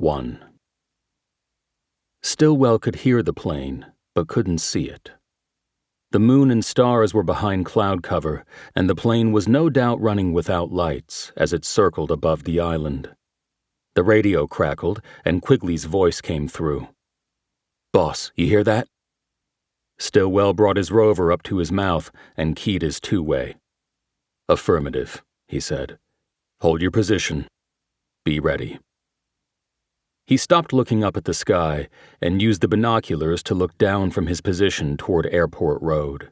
1. Stillwell could hear the plane, but couldn't see it. The moon and stars were behind cloud cover, and the plane was no doubt running without lights as it circled above the island. The radio crackled, and Quigley's voice came through. "Boss, you hear that?" Stillwell brought his rover up to his mouth and keyed his two-way. "Affirmative," he said. "Hold your position. Be ready." He stopped looking up at the sky and used the binoculars to look down from his position toward Airport Road.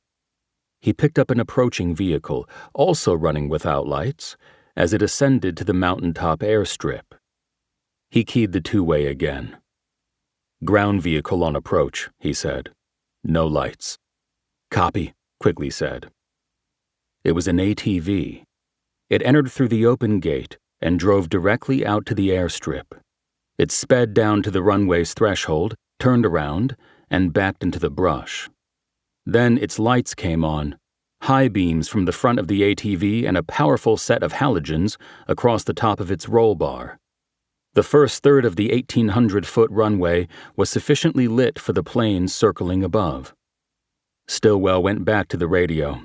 He picked up an approaching vehicle, also running without lights, as it ascended to the mountaintop airstrip. He keyed the two-way again. "Ground vehicle on approach," he said. "No lights." "Copy," Quigley said. It was an ATV. It entered through the open gate and drove directly out to the airstrip. It sped down to the runway's threshold, turned around, and backed into the brush. Then its lights came on, high beams from the front of the ATV and a powerful set of halogens across the top of its roll bar. The first third of the 1,800-foot runway was sufficiently lit for the planes circling above. Stillwell went back to the radio.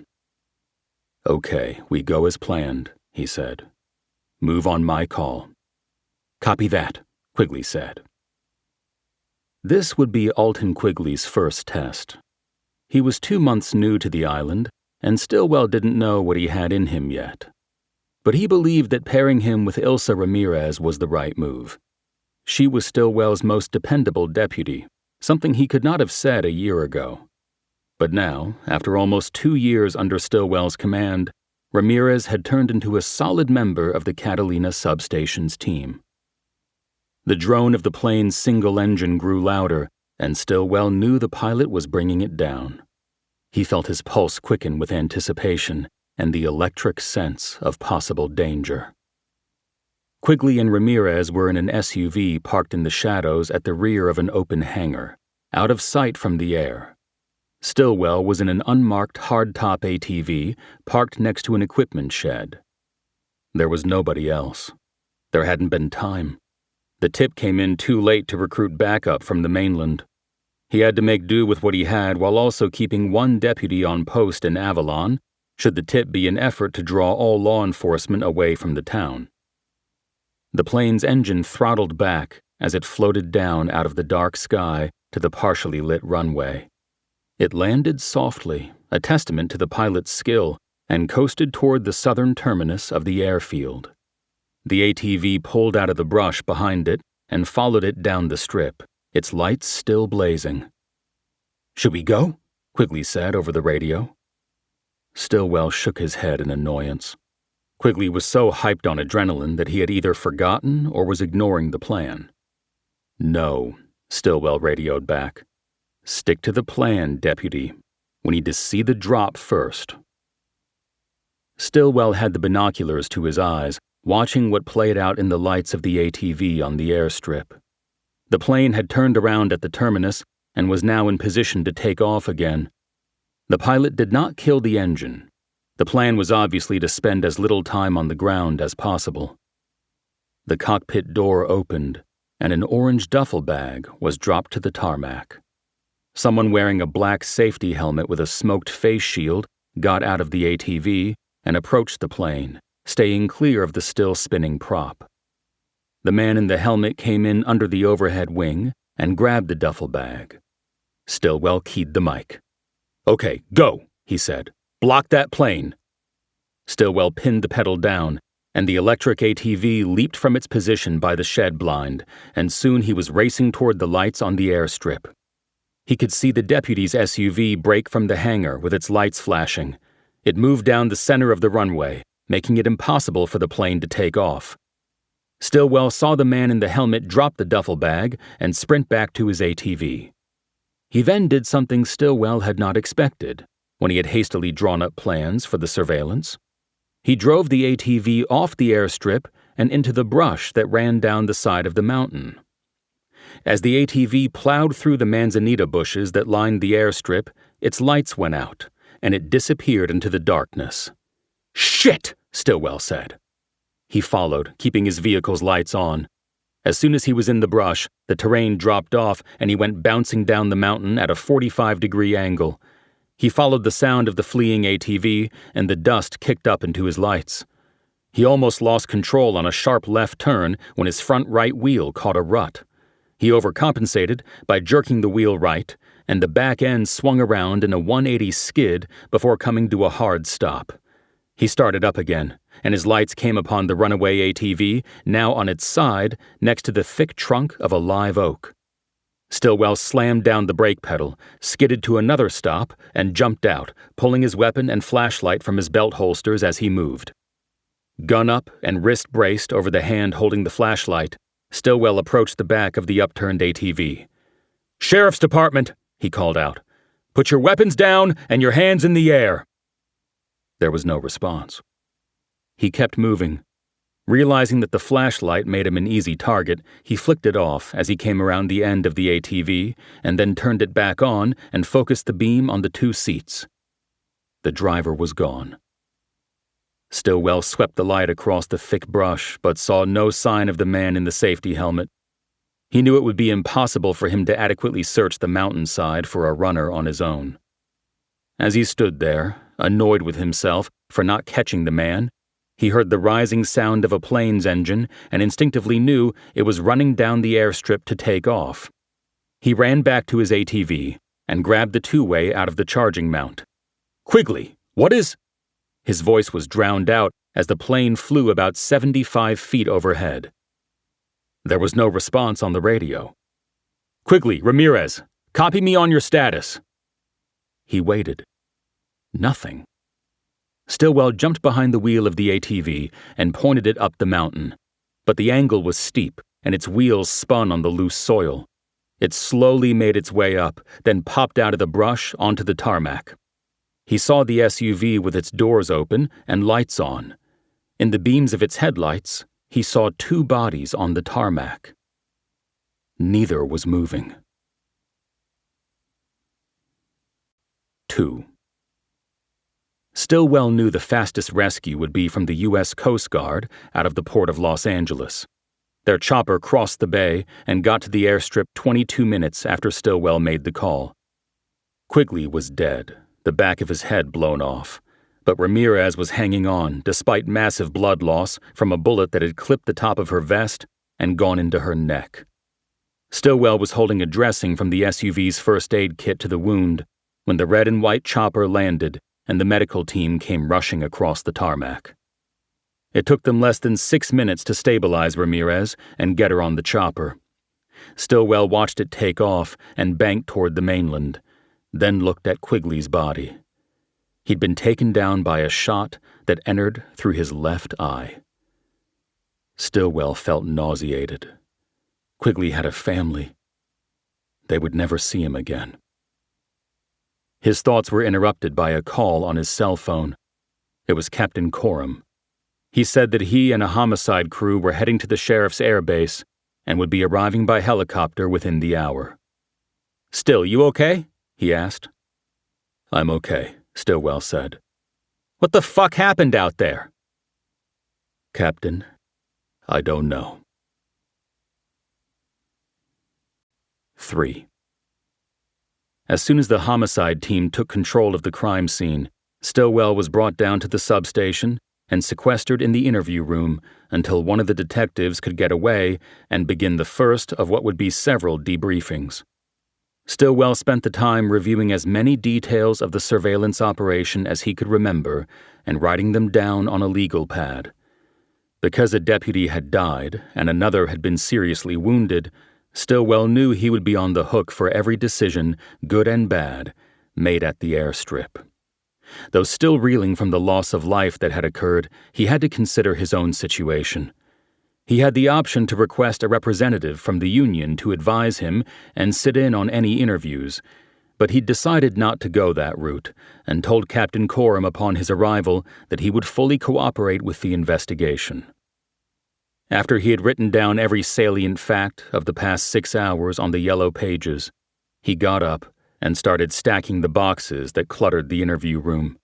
"Okay, we go as planned," he said. "Move on my call." "Copy that," Quigley said. This would be Alton Quigley's first test. He was 2 months new to the island, and Stillwell didn't know what he had in him yet. But he believed that pairing him with Ilsa Ramirez was the right move. She was Stillwell's most dependable deputy, something he could not have said a year ago. But now, after almost 2 years under Stillwell's command, Ramirez had turned into a solid member of the Catalina substation's team. The drone of the plane's single engine grew louder, and Stillwell knew the pilot was bringing it down. He felt his pulse quicken with anticipation and the electric sense of possible danger. Quigley and Ramirez were in an SUV parked in the shadows at the rear of an open hangar, out of sight from the air. Stillwell was in an unmarked hardtop ATV parked next to an equipment shed. There was nobody else. There hadn't been time. The tip came in too late to recruit backup from the mainland. He had to make do with what he had while also keeping one deputy on post in Avalon, should the tip be an effort to draw all law enforcement away from the town. The plane's engine throttled back as it floated down out of the dark sky to the partially lit runway. It landed softly, a testament to the pilot's skill, and coasted toward the southern terminus of the airfield. The ATV pulled out of the brush behind it and followed it down the strip, its lights still blazing. "Should we go?" Quigley said over the radio. Stillwell shook his head in annoyance. Quigley was so hyped on adrenaline that he had either forgotten or was ignoring the plan. "No," Stillwell radioed back. "Stick to the plan, deputy. We need to see the drop first." Stillwell had the binoculars to his eyes, watching what played out in the lights of the ATV on the airstrip. The plane had turned around at the terminus and was now in position to take off again. The pilot did not kill the engine. The plan was obviously to spend as little time on the ground as possible. The cockpit door opened, and an orange duffel bag was dropped to the tarmac. Someone wearing a black safety helmet with a smoked face shield got out of the ATV and approached the plane, staying clear of the still-spinning prop. The man in the helmet came in under the overhead wing and grabbed the duffel bag. Stillwell keyed the mic. "Okay, go," he said. "Block that plane." Stillwell pinned the pedal down, and the electric ATV leaped from its position by the shed blind, and soon he was racing toward the lights on the airstrip. He could see the deputy's SUV break from the hangar with its lights flashing. It moved down the center of the runway, making it impossible for the plane to take off. Stillwell saw the man in the helmet drop the duffel bag and sprint back to his ATV. He then did something Stillwell had not expected when he had hastily drawn up plans for the surveillance. He drove the ATV off the airstrip and into the brush that ran down the side of the mountain. As the ATV plowed through the manzanita bushes that lined the airstrip, its lights went out, and it disappeared into the darkness. "Shit!" Stillwell said. He followed, keeping his vehicle's lights on. As soon as he was in the brush, the terrain dropped off and he went bouncing down the mountain at a 45-degree angle. He followed the sound of the fleeing ATV, and the dust kicked up into his lights. He almost lost control on a sharp left turn when his front right wheel caught a rut. He overcompensated by jerking the wheel right, and the back end swung around in a 180 skid before coming to a hard stop. He started up again, and his lights came upon the runaway ATV, now on its side next to the thick trunk of a live oak. Stillwell slammed down the brake pedal, skidded to another stop, and jumped out, pulling his weapon and flashlight from his belt holsters as he moved. Gun up and wrist braced over the hand holding the flashlight, Stillwell approached the back of the upturned ATV. "Sheriff's Department," he called out. "Put your weapons down and your hands in the air." There was no response. He kept moving. Realizing that the flashlight made him an easy target, he flicked it off as he came around the end of the ATV and then turned it back on and focused the beam on the 2 seats. The driver was gone. Stillwell swept the light across the thick brush but saw no sign of the man in the safety helmet. He knew it would be impossible for him to adequately search the mountainside for a runner on his own. As he stood there, annoyed with himself for not catching the man, he heard the rising sound of a plane's engine and instinctively knew it was running down the airstrip to take off. He ran back to his ATV and grabbed the 2-way out of the charging mount. "Quigley, what is—" His voice was drowned out as the plane flew about 75 feet overhead. There was no response on the radio. "Quigley, Ramirez, copy me on your status." He waited. Nothing. Stillwell jumped behind the wheel of the ATV and pointed it up the mountain. But the angle was steep, and its wheels spun on the loose soil. It slowly made its way up, then popped out of the brush onto the tarmac. He saw the SUV with its doors open and lights on. In the beams of its headlights, he saw 2 bodies on the tarmac. Neither was moving. 2. Stillwell knew the fastest rescue would be from the U.S. Coast Guard out of the port of Los Angeles. Their chopper crossed the bay and got to the airstrip 22 minutes after Stillwell made the call. Quigley was dead, the back of his head blown off, but Ramirez was hanging on despite massive blood loss from a bullet that had clipped the top of her vest and gone into her neck. Stillwell was holding a dressing from the SUV's first aid kit to the wound when the red and white chopper landed and the medical team came rushing across the tarmac. It took them less than 6 minutes to stabilize Ramirez and get her on the chopper. Stillwell watched it take off and bank toward the mainland, then looked at Quigley's body. He'd been taken down by a shot that entered through his left eye. Stillwell felt nauseated. Quigley had a family. They would never see him again. His thoughts were interrupted by a call on his cell phone. It was Captain Coram. He said that he and a homicide crew were heading to the sheriff's airbase and would be arriving by helicopter within the hour. "Still, you okay?" he asked. "I'm okay," Stillwell said. "What the fuck happened out there?" "Captain, I don't know." 3. As soon as the homicide team took control of the crime scene, Stillwell was brought down to the substation and sequestered in the interview room until one of the detectives could get away and begin the first of what would be several debriefings. Stillwell spent the time reviewing as many details of the surveillance operation as he could remember and writing them down on a legal pad. Because a deputy had died and another had been seriously wounded, Stillwell knew he would be on the hook for every decision, good and bad, made at the airstrip. Though still reeling from the loss of life that had occurred, he had to consider his own situation. He had the option to request a representative from the union to advise him and sit in on any interviews, but he'd decided not to go that route and told Captain Coram upon his arrival that he would fully cooperate with the investigation. After he had written down every salient fact of the past 6 hours on the yellow pages, he got up and started stacking the boxes that cluttered the interview room.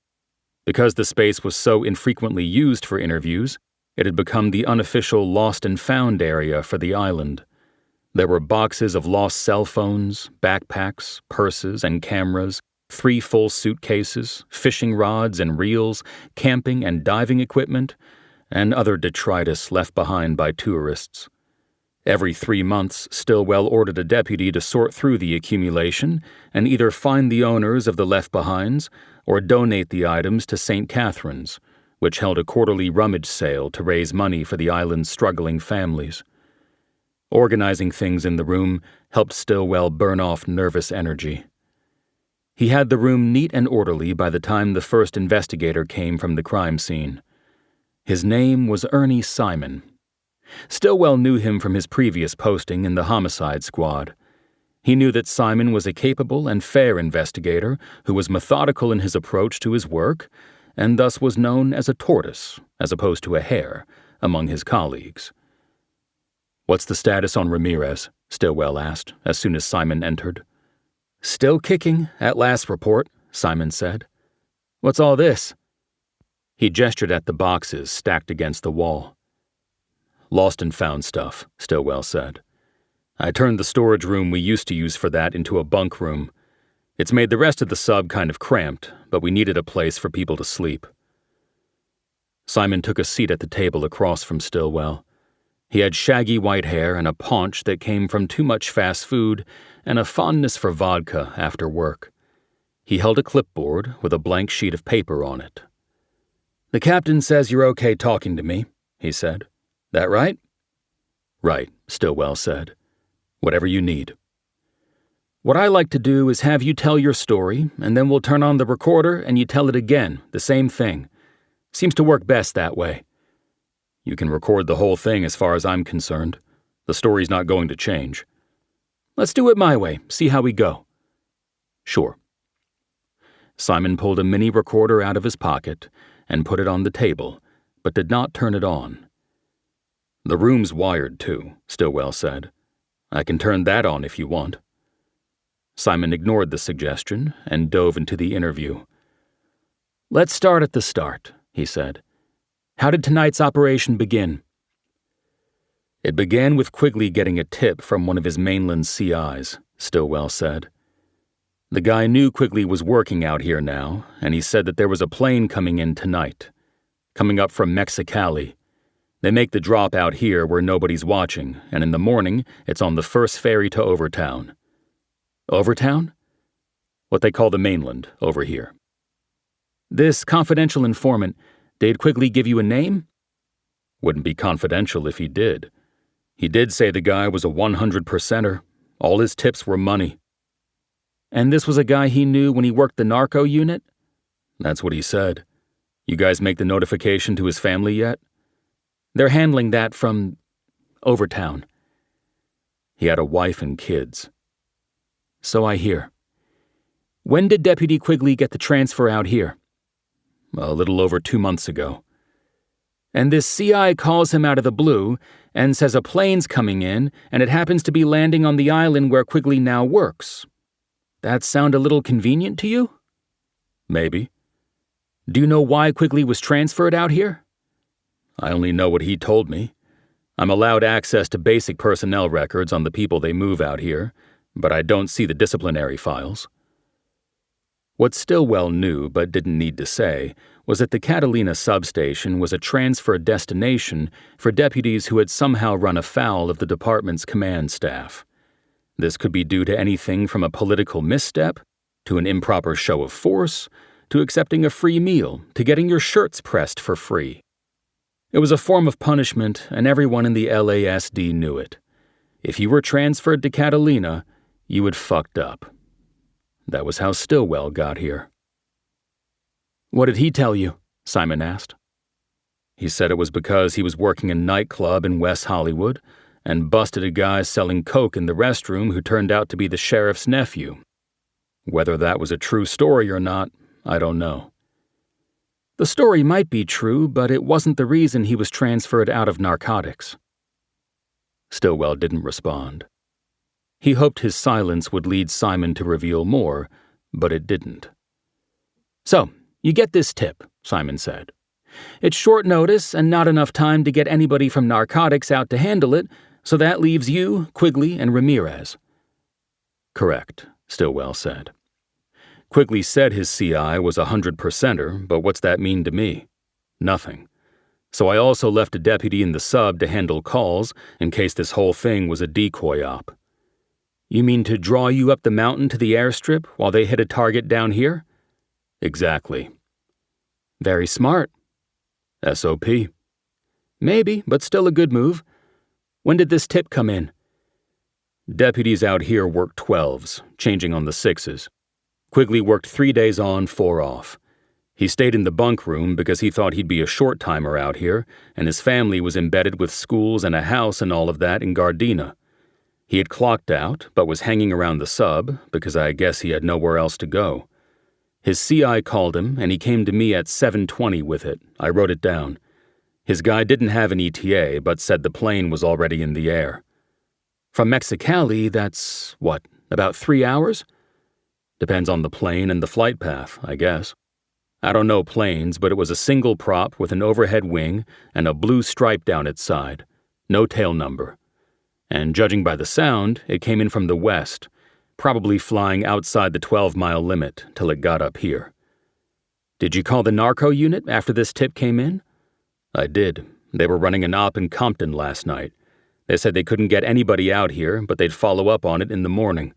Because the space was so infrequently used for interviews, It had become the unofficial lost and found area for the island. There were boxes of lost cell phones, backpacks, purses, and cameras, 3 full suitcases, fishing rods and reels, camping and diving equipment, and other detritus left behind by tourists. Every 3 months, Stillwell ordered a deputy to sort through the accumulation and either find the owners of the left-behinds or donate the items to St. Catherine's, which held a quarterly rummage sale to raise money for the island's struggling families. Organizing things in the room helped Stillwell burn off nervous energy. He had the room neat and orderly by the time the first investigator came from the crime scene. His name was Ernie Simon. Stillwell knew him from his previous posting in the homicide squad. He knew that Simon was a capable and fair investigator who was methodical in his approach to his work, and thus was known as a tortoise, as opposed to a hare, among his colleagues. "What's the status on Ramirez?" Stillwell asked, as soon as Simon entered. "Still kicking, at last report," Simon said. "What's all this?" He gestured at the boxes stacked against the wall. "Lost and found stuff," Stillwell said. "I turned the storage room we used to use for that into a bunk room. It's made the rest of the sub kind of cramped, but we needed a place for people to sleep." Simon took a seat at the table across from Stillwell. He had shaggy white hair and a paunch that came from too much fast food and a fondness for vodka after work. He held a clipboard with a blank sheet of paper on it. "The captain says you're okay talking to me," he said. "That right?" "Right," Stillwell said. "Whatever you need." "What I like to do is have you tell your story, and then we'll turn on the recorder and you tell it again, the same thing. Seems to work best that way." "You can record the whole thing as far as I'm concerned. The story's not going to change." "Let's do it my way, see how we go." "Sure." Simon pulled a mini recorder out of his pocket and put it on the table, but did not turn it on. "The room's wired too," Stillwell said. "I can turn that on if you want." Simon ignored the suggestion and dove into the interview. "Let's start at the start," he said. "How did tonight's operation begin?" "It began with Quigley getting a tip from one of his mainland CIs," Stillwell said. "The guy knew Quigley was working out here now, and he said that there was a plane coming in tonight, coming up from Mexicali. They make the drop out here where nobody's watching, and in the morning it's on the first ferry to Overtown." "Overtown?" "What they call the mainland, over here." "This confidential informant, did Quigley give you a name?" "Wouldn't be confidential if he did. He did say the guy was a 100%er. All his tips were money." "And this was a guy he knew when he worked the narco unit?" "That's what he said. You guys make the notification to his family yet?" "They're handling that from Overtown." "He had a wife and kids." "So I hear. When did Deputy Quigley get the transfer out here?" "A little over 2 months ago." "And this CI calls him out of the blue and says a plane's coming in and it happens to be landing on the island where Quigley now works. That sound a little convenient to you?" "Maybe." "Do you know why Quigley was transferred out here?" "I only know what he told me. I'm allowed access to basic personnel records on the people they move out here, but I don't see the disciplinary files." What Stillwell knew but didn't need to say was that the Catalina substation was a transfer destination for deputies who had somehow run afoul of the department's command staff. This could be due to anything from a political misstep, to an improper show of force, to accepting a free meal, to getting your shirts pressed for free. It was a form of punishment, and everyone in the LASD knew it. If you were transferred to Catalina, you had fucked up. That was how Stillwell got here. "What did he tell you?" Simon asked. "He said it was because he was working a nightclub in West Hollywood and busted a guy selling coke in the restroom who turned out to be the sheriff's nephew. Whether that was a true story or not, I don't know." "The story might be true, but it wasn't the reason he was transferred out of narcotics." Stillwell didn't respond. He hoped his silence would lead Simon to reveal more, but it didn't. "So, you get this tip," Simon said. It's short notice and not enough time to get anybody from narcotics out to handle it, so that leaves you, Quigley, and Ramirez." "Correct," Stillwell said. Quigley said his CI was a 100%er, but what's that mean to me? Nothing. So I also left a deputy in the sub to handle calls in case this whole thing was a decoy op. "You mean to draw you up the mountain to the airstrip while they hit a target down here?" "Exactly." "Very smart." "SOP." "Maybe, but still a good move. When did this tip come in?" "Deputies out here work 12s, changing on the 6s. Quigley worked 3 days on, 4 off. He stayed in the bunk room because he thought he'd be a short-timer out here, and his family was embedded with schools and a house and all of that in Gardena. He had clocked out, but was hanging around the sub because I guess he had nowhere else to go. His CI called him, and he came to me at 7:20 with it. I wrote it down. His guy didn't have an ETA, but said the plane was already in the air. From Mexicali, that's, what, about 3 hours? Depends on the plane and the flight path, I guess. I don't know planes, but it was a single prop with an overhead wing and a blue stripe down its side. No tail number. And judging by the sound, it came in from the west, probably flying outside the 12-mile limit till it got up here. Did you call the narco unit after this tip came in? I did. They were running an op in Compton last night. They said they couldn't get anybody out here, but they'd follow up on it in the morning.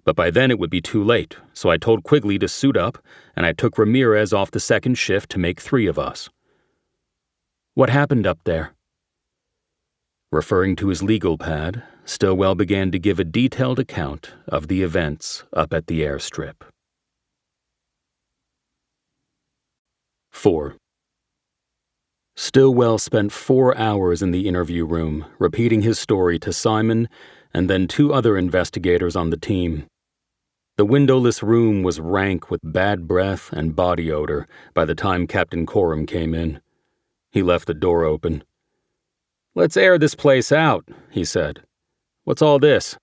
But by then it would be too late, so I told Quigley to suit up, and I took Ramirez off the second shift to make 3 of us. What happened up there? Referring to his legal pad, Stillwell began to give a detailed account of the events up at the airstrip. 4. Stillwell spent 4 hours in the interview room, repeating his story to Simon and then 2 other investigators on the team. The windowless room was rank with bad breath and body odor by the time Captain Coram came in. He left the door open. "Let's air this place out," he said. "What's all this?"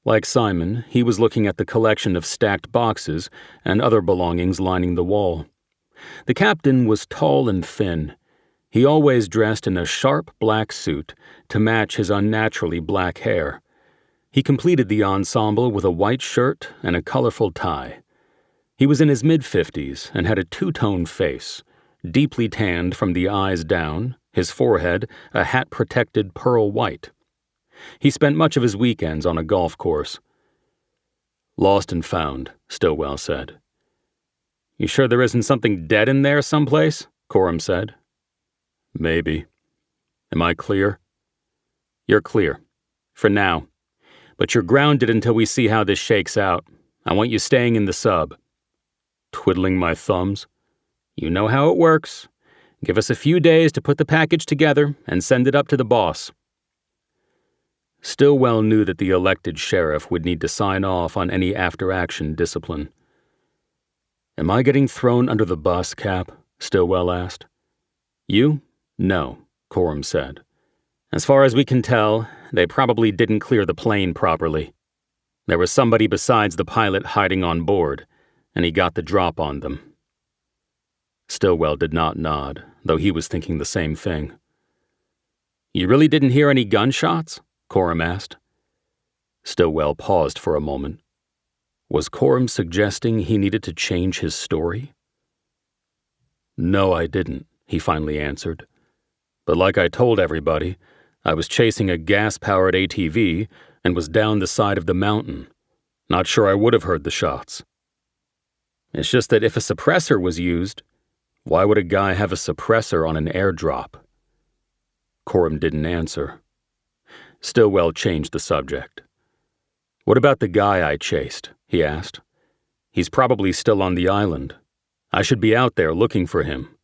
Like Simon, he was looking at the collection of stacked boxes and other belongings lining the wall. The captain was tall and thin. He always dressed in a sharp black suit to match his unnaturally black hair. He completed the ensemble with a white shirt and a colorful tie. He was in his mid-50s and had a two-tone face, deeply tanned from the eyes down, his forehead a hat-protected pearl white. He spent much of his weekends on a golf course. "Lost and found," Stillwell said. "You sure there isn't something dead in there someplace?" Coram said. "Maybe. Am I clear?" "You're clear. For now. But you're grounded until we see how this shakes out. I want you staying in the sub." "Twiddling my thumbs?" "You know how it works. Give us a few days to put the package together and send it up to the boss." Stillwell knew that the elected sheriff would need to sign off on any after-action discipline. "Am I getting thrown under the bus, Cap?" Stillwell asked. "You? No," Coram said. "As far as we can tell, they probably didn't clear the plane properly. There was somebody besides the pilot hiding on board, and he got the drop on them." Stillwell did not nod, though he was thinking the same thing. "You really didn't hear any gunshots?" Coram asked. Stillwell paused for a moment. Was Coram suggesting he needed to change his story? "No, I didn't," he finally answered. "But like I told everybody, I was chasing a gas-powered ATV and was down the side of the mountain. Not sure I would have heard the shots. It's just that if a suppressor was used, why would a guy have a suppressor on an airdrop?" Coram didn't answer. Stillwell changed the subject. "What about the guy I chased?" he asked. "He's probably still on the island. I should be out there looking for him."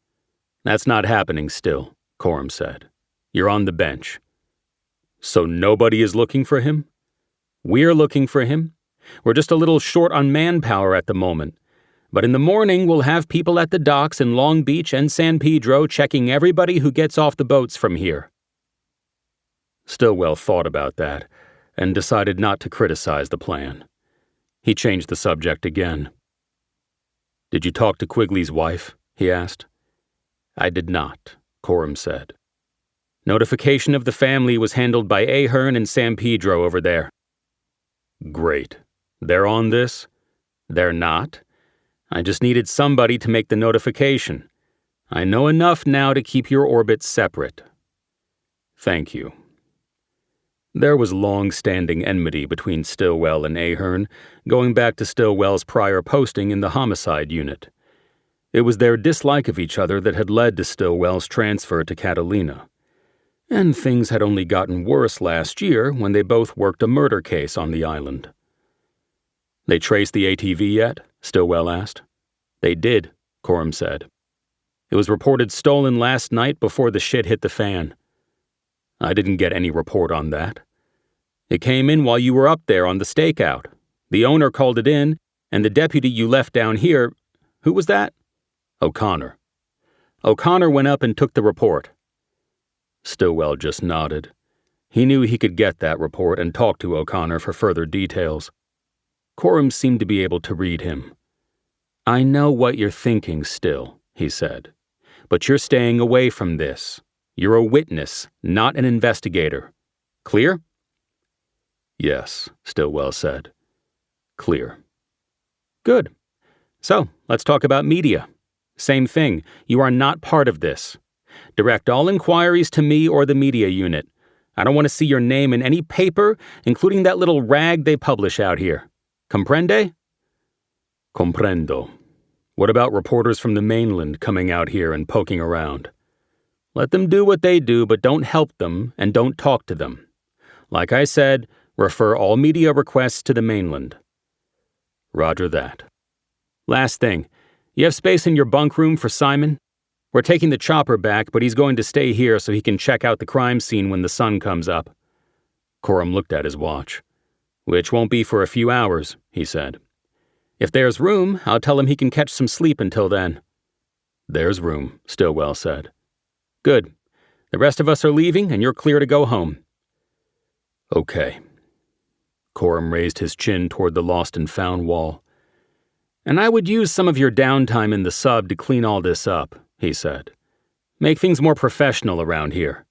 "That's not happening still," Coram said. "You're on the bench." "So nobody is looking for him?" "We're looking for him. We're just a little short on manpower at the moment. But in the morning we'll have people at the docks in Long Beach and San Pedro checking everybody who gets off the boats from here." Stillwell thought about that and decided not to criticize the plan. He changed the subject again. "Did you talk to Quigley's wife?" he asked. I did not, Coram said. Notification of the family was handled by Ahern and San Pedro over there. Great. They're on this? They're not. I just needed somebody to make the notification. I know enough now to keep your orbits separate. Thank you. There was long-standing enmity between Stillwell and Ahern, going back to Stillwell's prior posting in the homicide unit. It was their dislike of each other that had led to Stillwell's transfer to Catalina. And things had only gotten worse last year when they both worked a murder case on the island. They traced the ATV yet? Stillwell asked. They did, Coram said. It was reported stolen last night before the shit hit the fan. I didn't get any report on that. It came in while you were up there on the stakeout. The owner called it in, and the deputy you left down here, who was that? O'Connor. O'Connor went up and took the report. Stillwell just nodded. He knew he could get that report and talk to O'Connor for further details. Coram seemed to be able to read him. I know what you're thinking still, he said. But you're staying away from this. You're a witness, not an investigator. Clear? Yes, Stillwell said. Clear. Good. So, let's talk about media. Same thing. You are not part of this. Direct all inquiries to me or the media unit. I don't want to see your name in any paper, including that little rag they publish out here. Comprende? Comprendo. What about reporters from the mainland coming out here and poking around? Let them do what they do, but don't help them and don't talk to them. Like I said, refer all media requests to the mainland. Roger that. Last thing, you have space in your bunk room for Simon? We're taking the chopper back, but he's going to stay here so he can check out the crime scene when the sun comes up. Coram looked at his watch. Which won't be for a few hours, he said. If there's room, I'll tell him he can catch some sleep until then. There's room, Stillwell said. Good. The rest of us are leaving, and you're clear to go home. Okay. Coram raised his chin toward the lost and found wall. And I would use some of your downtime in the sub to clean all this up, he said. Make things more professional around here.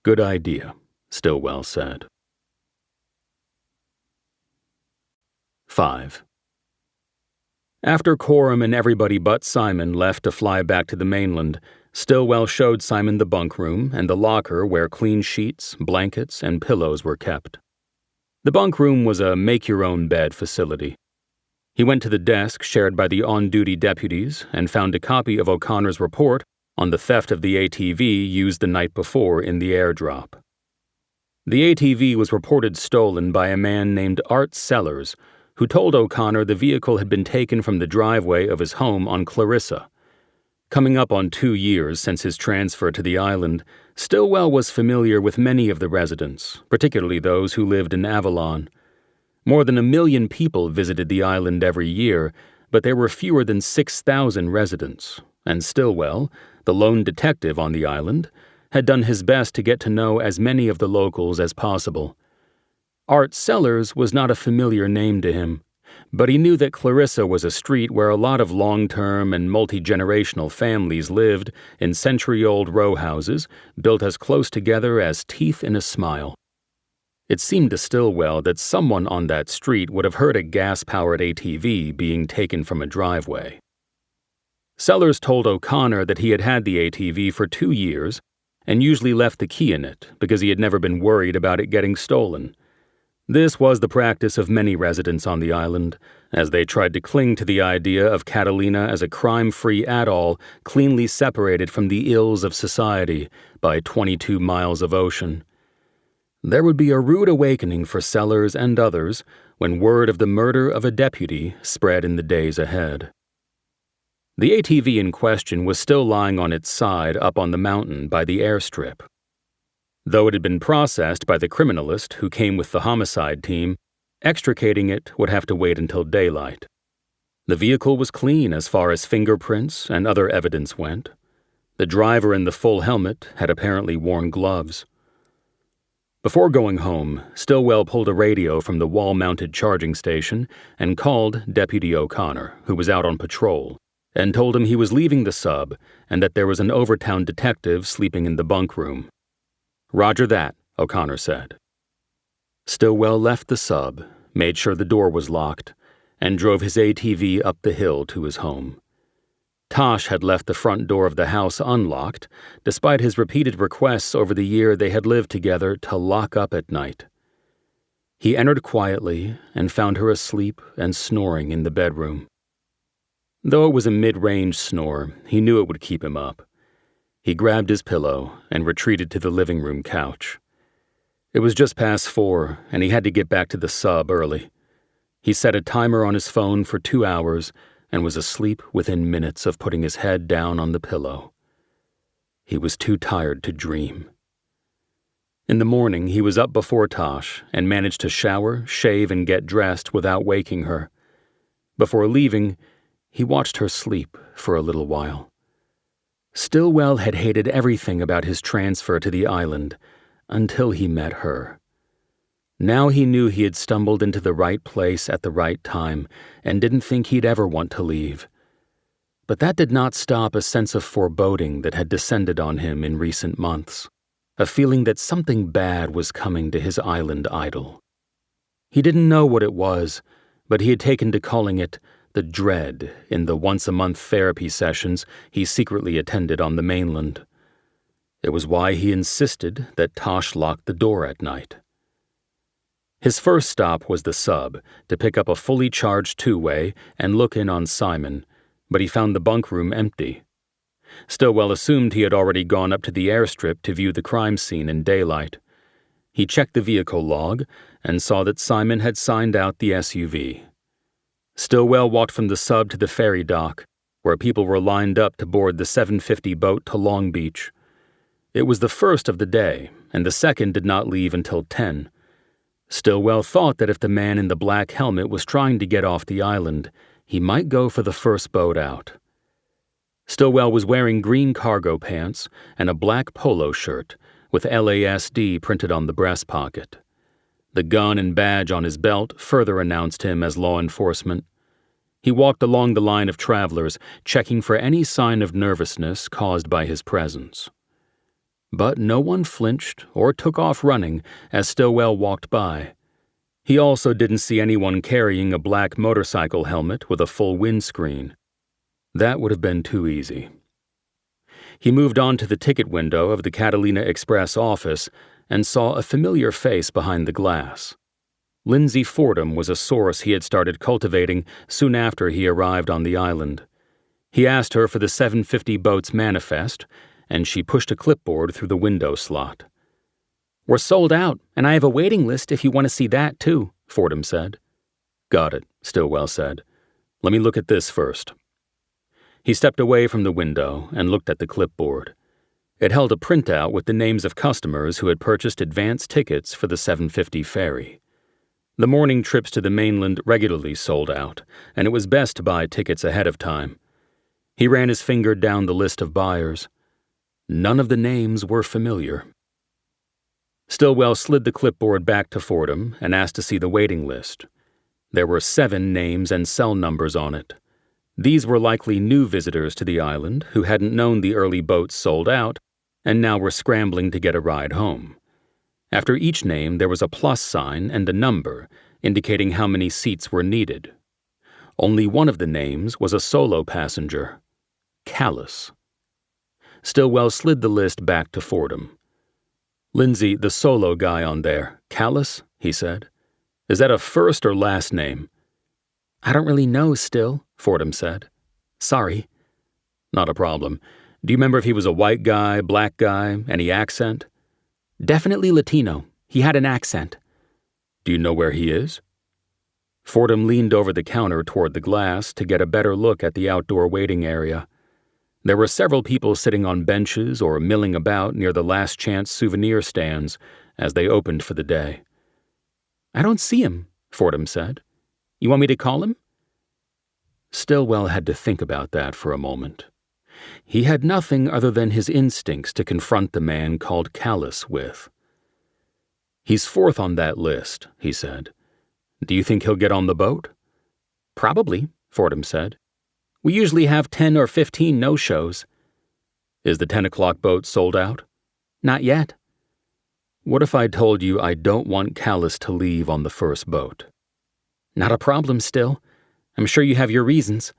Good idea, Stillwell said. 5. After Coram and everybody but Simon left to fly back to the mainland, Stillwell showed Simon the bunk room and the locker where clean sheets, blankets, and pillows were kept. The bunk room was a make-your-own-bed facility. He went to the desk shared by the on-duty deputies and found a copy of O'Connor's report on the theft of the ATV used the night before in the airdrop. The ATV was reported stolen by a man named Art Sellers, who told O'Connor the vehicle had been taken from the driveway of his home on Clarissa. Coming up on 2 years since his transfer to the island, Stillwell was familiar with many of the residents, particularly those who lived in Avalon. More than 1 million people visited the island every year, but there were fewer than 6,000 residents, and Stillwell, the lone detective on the island, had done his best to get to know as many of the locals as possible. Art Sellers was not a familiar name to him, but he knew that Clarissa was a street where a lot of long-term and multi-generational families lived in century-old row houses built as close together as teeth in a smile. It seemed to Stillwell that someone on that street would have heard a gas-powered ATV being taken from a driveway. Sellers told O'Connor that he had had the ATV for 2 years and usually left the key in it because he had never been worried about it getting stolen. This was the practice of many residents on the island, as they tried to cling to the idea of Catalina as a crime-free atoll cleanly separated from the ills of society by 22 miles of ocean. There would be a rude awakening for Sellers and others when word of the murder of a deputy spread in the days ahead. The ATV in question was still lying on its side up on the mountain by the airstrip. Though it had been processed by the criminalist who came with the homicide team, extricating it would have to wait until daylight. The vehicle was clean as far as fingerprints and other evidence went. The driver in the full helmet had apparently worn gloves. Before going home, Stillwell pulled a radio from the wall-mounted charging station and called Deputy O'Connor, who was out on patrol. and told him he was leaving the sub and that there was an Overtown detective sleeping in the bunk room. "Roger that," O'Connor said. Stillwell left the sub, made sure the door was locked, and drove his ATV up the hill to his home. Tosh had left the front door of the house unlocked, despite his repeated requests over the year they had lived together to lock up at night. He entered quietly and found her asleep and snoring in the bedroom. Though it was a mid-range snore, he knew it would keep him up. He grabbed his pillow and retreated to the living room couch. It was just past 4, and he had to get back to the sub early. He set a timer on his phone for 2 hours and was asleep within minutes of putting his head down on the pillow. He was too tired to dream. In the morning, he was up before Tosh and managed to shower, shave, and get dressed without waking her. Before leaving, he watched her sleep for a little while. Stillwell had hated everything about his transfer to the island until he met her. Now he knew he had stumbled into the right place at the right time and didn't think he'd ever want to leave. But that did not stop a sense of foreboding that had descended on him in recent months, a feeling that something bad was coming to his island idol. He didn't know what it was, but he had taken to calling it the dread in the once-a-month therapy sessions he secretly attended on the mainland. It was why he insisted that Tosh lock the door at night. His first stop was the sub, to pick up a fully charged two-way and look in on Simon, but he found the bunk room empty. Stillwell assumed he had already gone up to the airstrip to view the crime scene in daylight. He checked the vehicle log and saw that Simon had signed out the SUV. Stillwell walked from the sub to the ferry dock, where people were lined up to board the 7:50 boat to Long Beach. It was the first of the day, and the second did not leave until 10. Stillwell thought that if the man in the black helmet was trying to get off the island, he might go for the first boat out. Stillwell was wearing green cargo pants and a black polo shirt with LASD printed on the breast pocket. The gun and badge on his belt further announced him as law enforcement. He walked along the line of travelers, checking for any sign of nervousness caused by his presence. But no one flinched or took off running as Stillwell walked by. He also didn't see anyone carrying a black motorcycle helmet with a full windscreen. That would have been too easy. He moved on to the ticket window of the Catalina Express office and saw a familiar face behind the glass. Lindsay Fordham was a source he had started cultivating soon after he arrived on the island. He asked her for the 750 boat's manifest, and she pushed a clipboard through the window slot. "We're sold out, and I have a waiting list if you want to see that, too," Fordham said. "Got it," Stillwell said. "Let me look at this first." He stepped away from the window and looked at the clipboard. It held a printout with the names of customers who had purchased advance tickets for the 750 ferry. The morning trips to the mainland regularly sold out, and it was best to buy tickets ahead of time. He ran his finger down the list of buyers. None of the names were familiar. Stillwell slid the clipboard back to Fordham and asked to see the waiting list. There were 7 names and cell numbers on it. These were likely new visitors to the island who hadn't known the early boats sold out and now were scrambling to get a ride home. After each name, there was a plus sign and a number, indicating how many seats were needed. Only one of the names was a solo passenger, Callus. Stillwell slid the list back to Fordham. "Lindsay, the solo guy on there, Callus," he said. "Is that a first or last name?" "I don't really know still," Fordham said. "Sorry." "Not a problem. Do you remember if he was a white guy, black guy, any accent?" "Definitely Latino. He had an accent." "Do you know where he is?" Fordham leaned over the counter toward the glass to get a better look at the outdoor waiting area. There were several people sitting on benches or milling about near the last chance souvenir stands as they opened for the day. "I don't see him," Fordham said. "You want me to call him?" Stillwell had to think about that for a moment. He had nothing other than his instincts to confront the man called Callus with. "He's 4th on that list," he said. "Do you think he'll get on the boat?" "Probably," Fordham said. We usually have 10 or 15 no-shows. Is the 10 o'clock boat sold out? Not yet. What if I told you I don't want Callus to leave on the first boat? Not a problem still. I'm sure you have your reasons.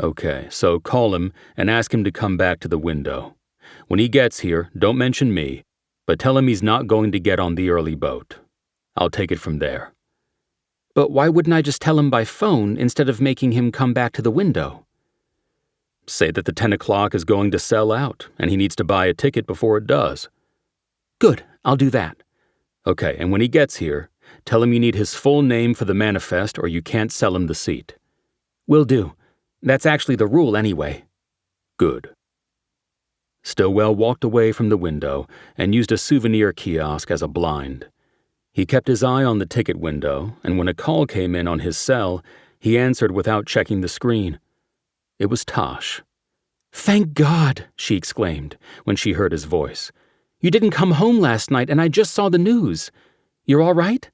Okay, so call him and ask him to come back to the window. When he gets here, don't mention me, but tell him he's not going to get on the early boat. I'll take it from there. But why wouldn't I just tell him by phone instead of making him come back to the window? Say that the 10 o'clock is going to sell out, and he needs to buy a ticket before it does. Good, I'll do that. Okay, and when he gets here, tell him you need his full name for the manifest or you can't sell him the seat. Will do. That's actually the rule anyway. Good. Stillwell walked away from the window and used a souvenir kiosk as a blind. He kept his eye on the ticket window, and when a call came in on his cell, he answered without checking the screen. It was Tosh. Thank God, she exclaimed when she heard his voice. You didn't come home last night and I just saw the news. You're all right?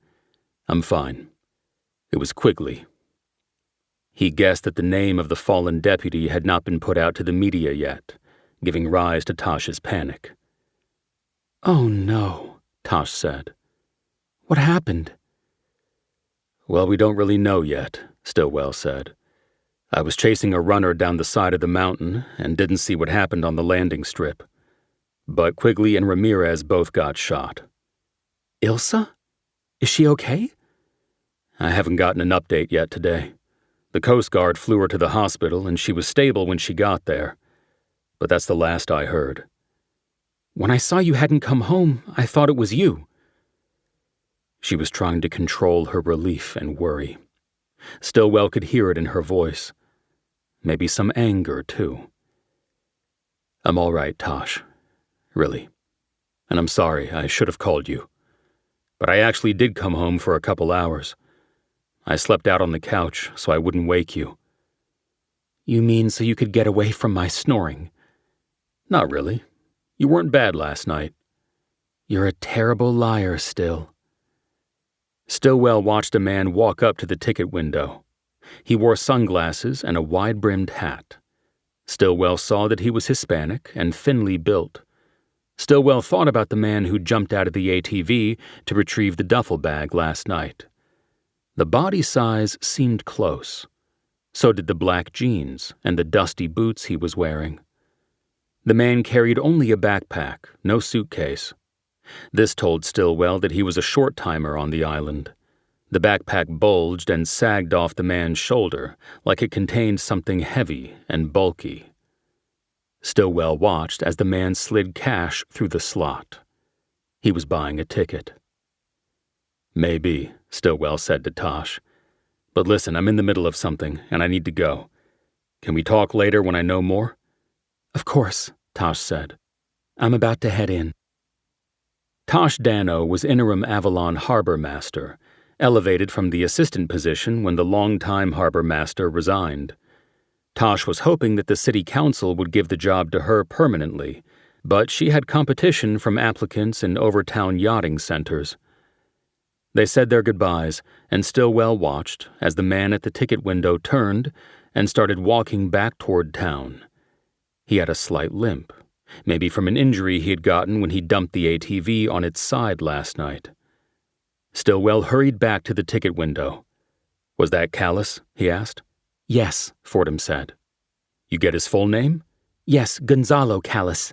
I'm fine. It was Quigley. He guessed that the name of the fallen deputy had not been put out to the media yet, giving rise to Tosh's panic. Oh no, Tosh said. What happened? Well, we don't really know yet, Stillwell said. I was chasing a runner down the side of the mountain and didn't see what happened on the landing strip. But Quigley and Ramirez both got shot. Ilsa? Is she okay? I haven't gotten an update yet today. The Coast Guard flew her to the hospital and she was stable when she got there. But that's the last I heard. When I saw you hadn't come home, I thought it was you. She was trying to control her relief and worry. Stillwell could hear it in her voice. Maybe some anger, too. I'm all right, Tosh. Really. And I'm sorry, I should have called you. But I actually did come home for a couple hours. I slept out on the couch so I wouldn't wake you. You mean so you could get away from my snoring? Not really. You weren't bad last night. You're a terrible liar, Still. Stillwell watched a man walk up to the ticket window. He wore sunglasses and a wide-brimmed hat. Stillwell saw that he was Hispanic and thinly built. Stillwell thought about the man who jumped out of the ATV to retrieve the duffel bag last night. The body size seemed close. So did the black jeans and the dusty boots he was wearing. The man carried only a backpack, no suitcase. This told Stillwell that he was a short-timer on the island. The backpack bulged and sagged off the man's shoulder like it contained something heavy and bulky. Stillwell watched as the man slid cash through the slot. He was buying a ticket. Maybe, Stillwell said to Tosh. But listen, I'm in the middle of something, and I need to go. Can we talk later when I know more? Of course, Tosh said. I'm about to head in. Tosh Dano was interim Avalon harbor master, elevated from the assistant position when the longtime harbor master resigned. Tosh was hoping that the city council would give the job to her permanently, but she had competition from applicants in overtown yachting centers. They said their goodbyes, and Stillwell watched as the man at the ticket window turned and started walking back toward town. He had a slight limp, maybe from an injury he had gotten when he dumped the ATV on its side last night. Stillwell hurried back to the ticket window. Was that Callus? He asked. Yes, Fordham said. You get his full name? Yes, Gonzalo Callus.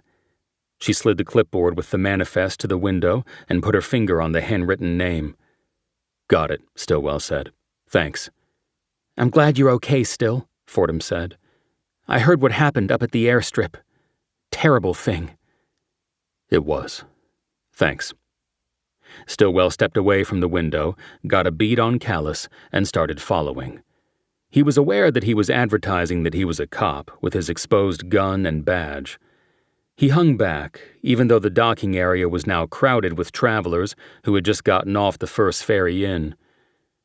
She slid the clipboard with the manifest to the window and put her finger on the handwritten name. Got it, Stillwell said. Thanks. I'm glad you're okay still, Fordham said. I heard what happened up at the airstrip. Terrible thing. It was. Thanks. Stillwell stepped away from the window, got a bead on Callus, and started following. He was aware that he was advertising that he was a cop with his exposed gun and badge. He hung back, even though the docking area was now crowded with travelers who had just gotten off the first ferry in.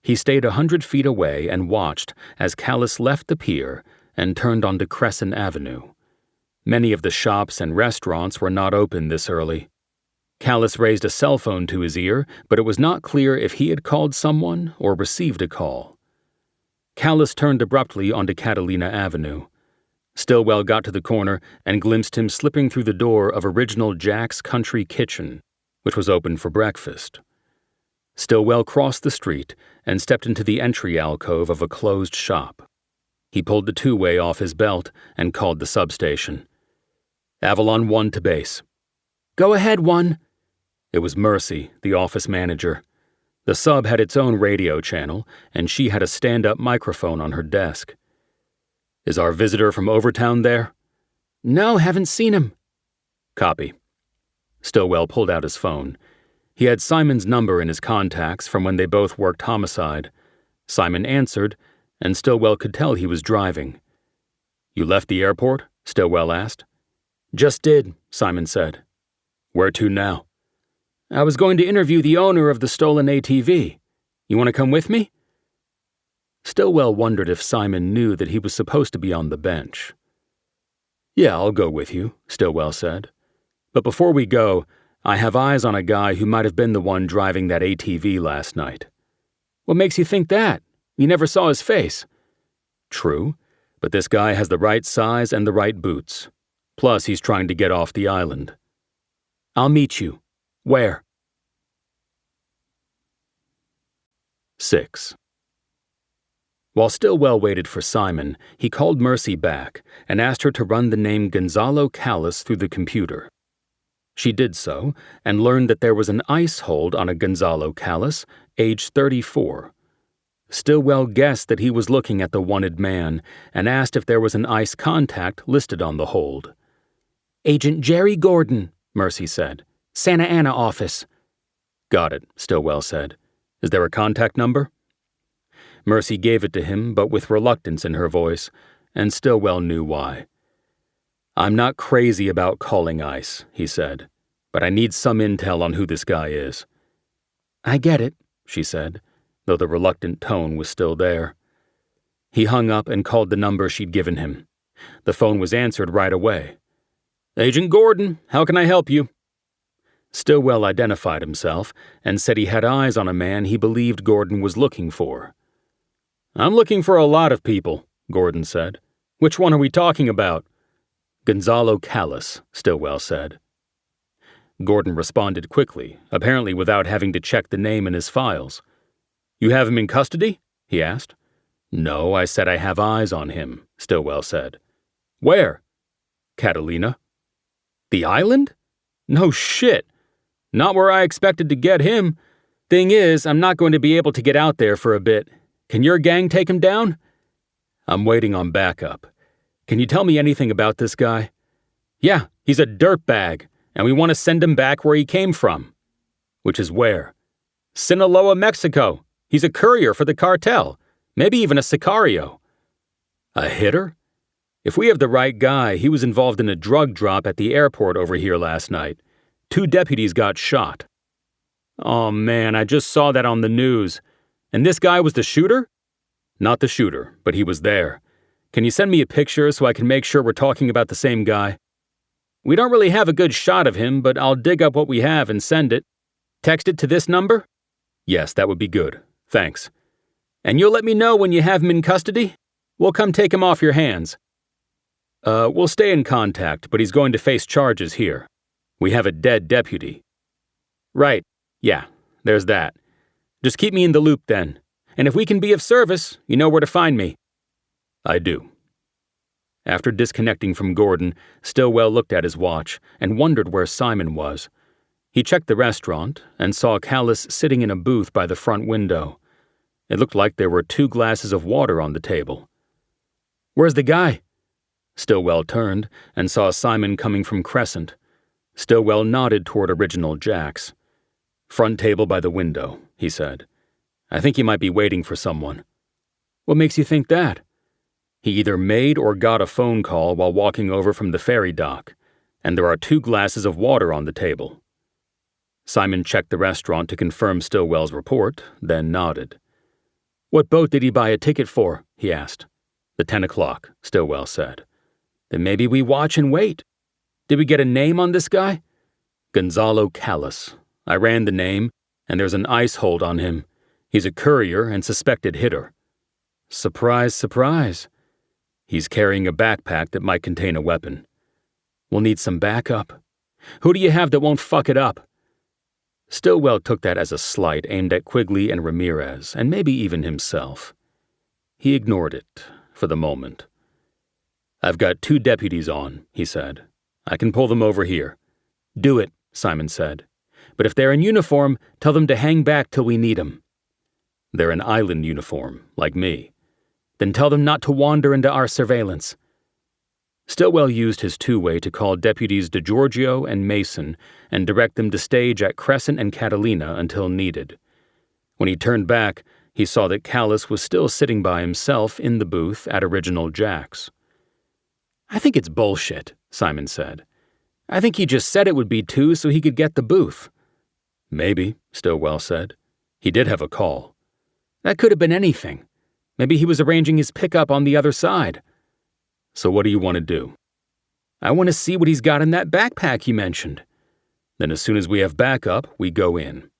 He stayed 100 feet away and watched as Callus left the pier and turned onto Crescent Avenue. Many of the shops and restaurants were not open this early. Callus raised a cell phone to his ear, but it was not clear if he had called someone or received a call. Callus turned abruptly onto Catalina Avenue. Stillwell got to the corner and glimpsed him slipping through the door of original Jack's Country Kitchen, which was open for breakfast. Stillwell crossed the street and stepped into the entry alcove of a closed shop. He pulled the two-way off his belt and called the substation. Avalon 1 to base. Go ahead, 1. It was Mercy, the office manager. The sub had its own radio channel, and she had a stand-up microphone on her desk. Is our visitor from Overtown there? No, haven't seen him. Copy. Stillwell pulled out his phone. He had Simon's number in his contacts from when they both worked homicide. Simon answered, and Stillwell could tell he was driving. You left the airport? Stillwell asked. Just did, Simon said. Where to now? I was going to interview the owner of the stolen ATV. You want to come with me? Stillwell wondered if Simon knew that he was supposed to be on the bench. Yeah, I'll go with you, Stillwell said. But before we go, I have eyes on a guy who might have been the one driving that ATV last night. What makes you think that? You never saw his face. True, but this guy has the right size and the right boots. Plus, he's trying to get off the island. I'll meet you. Where? 6. While Stillwell waited for Simon, he called Mercy back and asked her to run the name Gonzalo Callus through the computer. She did so and learned that there was an ice hold on a Gonzalo Callus, age 34. Stillwell guessed that he was looking at the wanted man and asked if there was an ICE contact listed on the hold. Agent Jerry Gordon, Mercy said. Santa Ana office. Got it, Stillwell said. Is there a contact number? Mercy gave it to him, but with reluctance in her voice, and Stillwell knew why. I'm not crazy about calling ICE, he said, but I need some intel on who this guy is. I get it, she said, though the reluctant tone was still there. He hung up and called the number she'd given him. The phone was answered right away. Agent Gordon, how can I help you? Stillwell identified himself and said he had eyes on a man he believed Gordon was looking for. I'm looking for a lot of people, Gordon said. Which one are we talking about? Gonzalo Callus, Stillwell said. Gordon responded quickly, apparently without having to check the name in his files. You have him in custody? He asked. No, I said I have eyes on him, Stillwell said. Where? Catalina. The island? No shit. Not where I expected to get him. Thing is, I'm not going to be able to get out there for a bit. Can your gang take him down? I'm waiting on backup. Can you tell me anything about this guy? Yeah, he's a dirtbag, and we want to send him back where he came from. Which is where? Sinaloa, Mexico. He's a courier for the cartel, maybe even a sicario. A hitter? If we have the right guy, he was involved in a drug drop at the airport over here last night. 2 deputies got shot. Oh man, I just saw that on the news. And this guy was the shooter? Not the shooter, but he was there. Can you send me a picture so I can make sure we're talking about the same guy? We don't really have a good shot of him, but I'll dig up what we have and send it. Text it to this number? Yes, that would be good. Thanks. And you'll let me know when you have him in custody? We'll come take him off your hands. We'll stay in contact, but he's going to face charges here. We have a dead deputy. Right. Yeah, there's that. Just keep me in the loop then. And if we can be of service, you know where to find me. I do. After disconnecting from Gordon, Stillwell looked at his watch and wondered where Simon was. He checked the restaurant and saw Callus sitting in a booth by the front window. It looked like there were 2 glasses of water on the table. Where's the guy? Stillwell turned and saw Simon coming from Crescent. Stillwell nodded toward Original Jack's. Front table by the window, he said. I think he might be waiting for someone. What makes you think that? He either made or got a phone call while walking over from the ferry dock, and there are 2 glasses of water on the table. Simon checked the restaurant to confirm Stillwell's report, then nodded. What boat did he buy a ticket for? He asked. The 10 o'clock, Stillwell said. Then maybe we watch and wait. Did we get a name on this guy? Gonzalo Callus. I ran the name, and there's an ice hold on him. He's a courier and suspected hitter. Surprise, surprise. He's carrying a backpack that might contain a weapon. We'll need some backup. Who do you have that won't fuck it up? Stillwell took that as a slight aimed at Quigley and Ramirez, and maybe even himself. He ignored it, for the moment. I've got 2 deputies on, he said. I can pull them over here. Do it, Simon said. But if they're in uniform, tell them to hang back till we need 'em. They're in island uniform, like me. Then tell them not to wander into our surveillance. Stillwell used his two-way to call deputies DeGiorgio and Mason and direct them to stage at Crescent and Catalina until needed. When he turned back, he saw that Callus was still sitting by himself in the booth at Original Jack's. I think it's bullshit, Simon said. I think he just said it would be 2 so he could get the booth. Maybe, Stillwell said. He did have a call. That could have been anything. Maybe he was arranging his pickup on the other side. So what do you want to do? I want to see what he's got in that backpack you mentioned. Then as soon as we have backup, we go in.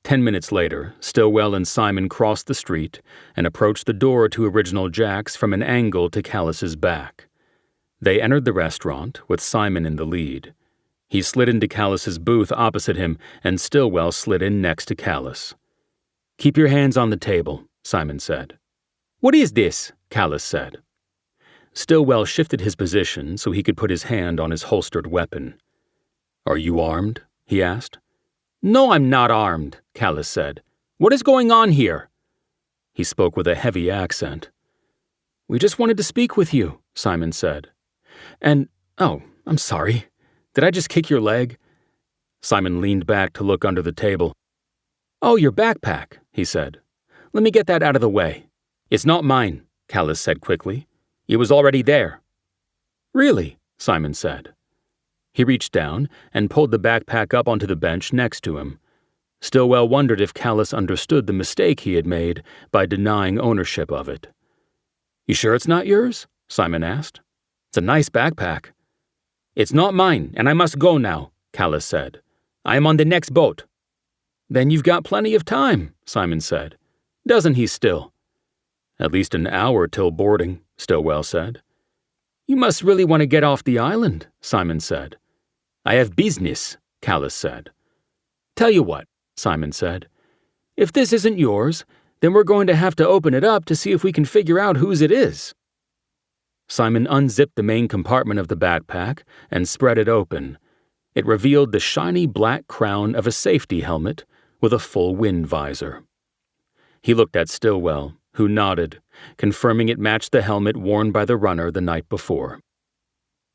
10 minutes later, Stillwell and Simon crossed the street and approached the door to Original Jack's from an angle to Callus's back. They entered the restaurant, with Simon in the lead. He slid into Callus's booth opposite him, and Stillwell slid in next to Callus. Keep your hands on the table, Simon said. What is this? Callus said. Stillwell shifted his position so he could put his hand on his holstered weapon. Are you armed? He asked. No, I'm not armed, Callus said. What is going on here? He spoke with a heavy accent. We just wanted to speak with you, Simon said. And, I'm sorry. Did I just kick your leg? Simon leaned back to look under the table. Oh, your backpack, he said. Let me get that out of the way. It's not mine, Callus said quickly. It was already there. Really? Simon said. He reached down and pulled the backpack up onto the bench next to him. Stillwell wondered if Callus understood the mistake he had made by denying ownership of it. You sure it's not yours? Simon asked. It's a nice backpack. It's not mine, and I must go now, Callus said. I am on the next boat. Then you've got plenty of time, Simon said. Doesn't he still? At least an hour till boarding, Stillwell said. You must really want to get off the island, Simon said. I have business, Callus said. Tell you what, Simon said. If this isn't yours, then we're going to have to open it up to see if we can figure out whose it is. Simon unzipped the main compartment of the backpack and spread it open. It revealed the shiny black crown of a safety helmet with a full wind visor. He looked at Stillwell, who nodded, confirming it matched the helmet worn by the runner the night before.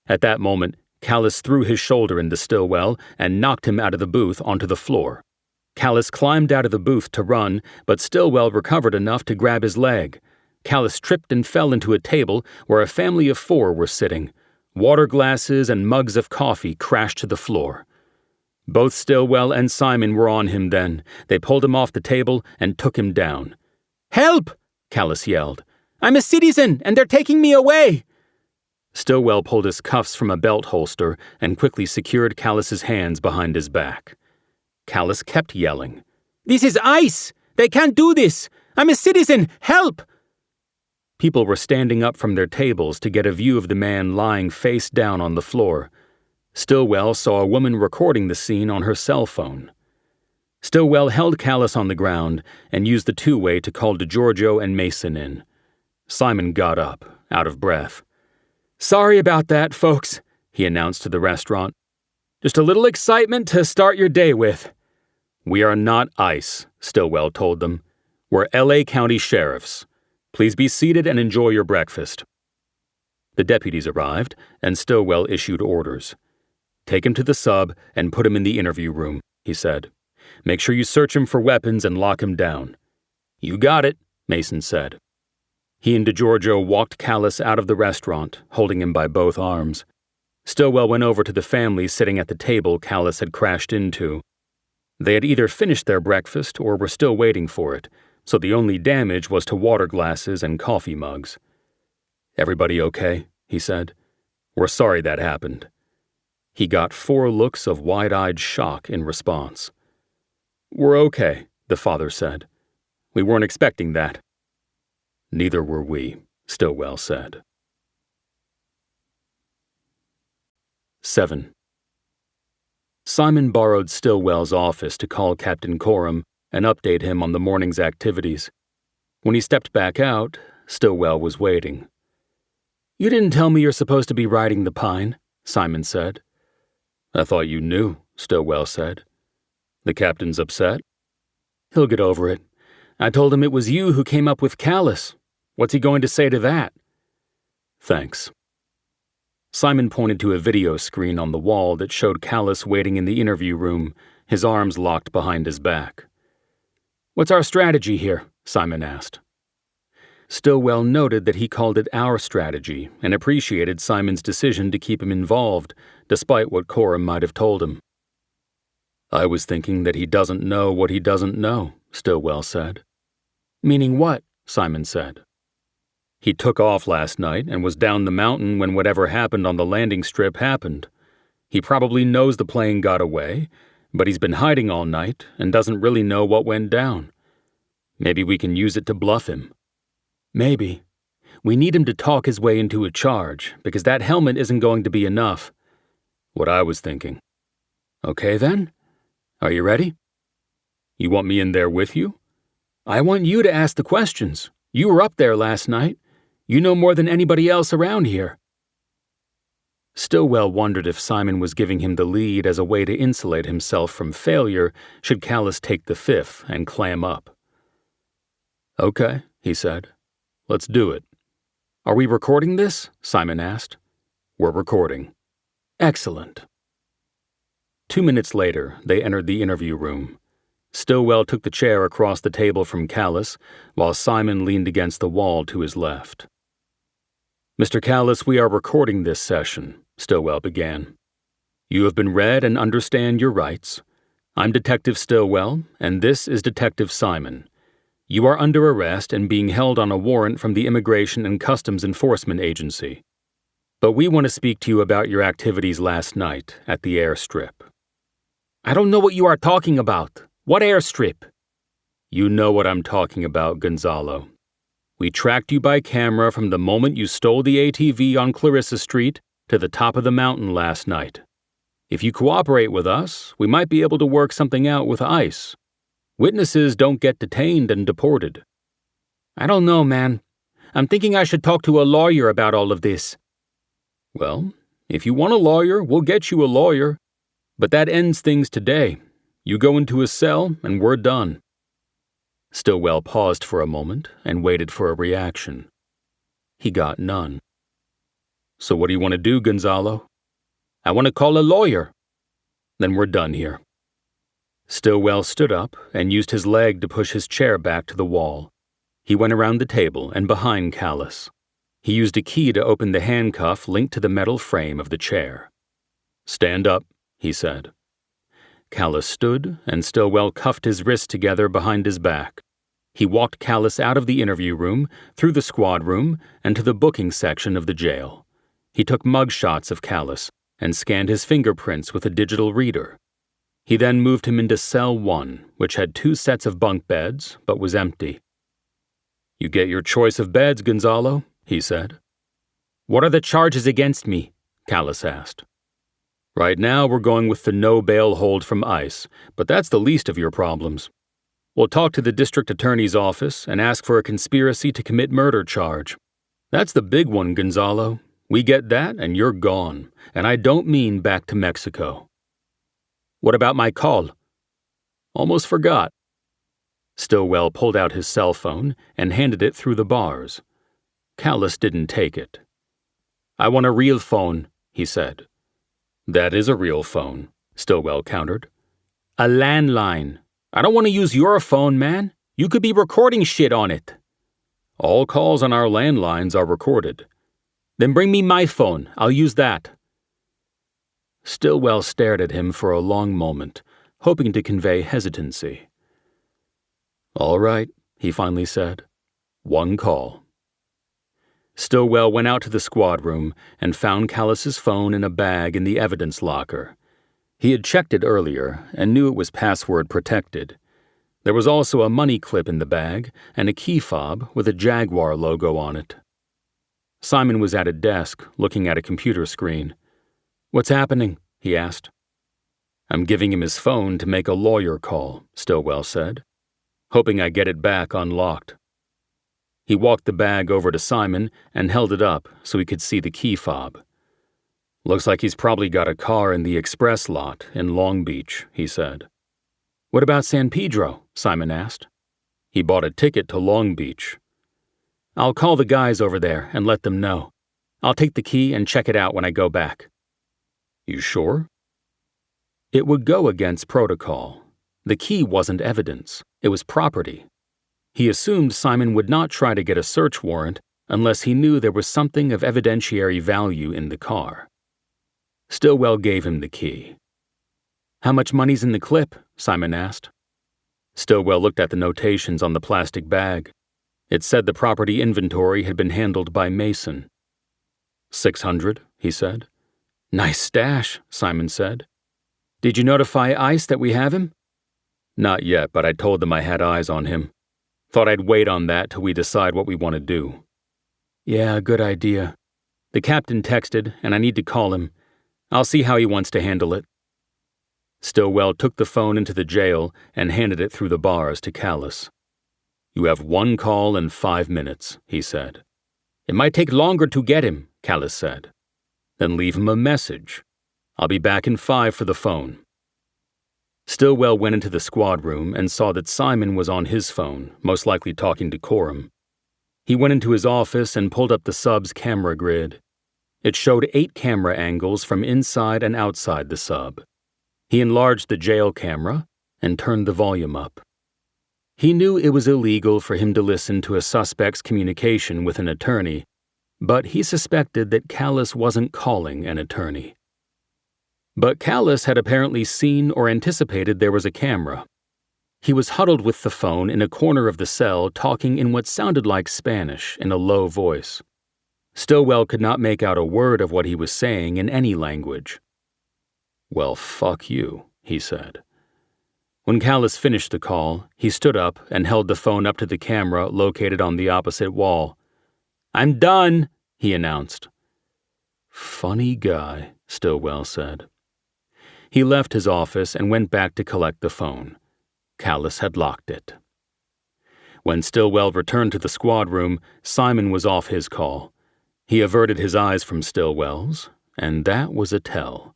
At that moment, Callus threw his shoulder into Stillwell and knocked him out of the booth onto the floor. Callus climbed out of the booth to run, but Stillwell recovered enough to grab his leg. Callus tripped and fell into a table where a family of 4 were sitting. Water glasses and mugs of coffee crashed to the floor. Both Stillwell and Simon were on him then. They pulled him off the table and took him down. Help! Callus yelled. I'm a citizen, and they're taking me away! Stillwell pulled his cuffs from a belt holster and quickly secured Callus's hands behind his back. Callus kept yelling. This is ICE! They can't do this! I'm a citizen! Help! People were standing up from their tables to get a view of the man lying face down on the floor. Stillwell saw a woman recording the scene on her cell phone. Stillwell held Callus on the ground and used the two-way to call DeGiorgio and Mason in. Simon got up, out of breath. Sorry about that, folks, he announced to the restaurant. Just a little excitement to start your day with. We are not ICE, Stillwell told them. We're LA County Sheriffs. Please be seated and enjoy your breakfast. The deputies arrived, and Stillwell issued orders. Take him to the sub and put him in the interview room, he said. Make sure you search him for weapons and lock him down. You got it, Mason said. He and DeGiorgio walked Callus out of the restaurant, holding him by both arms. Stillwell went over to the family sitting at the table Callus had crashed into. They had either finished their breakfast or were still waiting for it, so the only damage was to water glasses and coffee mugs. Everybody okay? He said. We're sorry that happened. He got 4 looks of wide-eyed shock in response. We're okay, the father said. We weren't expecting that. Neither were we, Stillwell said. 7. Simon borrowed Stillwell's office to call Captain Coram and update him on the morning's activities. When he stepped back out, Stillwell was waiting. "You didn't tell me you're supposed to be riding the Pine," Simon said. "I thought you knew," Stillwell said. "The captain's upset?" "He'll get over it. I told him it was you who came up with Callus. What's he going to say to that?" "Thanks." Simon pointed to a video screen on the wall that showed Callus waiting in the interview room, his arms locked behind his back. "What's our strategy here?" Simon asked. Stillwell noted that he called it our strategy and appreciated Simon's decision to keep him involved, despite what Coram might have told him. "I was thinking that he doesn't know what he doesn't know," Stillwell said. "Meaning what?" Simon said. "He took off last night and was down the mountain when whatever happened on the landing strip happened. He probably knows the plane got away, but he's been hiding all night and doesn't really know what went down. Maybe we can use it to bluff him." "Maybe. We need him to talk his way into a charge, because that helmet isn't going to be enough." "What I was thinking." "Okay then. Are you ready?" "You want me in there with you?" "I want you to ask the questions. You were up there last night. You know more than anybody else around here." Stillwell wondered if Simon was giving him the lead as a way to insulate himself from failure should Callus take the fifth and clam up. "Okay," he said. "Let's do it." "Are we recording this?" Simon asked. "We're recording." "Excellent." 2 minutes later, they entered the interview room. Stillwell took the chair across the table from Callus, while Simon leaned against the wall to his left. "Mr. Callus, we are recording this session," Stillwell began. "You have been read and understand your rights. I'm Detective Stillwell, and this is Detective Simon. You are under arrest and being held on a warrant from the Immigration and Customs Enforcement Agency. But we want to speak to you about your activities last night at the airstrip." "I don't know what you are talking about. What airstrip?" "You know what I'm talking about, Gonzalo. We tracked you by camera from the moment you stole the ATV on Clarissa Street to the top of the mountain last night. If you cooperate with us, we might be able to work something out with ICE. Witnesses don't get detained and deported." "I don't know, man. I'm thinking I should talk to a lawyer about all of this." "Well, if you want a lawyer, we'll get you a lawyer. But that ends things today. You go into a cell, and we're done." Stillwell paused for a moment and waited for a reaction. He got none. "So what do you want to do, Gonzalo?" "I want to call a lawyer." "Then we're done here." Stillwell stood up and used his leg to push his chair back to the wall. He went around the table and behind Callus. He used a key to open the handcuff linked to the metal frame of the chair. "Stand up," he said. Callus stood, and Stillwell cuffed his wrists together behind his back. He walked Callus out of the interview room, through the squad room, and to the booking section of the jail. He took mug shots of Callus and scanned his fingerprints with a digital reader. He then moved him into Cell 1, which had 2 sets of bunk beds, but was empty. "You get your choice of beds, Gonzalo," he said. "What are the charges against me?" Callus asked. "Right now we're going with the no bail hold from ICE, but that's the least of your problems. We'll talk to the district attorney's office and ask for a conspiracy to commit murder charge. That's the big one, Gonzalo. We get that and you're gone, and I don't mean back to Mexico." "What about my call?" "Almost forgot." Stillwell pulled out his cell phone and handed it through the bars. Callus didn't take it. "I want a real phone," he said. "That is a real phone," Stillwell countered. "A landline. I don't want to use your phone, man. You could be recording shit on it." "All calls on our landlines are recorded." "Then bring me my phone. I'll use that." Stillwell stared at him for a long moment, hoping to convey hesitancy. "All right," he finally said. "One call." Stillwell went out to the squad room and found Callus's phone in a bag in the evidence locker. He had checked it earlier and knew it was password protected. There was also a money clip in the bag and a key fob with a Jaguar logo on it. Simon was at a desk, looking at a computer screen. "What's happening?" he asked. "I'm giving him his phone to make a lawyer call," Stillwell said, "hoping I get it back unlocked." He walked the bag over to Simon and held it up so he could see the key fob. "Looks like he's probably got a car in the express lot in Long Beach," he said. "What about San Pedro?" Simon asked. "He bought a ticket to Long Beach." "I'll call the guys over there and let them know. I'll take the key and check it out when I go back." "You sure?" It would go against protocol. The key wasn't evidence. It was property. He assumed Simon would not try to get a search warrant unless he knew there was something of evidentiary value in the car. Stillwell gave him the key. "How much money's in the clip?" Simon asked. Stillwell looked at the notations on the plastic bag. It said the property inventory had been handled by Mason. "600, he said. "Nice stash," Simon said. "Did you notify ICE that we have him?" "Not yet, but I told them I had eyes on him. Thought I'd wait on that till we decide what we want to do." "Yeah, good idea. The captain texted, and I need to call him. I'll see how he wants to handle it." Stillwell took the phone into the jail and handed it through the bars to Callus. "You have one call in 5 minutes, he said. "It might take longer to get him," Callus said. "Then leave him a message. I'll be back in 5 for the phone." Stillwell went into the squad room and saw that Simon was on his phone, most likely talking to Coram. He went into his office and pulled up the sub's camera grid. It showed 8 camera angles from inside and outside the sub. He enlarged the jail camera and turned the volume up. He knew it was illegal for him to listen to a suspect's communication with an attorney, but he suspected that Callus wasn't calling an attorney. But Callus had apparently seen or anticipated there was a camera. He was huddled with the phone in a corner of the cell, talking in what sounded like Spanish in a low voice. Stillwell could not make out a word of what he was saying in any language. "Well, fuck you," he said. When Callus finished the call, he stood up and held the phone up to the camera located on the opposite wall. "I'm done," he announced. "Funny guy," Stillwell said. He left his office and went back to collect the phone. Callus had locked it. When Stillwell returned to the squad room, Simon was off his call. He averted his eyes from Stillwell's, and that was a tell.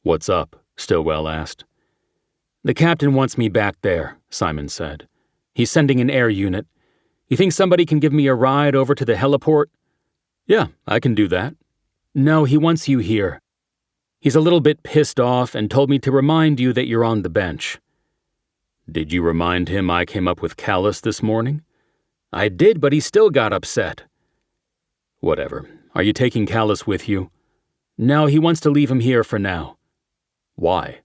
"What's up?" Stillwell asked. "The captain wants me back there," Simon said. "He's sending an air unit. You think somebody can give me a ride over to the heliport?" "Yeah, I can do that." "No, he wants you here. He's a little bit pissed off and told me to remind you that you're on the bench." "Did you remind him I came up with Callus this morning?" "I did, but he still got upset." "Whatever. Are you taking Callus with you?" "No, he wants to leave him here for now." "Why?"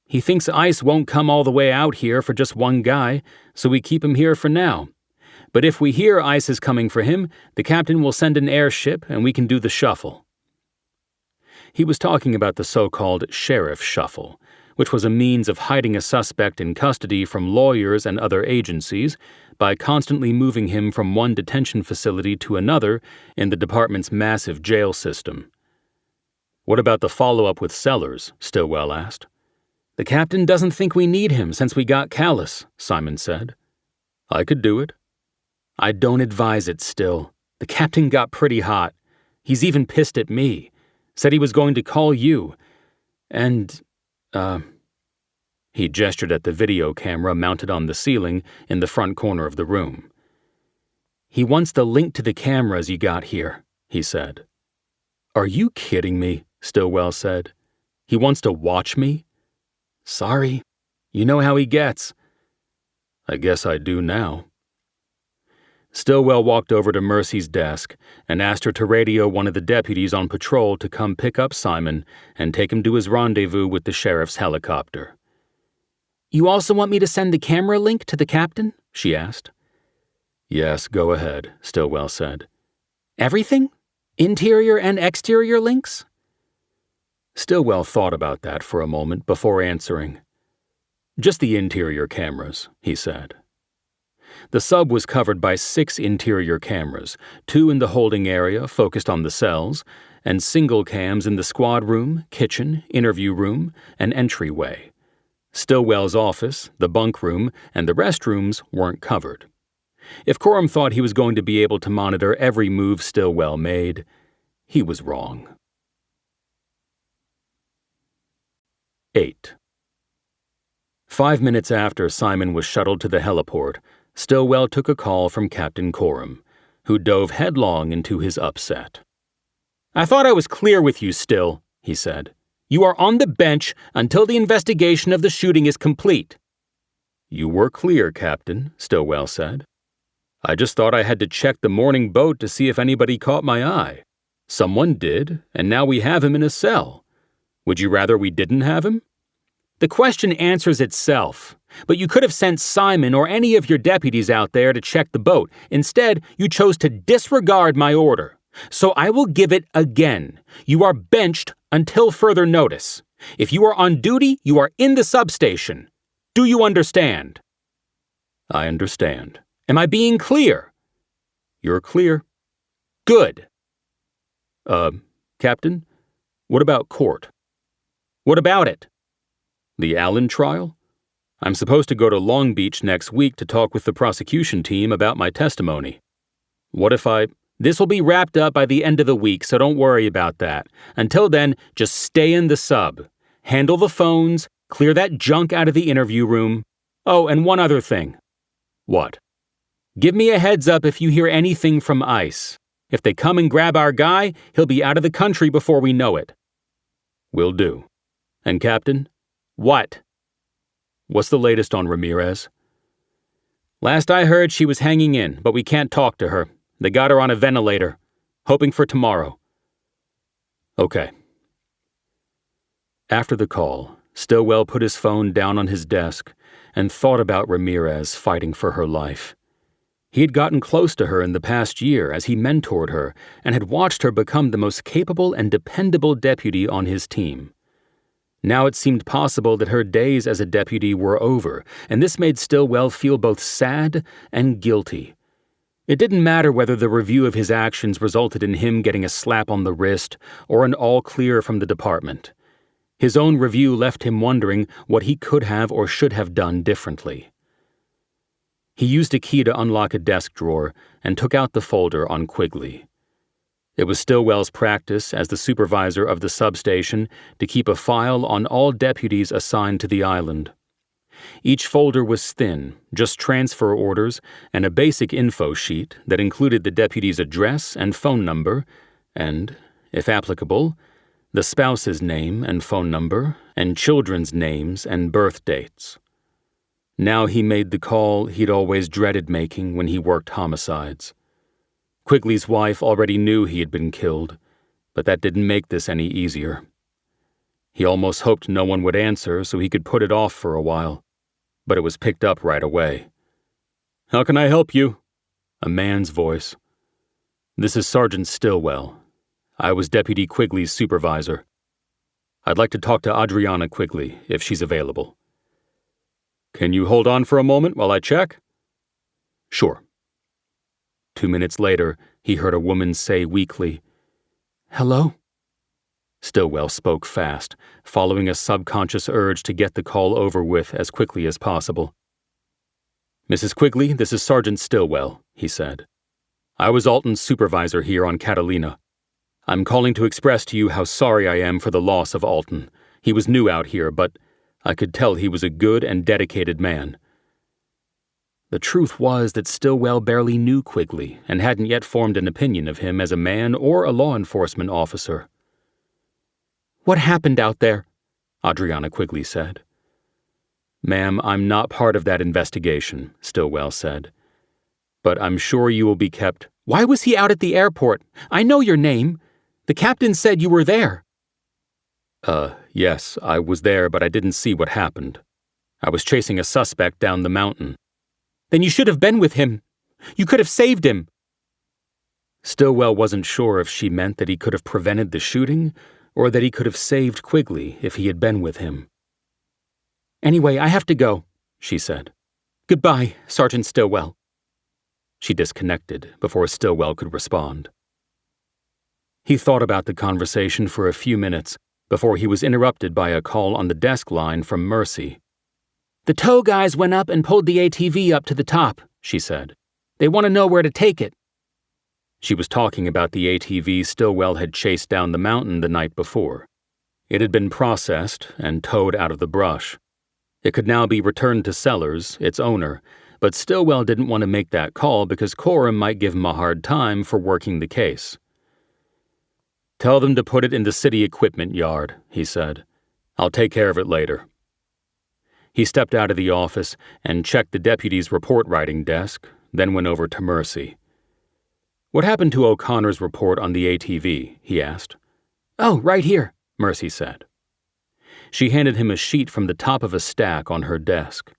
"He thinks ICE won't come all the way out here for just one guy, so we keep him here for now. But if we hear ICE is coming for him, the captain will send an airship and we can do the shuffle." He was talking about the so-called sheriff shuffle, which was a means of hiding a suspect in custody from lawyers and other agencies by constantly moving him from one detention facility to another in the department's massive jail system. "What about the follow-up with Sellers?" Stillwell asked. "The captain doesn't think we need him since we got Callus," Simon said. "I could do it." "I don't advise it still. The captain got pretty hot. He's even pissed at me. Said he was going to call you. And, He gestured at the video camera mounted on the ceiling in the front corner of the room. "He wants the link to the cameras you got here," he said. "Are you kidding me?" Stillwell said. "He wants to watch me?" "Sorry. You know how he gets." "I guess I do now." Stillwell walked over to Mercy's desk and asked her to radio one of the deputies on patrol to come pick up Simon and take him to his rendezvous with the sheriff's helicopter. "You also want me to send the camera link to the captain?" she asked. "Yes, go ahead," Stillwell said. "Everything? Interior and exterior links?" Stillwell thought about that for a moment before answering. Just the interior cameras, he said. The sub was covered by 6 interior cameras, 2 in the holding area focused on the cells, and single cams in the squad room, kitchen, interview room, and entryway. Stillwell's office, the bunk room, and the restrooms weren't covered. If Coram thought he was going to be able to monitor every move Stillwell made, he was wrong. 8. 5 minutes after Simon was shuttled to the heliport, Stillwell took a call from Captain Coram, who dove headlong into his upset. "I thought I was clear with you, Still," he said. "You are on the bench until the investigation of the shooting is complete." "You were clear, Captain," Stillwell said. "I just thought I had to check the morning boat to see if anybody caught my eye. Someone did, and now we have him in a cell. Would you rather we didn't have him?" "The question answers itself. But you could have sent Simon or any of your deputies out there to check the boat. Instead, you chose to disregard my order. So I will give it again. You are benched until further notice. If you are on duty, you are in the substation. Do you understand?" "I understand." "Am I being clear?" "You're clear." "Good." Captain, what about court?" "What about it?" "The Allen trial? I'm supposed to go to Long Beach next week to talk with the prosecution team about my testimony. What if This will be wrapped up by the end of the week, so don't worry about that. Until then, just stay in the sub. Handle the phones, clear that junk out of the interview room. Oh, and one other thing." "What?" "Give me a heads up if you hear anything from ICE. If they come and grab our guy, he'll be out of the country before we know it." "Will do. And Captain?" "What?" "What's the latest on Ramirez?" "Last I heard, she was hanging in, but we can't talk to her. They got her on a ventilator. Hoping for tomorrow." "Okay." After the call, Stillwell put his phone down on his desk and thought about Ramirez fighting for her life. He had gotten close to her in the past year as he mentored her and had watched her become the most capable and dependable deputy on his team. Now it seemed possible that her days as a deputy were over, and this made Stillwell feel both sad and guilty. It didn't matter whether the review of his actions resulted in him getting a slap on the wrist or an all clear from the department. His own review left him wondering what he could have or should have done differently. He used a key to unlock a desk drawer and took out the folder on Quigley. It was Stillwell's practice as the supervisor of the substation to keep a file on all deputies assigned to the island. Each folder was thin, just transfer orders and a basic info sheet that included the deputy's address and phone number and, if applicable, the spouse's name and phone number and children's names and birth dates. Now he made the call he'd always dreaded making when he worked homicides. Quigley's wife already knew he had been killed, but that didn't make this any easier. He almost hoped no one would answer so he could put it off for a while, but it was picked up right away. "How can I help you?" A man's voice. "This is Sergeant Stillwell. I was Deputy Quigley's supervisor. I'd like to talk to Adriana Quigley, if she's available." "Can you hold on for a moment while I check?" "Sure." 2 minutes later, he heard a woman say weakly, "Hello?" Stillwell spoke fast, following a subconscious urge to get the call over with as quickly as possible. "Mrs. Quigley, this is Sergeant Stillwell," he said. "I was Alton's supervisor here on Catalina. I'm calling to express to you how sorry I am for the loss of Alton. He was new out here, but I could tell he was a good and dedicated man." The truth was that Stillwell barely knew Quigley and hadn't yet formed an opinion of him as a man or a law enforcement officer. "What happened out there?" Adriana Quigley said. "Ma'am, I'm not part of that investigation," Stillwell said. "But I'm sure you will be kept—" "Why was he out at the airport? I know your name. The captain said you were there." Yes, I was there, but I didn't see what happened. I was chasing a suspect down the mountain." "Then you should have been with him. You could have saved him." Stillwell wasn't sure if she meant that he could have prevented the shooting or that he could have saved Quigley if he had been with him. "Anyway, I have to go," she said. "Goodbye, Sergeant Stillwell." She disconnected before Stillwell could respond. He thought about the conversation for a few minutes before he was interrupted by a call on the desk line from Mercy. "The tow guys went up and pulled the ATV up to the top," she said. "They want to know where to take it." She was talking about the ATV Stillwell had chased down the mountain the night before. It had been processed and towed out of the brush. It could now be returned to Sellers, its owner, but Stillwell didn't want to make that call because Coram might give him a hard time for working the case. "Tell them to put it in the city equipment yard," he said. "I'll take care of it later." He stepped out of the office and checked the deputy's report-writing desk, then went over to Mercy. "What happened to O'Connor's report on the ATV?" he asked. "Oh, right here," Mercy said. She handed him a sheet from the top of a stack on her desk.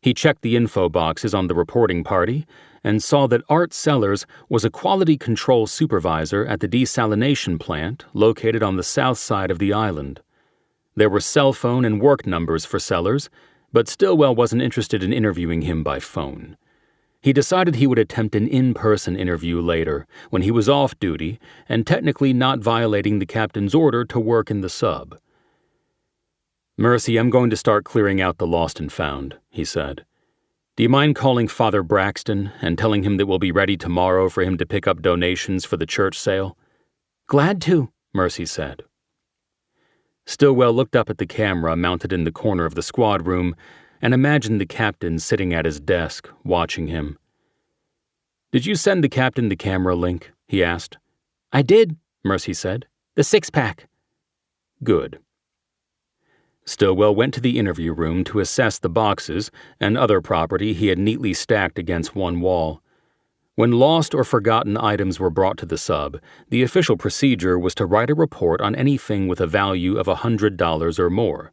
He checked the info boxes on the reporting party and saw that Art Sellers was a quality control supervisor at the desalination plant located on the south side of the island. There were cell phone and work numbers for Sellers, but Stillwell wasn't interested in interviewing him by phone. He decided he would attempt an in-person interview later, when he was off duty and technically not violating the captain's order to work in the sub. "Mercy, I'm going to start clearing out the lost and found," he said. "Do you mind calling Father Braxton and telling him that we'll be ready tomorrow for him to pick up donations for the church sale?" "Glad to," Mercy said. Stillwell looked up at the camera mounted in the corner of the squad room and imagined the captain sitting at his desk, watching him. "Did you send the captain the camera link?" he asked. "I did," Mercy said. "The 6-pack." "Good." Stillwell went to the interview room to assess the boxes and other property he had neatly stacked against one wall. When lost or forgotten items were brought to the sub, the official procedure was to write a report on anything with a value of $100 or more.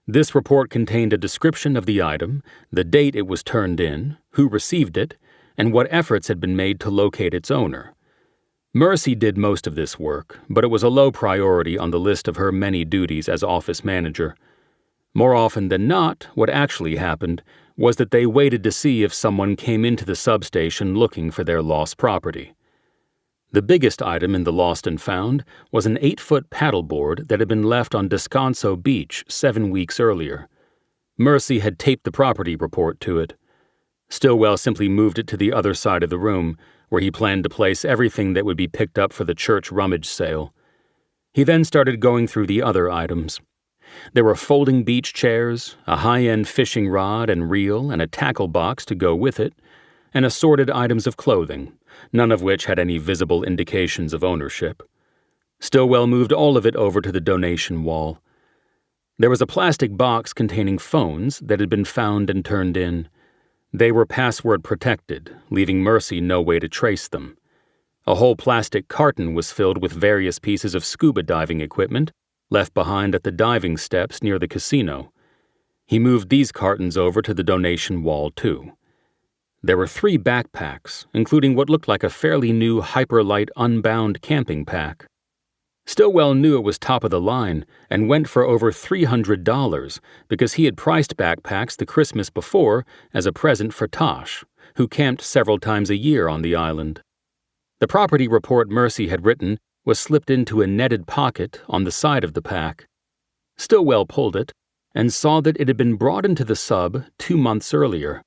This report contained a description of the item, the date it was turned in, who received it, and what efforts had been made to locate its owner. Mercy did most of this work, but it was a low priority on the list of her many duties as office manager. More often than not, what actually happened was that they waited to see if someone came into the substation looking for their lost property. The biggest item in the lost and found was an 8-foot paddleboard that had been left on Descanso Beach 7 weeks earlier. Mercy had taped the property report to it. Stillwell simply moved it to the other side of the room, where he planned to place everything that would be picked up for the church rummage sale. He then started going through the other items. There were folding beach chairs, a high-end fishing rod and reel and a tackle box to go with it, and assorted items of clothing, none of which had any visible indications of ownership. Stillwell moved all of it over to the donation wall. There was a plastic box containing phones that had been found and turned in. They were password protected, leaving Mercy no way to trace them. A whole plastic carton was filled with various pieces of scuba diving equipment left behind at the diving steps near the casino. He moved these cartons over to the donation wall, too. There were 3 backpacks, including what looked like a fairly new Hyperlight Unbound camping pack. Stillwell knew it was top of the line and went for over $300 because he had priced backpacks the Christmas before as a present for Tosh, who camped several times a year on the island. The property report Mercy had written was slipped into a netted pocket on the side of the pack. Stillwell pulled it and saw that it had been brought into the sub 2 months earlier.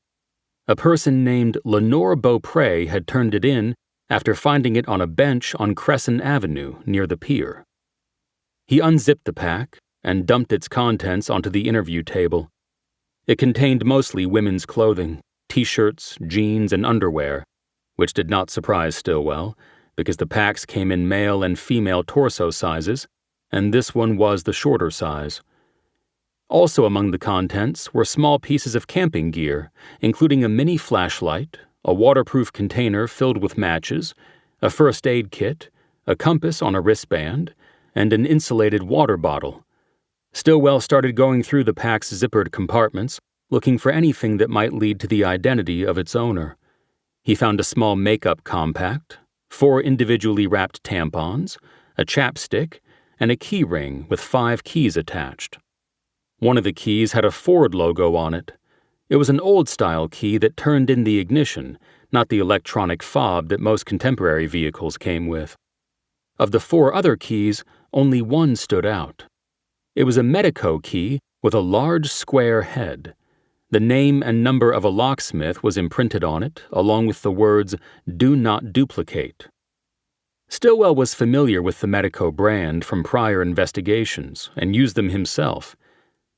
A person named Lenore Beaupre had turned it in after finding it on a bench on Crescent Avenue near the pier. He unzipped the pack and dumped its contents onto the interview table. It contained mostly women's clothing, t-shirts, jeans, and underwear, which did not surprise Stillwell, because the packs came in male and female torso sizes, and this one was the shorter size. Also among the contents were small pieces of camping gear, including a mini flashlight, a waterproof container filled with matches, a first aid kit, a compass on a wristband, and an insulated water bottle. Stillwell started going through the pack's zippered compartments, looking for anything that might lead to the identity of its owner. He found a small makeup compact, 4 individually wrapped tampons, a chapstick, and a key ring with 5 keys attached. One of the keys had a Ford logo on it. It was an old-style key that turned in the ignition, not the electronic fob that most contemporary vehicles came with. Of the 4 other keys, only one stood out. It was a Medico key with a large square head. The name and number of a locksmith was imprinted on it, along with the words, "Do not duplicate." Stillwell was familiar with the Medico brand from prior investigations and used them himself.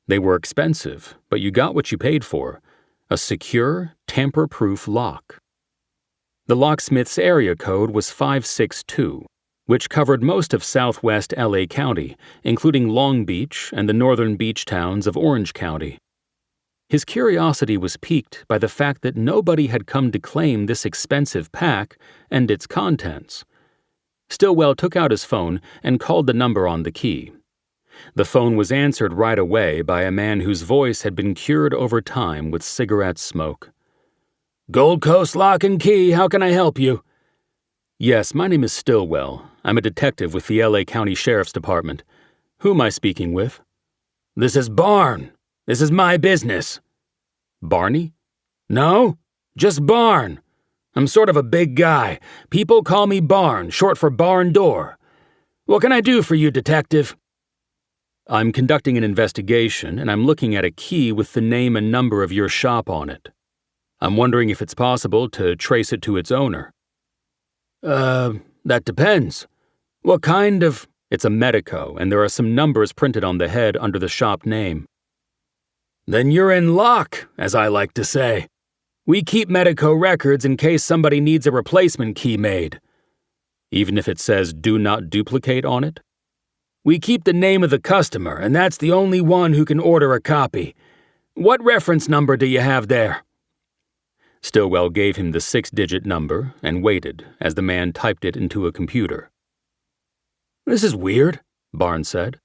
They were expensive, but you got what you paid for: a secure, tamper-proof lock. The locksmith's area code was 562, which covered most of southwest LA County, including Long Beach and the northern beach towns of Orange County. His curiosity was piqued by the fact that nobody had come to claim this expensive pack and its contents. Stillwell took out his phone and called the number on the key. The phone was answered right away by a man whose voice had been cured over time with cigarette smoke. "Gold Coast Lock and Key, how can I help you?" "Yes, my name is Stillwell. I'm a detective with the LA County Sheriff's Department. Who am I speaking with?" "This is Barn. This is my business." "Barney?" "No, just Barn. I'm sort of a big guy. People call me Barn, short for barn door. What can I do for you, detective?" "I'm conducting an investigation, and I'm looking at a key with the name and number of your shop on it. I'm wondering if it's possible to trace it to its owner." That depends. What kind of—" "It's a Medico, and there are some numbers printed on the head under the shop name." "Then you're in luck, as I like to say. We keep Medico records in case somebody needs a replacement key made." "Even if it says 'do not duplicate' on it?" "We keep the name of the customer, and that's the only one who can order a copy. What reference number do you have there?" Stillwell gave him the 6-digit number and waited as the man typed it into a computer. "This is weird," Barnes said.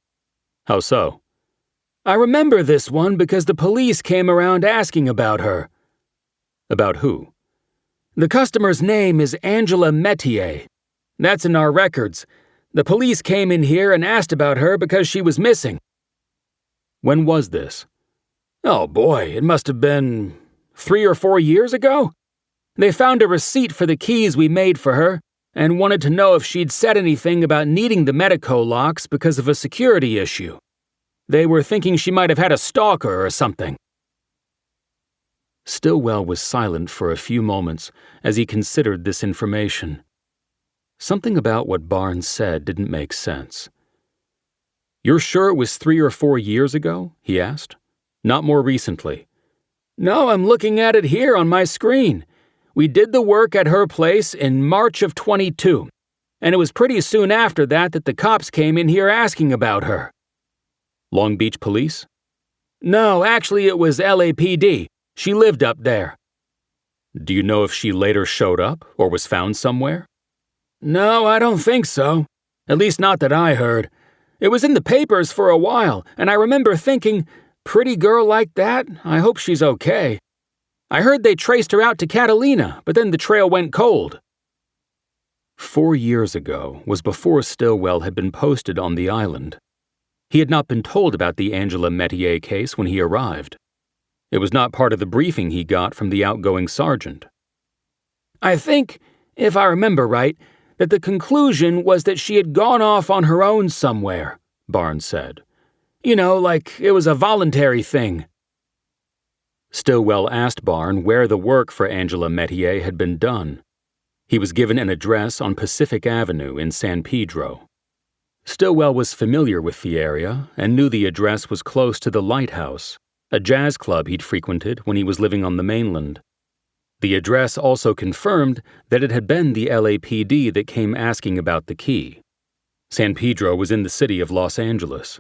"How so?" "I remember this one because the police came around asking about her." "About who?" "The customer's name is Angela Metier. That's in our records. The police came in here and asked about her because she was missing." "When was this?" "Oh boy, it must have been 3 or 4 years ago. They found a receipt for the keys we made for her and wanted to know if she'd said anything about needing the Medico locks because of a security issue. They were thinking she might have had a stalker or something." Stillwell was silent for a few moments as he considered this information. Something about what Barnes said didn't make sense. "You're sure it was 3 or 4 years ago?" he asked. "Not more recently?" "No, I'm looking at it here on my screen. We did the work at her place in March of 22, and it was pretty soon after that the cops came in here asking about her." "Long Beach Police?" "No, actually it was LAPD. She lived up there." "Do you know if she later showed up or was found somewhere?" "No, I don't think so. At least not that I heard. It was in the papers for a while, and I remember thinking, pretty girl like that, I hope she's okay. I heard they traced her out to Catalina, but then the trail went cold." 4 years ago was before Stillwell had been posted on the island. He had not been told about the Angela Metier case when he arrived. It was not part of the briefing he got from the outgoing sergeant. "I think, if I remember right, that the conclusion was that she had gone off on her own somewhere," Barnes said. "You know, like it was a voluntary thing." Stillwell asked Barnes where the work for Angela Metier had been done. He was given an address on Pacific Avenue in San Pedro. Stillwell was familiar with the area and knew the address was close to the Lighthouse, a jazz club he'd frequented when he was living on the mainland. The address also confirmed that it had been the LAPD that came asking about the key. San Pedro was in the city of Los Angeles.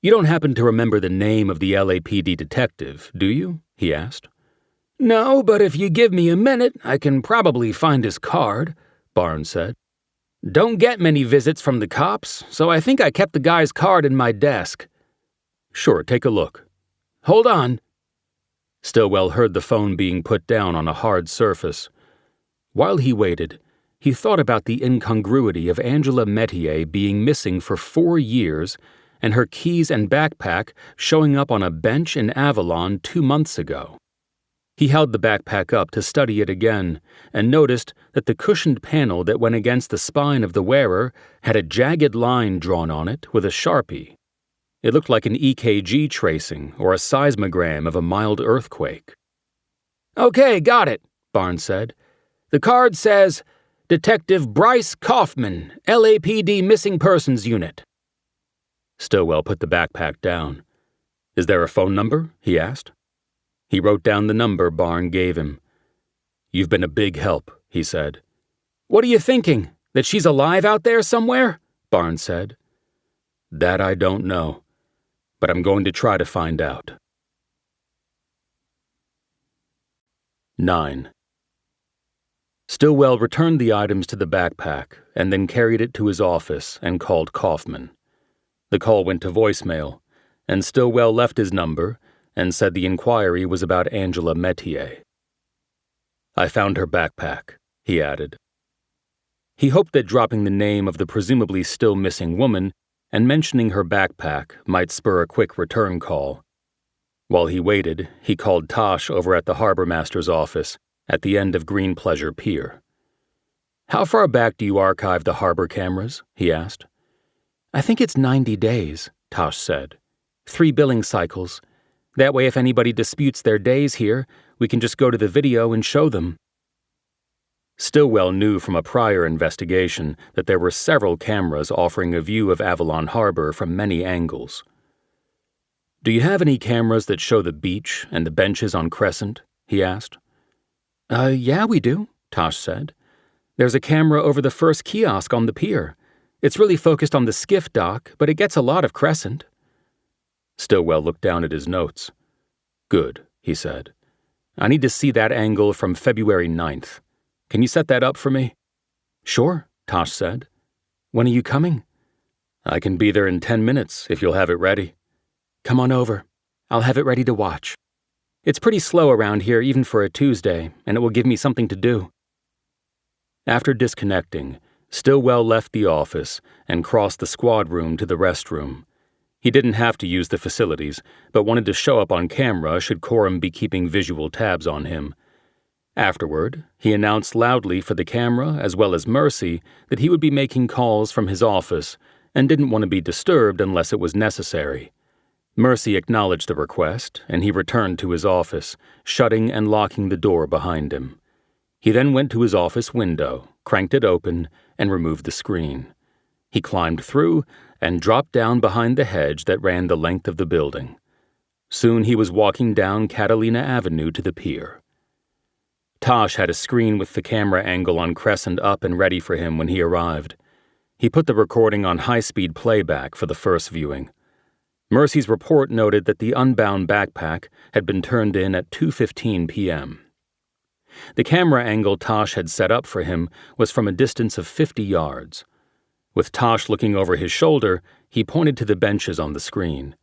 "You don't happen to remember the name of the LAPD detective, do you?" he asked. "No, but if you give me a minute, I can probably find his card," Barnes said. "Don't get many visits from the cops, so I think I kept the guy's card in my desk." "Sure, take a look." "Hold on." Stillwell heard the phone being put down on a hard surface. While he waited, he thought about the incongruity of Angela Metier being missing for 4 years and her keys and backpack showing up on a bench in Avalon 2 months ago. He held the backpack up to study it again and noticed that the cushioned panel that went against the spine of the wearer had a jagged line drawn on it with a Sharpie. It looked like an EKG tracing or a seismogram of a mild earthquake. "Okay, got it," Barnes said. "The card says, Detective Bryce Kaufman, LAPD Missing Persons Unit." Stillwell put the backpack down. "Is there a phone number?" he asked. He wrote down the number Barnes gave him. "You've been a big help," he said. "What are you thinking? That she's alive out there somewhere?" Barnes said. "That I don't know, but I'm going to try to find out." 9. Stillwell returned the items to the backpack and then carried it to his office and called Kaufman. The call went to voicemail, and Stillwell left his number and said the inquiry was about Angela Metier. "I found her backpack," he added. He hoped that dropping the name of the presumably still missing woman and mentioning her backpack might spur a quick return call. While he waited, he called Tosh over at the harbormaster's office at the end of Green Pleasure Pier. "How far back do you archive the harbor cameras?" he asked. "I think it's 90 days, Tosh said. 3 billing cycles. That way if anybody disputes their days here, we can just go to the video and show them." Stillwell knew from a prior investigation that there were several cameras offering a view of Avalon Harbor from many angles. "Do you have any cameras that show the beach and the benches on Crescent?" he asked. Yeah, we do," Tosh said. "There's a camera over the first kiosk on the pier. It's really focused on the skiff dock, but it gets a lot of Crescent." Stillwell looked down at his notes. "Good," he said. "I need to see that angle from February 9th. Can you set that up for me?" "Sure," Tosh said. "When are you coming?" "I can be there in 10 minutes if you'll have it ready." "Come on over. I'll have it ready to watch. It's pretty slow around here even for a Tuesday, and it will give me something to do." After disconnecting, Stillwell left the office and crossed the squad room to the restroom. He didn't have to use the facilities, but wanted to show up on camera should Coram be keeping visual tabs on him. Afterward, he announced loudly for the camera as well as Mercy that he would be making calls from his office and didn't want to be disturbed unless it was necessary. Mercy acknowledged the request, and he returned to his office, shutting and locking the door behind him. He then went to his office window, cranked it open, and removed the screen. He climbed through and dropped down behind the hedge that ran the length of the building. Soon he was walking down Catalina Avenue to the pier. Tosh had a screen with the camera angle on Crescent up and ready for him when he arrived. He put the recording on high-speed playback for the first viewing. Mercy's report noted that the unbound backpack had been turned in at 2:15 p.m. The camera angle Tosh had set up for him was from a distance of 50 yards. With Tosh looking over his shoulder, he pointed to the benches on the screen.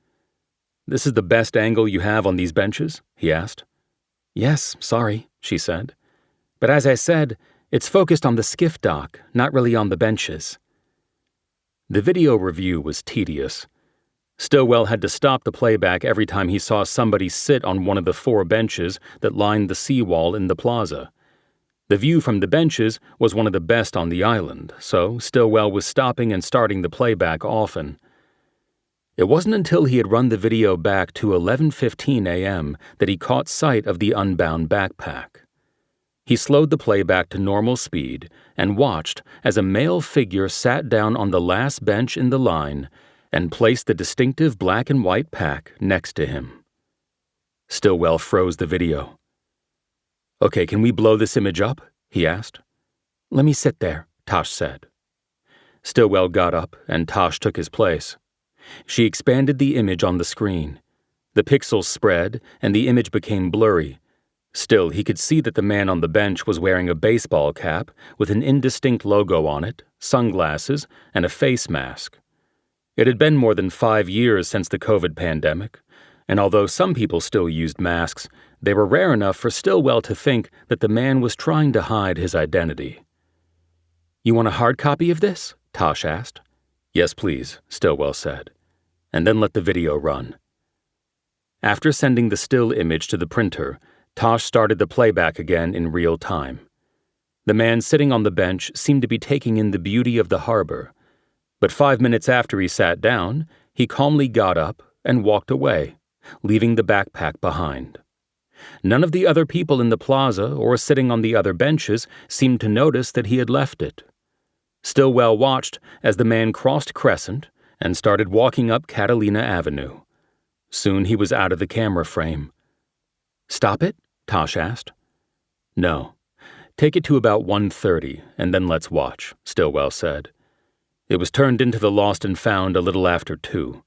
"This is the best angle you have on these benches?" he asked. "Yes, sorry," she said. "But as I said, it's focused on the skiff dock, not really on the benches." The video review was tedious. Stillwell had to stop the playback every time he saw somebody sit on one of the 4 benches that lined the seawall in the plaza. The view from the benches was one of the best on the island, so Stillwell was stopping and starting the playback often. It wasn't until he had run the video back to 11:15 a.m. that he caught sight of the unbound backpack. He slowed the playback to normal speed and watched as a male figure sat down on the last bench in the line and placed the distinctive black and white pack next to him. Stillwell froze the video. "Okay, can we blow this image up?" he asked. "Let me sit there," Tosh said. Stillwell got up, and Tosh took his place. She expanded the image on the screen. The pixels spread, and the image became blurry. Still, he could see that the man on the bench was wearing a baseball cap with an indistinct logo on it, sunglasses, and a face mask. It had been more than 5 years since the COVID pandemic, and although some people still used masks, they were rare enough for Stillwell to think that the man was trying to hide his identity. "You want a hard copy of this?" Tosh asked. "Yes, please," Stillwell said. and then let the video run. After sending the still image to the printer, Tosh started the playback again in real time. The man sitting on the bench seemed to be taking in the beauty of the harbor, but 5 minutes after he sat down, he calmly got up and walked away, leaving the backpack behind. None of the other people in the plaza or sitting on the other benches seemed to notice that he had left it. Stillwell watched as the man crossed Crescent and started walking up Catalina Avenue. Soon he was out of the camera frame. "Stop it?" Tosh asked. "No. Take it to about 1:30, and then let's watch," Stillwell said. It was turned into the Lost and Found a little after 2.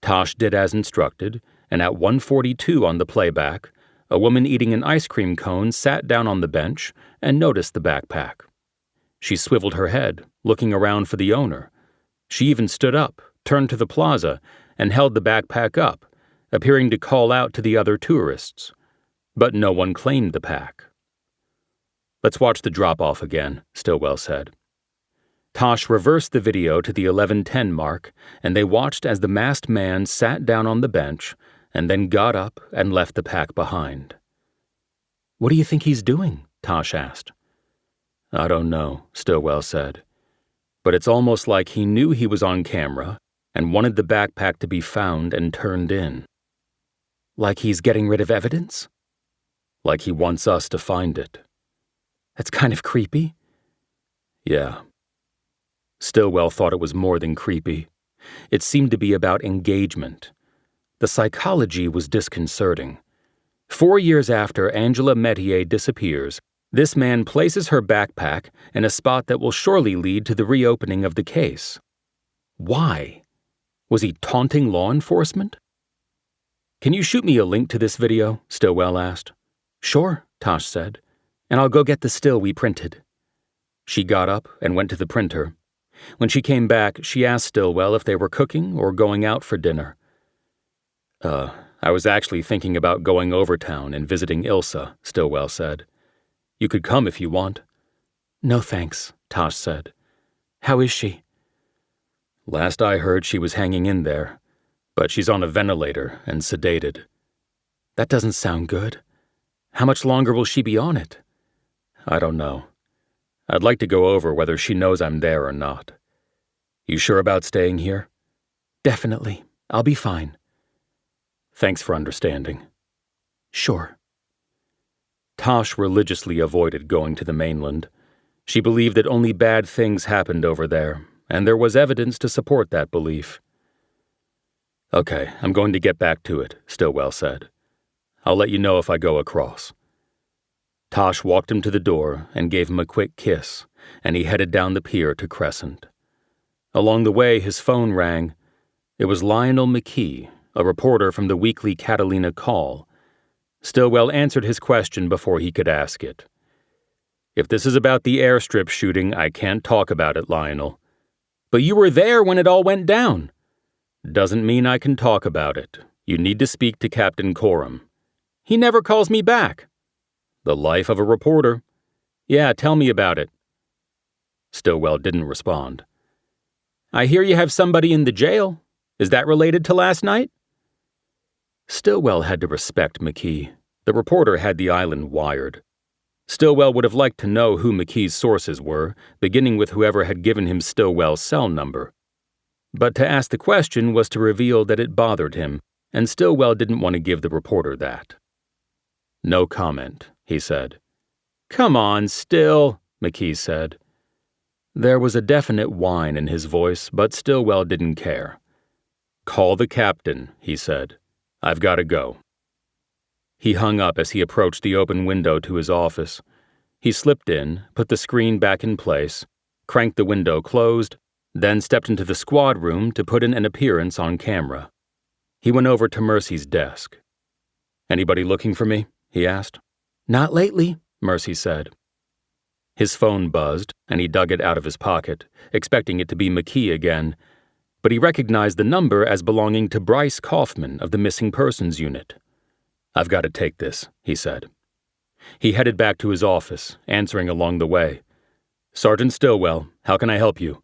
Tosh did as instructed, and at 1:42 on the playback, a woman eating an ice cream cone sat down on the bench and noticed the backpack. She swiveled her head, looking around for the owner. She even stood up, turned to the plaza, and held the backpack up, appearing to call out to the other tourists. But no one claimed the pack. "Let's watch the drop-off again," Stillwell said. Tosh reversed the video to the 11:10 mark, and they watched as the masked man sat down on the bench and then got up and left the pack behind. "What do you think he's doing?" Tosh asked. "I don't know," Stillwell said. "But it's almost like he knew he was on camera and wanted the backpack to be found and turned in." "Like he's getting rid of evidence?" "Like he wants us to find it." "That's kind of creepy." "Yeah." Stillwell thought it was more than creepy. It seemed to be about engagement. The psychology was disconcerting. 4 years after Angela Metier disappears, this man places her backpack in a spot that will surely lead to the reopening of the case. Why? Was he taunting law enforcement? "Can you shoot me a link to this video?" Stillwell asked. "Sure," Tosh said, "and I'll go get the still we printed." She got up and went to the printer. When she came back, she asked Stillwell if they were cooking or going out for dinner. I was actually thinking about going over town and visiting Ilsa," Stillwell said. "You could come if you want." "No thanks," Tosh said. "How is she?" "Last I heard she was hanging in there, but she's on a ventilator and sedated." "That doesn't sound good. How much longer will she be on it?" "I don't know. I'd like to go over whether she knows I'm there or not." "You sure about staying here?" "Definitely. I'll be fine." "Thanks for understanding." "Sure." Tosh religiously avoided going to the mainland. She believed that only bad things happened over there, and there was evidence to support that belief. "Okay, I'm going to get back to it," Stillwell said. "I'll let you know if I go across." Tosh walked him to the door and gave him a quick kiss, and he headed down the pier to Crescent. Along the way, his phone rang. It was Lionel McKee, a reporter from the weekly Catalina Call. Stillwell answered his question before he could ask it. "If this is about the airstrip shooting, I can't talk about it, Lionel." "But you were there when it all went down." "Doesn't mean I can talk about it. You need to speak to Captain Coram." "He never calls me back." "The life of a reporter." "Yeah, tell me about it." Stillwell didn't respond. "I hear you have somebody in the jail. Is that related to last night?" Stillwell had to respect McKee. The reporter had the island wired. Stillwell would have liked to know who McKee's sources were, beginning with whoever had given him Stillwell's cell number. But to ask the question was to reveal that it bothered him, and Stillwell didn't want to give the reporter that. "No comment," he said. "Come on, Still," McKee said. There was a definite whine in his voice, but Stillwell didn't care. "Call the captain," he said. "I've got to go." He hung up as he approached the open window to his office. He slipped in, put the screen back in place, cranked the window closed, then stepped into the squad room to put in an appearance on camera. He went over to Mercy's desk. "Anybody looking for me?" he asked. "Not lately," Mercy said. His phone buzzed, and he dug it out of his pocket, expecting it to be McKee again, but he recognized the number as belonging to Bryce Kaufman of the Missing Persons Unit. "I've got to take this," he said. He headed back to his office, answering along the way. "Sergeant Stillwell, how can I help you?"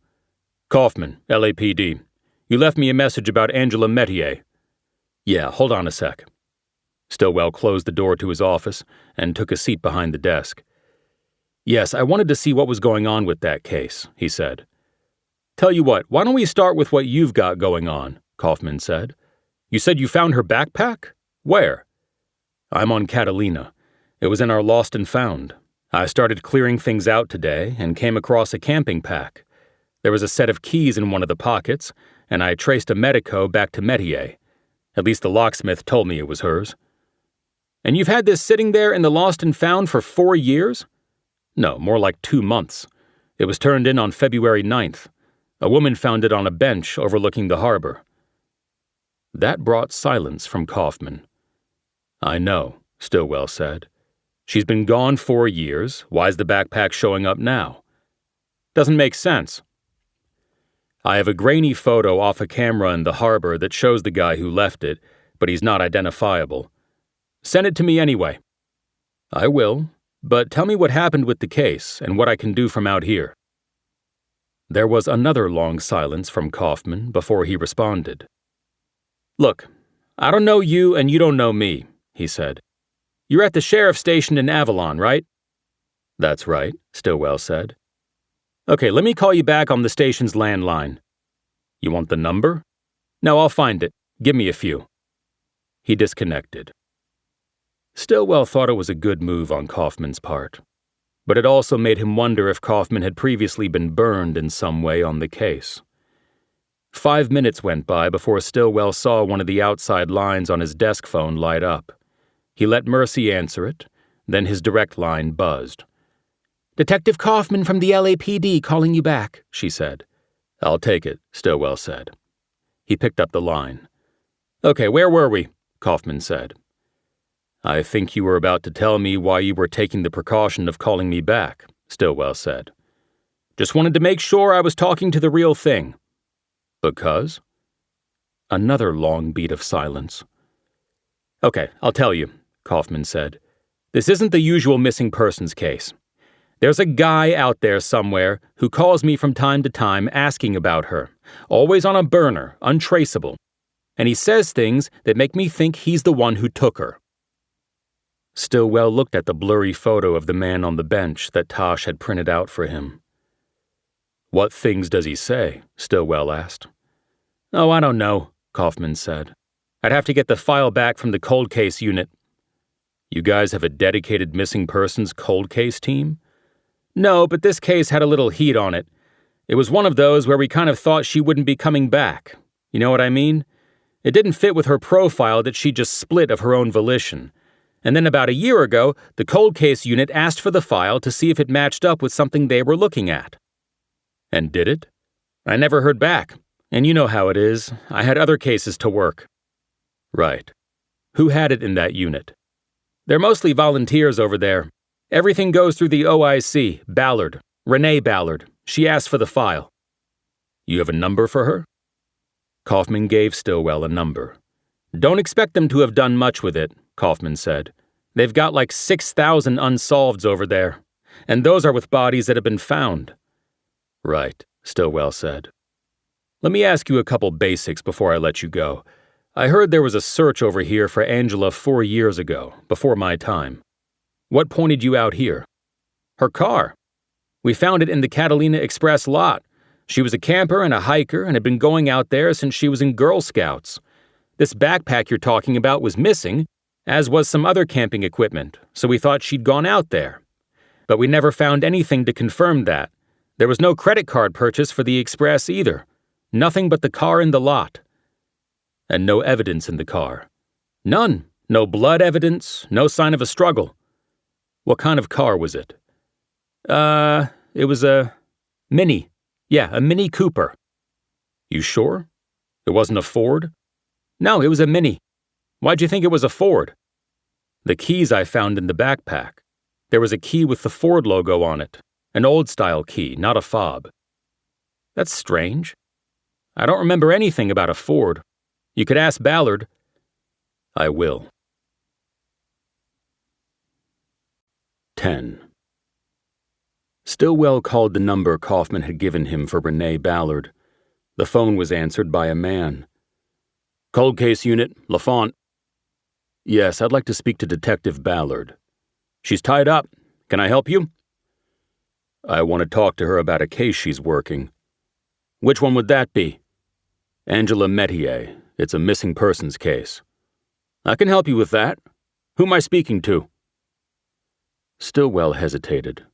"Kaufman, LAPD. You left me a message about Angela Metier. Yeah, hold on a sec. Stillwell closed the door to his office and took a seat behind the desk. Yes, I wanted to see what was going on with that case, he said. Tell you what, why don't we start with what you've got going on, Kaufman said. You said you found her backpack? Where? I'm on Catalina. It was in our lost and found. I started clearing things out today and came across a camping pack. There was a set of keys in one of the pockets, and I traced a Medico back to Metier. At least the locksmith told me it was hers. And you've had this sitting there in the lost and found for 4 years? No, more like 2 months. It was turned in on February 9th. A woman found it on a bench overlooking the harbor. That brought silence from Kaufman. I know, Stillwell said. She's been gone 4 years. Why's the backpack showing up now? Doesn't make sense. I have a grainy photo off a camera in the harbor that shows the guy who left it, but he's not identifiable. Send it to me anyway. I will, but tell me what happened with the case and what I can do from out here. There was another long silence from Kaufman before he responded. Look, I don't know you and you don't know me, he said. You're at the sheriff's station in Avalon, right? That's right, Stillwell said. Okay, let me call you back on the station's landline. You want the number? No, I'll find it. Give me a few. He disconnected. Stillwell thought it was a good move on Kaufman's part, but it also made him wonder if Kaufman had previously been burned in some way on the case. 5 minutes went by before Stillwell saw one of the outside lines on his desk phone light up. He let Mercy answer it, then his direct line buzzed. Detective Kaufman from the LAPD calling you back, she said. I'll take it, Stillwell said. He picked up the line. Okay, where were we? Kaufman said. I think you were about to tell me why you were taking the precaution of calling me back, Stillwell said. Just wanted to make sure I was talking to the real thing. Because? Another long beat of silence. Okay, I'll tell you, Kaufman said. This isn't the usual missing persons case. There's a guy out there somewhere who calls me from time to time asking about her, always on a burner, untraceable. And he says things that make me think he's the one who took her. Stillwell looked at the blurry photo of the man on the bench that Tosh had printed out for him. What things does he say? Stillwell asked. Oh, I don't know, Kaufman said. I'd have to get the file back from the cold case unit. You guys have a dedicated missing persons cold case team? No, but this case had a little heat on it. It was one of those where we kind of thought she wouldn't be coming back. You know what I mean? It didn't fit with her profile that she just split of her own volition. And then about a year ago, the cold case unit asked for the file to see if it matched up with something they were looking at. And did it? I never heard back. And you know how it is. I had other cases to work. Right. Who had it in that unit? They're mostly volunteers over there. Everything goes through the OIC, Ballard, Renee Ballard. She asked for the file. You have a number for her? Kaufman gave Stillwell a number. Don't expect them to have done much with it, Kaufman said. They've got like 6,000 unsolveds over there, and those are with bodies that have been found. Right, Stillwell said. Let me ask you a couple basics before I let you go. I heard there was a search over here for Angela 4 years ago, before my time. What pointed you out here? Her car. We found it in the Catalina Express lot. She was a camper and a hiker and had been going out there since she was in Girl Scouts. This backpack you're talking about was missing, as was some other camping equipment, so we thought she'd gone out there. But we never found anything to confirm that. There was no credit card purchase for the Express either. Nothing but the car in the lot. And no evidence in the car. None. No blood evidence, no sign of a struggle. What kind of car was it? It was a Mini. Yeah, a Mini Cooper. You sure? It wasn't a Ford? No, it was a Mini. Why'd you think it was a Ford? The keys I found in the backpack. There was a key with the Ford logo on it. An old-style key, not a fob. That's strange. I don't remember anything about a Ford. You could ask Ballard. I will. 10. Stillwell called the number Kaufman had given him for Renee Ballard. The phone was answered by a man. Cold case unit, LaFont. Yes, I'd like to speak to Detective Ballard. She's tied up. Can I help you? I want to talk to her about a case she's working. Which one would that be? Angela Metier. It's a missing persons case. I can help you with that. Who am I speaking to? Stillwell hesitated.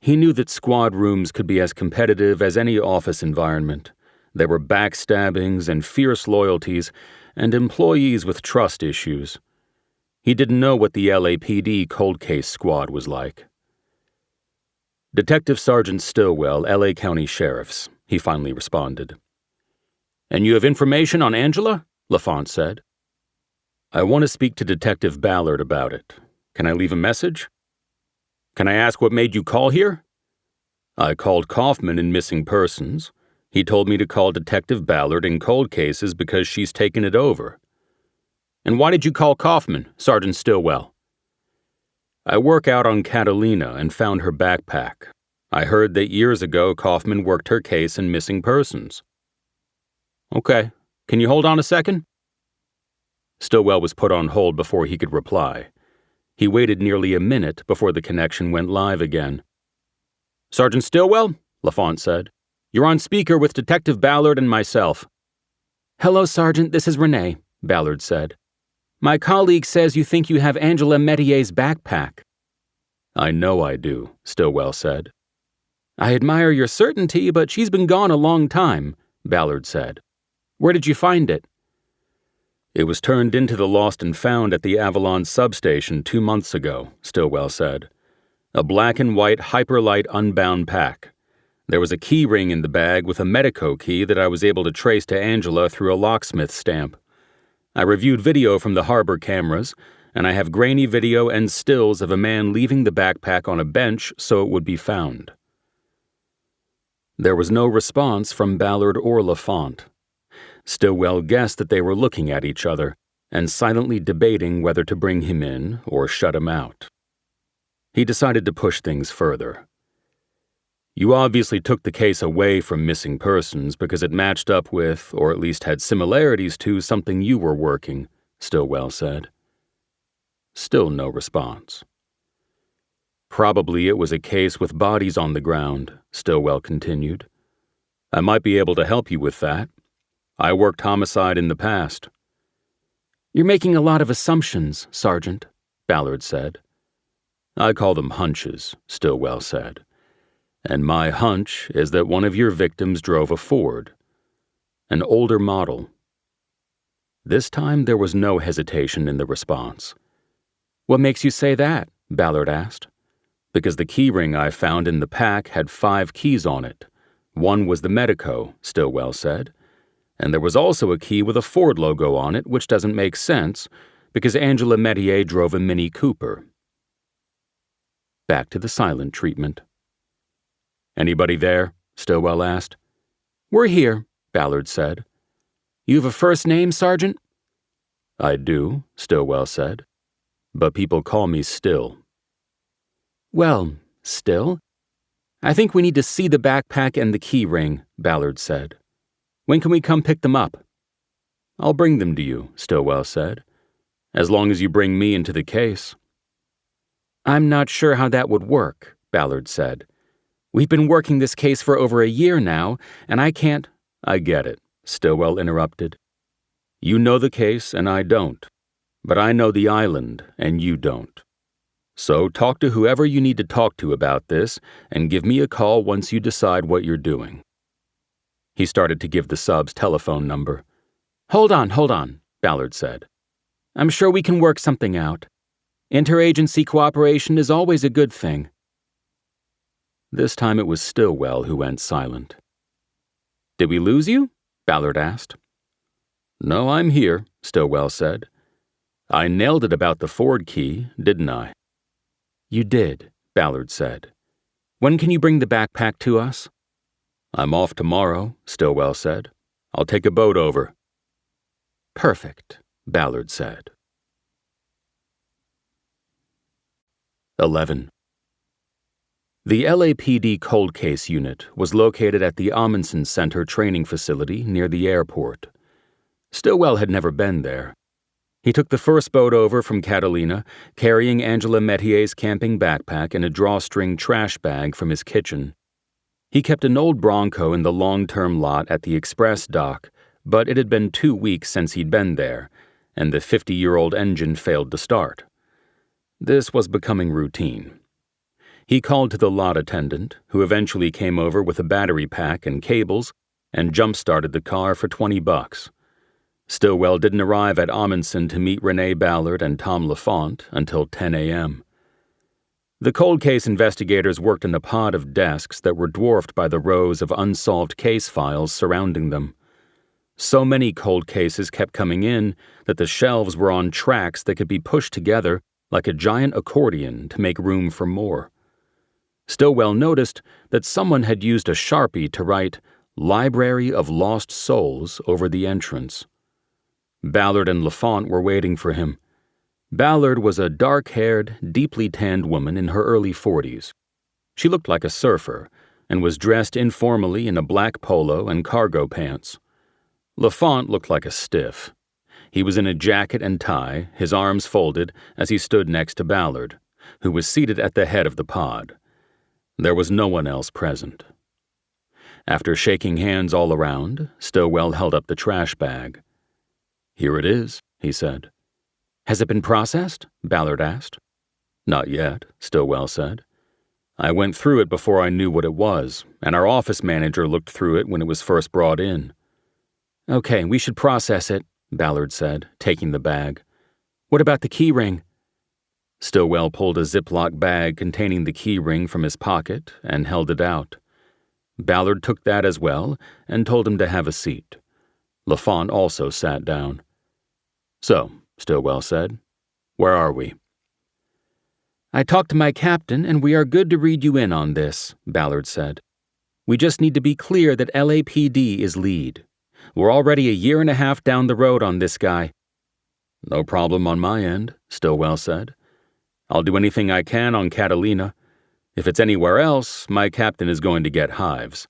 He knew that squad rooms could be as competitive as any office environment. There were backstabbings and fierce loyalties, and employees with trust issues. He didn't know what the LAPD cold case squad was like. Detective Sergeant Stillwell, LA County Sheriff's, he finally responded. And you have information on Angela? LaFont said. I want to speak to Detective Ballard about it. Can I leave a message? Can I ask what made you call here? I called Kaufman in missing persons. He told me to call Detective Ballard in cold cases because she's taken it over. And why did you call Kaufman, Sergeant Stillwell? I work out on Catalina and found her backpack. I heard that years ago Kaufman worked her case in missing persons. Okay, can you hold on a second? Stillwell was put on hold before he could reply. He waited nearly a minute before the connection went live again. Sergeant Stillwell, LaFont said. You're on speaker with Detective Ballard and myself. Hello, Sergeant, this is Renee, Ballard said. My colleague says you think you have Angela Metier's backpack. I know I do, Stillwell said. I admire your certainty, but she's been gone a long time, Ballard said. Where did you find it? It was turned into the lost and found at the Avalon substation 2 months ago, Stillwell said. A black and white Hyperlight unbound pack. There was a key ring in the bag with a Medico key that I was able to trace to Angela through a locksmith stamp. I reviewed video from the harbor cameras, and I have grainy video and stills of a man leaving the backpack on a bench so it would be found. There was no response from Ballard or LaFont. Stillwell guessed that they were looking at each other and silently debating whether to bring him in or shut him out. He decided to push things further. You obviously took the case away from missing persons because it matched up with, or at least had similarities to, something you were working, Stillwell said. Still no response. Probably it was a case with bodies on the ground, Stillwell continued. I might be able to help you with that. I worked homicide in the past. You're making a lot of assumptions, Sergeant, Ballard said. I call them hunches, Stillwell said. And my hunch is that one of your victims drove a Ford, an older model. This time there was no hesitation in the response. What makes you say that? Ballard asked. Because the key ring I found in the pack had 5 keys on it. One was the Medico, Stillwell said. And there was also a key with a Ford logo on it, which doesn't make sense, because Angela Metier drove a Mini Cooper. Back to the silent treatment. Anybody there? Stillwell asked. We're here, Ballard said. You have a first name, Sergeant? I do, Stillwell said. But people call me Still. Well, Still? I think we need to see the backpack and the key ring, Ballard said. When can we come pick them up? I'll bring them to you, Stillwell said. As long as you bring me into the case. I'm not sure how that would work, Ballard said. We've been working this case for over a year now, and I can't— I get it, Stillwell interrupted. You know the case, and I don't. But I know the island, and you don't. So talk to whoever you need to talk to about this, and give me a call once you decide what you're doing. He started to give the sub's telephone number. Hold on, Ballard said. I'm sure we can work something out. Interagency cooperation is always a good thing. This time it was Stillwell who went silent. Did we lose you? Ballard asked. No, I'm here, Stillwell said. I nailed it about the Ford key, didn't I? You did, Ballard said. When can you bring the backpack to us? I'm off tomorrow, Stillwell said. I'll take a boat over. Perfect, Ballard said. 11. The LAPD Cold Case Unit was located at the Amundsen Center training facility near the airport. Stillwell had never been there. He took the first boat over from Catalina, carrying Angela Metier's camping backpack and a drawstring trash bag from his kitchen. He kept an old Bronco in the long-term lot at the express dock, but it had been 2 weeks since he'd been there, and the 50-year-old engine failed to start. This was becoming routine. He called to the lot attendant, who eventually came over with a battery pack and cables and jump-started the car for $20. Stillwell didn't arrive at Amundsen to meet Renee Ballard and Tom Lafont until 10 a.m. The cold case investigators worked in a pod of desks that were dwarfed by the rows of unsolved case files surrounding them. So many cold cases kept coming in that the shelves were on tracks that could be pushed together like a giant accordion to make room for more. Stillwell noticed that someone had used a Sharpie to write "Library of Lost Souls" over the entrance. Ballard and Lafont were waiting for him. Ballard was a dark-haired, deeply tanned woman in her early 40s. She looked like a surfer and was dressed informally in a black polo and cargo pants. Lafont looked like a stiff. He was in a jacket and tie, his arms folded as he stood next to Ballard, who was seated at the head of the pod. There was no one else present. After shaking hands all around, Stillwell held up the trash bag. "Here it is," he said. "Has it been processed?" Ballard asked. "Not yet," Stillwell said. "I went through it before I knew what it was, and our office manager looked through it when it was first brought in." "Okay, we should process it," Ballard said, taking the bag. "What about the key ring?" Stillwell pulled a Ziploc bag containing the key ring from his pocket and held it out. Ballard took that as well and told him to have a seat. Lafont also sat down. "So," Stillwell said, "where are we?" "I talked to my captain, and we are good to read you in on this," Ballard said. "We just need to be clear that LAPD is lead. We're already a year and a half down the road on this guy." "No problem on my end," Stillwell said. "I'll do anything I can on Catalina. If it's anywhere else, my captain is going to get hives.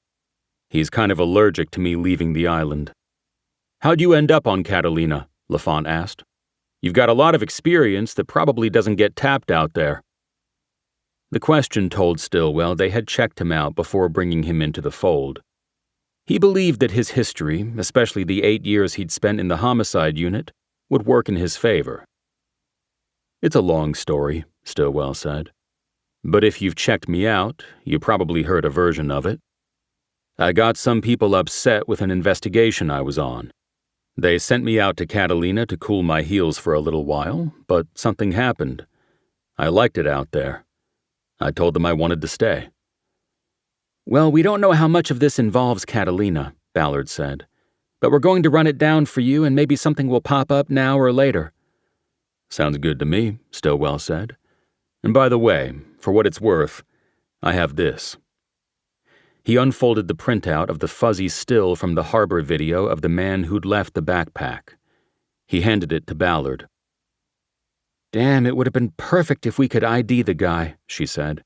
He's kind of allergic to me leaving the island." "How'd you end up on Catalina?" Lafont asked. "You've got a lot of experience that probably doesn't get tapped out there." The question told Stillwell they had checked him out before bringing him into the fold. He believed that his history, especially the 8 years he'd spent in the homicide unit, would work in his favor. "It's a long story," Stillwell said. "But if you've checked me out, you probably heard a version of it. I got some people upset with an investigation I was on. They sent me out to Catalina to cool my heels for a little while, but something happened. I liked it out there. I told them I wanted to stay." "Well, we don't know how much of this involves Catalina," Ballard said. "But we're going to run it down for you, and maybe something will pop up now or later." "Sounds good to me," Stillwell said. "And by the way, for what it's worth, I have this." He unfolded the printout of the fuzzy still from the harbor video of the man who'd left the backpack. He handed it to Ballard. "Damn, it would have been perfect if we could ID the guy," she said.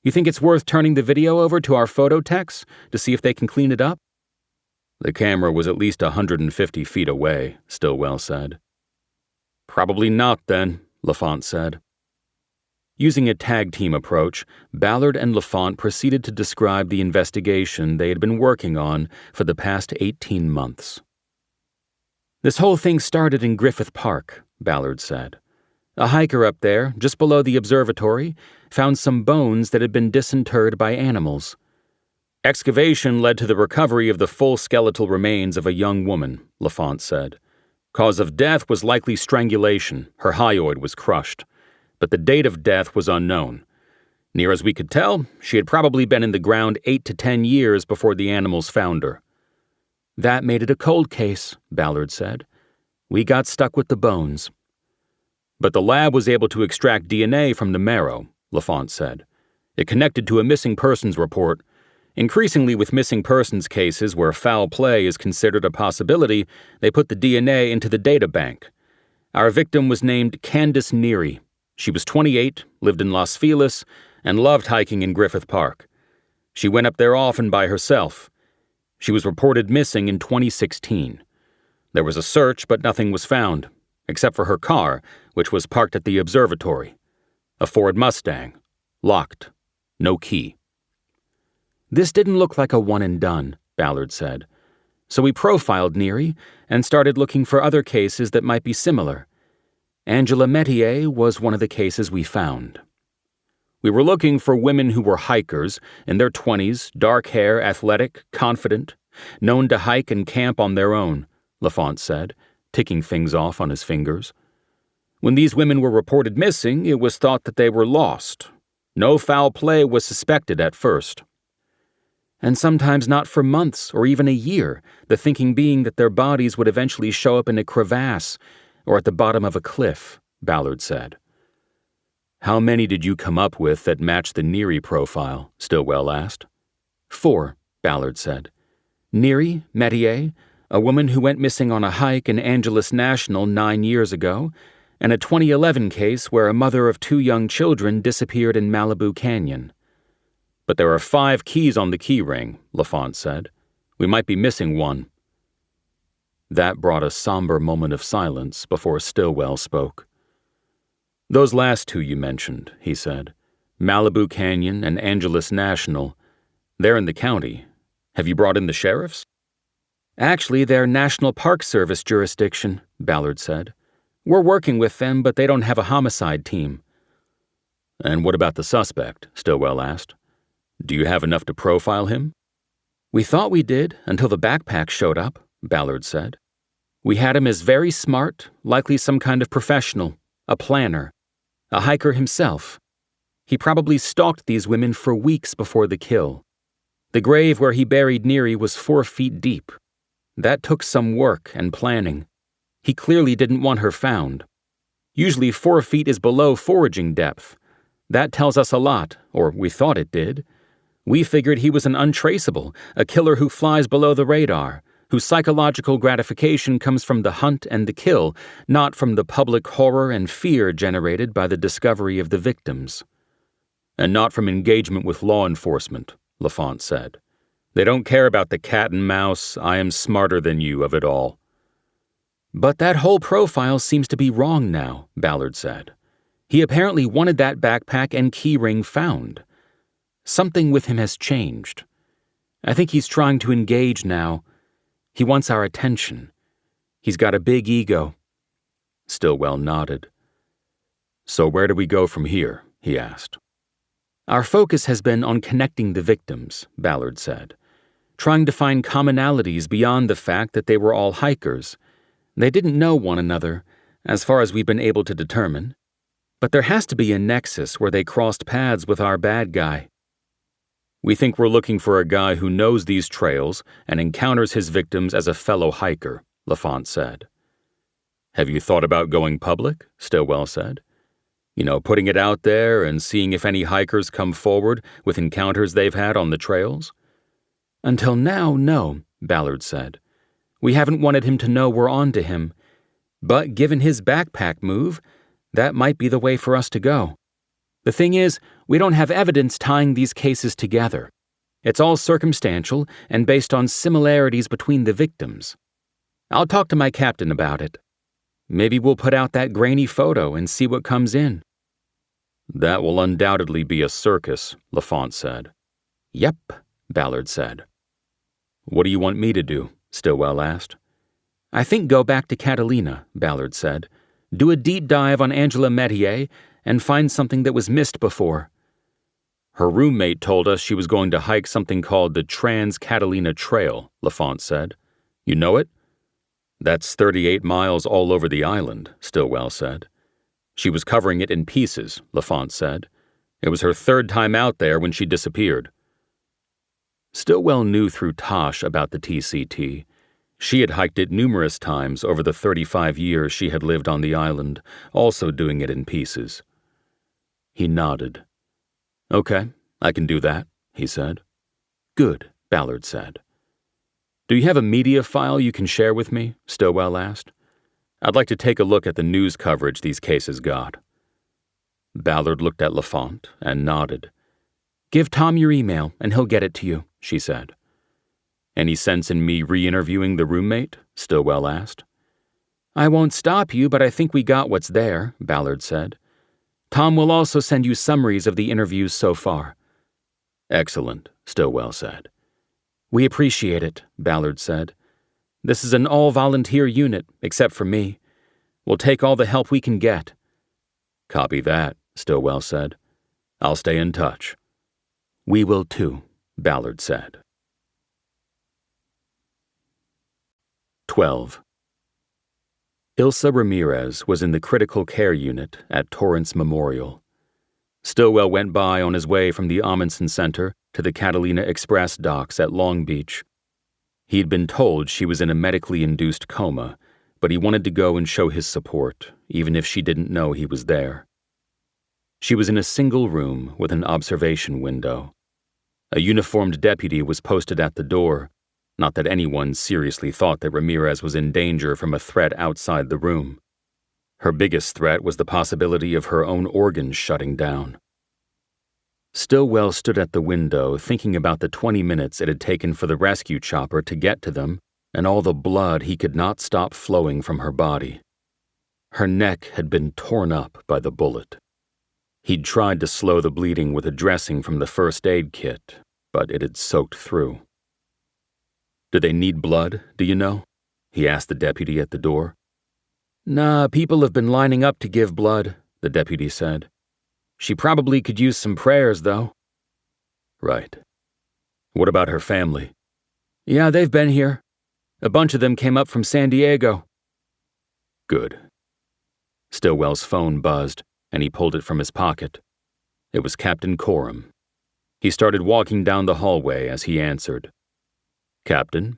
"You think it's worth turning the video over to our photo techs to see if they can clean it up?" "The camera was at least 150 feet away," Stillwell said. "Probably not, then," Lafont said. Using a tag-team approach, Ballard and Lafont proceeded to describe the investigation they had been working on for the past 18 months. "This whole thing started in Griffith Park," Ballard said. "A hiker up there, just below the observatory, found some bones that had been disinterred by animals. Excavation led to the recovery of the full skeletal remains of a young woman," Lafont said. "Cause of death was likely strangulation. Her hyoid was crushed. But the date of death was unknown. Near as we could tell, she had probably been in the ground 8 to 10 years before the animals found her." "That made it a cold case," Ballard said. "We got stuck with the bones." "But the lab was able to extract DNA from the marrow," Lafont said. "It connected to a missing persons report. Increasingly with missing persons cases where foul play is considered a possibility, they put the DNA into the data bank. Our victim was named Candace Neary. She was 28, lived in Las Feliz, and loved hiking in Griffith Park. She went up there often by herself. She was reported missing in 2016. There was a search, but nothing was found, except for her car, which was parked at the observatory. A Ford Mustang. Locked. No key. This didn't look like a one and done, Ballard said. So we profiled Neary and started looking for other cases that might be similar. Angela Metier was one of the cases we found. We were looking for women who were hikers, in their 20s, dark hair, athletic, confident, known to hike and camp on their own, LaFont said, ticking things off on his fingers. When these women were reported missing, it was thought that they were lost. No foul play was suspected at first. And sometimes not for months or even a year, the thinking being that their bodies would eventually show up in a crevasse or at the bottom of a cliff, Ballard said. How many did you come up with that matched the Neary profile? Stillwell asked. 4, Ballard said. Neary, Metier, a woman who went missing on a hike in Angeles National 9 years ago, and a 2011 case where a mother of 2 young children disappeared in Malibu Canyon. But there are 5 keys on the key ring, LaFont said. We might be missing one. That brought a somber moment of silence before Stillwell spoke. Those last 2 you mentioned, he said, Malibu Canyon and Angeles National, they're in the county. Have you brought in the sheriffs? Actually, they're National Park Service jurisdiction, Ballard said. We're working with them, but they don't have a homicide team. And what about the suspect? Stillwell asked. Do you have enough to profile him? We thought we did until the backpack showed up, Ballard said. We had him as very smart, likely some kind of professional, a planner, a hiker himself. He probably stalked these women for weeks before the kill. The grave where he buried Neary was 4 feet deep. That took some work and planning. He clearly didn't want her found. Usually 4 feet is below foraging depth. That tells us a lot, or we thought it did. We figured he was an untraceable, a killer who flies below the radar, whose psychological gratification comes from the hunt and the kill, not from the public horror and fear generated by the discovery of the victims. And not from engagement with law enforcement, LaFont said. They don't care about the cat and mouse, I am smarter than you of it all. But that whole profile seems to be wrong now, Ballard said. He apparently wanted that backpack and keyring found. Something with him has changed. I think he's trying to engage now. He wants our attention. He's got a big ego. Stillwell nodded. So where do we go from here? He asked. Our focus has been on connecting the victims, Ballard said, trying to find commonalities beyond the fact that they were all hikers. They didn't know one another, as far as we've been able to determine. But there has to be a nexus where they crossed paths with our bad guy. We think we're looking for a guy who knows these trails and encounters his victims as a fellow hiker, LaFont said. Have you thought about going public? Stillwell said. Putting it out there and seeing if any hikers come forward with encounters they've had on the trails? Until now, no, Ballard said. We haven't wanted him to know we're on to him. But given his backpack move, that might be the way for us to go. The thing is, we don't have evidence tying these cases together. It's all circumstantial and based on similarities between the victims. I'll talk to my captain about it. Maybe we'll put out that grainy photo and see what comes in. That will undoubtedly be a circus, LaFont said. Yep, Ballard said. What do you want me to do? Stillwell asked. I think go back to Catalina, Ballard said. Do a deep dive on Angela Metier and find something that was missed before. Her roommate told us she was going to hike something called the Trans-Catalina Trail, LaFont said. You know it? That's 38 miles all over the island, Stillwell said. She was covering it in pieces, LaFont said. It was her 3rd time out there when she disappeared. Stillwell knew through Tosh about the TCT. She had hiked it numerous times over the 35 years she had lived on the island, also doing it in pieces. He nodded. Okay, I can do that, he said. Good, Ballard said. Do you have a media file you can share with me? Stillwell asked. I'd like to take a look at the news coverage these cases got. Ballard looked at Lafont and nodded. "Give Tom your email, and he'll get it to you," she said. "Any sense in me re-interviewing the roommate?" Stillwell asked. "I won't stop you, but I think we got what's there," Ballard said. "Tom will also send you summaries of the interviews so far." "Excellent," Stillwell said. "We appreciate it," Ballard said. "This is an all-volunteer unit, except for me. We'll take all the help we can get." "Copy that," Stillwell said. "I'll stay in touch." "We will too," Ballard said. 12. Ilsa Ramirez was in the critical care unit at Torrance Memorial. Stillwell went by on his way from the Amundsen Center to the Catalina Express docks at Long Beach. He'd been told she was in a medically induced coma, but he wanted to go and show his support, even if she didn't know he was there. She was in a single room with an observation window. A uniformed deputy was posted at the door. Not that anyone seriously thought that Ramirez was in danger from a threat outside the room. Her biggest threat was the possibility of her own organs shutting down. Stillwell stood at the window thinking about the 20 minutes it had taken for the rescue chopper to get to them and all the blood he could not stop flowing from her body. Her neck had been torn up by the bullet. He'd tried to slow the bleeding with a dressing from the first aid kit, but it had soaked through. "Do they need blood, do you know?" he asked the deputy at the door. "Nah, people have been lining up to give blood," the deputy said. "She probably could use some prayers, though." "Right. What about her family?" "Yeah, they've been here. A bunch of them came up from San Diego." "Good." Stillwell's phone buzzed, and he pulled it from his pocket. It was Captain Coram. He started walking down the hallway as he answered. "Captain?"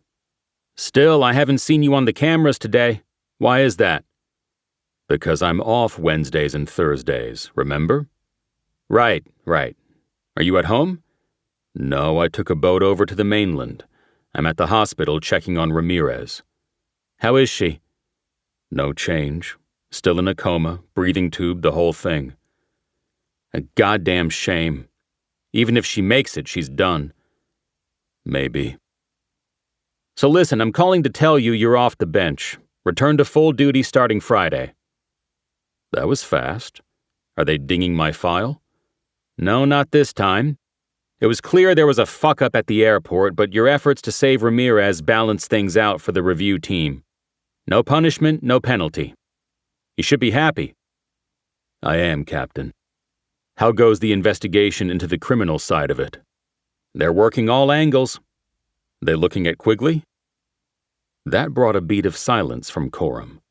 "Still, I haven't seen you on the cameras today. Why is that?" "Because I'm off Wednesdays and Thursdays, remember?" Right. Are you at home?" "No, I took a boat over to the mainland. I'm at the hospital checking on Ramirez." "How is she?" "No change. Still in a coma, breathing tube, the whole thing." "A goddamn shame. Even if she makes it, she's done." "Maybe." "So listen, I'm calling to tell you you're off the bench. Return to full duty starting Friday." "That was fast. Are they dinging my file?" "No, not this time. It was clear there was a fuck-up at the airport, but your efforts to save Ramirez balanced things out for the review team. No punishment, no penalty. You should be happy." "I am, Captain. How goes the investigation into the criminal side of it?" "They're working all angles." "They looking at Quigley?" That brought a beat of silence from Coram.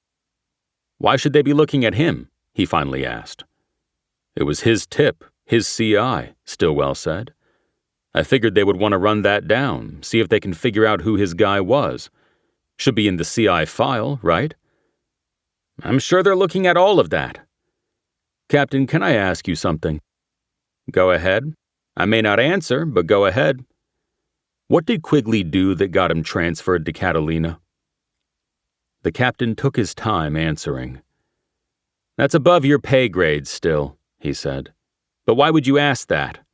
"Why should they be looking at him?" he finally asked. "It was his tip, his CI," Stillwell said. "I figured they would want to run that down, see if they can figure out who his guy was. Should be in the CI file, right?" "I'm sure they're looking at all of that." "Captain, can I ask you something?" "Go ahead. I may not answer, but go ahead." "What did Quigley do that got him transferred to Catalina?" The captain took his time answering. "That's above your pay grade still," he said. "But why would you ask that?"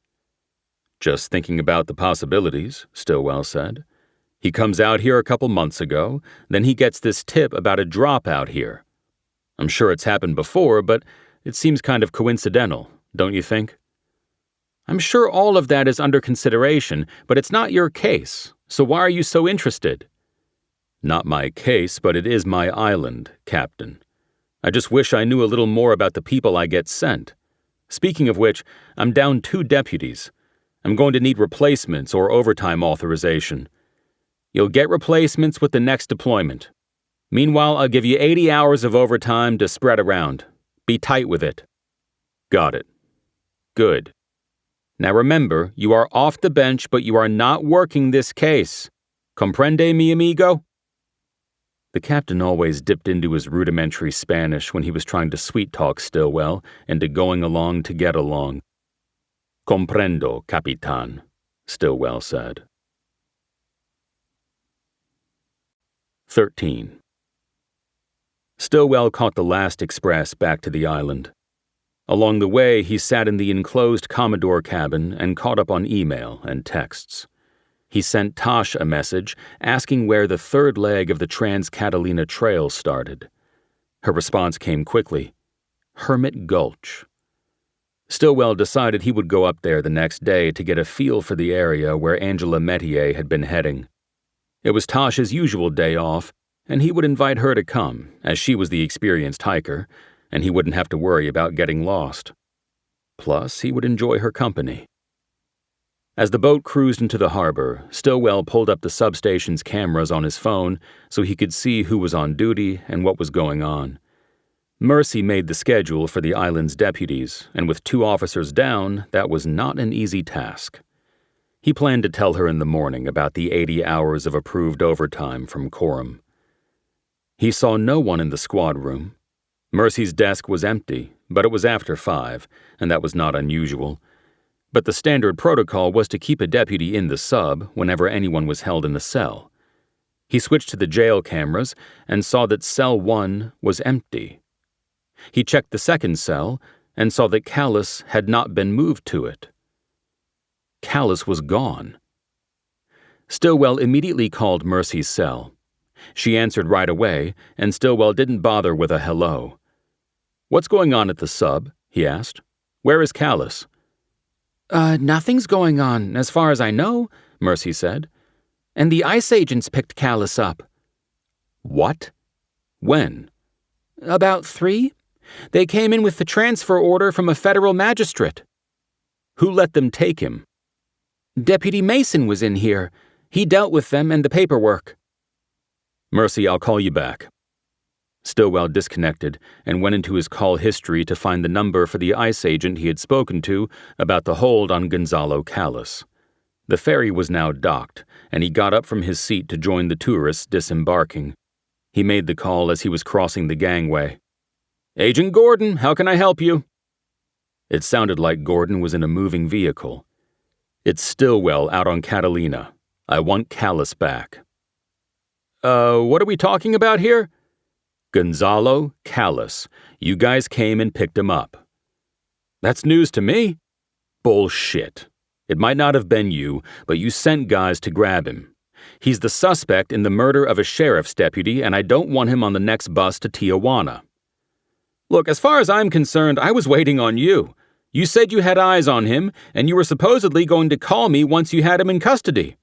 "Just thinking about the possibilities," Stillwell said. "He comes out here a couple months ago, then he gets this tip about a dropout here. I'm sure it's happened before, but it seems kind of coincidental, don't you think?" "I'm sure all of that is under consideration, but it's not your case, so why are you so interested?" "Not my case, but it is my island, Captain. I just wish I knew a little more about the people I get sent. Speaking of which, I'm down 2 deputies. I'm going to need replacements or overtime authorization. You'll get replacements with the next deployment. Meanwhile, I'll give you 80 hours of overtime to spread around. Be tight with it." "Got it." "Good. Now remember, you are off the bench, but you are not working this case. Comprende, mi amigo?" The captain always dipped into his rudimentary Spanish when he was trying to sweet-talk Stillwell into going along to get along. "Comprendo, Capitan," Stillwell said. 13. Stillwell caught the last express back to the island. Along the way, he sat in the enclosed Commodore cabin and caught up on email and texts. He sent Tosh a message asking where the third leg of the Trans-Catalina Trail started. Her response came quickly: Hermit Gulch. Stillwell decided he would go up there the next day to get a feel for the area where Angela Metier had been heading. It was Tosh's usual day off, and he would invite her to come, as she was the experienced hiker, and he wouldn't have to worry about getting lost. Plus, he would enjoy her company. As the boat cruised into the harbor, Stillwell pulled up the substation's cameras on his phone so he could see who was on duty and what was going on. Mercy made the schedule for the island's deputies, and with 2 officers down, that was not an easy task. He planned to tell her in the morning about the 80 hours of approved overtime from Quorum. He saw no one in the squad room. Mercy's desk was empty, but it was after 5, and that was not unusual. But the standard protocol was to keep a deputy in the sub whenever anyone was held in a cell. He switched to the jail cameras and saw that cell 1 was empty. He checked the second cell and saw that Callus had not been moved to it. Callus was gone. Stillwell immediately called Mercy's cell. She answered right away, and Stillwell didn't bother with a hello. "What's going on at the sub?" he asked. "Where is Callus?" Nothing's going on, as far as I know," Mercy said. "And the ICE agents picked Callus up." "What? When?" "About 3. They came in with the transfer order from a federal magistrate." "Who let them take him?" "Deputy Mason was in here. He dealt with them and the paperwork." "Mercy, I'll call you back." Stillwell disconnected and went into his call history to find the number for the ICE agent he had spoken to about the hold on Gonzalo Callus. The ferry was now docked, and he got up from his seat to join the tourists disembarking. He made the call as he was crossing the gangway. "Agent Gordon, how can I help you?" It sounded like Gordon was in a moving vehicle. "It's Stillwell out on Catalina. I want Callus back." What are we talking about here?" "Gonzalo Callus. You guys came and picked him up." "That's news to me." "Bullshit. It might not have been you, but you sent guys to grab him. He's the suspect in the murder of a sheriff's deputy, and I don't want him on the next bus to Tijuana." "Look, as far as I'm concerned, I was waiting on you. You said you had eyes on him, and you were supposedly going to call me once you had him in custody.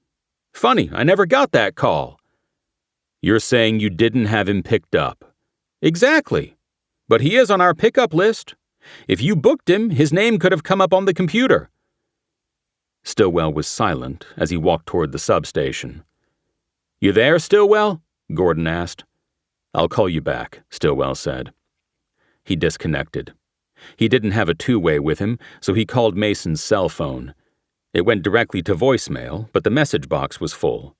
Funny, I never got that call." "You're saying you didn't have him picked up?" "Exactly. But he is on our pickup list. If you booked him, his name could have come up on the computer." Stillwell was silent as he walked toward the substation. "You there, Stillwell?" Gordon asked. "I'll call you back," Stillwell said. He disconnected. He didn't have a two-way with him, so he called Mason's cell phone. It went directly to voicemail, but the message box was full.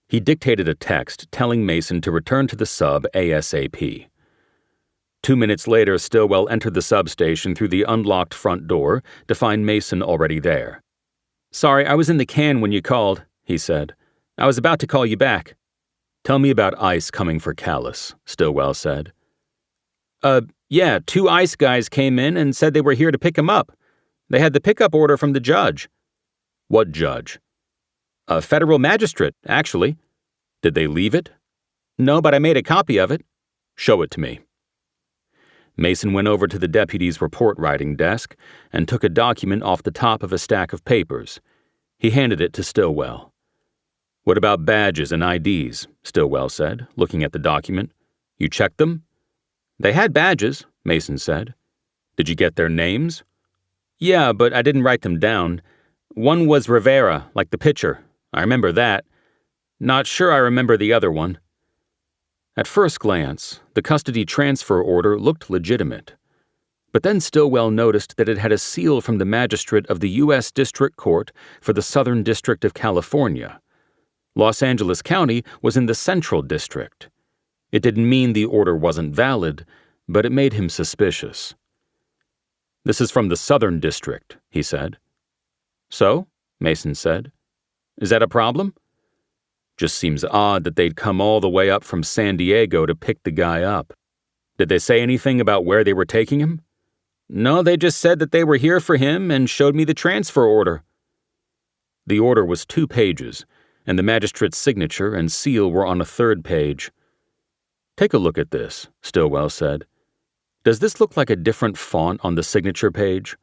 He dictated a text telling Mason to return to the sub ASAP. 2 minutes later, Stillwell entered the substation through the unlocked front door to find Mason already there. "Sorry, I was in the can when you called," he said. "I was about to call you back." "Tell me about ICE coming for Callus," Stillwell said. Yeah, 2 ICE guys came in and said they were here to pick him up. They had the pickup order from the judge." "What judge?" "A federal magistrate, actually." "Did they leave it?" "No, but I made a copy of it." "Show it to me." Mason went over to the deputy's report-writing desk and took a document off the top of a stack of papers. He handed it to Stillwell. "What about badges and IDs?" Stillwell said, looking at the document. "You checked them?" "They had badges," Mason said. "Did you get their names?" "Yeah, but I didn't write them down. One was Rivera, like the pitcher. I remember that. Not sure I remember the other one." At first glance, the custody transfer order looked legitimate. But then Stillwell noticed that it had a seal from the magistrate of the U.S. District Court for the Southern District of California. Los Angeles County was in the Central District. It didn't mean the order wasn't valid, but it made him suspicious. "This is from the Southern District," he said. "So?" Mason said. "Is that a problem?" "Just seems odd that they'd come all the way up from San Diego to pick the guy up. Did they say anything about where they were taking him?" No, they just said that they were here for him and showed me the transfer order. The order was 2 pages, and the magistrate's signature and seal were on a 3rd page. Take a look at this, Stillwell said. Does this look like a different font on the signature page?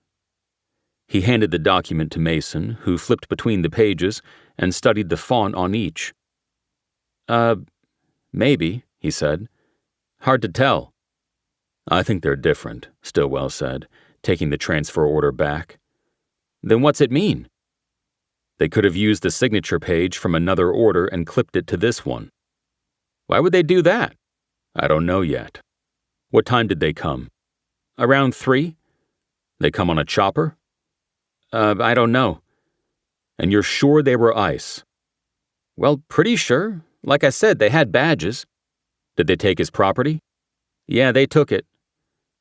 He handed the document to Mason, who flipped between the pages and studied the font on each. Maybe, he said. Hard to tell. I think they're different, Stillwell said, taking the transfer order back. Then what's it mean? They could have used the signature page from another order and clipped it to this one. Why would they do that? I don't know yet. What time did they come? Around 3. They come on a chopper? I don't know. And you're sure they were ICE? Well, pretty sure. Like I said, they had badges. Did they take his property? Yeah, they took it.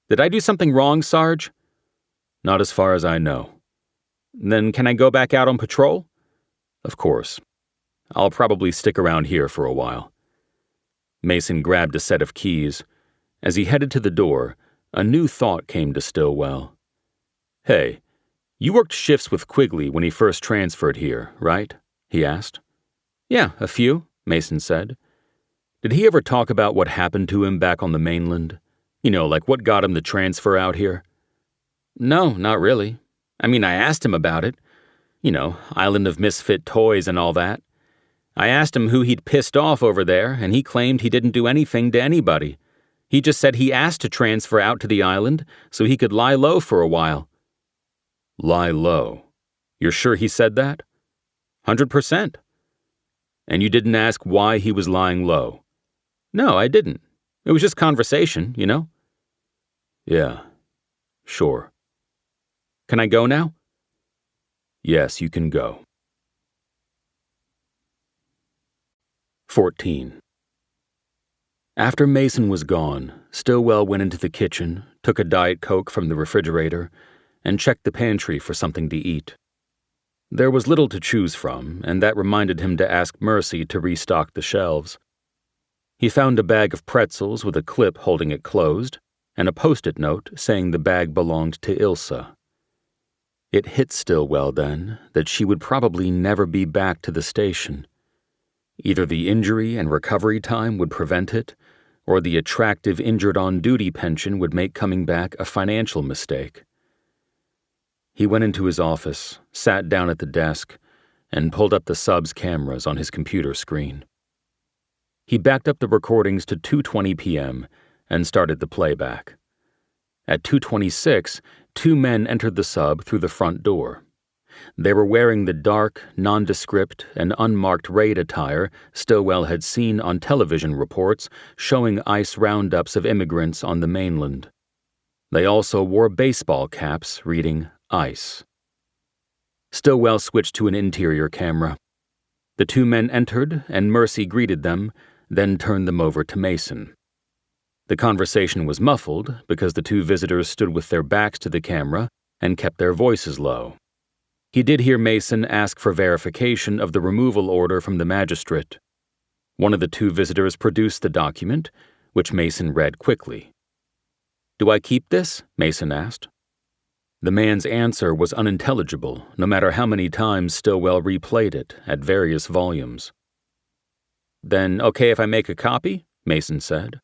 Did I do something wrong, Sarge? Not as far as I know. Then can I go back out on patrol? Of course. I'll probably stick around here for a while. Mason grabbed a set of keys. As he headed to the door, a new thought came to Stillwell. Hey, you worked shifts with Quigley when he first transferred here, right? He asked. Yeah, a few, Mason said. Did he ever talk about what happened to him back on the mainland? You know, like what got him the transfer out here? No, not really. I mean, I asked him about it. You know, Island of Misfit Toys and all that. I asked him who he'd pissed off over there, and he claimed he didn't do anything to anybody. He just said he asked to transfer out to the island so he could lie low for a while. Lie low? You're sure he said that? 100%. And you didn't ask why he was lying low? No, I didn't. It was just conversation, you know? Yeah, sure. Can I go now? Yes, you can go. 14. After Mason was gone, Stillwell went into the kitchen, took a Diet Coke from the refrigerator, and checked the pantry for something to eat. There was little to choose from, and that reminded him to ask Mercy to restock the shelves. He found a bag of pretzels with a clip holding it closed, and a post-it note saying the bag belonged to Ilsa. It hit Stillwell then that she would probably never be back to the station. Either the injury and recovery time would prevent it, or the attractive injured-on-duty pension would make coming back a financial mistake. He went into his office, sat down at the desk, and pulled up the sub's cameras on his computer screen. He backed up the recordings to 2:20 p.m. and started the playback. At 2:26, 2 men entered the sub through the front door. They were wearing the dark, nondescript, and unmarked raid attire Stillwell had seen on television reports showing ICE roundups of immigrants on the mainland. They also wore baseball caps reading ICE. Stillwell switched to an interior camera. The 2 men entered, and Mercy greeted them, then turned them over to Mason. The conversation was muffled because the 2 visitors stood with their backs to the camera and kept their voices low. He did hear Mason ask for verification of the removal order from the magistrate. One of the 2 visitors produced the document, which Mason read quickly. "Do I keep this?" Mason asked. The man's answer was unintelligible, no matter how many times Stillwell replayed it at various volumes. "Then okay if I make a copy?" Mason said.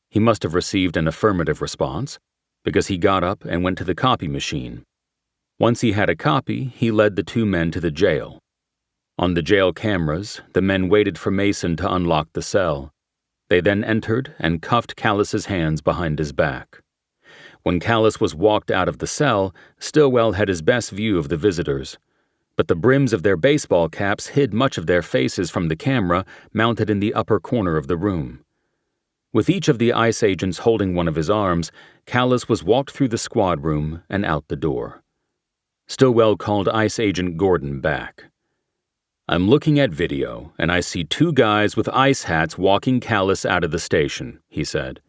He must have received an affirmative response, because he got up and went to the copy machine. Once he had a copy, he led the 2 men to the jail. On the jail cameras, the men waited for Mason to unlock the cell. They then entered and cuffed Callus's hands behind his back. When Callus was walked out of the cell, Stillwell had his best view of the visitors, but the brims of their baseball caps hid much of their faces from the camera mounted in the upper corner of the room. With each of the ICE agents holding one of his arms, Callus was walked through the squad room and out the door. Stillwell called ICE agent Gordon back. "I'm looking at video, and I see 2 guys with ICE hats walking Callus out of the station," he said.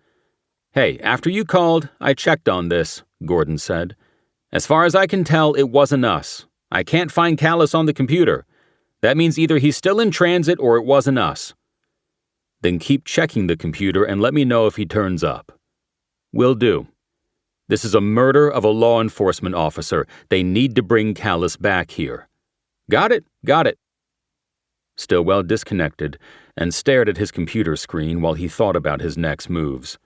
"Hey, after you called, I checked on this," Gordon said. "As far as I can tell, it wasn't us. I can't find Callus on the computer. That means either he's still in transit or it wasn't us." "Then keep checking the computer and let me know if he turns up." "Will do." This is a murder of a law enforcement officer. They need to bring Callus back here." "Got it, got it." Stillwell disconnected and stared at his computer screen while he thought about his next moves.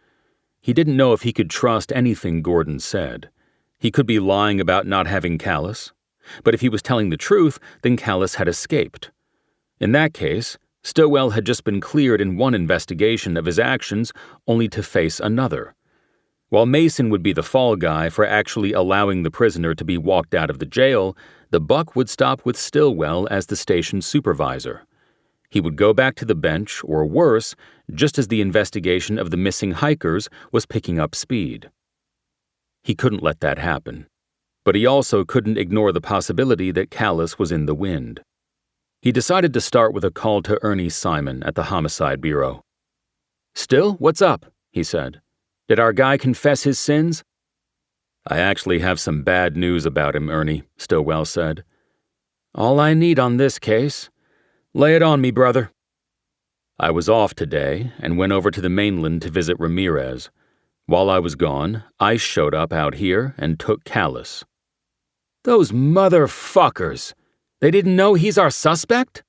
He didn't know if he could trust anything Gordon said. He could be lying about not having Callus, but if he was telling the truth, then Callus had escaped. In that case, Stillwell had just been cleared in one investigation of his actions only to face another. While Mason would be the fall guy for actually allowing the prisoner to be walked out of the jail, the buck would stop with Stillwell as the station supervisor. He would go back to the bench, or worse, just as the investigation of the missing hikers was picking up speed. He couldn't let that happen, but he also couldn't ignore the possibility that Callus was in the wind. He decided to start with a call to Ernie Simon at the Homicide Bureau. "Still, what's up?" he said. "Did our guy confess his sins?" "I actually have some bad news about him, Ernie," Stillwell said. "All I need on this case. Lay it on me, brother." "I was off today and went over to the mainland to visit Ramirez. While I was gone, ICE showed up out here and took Callus." "Those motherfuckers! They didn't know he's our suspect?"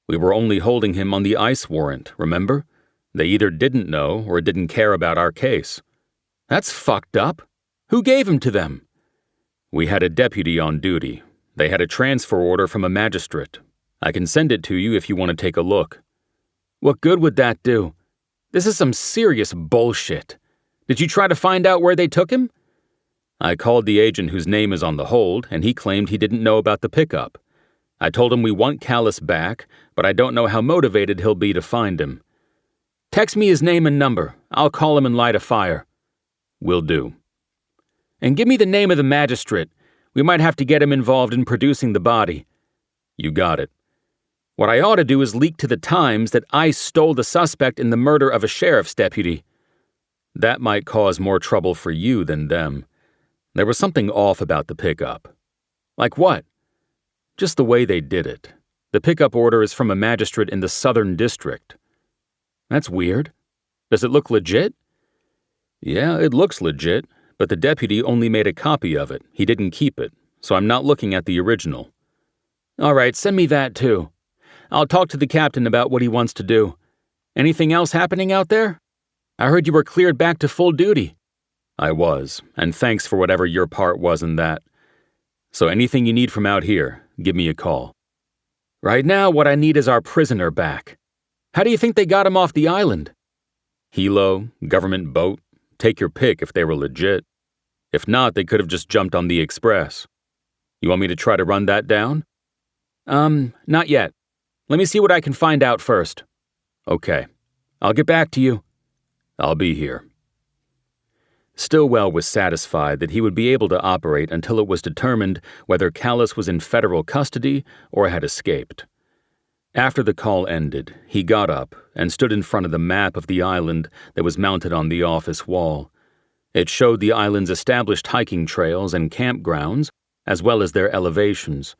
"We were only holding him on the ICE warrant, remember? They either didn't know or didn't care about our case." "That's fucked up. Who gave him to them?" "We had a deputy on duty. They had a transfer order from a magistrate. I can send it to you if you want to take a look." "What good would that do? This is some serious bullshit. Did you try to find out where they took him?" "I called the agent whose name is on the hold, and he claimed he didn't know about the pickup. I told him we want Callus back, but I don't know how motivated he'll be to find him." "Text me his name and number. I'll call him and light a fire." "Will do." "And give me the name of the magistrate. We might have to get him involved in producing the body." "You got it." "What I ought to do is leak to the Times that ICE stole the suspect in the murder of a sheriff's deputy." "That might cause more trouble for you than them. There was something off about the pickup." "Like what?" "Just the way they did it. The pickup order is from a magistrate in the Southern District." "That's weird. Does it look legit?" "Yeah, it looks legit, but the deputy only made a copy of it. He didn't keep it, so I'm not looking at the original." "All right, send me that too. I'll talk to the captain about what he wants to do. Anything else happening out there? I heard you were cleared back to full duty." "I was, and thanks for whatever your part was in that. So anything you need from out here, give me a call." "Right now, what I need is our prisoner back. How do you think they got him off the island?" "Helo, government boat, take your pick if they were legit. If not, they could have just jumped on the express. You want me to try to run that down?" Not yet. Let me see what I can find out first." "Okay. I'll get back to you." "I'll be here." Stillwell was satisfied that he would be able to operate until it was determined whether Callus was in federal custody or had escaped. After the call ended, he got up and stood in front of the map of the island that was mounted on the office wall. It showed the island's established hiking trails and campgrounds, as well as their elevations.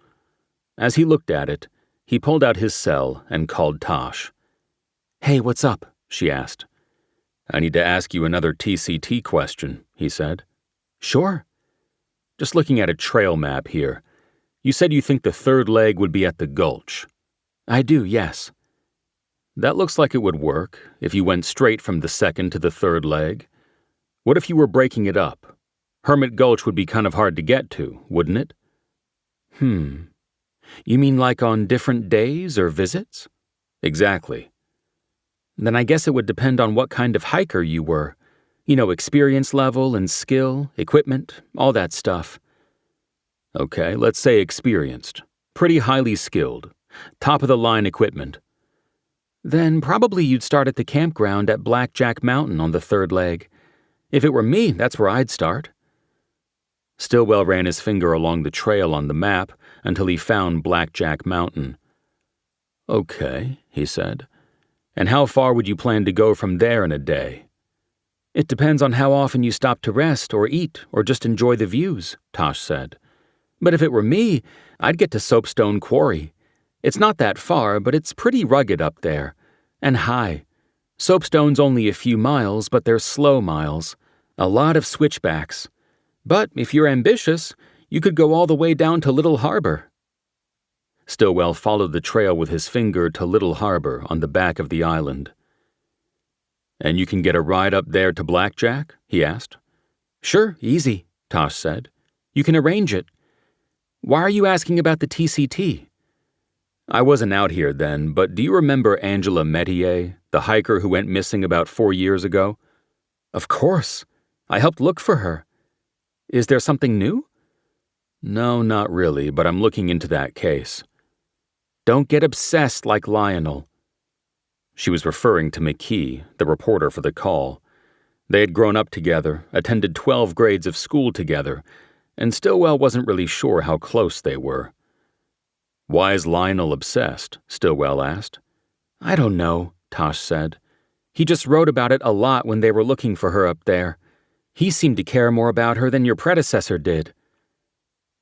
As he looked at it, he pulled out his cell and called Tosh. "Hey, what's up?" she asked. "I need to ask you another TCT question," he said. "Sure." "Just looking at a trail map here. You said you think the third leg would be at the gulch." "I do, yes." "That looks like it would work if you went straight from the second to the third leg. What if you were breaking it up? Hermit Gulch would be kind of hard to get to, wouldn't it?" You mean like on different days or visits?" "Exactly." "Then I guess it would depend on what kind of hiker you were. Experience level and skill, equipment, all that stuff." "Okay, let's say experienced. Pretty highly skilled. Top-of-the-line equipment." "Then probably you'd start at the campground at Blackjack Mountain on the third leg. If it were me, that's where I'd start." Stillwell ran his finger along the trail on the map until he found Blackjack Mountain. "Okay," he said. "And how far would you plan to go from there in a day?" "It depends on how often you stop to rest or eat or just enjoy the views," Tosh said. "But if it were me, I'd get to Soapstone Quarry. It's not that far, but it's pretty rugged up there. And high. Soapstone's only a few miles, but they're slow miles. A lot of switchbacks. But if you're ambitious, you could go all the way down to Little Harbor. Stillwell followed the trail with his finger to Little Harbor on the back of the island. And you can get a ride up there to Blackjack? He asked. Sure, easy, Tosh said. You can arrange it. Why are you asking about the TCT? I wasn't out here then, but do you remember Angela Metier, the hiker who went missing about 4 years ago? Of course. I helped look for her. Is there something new? No, not really, but I'm looking into that case. Don't get obsessed like Lionel. She was referring to McKee, the reporter for the Call. They had grown up together, attended 12 grades of school together, and Stillwell wasn't really sure how close they were. Why is Lionel obsessed? Stillwell asked. I don't know, Tosh said. He just wrote about it a lot when they were looking for her up there. He seemed to care more about her than your predecessor did.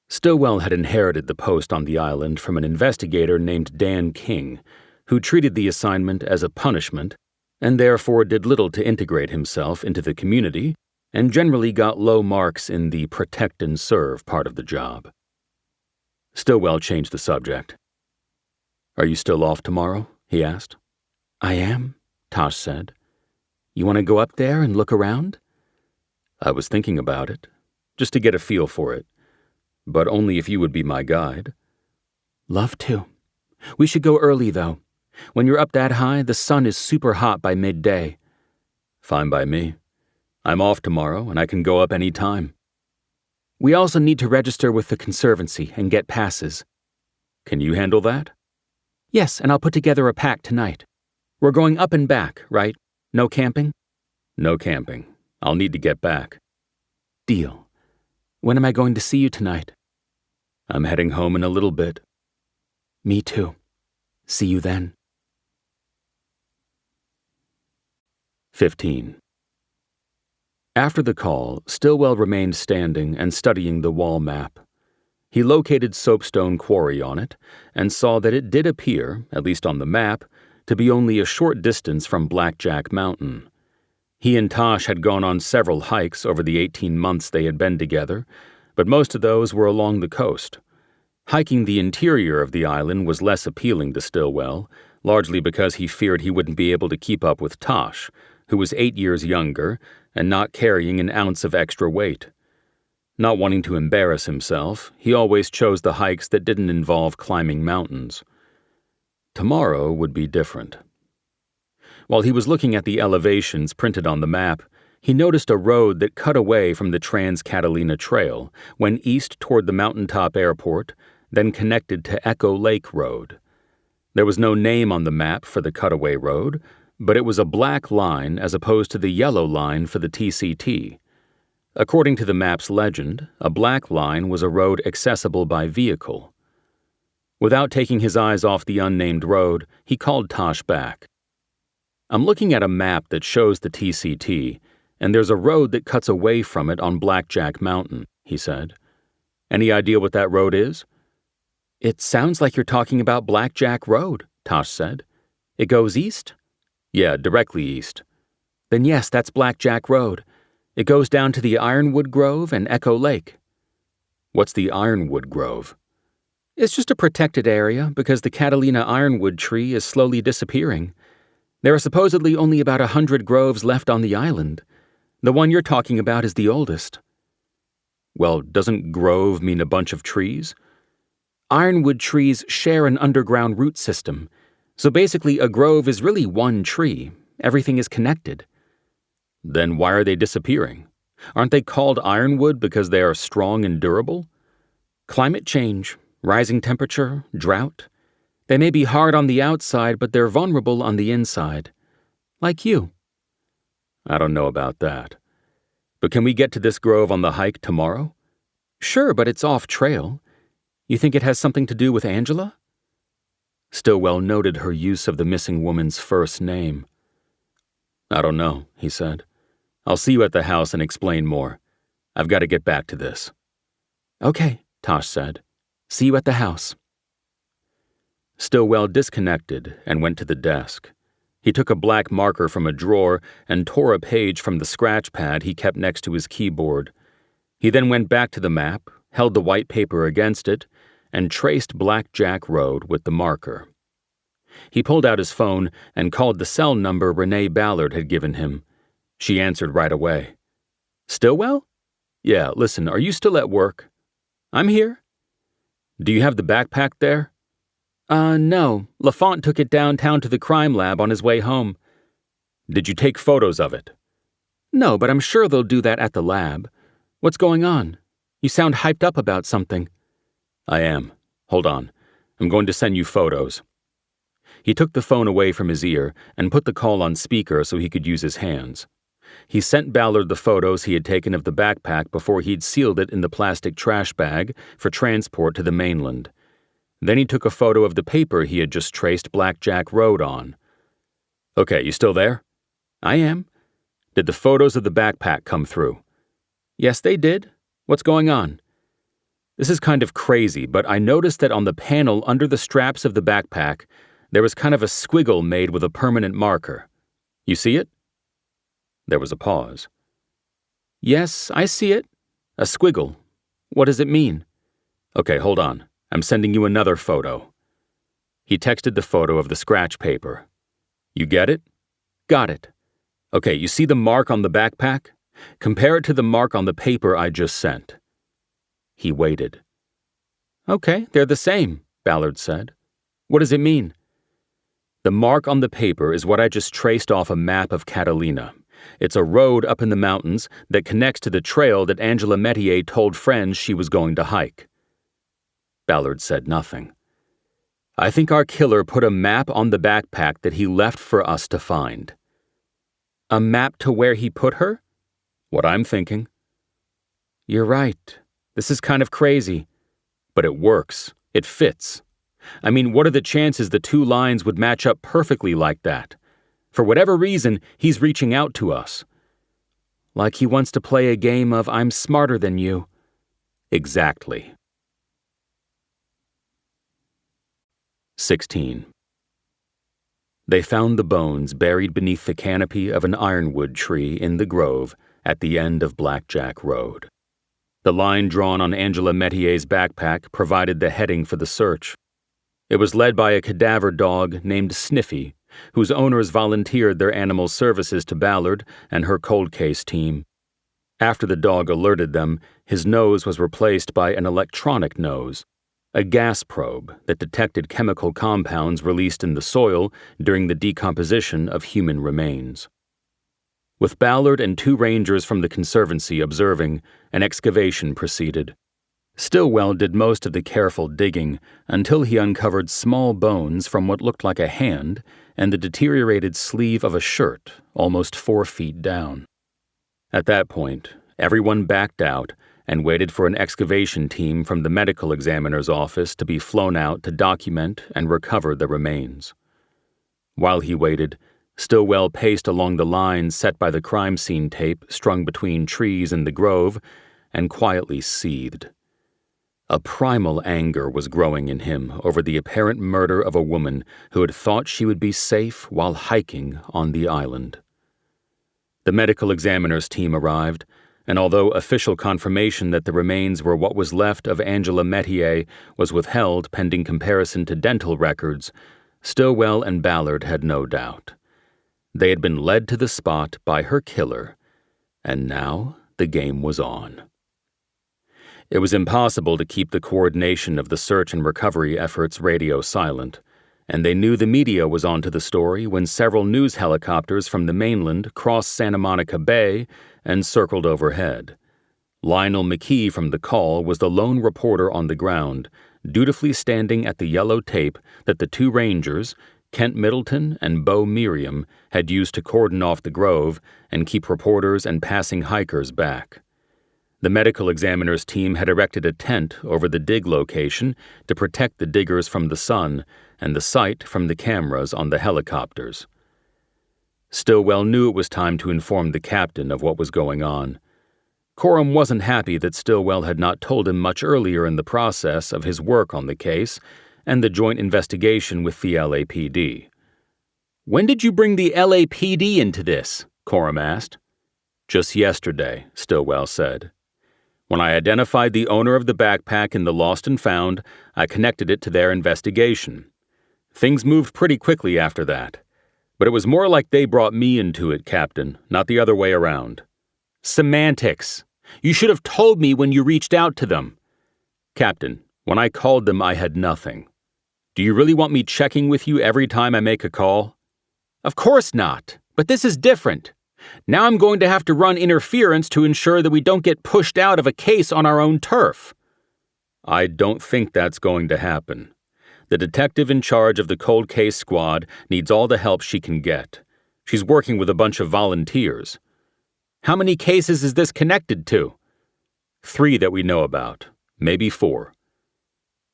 Stillwell had inherited the post on the island from an investigator named Dan King, who treated the assignment as a punishment and therefore did little to integrate himself into the community and generally got low marks in the protect and serve part of the job. Stillwell changed the subject. Are you still off tomorrow? He asked. I am, Tosh said. You want to go up there and look around? I was thinking about it, just to get a feel for it, but only if you would be my guide. Love to. We should go early, though. When you're up that high, the sun is super hot by midday. Fine by me. I'm off tomorrow, and I can go up any time. We also need to register with the Conservancy and get passes. Can you handle that? Yes, and I'll put together a pack tonight. We're going up and back, right? No camping? No camping. I'll need to get back. Deal. When am I going to see you tonight? I'm heading home in a little bit. Me too. See you then. 15. After the call, Stillwell remained standing and studying the wall map. He located Soapstone Quarry on it and saw that it did appear, at least on the map, to be only a short distance from Blackjack Mountain. He and Tosh had gone on several hikes over the 18 months they had been together, but most of those were along the coast. Hiking the interior of the island was less appealing to Stillwell, largely because he feared he wouldn't be able to keep up with Tosh, who was 8 years younger and not carrying an ounce of extra weight. Not wanting to embarrass himself, he always chose the hikes that didn't involve climbing mountains. Tomorrow would be different. While he was looking at the elevations printed on the map, he noticed a road that cut away from the Trans-Catalina Trail, went east toward the mountaintop airport, then connected to Echo Lake Road. There was no name on the map for the cutaway road, but it was a black line as opposed to the yellow line for the TCT. According to the map's legend, a black line was a road accessible by vehicle. Without taking his eyes off the unnamed road, he called Tosh back. I'm looking at a map that shows the TCT, and there's a road that cuts away from it on Blackjack Mountain, he said. Any idea what that road is? It sounds like you're talking about Blackjack Road, Tosh said. It goes east? Yeah, directly east. Then yes, that's Blackjack Road. It goes down to the Ironwood Grove and Echo Lake. What's the Ironwood Grove? It's just a protected area because the Catalina ironwood tree is slowly disappearing. There are supposedly only about 100 groves left on the island. The one you're talking about is the oldest. Well, doesn't grove mean a bunch of trees? Ironwood trees share an underground root system. So basically, a grove is really one tree. Everything is connected. Then why are they disappearing? Aren't they called ironwood because they are strong and durable? Climate change, rising temperature, drought. They may be hard on the outside, but they're vulnerable on the inside. Like you. I don't know about that. But can we get to this grove on the hike tomorrow? Sure, but it's off trail. You think it has something to do with Angela? Stillwell noted her use of the missing woman's first name. I don't know, he said. I'll see you at the house and explain more. I've got to get back to this. Okay, Tosh said. See you at the house. Stillwell disconnected and went to the desk. He took a black marker from a drawer and tore a page from the scratch pad he kept next to his keyboard. He then went back to the map, held the white paper against it, and traced Blackjack Road with the marker. He pulled out his phone and called the cell number Renee Ballard had given him. She answered right away. "Stillwell? Yeah, listen, are you still at work?" "I'm here." "Do you have the backpack there?" No. LaFont took it downtown to the crime lab on his way home." "Did you take photos of it?" "No, but I'm sure they'll do that at the lab. What's going on? You sound hyped up about something." "I am. Hold on. I'm going to send you photos." He took the phone away from his ear and put the call on speaker so he could use his hands. He sent Ballard the photos he had taken of the backpack before he'd sealed it in the plastic trash bag for transport to the mainland. Then he took a photo of the paper he had just traced Blackjack Road on. "Okay, you still there?" "I am." "Did the photos of the backpack come through?" "Yes, they did. What's going on?" "This is kind of crazy, but I noticed that on the panel under the straps of the backpack, there was kind of a squiggle made with a permanent marker. You see it?" There was a pause. "Yes, I see it. A squiggle. What does it mean?" "Okay, hold on. I'm sending you another photo." He texted the photo of the scratch paper. "You get it?" "Got it." "Okay, you see the mark on the backpack? Compare it to the mark on the paper I just sent." He waited. "Okay, they're the same," Ballard said. "What does it mean?" "The mark on the paper is what I just traced off a map of Catalina. It's a road up in the mountains that connects to the trail that Angela Metier told friends she was going to hike." Ballard said nothing. "I think our killer put a map on the backpack that he left for us to find." "A map to where he put her?" "What I'm thinking." "You're right. This is kind of crazy." "But it works. It fits. I mean, what are the chances the two lines would match up perfectly like that? For whatever reason, he's reaching out to us." "Like he wants to play a game of I'm smarter than you." "Exactly." 16. They found the bones buried beneath the canopy of an ironwood tree in the grove at the end of Blackjack Road. The line drawn on Angela Metier's backpack provided the heading for the search. It was led by a cadaver dog named Sniffy, whose owners volunteered their animal services to Ballard and her cold case team. After the dog alerted them, his nose was replaced by an electronic nose, a gas probe that detected chemical compounds released in the soil during the decomposition of human remains. With Ballard and 2 rangers from the Conservancy observing, an excavation proceeded. Stillwell did most of the careful digging until he uncovered small bones from what looked like a hand and the deteriorated sleeve of a shirt almost 4 feet down. At that point, everyone backed out and waited for an excavation team from the medical examiner's office to be flown out to document and recover the remains. While he waited, Stillwell paced along the lines set by the crime scene tape strung between trees in the grove and quietly seethed. A primal anger was growing in him over the apparent murder of a woman who had thought she would be safe while hiking on the island. The medical examiner's team arrived, and although official confirmation that the remains were what was left of Angela Metier was withheld pending comparison to dental records, Stillwell and Ballard had no doubt. They had been led to the spot by her killer, and now the game was on. It was impossible to keep the coordination of the search and recovery efforts radio silent, and they knew the media was onto the story when several news helicopters from the mainland crossed Santa Monica Bay and circled overhead. Lionel McKee from The Call was the lone reporter on the ground, dutifully standing at the yellow tape that the 2 rangers, Kent Middleton and Bo Merriam, had used to cordon off the grove and keep reporters and passing hikers back. The medical examiner's team had erected a tent over the dig location to protect the diggers from the sun and the site from the cameras on the helicopters. Stillwell knew it was time to inform the captain of what was going on. Coram wasn't happy that Stillwell had not told him much earlier in the process of his work on the case and the joint investigation with the LAPD. When did you bring the LAPD into this? Coram asked. Just yesterday, Stillwell said. When I identified the owner of the backpack in the Lost and Found, I connected it to their investigation. Things moved pretty quickly after that. But it was more like they brought me into it, Captain, not the other way around. Semantics. You should have told me when you reached out to them. Captain, when I called them, I had nothing. Do you really want me checking with you every time I make a call? Of course not, but this is different. Now I'm going to have to run interference to ensure that we don't get pushed out of a case on our own turf. I don't think that's going to happen. The detective in charge of the cold case squad needs all the help she can get. She's working with a bunch of volunteers. How many cases is this connected to? 3 that we know about, maybe 4.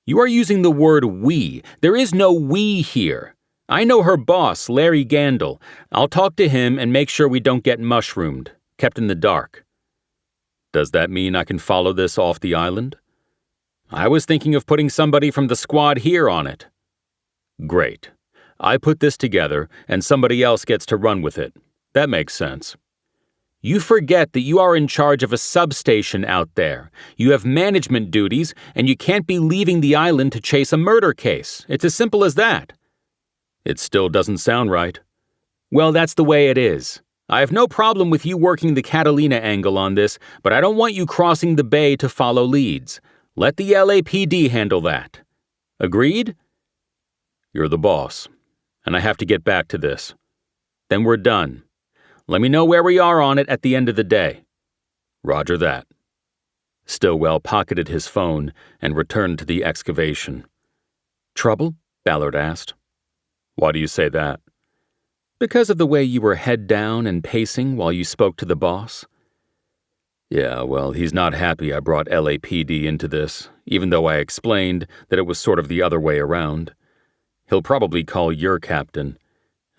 You are using the word we. There is no we here. I know her boss, Larry Gandil. I'll talk to him and make sure we don't get mushroomed, kept in the dark. Does that mean I can follow this off the island? I was thinking of putting somebody from the squad here on it. Great. I put this together and somebody else gets to run with it. That makes sense. You forget that you are in charge of a substation out there. You have management duties, and you can't be leaving the island to chase a murder case. It's as simple as that. It still doesn't sound right. Well, that's the way it is. I have no problem with you working the Catalina angle on this, but I don't want you crossing the bay to follow leads. Let the LAPD handle that. Agreed? You're the boss, and I have to get back to this. Then we're done. Let me know where we are on it at the end of the day. Roger that. Stillwell pocketed his phone and returned to the excavation. Trouble? Ballard asked. Why do you say that? Because of the way you were head down and pacing while you spoke to the boss. Yeah, well, he's not happy I brought LAPD into this, even though I explained that it was sort of the other way around. He'll probably call your captain.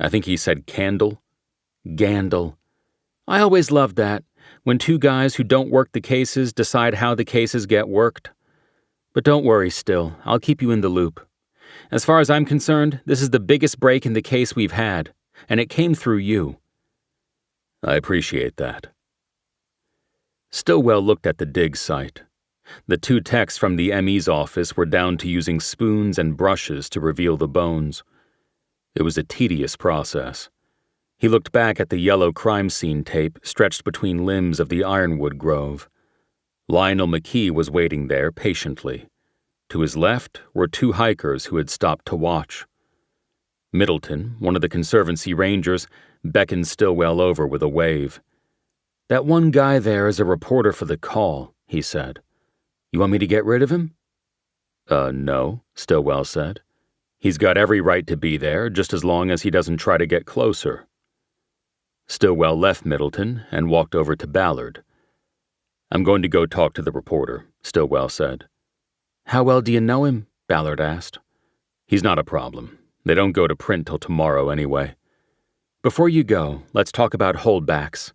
I think he said Candle. Gandil. I always loved that, when 2 guys who don't work the cases decide how the cases get worked. But don't worry, Still. I'll keep you in the loop. As far as I'm concerned, this is the biggest break in the case we've had, and it came through you. I appreciate that. Stillwell looked at the dig site. The 2 techs from the ME's office were down to using spoons and brushes to reveal the bones. It was a tedious process. He looked back at the yellow crime scene tape stretched between limbs of the ironwood grove. Lionel McKee was waiting there patiently. To his left were 2 hikers who had stopped to watch. Middleton, one of the Conservancy Rangers, beckoned Stillwell over with a wave. "That one guy there is a reporter for the Call," he said. "You want me to get rid of him?" No," Stillwell said. "He's got every right to be there, just as long as he doesn't try to get closer." Stillwell left Middleton and walked over to Ballard. "I'm going to go talk to the reporter," Stillwell said. "How well do you know him?" Ballard asked. "He's not a problem. They don't go to print till tomorrow anyway." "Before you go, let's talk about holdbacks."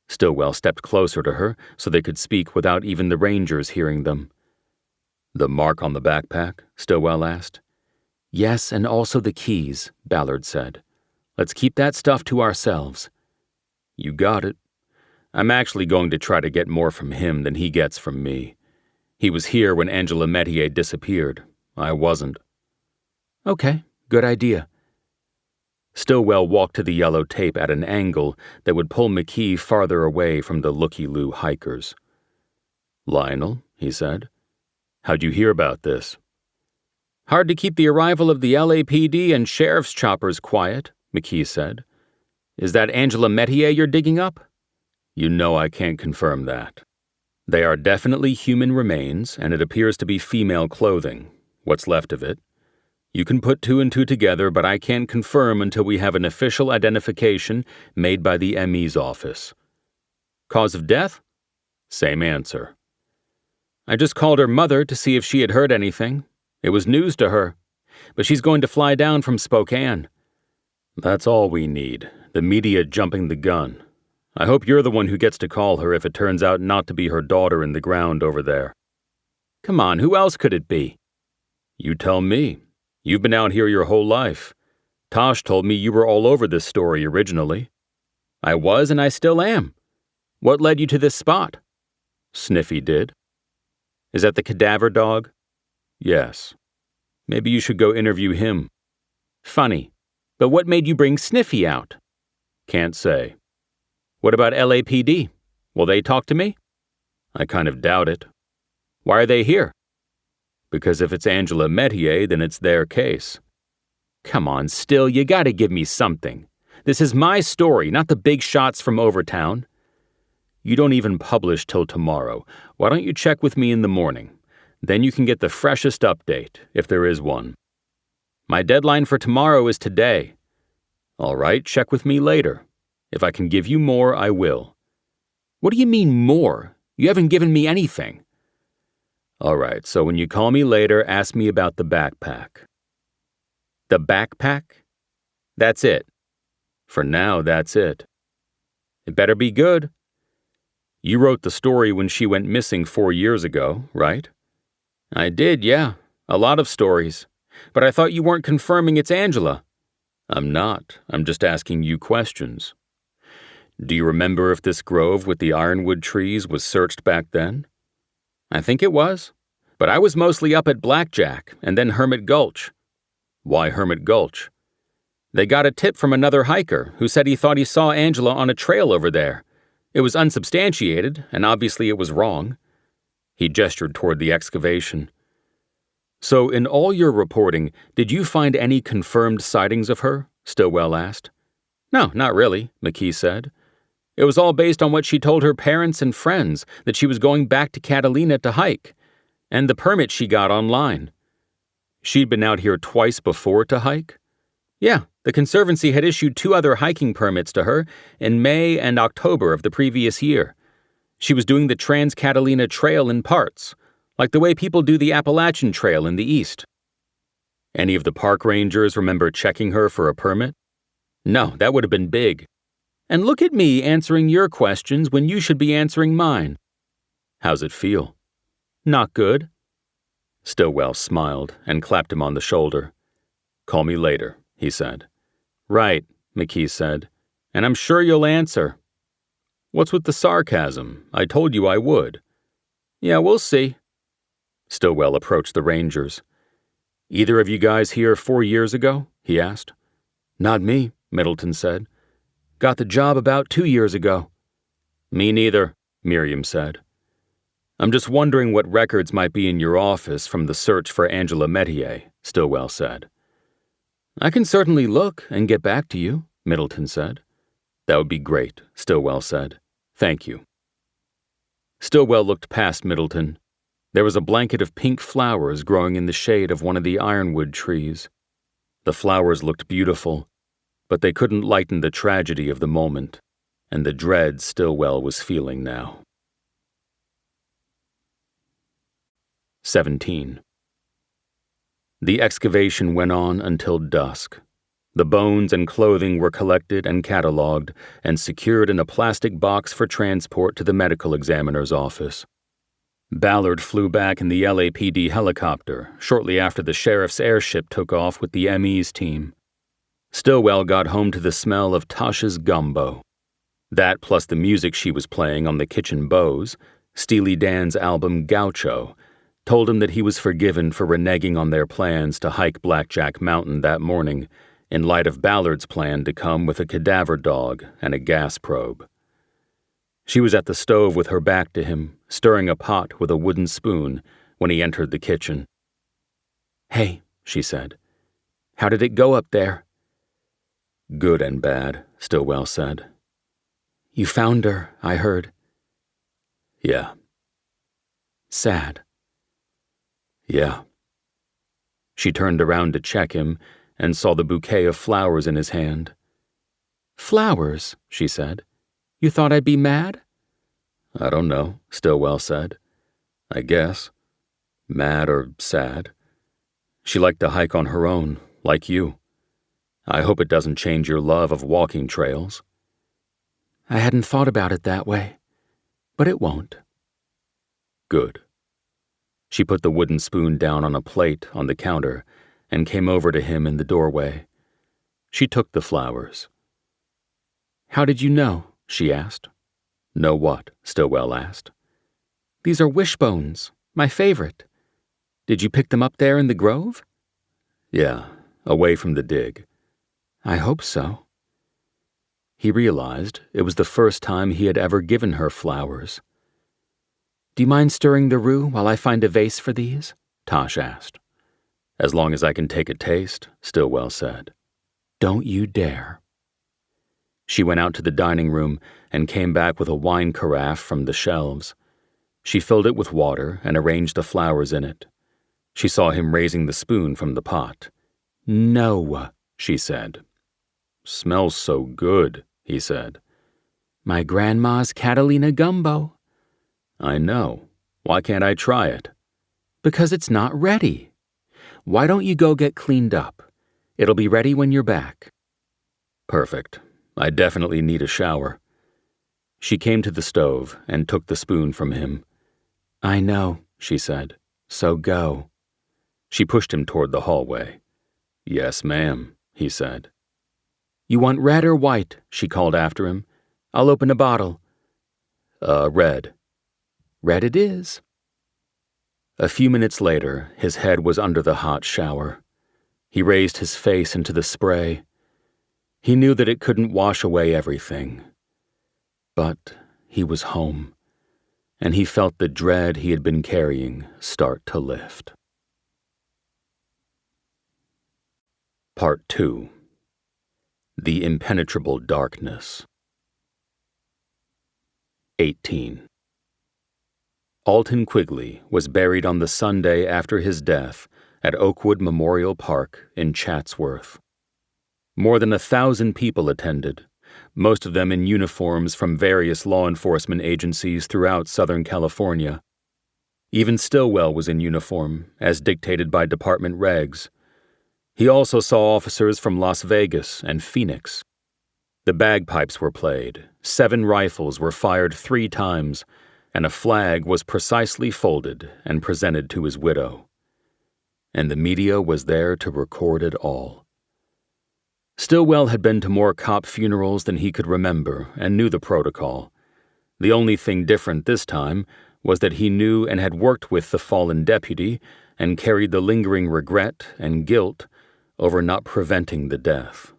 Stillwell stepped closer to her so they could speak without even the Rangers hearing them. "The mark on the backpack?" Stillwell asked. "Yes, and also the keys," Ballard said. "Let's keep that stuff to ourselves." "You got it. I'm actually going to try to get more from him than he gets from me. He was here when Angela Metier disappeared. I wasn't." "Okay, good idea." Stillwell walked to the yellow tape at an angle that would pull McKee farther away from the looky-loo hikers. "Lionel," he said, "how'd you hear about this?" "Hard to keep the arrival of the LAPD and sheriff's choppers quiet," McKee said. "Is that Angela Metier you're digging up?" "You know I can't confirm that. They are definitely human remains, and it appears to be female clothing, what's left of it. You can put 2 and 2 together, but I can't confirm until we have an official identification made by the ME's office." "Cause of death?" "Same answer." "I just called her mother to see if she had heard anything. It was news to her. But she's going to fly down from Spokane." "That's all we need, the media jumping the gun. I hope you're the one who gets to call her if it turns out not to be her daughter in the ground over there." "Come on, who else could it be?" "You tell me. You've been out here your whole life. Tosh told me you were all over this story originally. I was and I still am. What led you to this spot? Sniffy did. Is that the cadaver dog? Yes. Maybe you should go interview him. Funny. But what made you bring Sniffy out? Can't say. What about LAPD? Will they talk to me? I kind of doubt it. Why are they here? Because if it's Angela Metier, then it's their case. Come on, Still, you gotta give me something. This is my story, not the big shots from Overtown. You don't even publish till tomorrow. Why don't you check with me in the morning? Then you can get the freshest update, if there is one. My deadline for tomorrow is today. All right, check with me later. If I can give you more, I will. What do you mean more? You haven't given me anything. All right, so when you call me later, ask me about the backpack. The backpack? That's it. For now, that's it. It better be good. You wrote the story when she went missing 4 years ago, right? I did, yeah. A lot of stories. But I thought you weren't confirming it's Angela. I'm not. I'm just asking you questions. Do you remember if this grove with the ironwood trees was searched back then? I think it was. But I was mostly up at Blackjack and then Hermit Gulch. Why Hermit Gulch? They got a tip from another hiker who said he thought he saw Angela on a trail over there. It was unsubstantiated, and obviously it was wrong. He gestured toward the excavation. So in all your reporting, did you find any confirmed sightings of her? Stillwell asked. No, not really, McKee said. It was all based on what she told her parents and friends, that she was going back to Catalina to hike, and the permit she got online. She'd been out here twice before to hike? Yeah, the Conservancy had issued 2 other hiking permits to her in May and October of the previous year. She was doing the Trans-Catalina Trail in parts, like the way people do the Appalachian Trail in the east. Any of the park rangers remember checking her for a permit? No, that would have been big. And look at me answering your questions when you should be answering mine. How's it feel? Not good. Stillwell smiled and clapped him on the shoulder. Call me later, he said. Right, McKee said, and I'm sure you'll answer. What's with the sarcasm? I told you I would. Yeah, we'll see. Stillwell approached the rangers. Either of you guys here 4 years ago? He asked. Not me, Middleton said. Got the job about 2 years ago. Me neither, Miriam said. I'm just wondering what records might be in your office from the search for Angela Metier, Stillwell said. I can certainly look and get back to you, Middleton said. That would be great, Stillwell said. Thank you. Stillwell looked past Middleton. There was a blanket of pink flowers growing in the shade of one of the ironwood trees. The flowers looked beautiful, but they couldn't lighten the tragedy of the moment, and the dread Stillwell was feeling now. 17. The excavation went on until dusk. The bones and clothing were collected and catalogued and secured in a plastic box for transport to the medical examiner's office. Ballard flew back in the LAPD helicopter shortly after the sheriff's airship took off with the ME's team. Stillwell got home to the smell of Tasha's gumbo. That plus the music she was playing on the kitchen Bose, Steely Dan's album Gaucho, told him that he was forgiven for reneging on their plans to hike Blackjack Mountain that morning in light of Ballard's plan to come with a cadaver dog and a gas probe. She was at the stove with her back to him, stirring a pot with a wooden spoon when he entered the kitchen. Hey, she said. How did it go up there? Good and bad, Stillwell said. You found her, I heard. Yeah. Sad. Yeah. She turned around to check him and saw the bouquet of flowers in his hand. Flowers, she said. You thought I'd be mad? I don't know, Stillwell said. I guess. Mad or sad. She liked to hike on her own, like you. I hope it doesn't change your love of walking trails. I hadn't thought about it that way, but it won't. Good. She put the wooden spoon down on a plate on the counter and came over to him in the doorway. She took the flowers. "How did you know?" she asked. "Know what?" Stillwell asked. "These are wishbones, my favorite. Did you pick them up there in the grove?" "Yeah, away from the dig." "I hope so." He realized it was the first time he had ever given her flowers. "Do you mind stirring the roux while I find a vase for these?" Tosh asked. "As long as I can take a taste," Stillwell said. "Don't you dare." She went out to the dining room and came back with a wine carafe from the shelves. She filled it with water and arranged the flowers in it. She saw him raising the spoon from the pot. "No," she said. "Smells so good," he said. "My grandma's Catalina gumbo." "I know. Why can't I try it?" "Because it's not ready. Why don't you go get cleaned up? It'll be ready when you're back." "Perfect. I definitely need a shower." She came to the stove and took the spoon from him. "I know," she said. "So go." She pushed him toward the hallway. "Yes, ma'am," he said. "You want red or white?" she called after him. "I'll open a bottle." Red." "Red it is." A few minutes later, his head was under the hot shower. He raised his face into the spray. He knew that it couldn't wash away everything. But he was home, and he felt the dread he had been carrying start to lift. Part 2. The Impenetrable Darkness. 18. Alton Quigley was buried on the Sunday after his death at Oakwood Memorial Park in Chatsworth. More than 1,000 people attended, most of them in uniforms from various law enforcement agencies throughout Southern California. Even Stillwell was in uniform, as dictated by department regs. He also saw officers from Las Vegas and Phoenix. The bagpipes were played, 7 rifles were fired 3 times, and a flag was precisely folded and presented to his widow. And the media was there to record it all. Stillwell had been to more cop funerals than he could remember and knew the protocol. The only thing different this time was that he knew and had worked with the fallen deputy and carried the lingering regret and guilt over not preventing the death.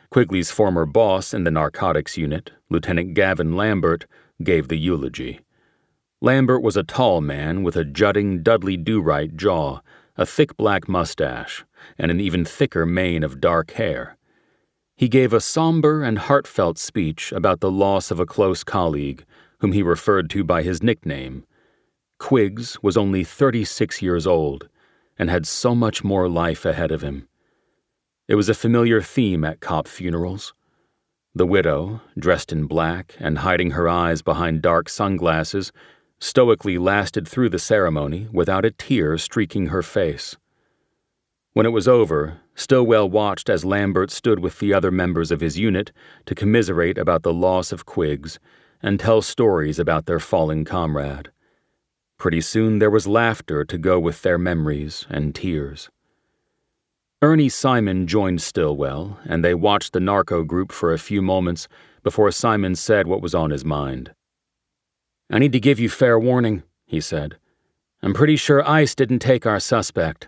Quigley's former boss in the narcotics unit, Lieutenant Gavin Lambert, gave the eulogy. Lambert was a tall man with a jutting Dudley Do-Right jaw, a thick black mustache, and an even thicker mane of dark hair. He gave a somber and heartfelt speech about the loss of a close colleague, whom he referred to by his nickname. Quiggs was only 36 years old and had so much more life ahead of him. It was a familiar theme at cop funerals. The widow, dressed in black and hiding her eyes behind dark sunglasses, stoically lasted through the ceremony without a tear streaking her face. When it was over, Stillwell watched as Lambert stood with the other members of his unit to commiserate about the loss of Quiggs and tell stories about their fallen comrade. Pretty soon there was laughter to go with their memories and tears. Ernie Simon joined Stillwell, and they watched the narco group for a few moments before Simon said what was on his mind. "I need to give you fair warning," he said. "I'm pretty sure ICE didn't take our suspect."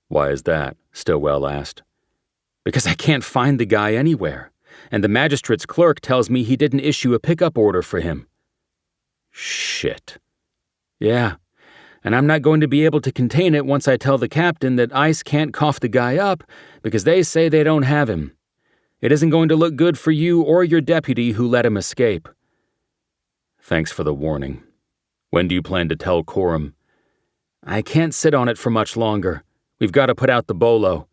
"Why is that?" Stillwell asked. "Because I can't find the guy anywhere, and the magistrate's clerk tells me he didn't issue a pickup order for him." "Shit." "Yeah, and I'm not going to be able to contain it once I tell the captain that ICE can't cough the guy up because they say they don't have him. It isn't going to look good for you or your deputy who let him escape." "Thanks for the warning. When do you plan to tell Coram?" "I can't sit on it for much longer. We've got to put out the bolo."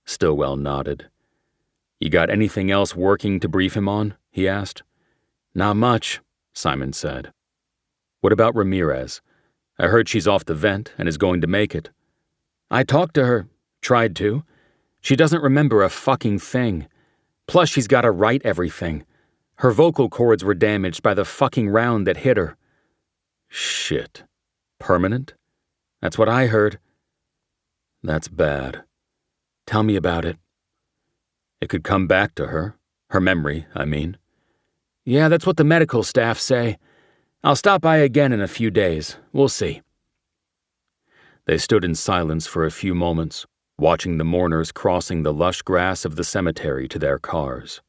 Stillwell nodded. "You got anything else working to brief him on?" he asked. "Not much," Simon said. "What about Ramirez? I heard she's off the vent and is going to make it." "I talked to her. Tried to. She doesn't remember a fucking thing. Plus she's got to write everything. Her vocal cords were damaged by the fucking round that hit her." "Shit. Permanent?" "That's what I heard." "That's bad. Tell me about it," It could come back to her. Her memory, I mean. Yeah, that's what the medical staff say. I'll stop by again in a few days. We'll see. They stood in silence for a few moments, watching the mourners crossing the lush grass of the cemetery to their cars.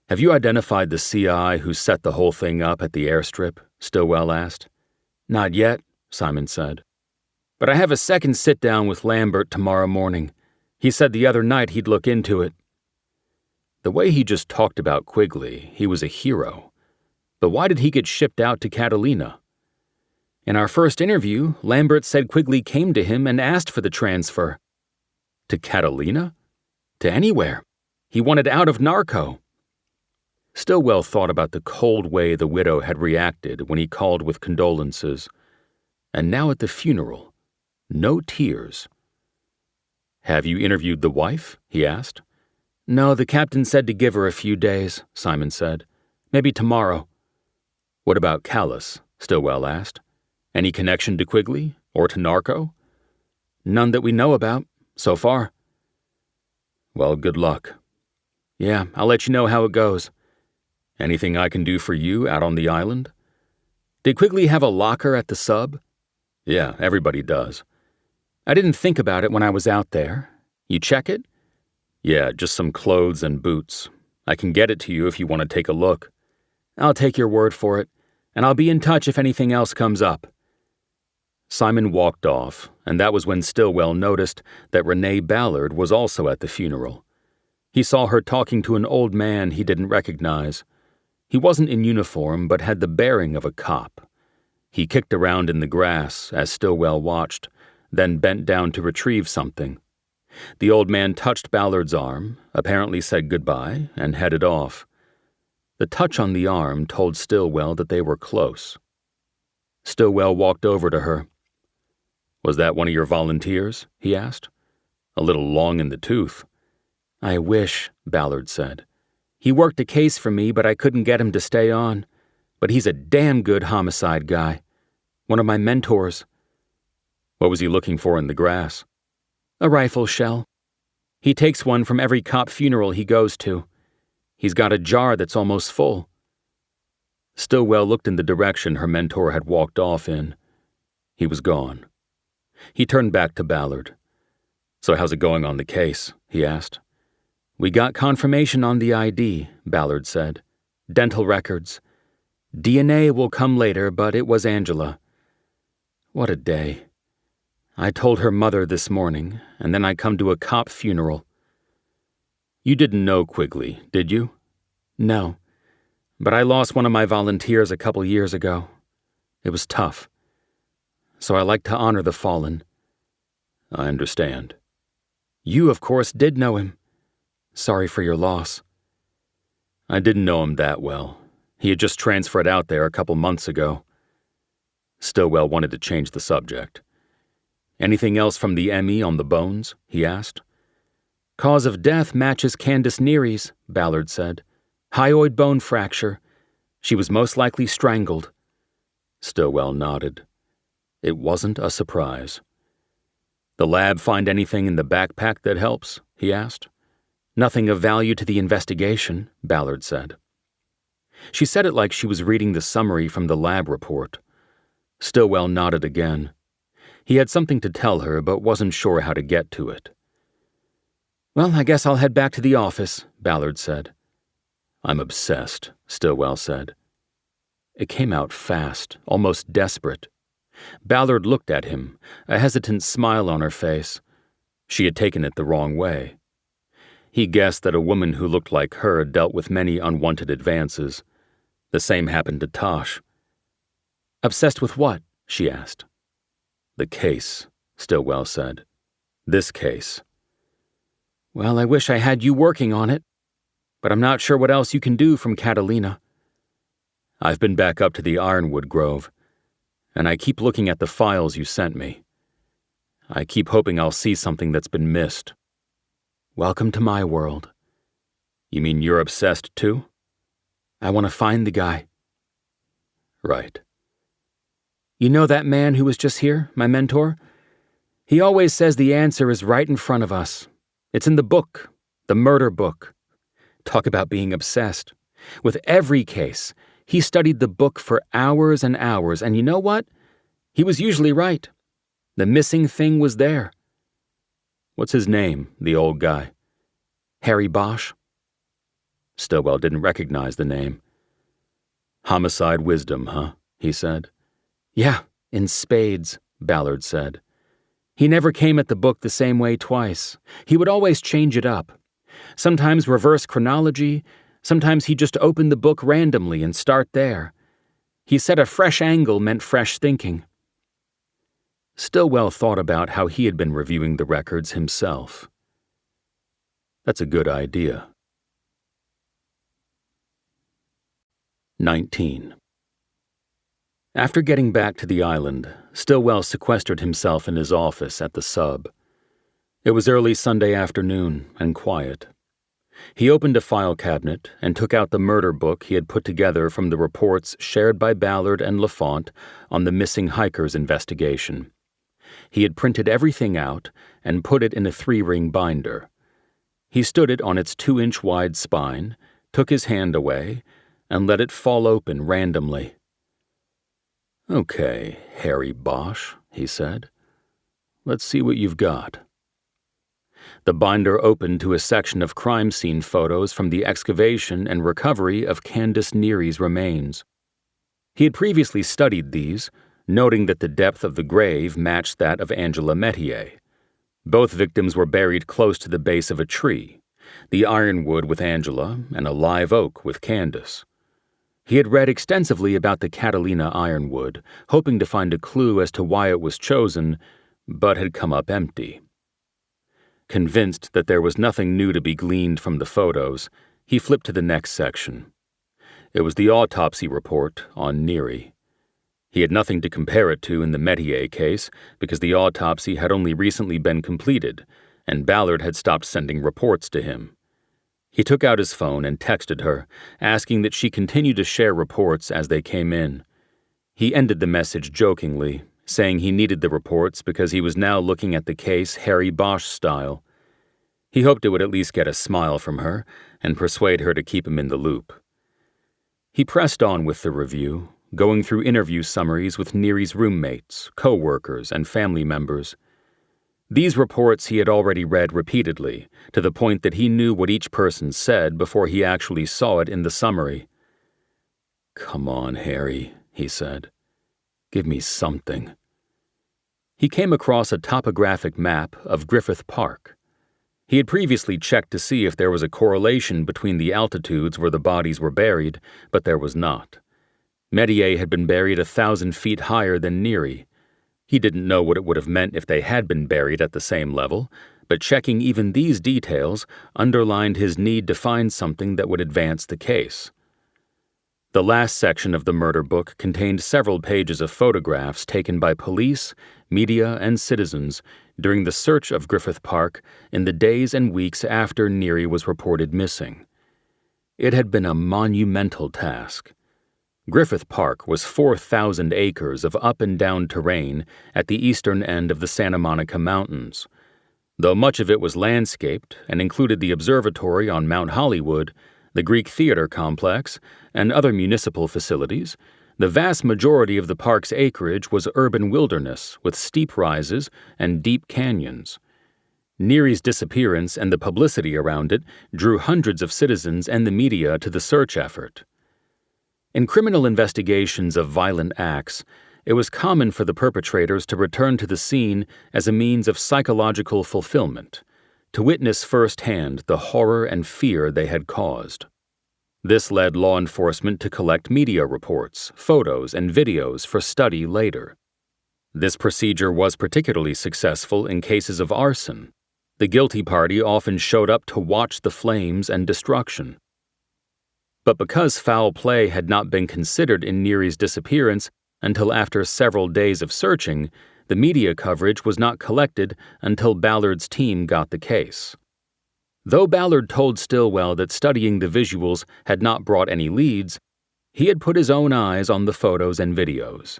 Have you identified the CI who set the whole thing up at the airstrip? Stillwell asked. Not yet, Simon said. But I have a second sit-down with Lambert tomorrow morning. He said the other night he'd look into it. The way he just talked about Quigley, he was a hero. But why did he get shipped out to Catalina? In our first interview, Lambert said Quigley came to him and asked for the transfer. To Catalina? To anywhere. He wanted out of Narco. Stillwell thought about the cold way the widow had reacted when he called with condolences. And now at the funeral, no tears. Have you interviewed the wife? He asked. No, the captain said to give her a few days, Simon said. Maybe tomorrow. What about Callus? Stillwell asked. Any connection to Quigley or to Narco? None that we know about, so far. Well, good luck. Yeah, I'll let you know how it goes. Anything I can do for you out on the island? Did Quigley have a locker at the sub? Yeah, everybody does. I didn't think about it when I was out there. You check it? Yeah, just some clothes and boots. I can get it to you if you want to take a look. I'll take your word for it, and I'll be in touch if anything else comes up. Simon walked off, and that was when Stillwell noticed that Renee Ballard was also at the funeral. He saw her talking to an old man he didn't recognize. He wasn't in uniform, but had the bearing of a cop. He kicked around in the grass as Stillwell watched, then bent down to retrieve something. The old man touched Ballard's arm, apparently said goodbye, and headed off. The touch on the arm told Stillwell that they were close. Stillwell walked over to her. Was that one of your volunteers? He asked. A little long in the tooth. I wish, Ballard said. He worked a case for me, but I couldn't get him to stay on. But he's a damn good homicide guy. One of my mentors. What was he looking for in the grass? A rifle shell. He takes one from every cop funeral he goes to. He's got a jar that's almost full. Stillwell looked in the direction her mentor had walked off in. He was gone. He turned back to Ballard. So how's it going on the case? He asked. We got confirmation on the ID, Ballard said. Dental records. DNA will come later, but it was Angela. What a day. I told her mother this morning, and then I come to a cop funeral. You didn't know Quigley, did you? No, but I lost one of my volunteers a couple years ago. It was tough. So I like to honor the fallen. I understand. You, of course, did know him. Sorry for your loss. I didn't know him that well. He had just transferred out there a couple months ago. Stillwell wanted to change the subject. Anything else from the ME on the bones? He asked. Cause of death matches Candace Neary's, Ballard said. Hyoid bone fracture. She was most likely strangled. Stillwell nodded. It wasn't a surprise. The lab find anything in the backpack that helps? He asked. Nothing of value to the investigation, Ballard said. She said it like she was reading the summary from the lab report. Stillwell nodded again. He had something to tell her, but wasn't sure how to get to it. Well, I guess I'll head back to the office, Ballard said. I'm obsessed, Stillwell said. It came out fast, almost desperate. Ballard looked at him, a hesitant smile on her face. She had taken it the wrong way. He guessed that a woman who looked like her dealt with many unwanted advances. The same happened to Tosh. Obsessed with what? She asked. The case, Stillwell said. This case. Well, I wish I had you working on it, but I'm not sure what else you can do from Catalina. I've been back up to the Ironwood Grove, and I keep looking at the files you sent me. I keep hoping I'll see something that's been missed. Welcome to my world. You mean you're obsessed too? I want to find the guy. Right. You know that man who was just here, my mentor? He always says the answer is right in front of us. It's in the book. The murder book. Talk about being obsessed. With every case, he studied the book for hours and hours, and you know what? He was usually right. The missing thing was there. What's his name, the old guy? Harry Bosch? Stillwell didn't recognize the name. Homicide wisdom, huh? He said. Yeah, in spades, Ballard said. He never came at the book the same way twice. He would always change it up. Sometimes reverse chronology, sometimes he'd just open the book randomly and start there. He said a fresh angle meant fresh thinking. Stillwell thought about how he had been reviewing the records himself. That's a good idea. 19. After getting back to the island, Stillwell sequestered himself in his office at the sub. It was early Sunday afternoon and quiet. He opened a file cabinet and took out the murder book he had put together from the reports shared by Ballard and Lafont on the missing hikers investigation. He had printed everything out and put it in a 3-ring binder. He stood it on its 2-inch wide spine, took his hand away, and let it fall open randomly. Okay, Harry Bosch, he said. Let's see what you've got. The binder opened to a section of crime scene photos from the excavation and recovery of Candace Neary's remains. He had previously studied these, noting that the depth of the grave matched that of Angela Metier. Both victims were buried close to the base of a tree, the ironwood with Angela and a live oak with Candace. He had read extensively about the Catalina ironwood, hoping to find a clue as to why it was chosen, but had come up empty. Convinced that there was nothing new to be gleaned from the photos, he flipped to the next section. It was the autopsy report on Neary. He had nothing to compare it to in the Metier case because the autopsy had only recently been completed, and Ballard had stopped sending reports to him. He took out his phone and texted her, asking that she continue to share reports as they came in. He ended the message jokingly, saying he needed the reports because he was now looking at the case Harry Bosch style. He hoped it would at least get a smile from her and persuade her to keep him in the loop. He pressed on with the review, going through interview summaries with Neary's roommates, co-workers, and family members. These reports he had already read repeatedly, to the point that he knew what each person said before he actually saw it in the summary. Come on, Harry, he said. Give me something. He came across a topographic map of Griffith Park. He had previously checked to see if there was a correlation between the altitudes where the bodies were buried, but there was not. Metier had been buried 1,000 feet higher than Neary. He didn't know what it would have meant if they had been buried at the same level, but checking even these details underlined his need to find something that would advance the case. The last section of the murder book contained several pages of photographs taken by police, media, and citizens during the search of Griffith Park in the days and weeks after Neary was reported missing. It had been a monumental task. Griffith Park was 4,000 acres of up and down terrain at the eastern end of the Santa Monica Mountains. Though much of it was landscaped and included the observatory on Mount Hollywood, the Greek Theater complex, and other municipal facilities, the vast majority of the park's acreage was urban wilderness with steep rises and deep canyons. Neary's disappearance and the publicity around it drew hundreds of citizens and the media to the search effort. In criminal investigations of violent acts, it was common for the perpetrators to return to the scene as a means of psychological fulfillment, to witness firsthand the horror and fear they had caused. This led law enforcement to collect media reports, photos, and videos for study later. This procedure was particularly successful in cases of arson. The guilty party often showed up to watch the flames and destruction. But because foul play had not been considered in Neary's disappearance until after several days of searching, the media coverage was not collected until Ballard's team got the case. Though Ballard told Stillwell that studying the visuals had not brought any leads, he had put his own eyes on the photos and videos.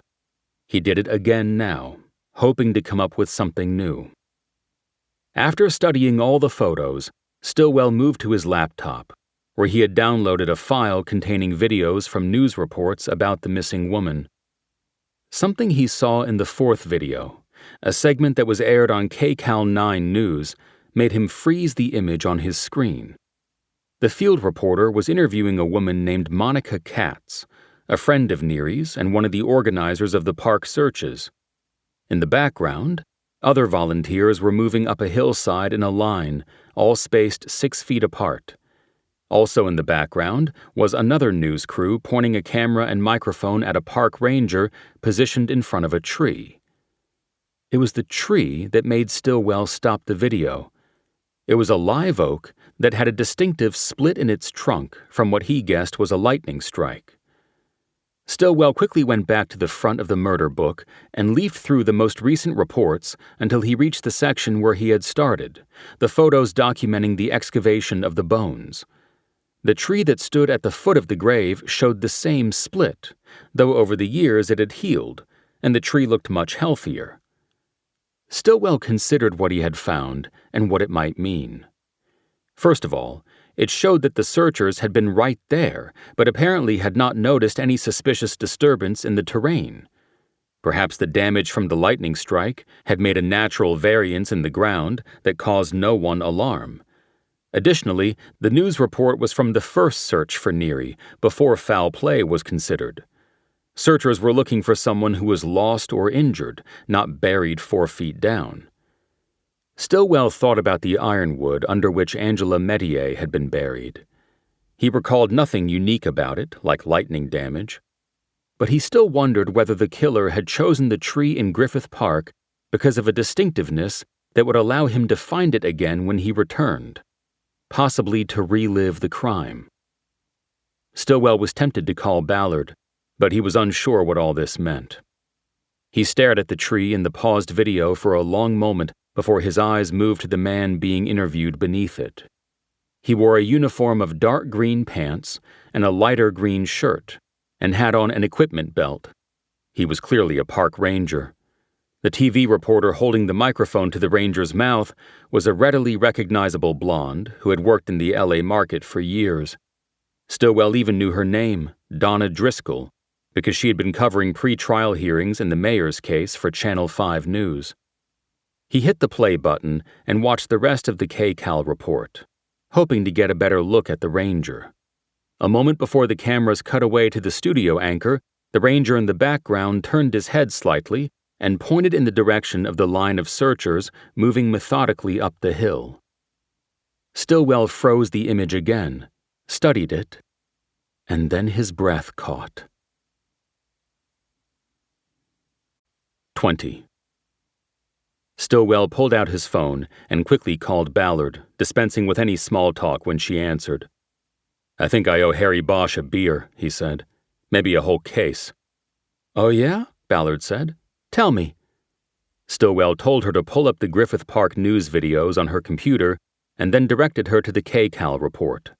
He did it again now, hoping to come up with something new. After studying all the photos, Stillwell moved to his laptop, where he had downloaded a file containing videos from news reports about the missing woman. Something he saw in the fourth video, a segment that was aired on KCAL 9 News, made him freeze the image on his screen. The field reporter was interviewing a woman named Monica Katz, a friend of Neary's and one of the organizers of the park searches. In the background, other volunteers were moving up a hillside in a line, all spaced 6 feet apart. Also in the background was another news crew pointing a camera and microphone at a park ranger positioned in front of a tree. It was the tree that made Stillwell stop the video. It was a live oak that had a distinctive split in its trunk from what he guessed was a lightning strike. Stillwell quickly went back to the front of the murder book and leafed through the most recent reports until he reached the section where he had started, the photos documenting the excavation of the bones. The tree that stood at the foot of the grave showed the same split, though over the years it had healed, and the tree looked much healthier. Stillwell considered what he had found and what it might mean. First of all, it showed that the searchers had been right there, but apparently had not noticed any suspicious disturbance in the terrain. Perhaps the damage from the lightning strike had made a natural variance in the ground that caused no one alarm. Additionally, the news report was from the first search for Neary, before foul play was considered. Searchers were looking for someone who was lost or injured, not buried 4 feet down. Stillwell thought about the ironwood under which Angela Metier had been buried. He recalled nothing unique about it, like lightning damage. But he still wondered whether the killer had chosen the tree in Griffith Park because of a distinctiveness that would allow him to find it again when he returned, possibly to relive the crime. Stillwell was tempted to call Ballard, but he was unsure what all this meant. He stared at the tree in the paused video for a long moment before his eyes moved to the man being interviewed beneath it. He wore a uniform of dark green pants and a lighter green shirt, and had on an equipment belt. He was clearly a park ranger. The TV reporter holding the microphone to the ranger's mouth was a readily recognizable blonde who had worked in the LA market for years. Stillwell even knew her name, Donna Driscoll, because she had been covering pre-trial hearings in the mayor's case for Channel 5 News. He hit the play button and watched the rest of the KCAL report, hoping to get a better look at the ranger. A moment before the cameras cut away to the studio anchor, the ranger in the background turned his head slightly and pointed in the direction of the line of searchers moving methodically up the hill. Stillwell froze the image again, studied it, and then his breath caught. 20. Stillwell pulled out his phone and quickly called Ballard, dispensing with any small talk when she answered. "I think I owe Harry Bosch a beer," he said. "Maybe a whole case." "Oh yeah?" Ballard said. "Tell me." Stillwell told her to pull up the Griffith Park news videos on her computer and then directed her to the KCAL report.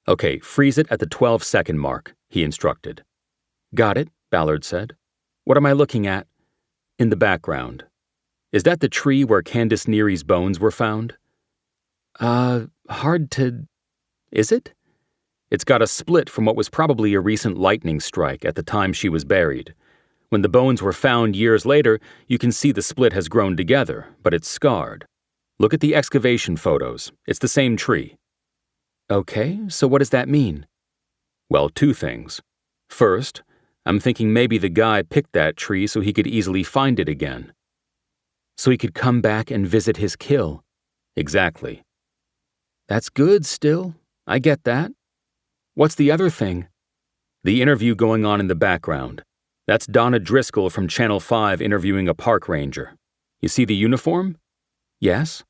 "Okay, freeze it at the 12-second mark," he instructed. "Got it," Ballard said. "What am I looking at?" "In the background. Is that the tree where Candace Neary's bones were found?" Hard to... Is it? It's got a split from what was probably a recent lightning strike at the time she was buried. When the bones were found years later, you can see the split has grown together, but it's scarred. Look at the excavation photos. It's the same tree. Okay, so what does that mean? Well, 2 things. First, I'm thinking maybe the guy picked that tree so he could easily find it again. So he could come back and visit his kill. Exactly. That's good still. I get that. What's the other thing? The interview going on in the background. That's Donna Driscoll from Channel 5 interviewing a park ranger. You see the uniform? Yes.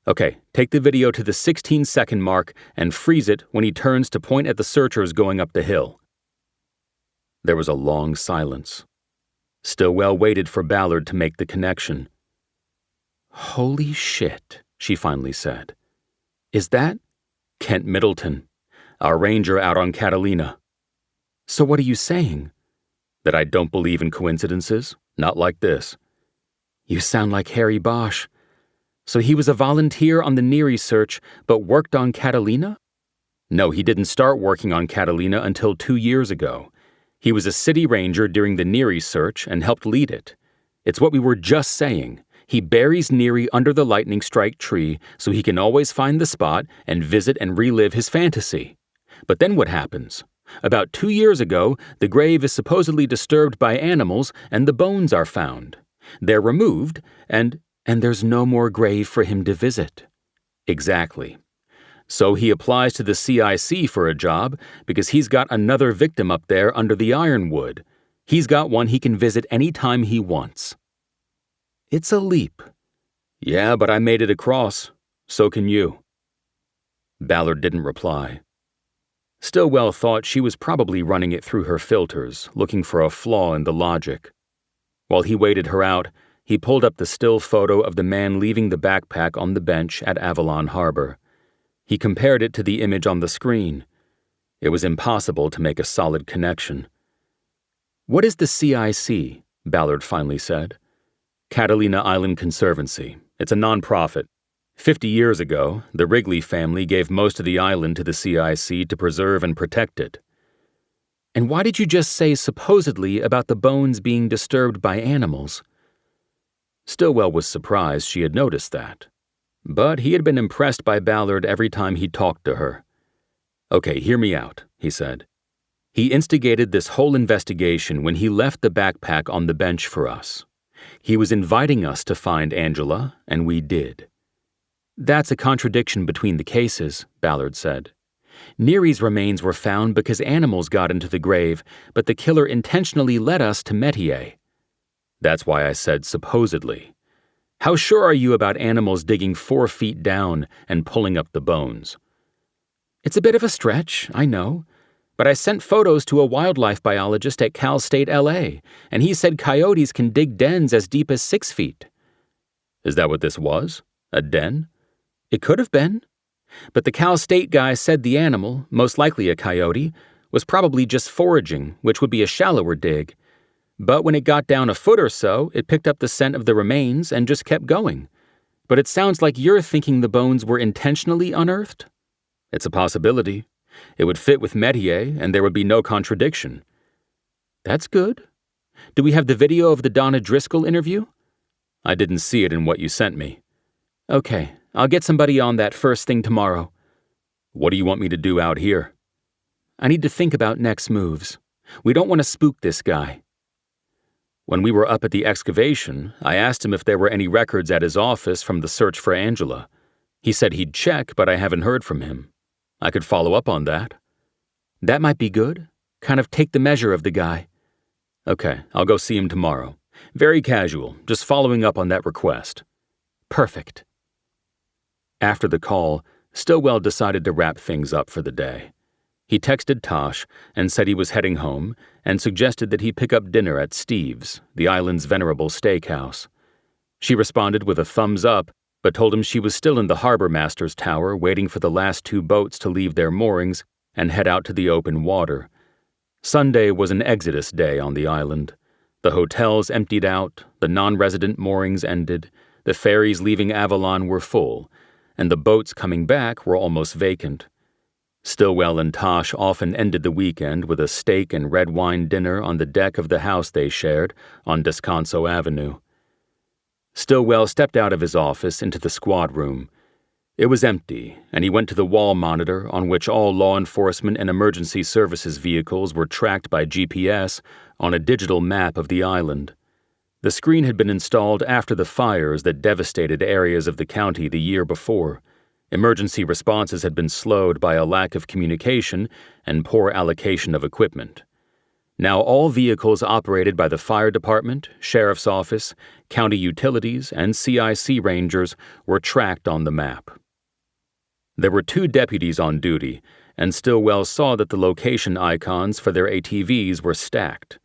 Okay, take the video to the 16-second mark and freeze it when he turns to point at the searchers going up the hill. There was a long silence. Stillwell waited for Ballard to make the connection. "Holy shit," she finally said. "Is that Kent Middleton, our ranger out on Catalina?" "So what are you saying?" "That I don't believe in coincidences, not like this." "You sound like Harry Bosch." So he was a volunteer on the Neri search, but worked on Catalina? No, he didn't start working on Catalina until 2 years ago. He was a city ranger during the Neri search and helped lead it. It's what we were just saying. He buries Neri under the lightning strike tree so he can always find the spot and visit and relive his fantasy. But then what happens? About 2 years ago, the grave is supposedly disturbed by animals and the bones are found. They're removed, and there's no more grave for him to visit. Exactly. So he applies to the CIC for a job because he's got another victim up there under the ironwood. He's got one he can visit any time he wants. It's a leap. Yeah, but I made it across. So can you. Ballard didn't reply. Stillwell thought she was probably running it through her filters, looking for a flaw in the logic. While he waited her out, he pulled up the still photo of the man leaving the backpack on the bench at Avalon Harbor. He compared it to the image on the screen. It was impossible to make a solid connection. "What is the CIC?" Ballard finally said. "Catalina Island Conservancy. It's a nonprofit. 50 years ago, the Wrigley family gave most of the island to the CIC to preserve and protect it." "And why did you just say supposedly about the bones being disturbed by animals?" Stillwell was surprised she had noticed that. But he had been impressed by Ballard every time he talked to her. "Okay, hear me out," he said. "He instigated this whole investigation when he left the backpack on the bench for us. He was inviting us to find Angela, and we did." "That's a contradiction between the cases," Ballard said. "Neri's remains were found because animals got into the grave, but the killer intentionally led us to Metier." "That's why I said supposedly. How sure are you about animals digging 4 feet down and pulling up the bones?" "It's a bit of a stretch, I know. But I sent photos to a wildlife biologist at Cal State LA, and he said coyotes can dig dens as deep as 6 feet. "Is that what this was? A den?" "It could have been. But the Cal State guy said the animal, most likely a coyote, was probably just foraging, which would be a shallower dig. But when it got down a foot or so, it picked up the scent of the remains and just kept going. But it sounds like you're thinking the bones were intentionally unearthed?" "It's a possibility. It would fit with Metier, and there would be no contradiction." "That's good. Do we have the video of the Donna Driscoll interview?" "I didn't see it in what you sent me." "Okay, I'll get somebody on that first thing tomorrow." "What do you want me to do out here?" "I need to think about next moves. We don't want to spook this guy." "When we were up at the excavation, I asked him if there were any records at his office from the search for Angela. He said he'd check, but I haven't heard from him. I could follow up on that." "That might be good. Kind of take the measure of the guy." "Okay, I'll go see him tomorrow. Very casual, just following up on that request." "Perfect." After the call, Stillwell decided to wrap things up for the day. He texted Tosh and said he was heading home and suggested that he pick up dinner at Steve's, the island's venerable steakhouse. She responded with a thumbs up, but told him she was still in the harbor master's tower waiting for the last 2 boats to leave their moorings and head out to the open water. Sunday was an exodus day on the island. The hotels emptied out, the non-resident moorings ended, the ferries leaving Avalon were full, and the boats coming back were almost vacant. Stillwell and Tosh often ended the weekend with a steak and red wine dinner on the deck of the house they shared on Descanso Avenue. Stillwell stepped out of his office into the squad room. It was empty, and he went to the wall monitor on which all law enforcement and emergency services vehicles were tracked by GPS on a digital map of the island. The screen had been installed after the fires that devastated areas of the county the year before. Emergency responses had been slowed by a lack of communication and poor allocation of equipment. Now all vehicles operated by the fire department, sheriff's office, county utilities, and CIC rangers were tracked on the map. There were 2 deputies on duty, and Stillwell saw that the location icons for their ATVs were stacked.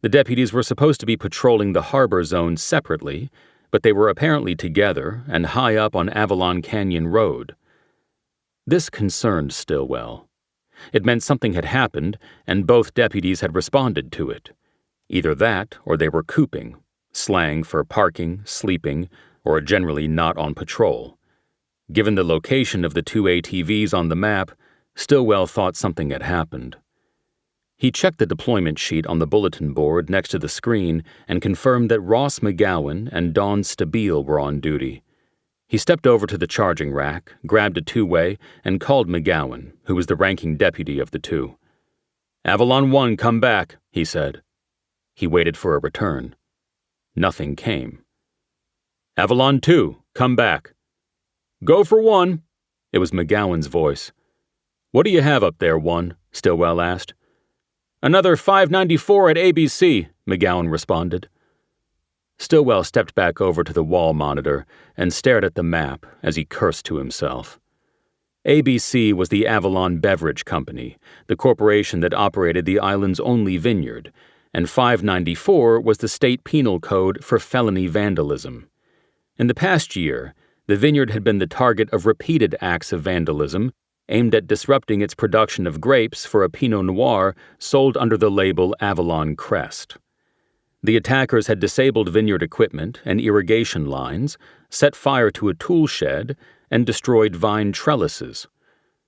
The deputies were supposed to be patrolling the harbor zone separately, but they were apparently together and high up on Avalon Canyon Road. This concerned Stillwell. It meant something had happened, and both deputies had responded to it. Either that, or they were cooping, slang for parking, sleeping, or generally not on patrol. Given the location of the two ATVs on the map, Stillwell thought something had happened. He checked the deployment sheet on the bulletin board next to the screen and confirmed that Ross McGowan and Dawn Stabile were on duty. He stepped over to the charging rack, grabbed a two-way, and called McGowan, who was the ranking deputy of the two. "Avalon 1, come back," he said. He waited for a return. Nothing came. "Avalon 2, come back." "Go for 1." It was McGowan's voice. "What do you have up there, 1?" Stillwell asked. "Another 594 at ABC," McGowan responded. Stillwell stepped back over to the wall monitor and stared at the map as he cursed to himself. ABC was the Avalon Beverage Company, the corporation that operated the island's only vineyard, and 594 was the state penal code for felony vandalism. In the past year, the vineyard had been the target of repeated acts of vandalism aimed at disrupting its production of grapes for a Pinot Noir sold under the label Avalon Crest. The attackers had disabled vineyard equipment and irrigation lines, set fire to a tool shed, and destroyed vine trellises.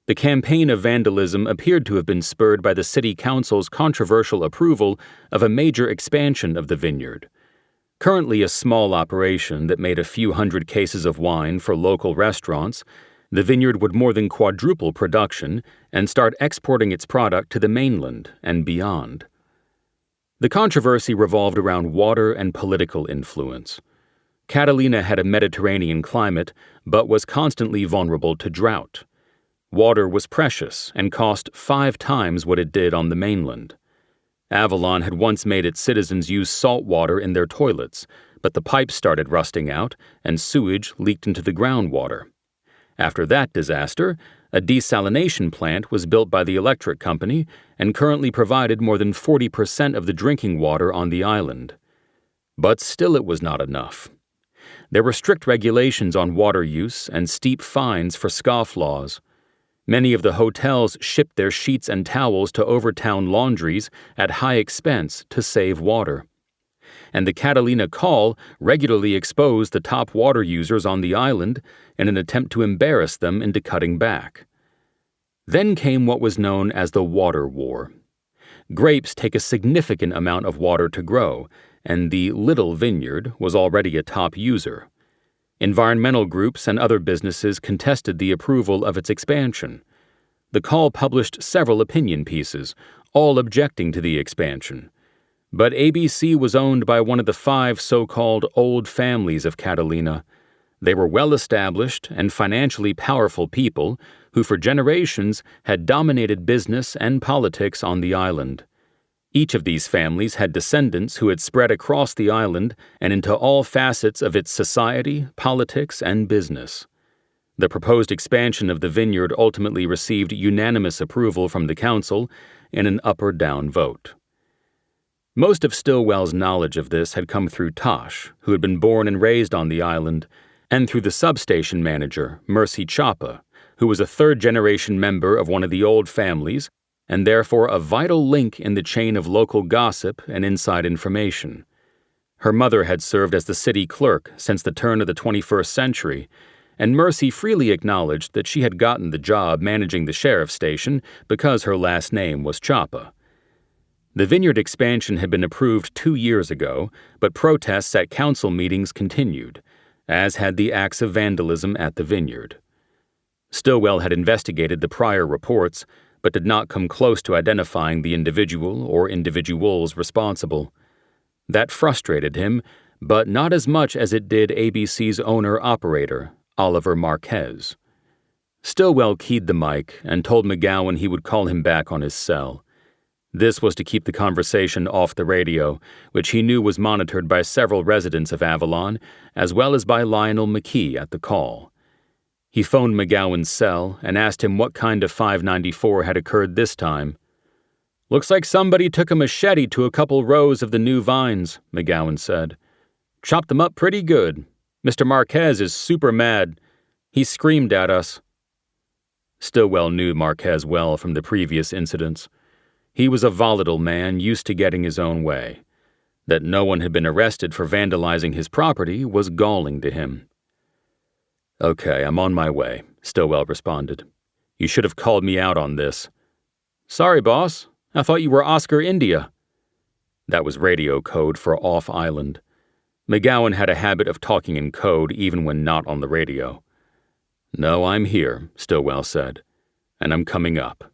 The campaign of vandalism appeared to have been spurred by the city council's controversial approval of a major expansion of the vineyard. Currently a small operation that made a few hundred cases of wine for local restaurants, the vineyard would more than quadruple production and start exporting its product to the mainland and beyond. The controversy revolved around water and political influence. Catalina had a Mediterranean climate, but was constantly vulnerable to drought. Water was precious and cost 5 times what it did on the mainland. Avalon had once made its citizens use salt water in their toilets, but the pipes started rusting out and sewage leaked into the groundwater. After that disaster, a desalination plant was built by the electric company and currently provided more than 40% of the drinking water on the island. But still it was not enough. There were strict regulations on water use and steep fines for scofflaws. Many of the hotels shipped their sheets and towels to overtown laundries at high expense to save water. And the Catalina Call regularly exposed the top water users on the island in an attempt to embarrass them into cutting back. Then came what was known as the Water War. Grapes take a significant amount of water to grow, and the Little Vineyard was already a top user. Environmental groups and other businesses contested the approval of its expansion. The Call published several opinion pieces, all objecting to the expansion. But ABC was owned by one of the 5 so-called old families of Catalina. They were well-established and financially powerful people who for generations had dominated business and politics on the island. Each of these families had descendants who had spread across the island and into all facets of its society, politics, and business. The proposed expansion of the vineyard ultimately received unanimous approval from the council in an up or down vote. Most of Stillwell's knowledge of this had come through Tosh, who had been born and raised on the island, and through the substation manager, Mercy Chapa, who was a third-generation member of one of the old families and therefore a vital link in the chain of local gossip and inside information. Her mother had served as the city clerk since the turn of the 21st century, and Mercy freely acknowledged that she had gotten the job managing the sheriff's station because her last name was Chapa. The vineyard expansion had been approved 2 years ago, but protests at council meetings continued, as had the acts of vandalism at the vineyard. Stillwell had investigated the prior reports, but did not come close to identifying the individual or individuals responsible. That frustrated him, but not as much as it did ABC's owner-operator, Oliver Marquez. Stillwell keyed the mic and told McGowan he would call him back on his cell. This was to keep the conversation off the radio, which he knew was monitored by several residents of Avalon, as well as by Lionel McKee at the Call. He phoned McGowan's cell and asked him what kind of 594 had occurred this time. "Looks like somebody took a machete to a couple rows of the new vines," McGowan said. "Chopped them up pretty good. Mr. Marquez is super mad. He screamed at us." Stillwell knew Marquez well from the previous incidents. He was a volatile man used to getting his own way. That no one had been arrested for vandalizing his property was galling to him. Okay, I'm on my way, Stillwell responded. You should have called me out on this. Sorry, boss. I thought you were Oscar India. That was radio code for off-island. McGowan had a habit of talking in code even when not on the radio. No, I'm here, Stillwell said, and I'm coming up.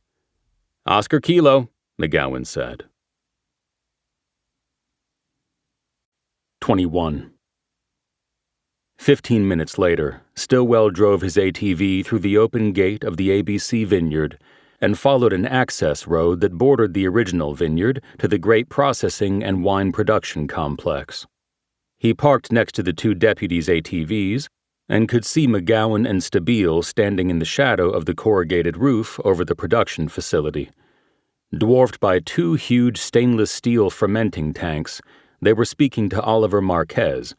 Oscar Kilo, McGowan said. 21. 15 minutes later, Stillwell drove his ATV through the open gate of the ABC vineyard and followed an access road that bordered the original vineyard to the grape processing and wine production complex. He parked next to the two deputies' ATVs and could see McGowan and Stabile standing in the shadow of the corrugated roof over the production facility. Dwarfed by two huge stainless steel fermenting tanks, they were speaking to Oliver Marquez,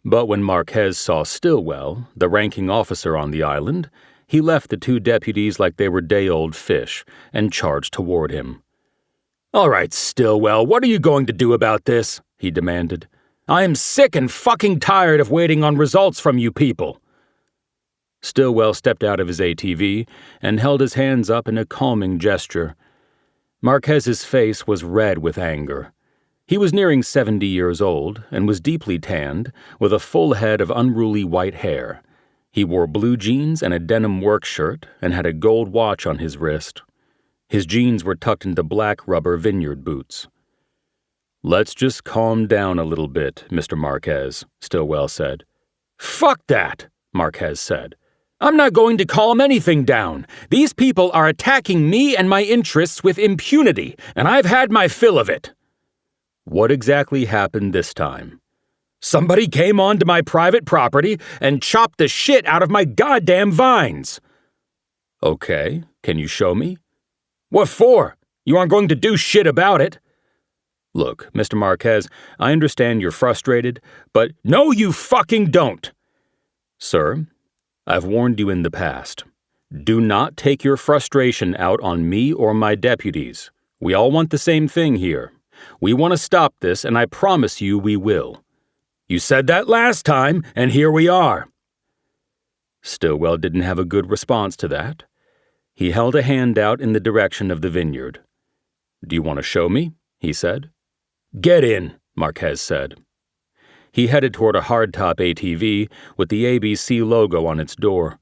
but when Marquez saw Stillwell, the ranking officer on the island, he left the two deputies like they were day-old fish and charged toward him. All right, Stillwell, what are you going to do about this? He demanded. I am sick and fucking tired of waiting on results from you people. Stillwell stepped out of his ATV and held his hands up in a calming gesture. Marquez's face was red with anger. He was nearing 70 years old and was deeply tanned, with a full head of unruly white hair. He wore blue jeans and a denim work shirt and had a gold watch on his wrist. His jeans were tucked into black rubber vineyard boots. Let's just calm down a little bit, Mr. Marquez, Stillwell said. Fuck that, Marquez said. I'm not going to calm anything down. These people are attacking me and my interests with impunity, and I've had my fill of it. What exactly happened this time? Somebody came onto my private property and chopped the shit out of my goddamn vines. Okay, can you show me? What for? You aren't going to do shit about it. Look, Mr. Marquez, I understand you're frustrated, but— No, you fucking don't! Sir, I've warned you in the past. Do not take your frustration out on me or my deputies. We all want the same thing here. We want to stop this, and I promise you we will. You said that last time, and here we are. Stillwell didn't have a good response to that. He held a hand out in the direction of the vineyard. Do you want to show me? He said. Get in, Marquez said. He headed toward a hardtop ATV with the ABC logo on its door.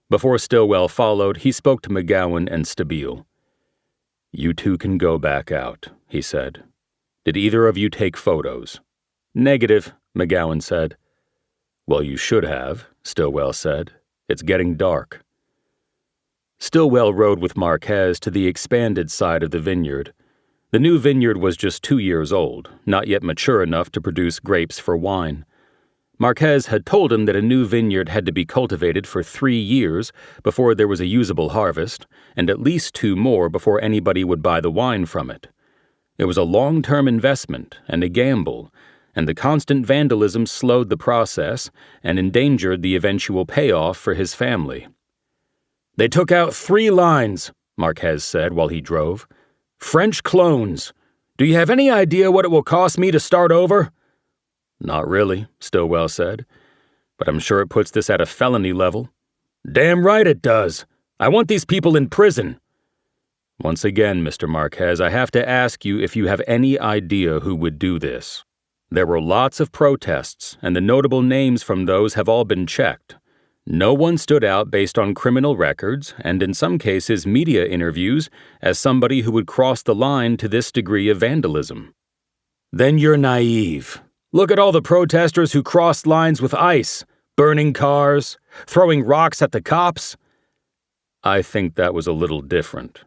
Before Stillwell followed, he spoke to McGowan and Stabile. You two can go back out, he said. Did either of you take photos? Negative, McGowan said. Well, you should have, Stillwell said. It's getting dark. Stillwell rode with Marquez to the expanded side of the vineyard. The new vineyard was just 2 years old, not yet mature enough to produce grapes for wine. Marquez had told him that a new vineyard had to be cultivated for 3 years before there was a usable harvest, and at least 2 more before anybody would buy the wine from it. It was a long-term investment and a gamble, and the constant vandalism slowed the process and endangered the eventual payoff for his family. They took out 3 lines, Marquez said while he drove. French clones. Do you have any idea what it will cost me to start over? Not really, Stillwell said, but I'm sure it puts this at a felony level. Damn right it does. I want these people in prison. Once again, Mr. Marquez, I have to ask you if you have any idea who would do this. There were lots of protests, and the notable names from those have all been checked. No one stood out based on criminal records, and in some cases media interviews, as somebody who would cross the line to this degree of vandalism. Then you're naive. Look at all the protesters who crossed lines with ice, burning cars, throwing rocks at the cops. I think that was a little different.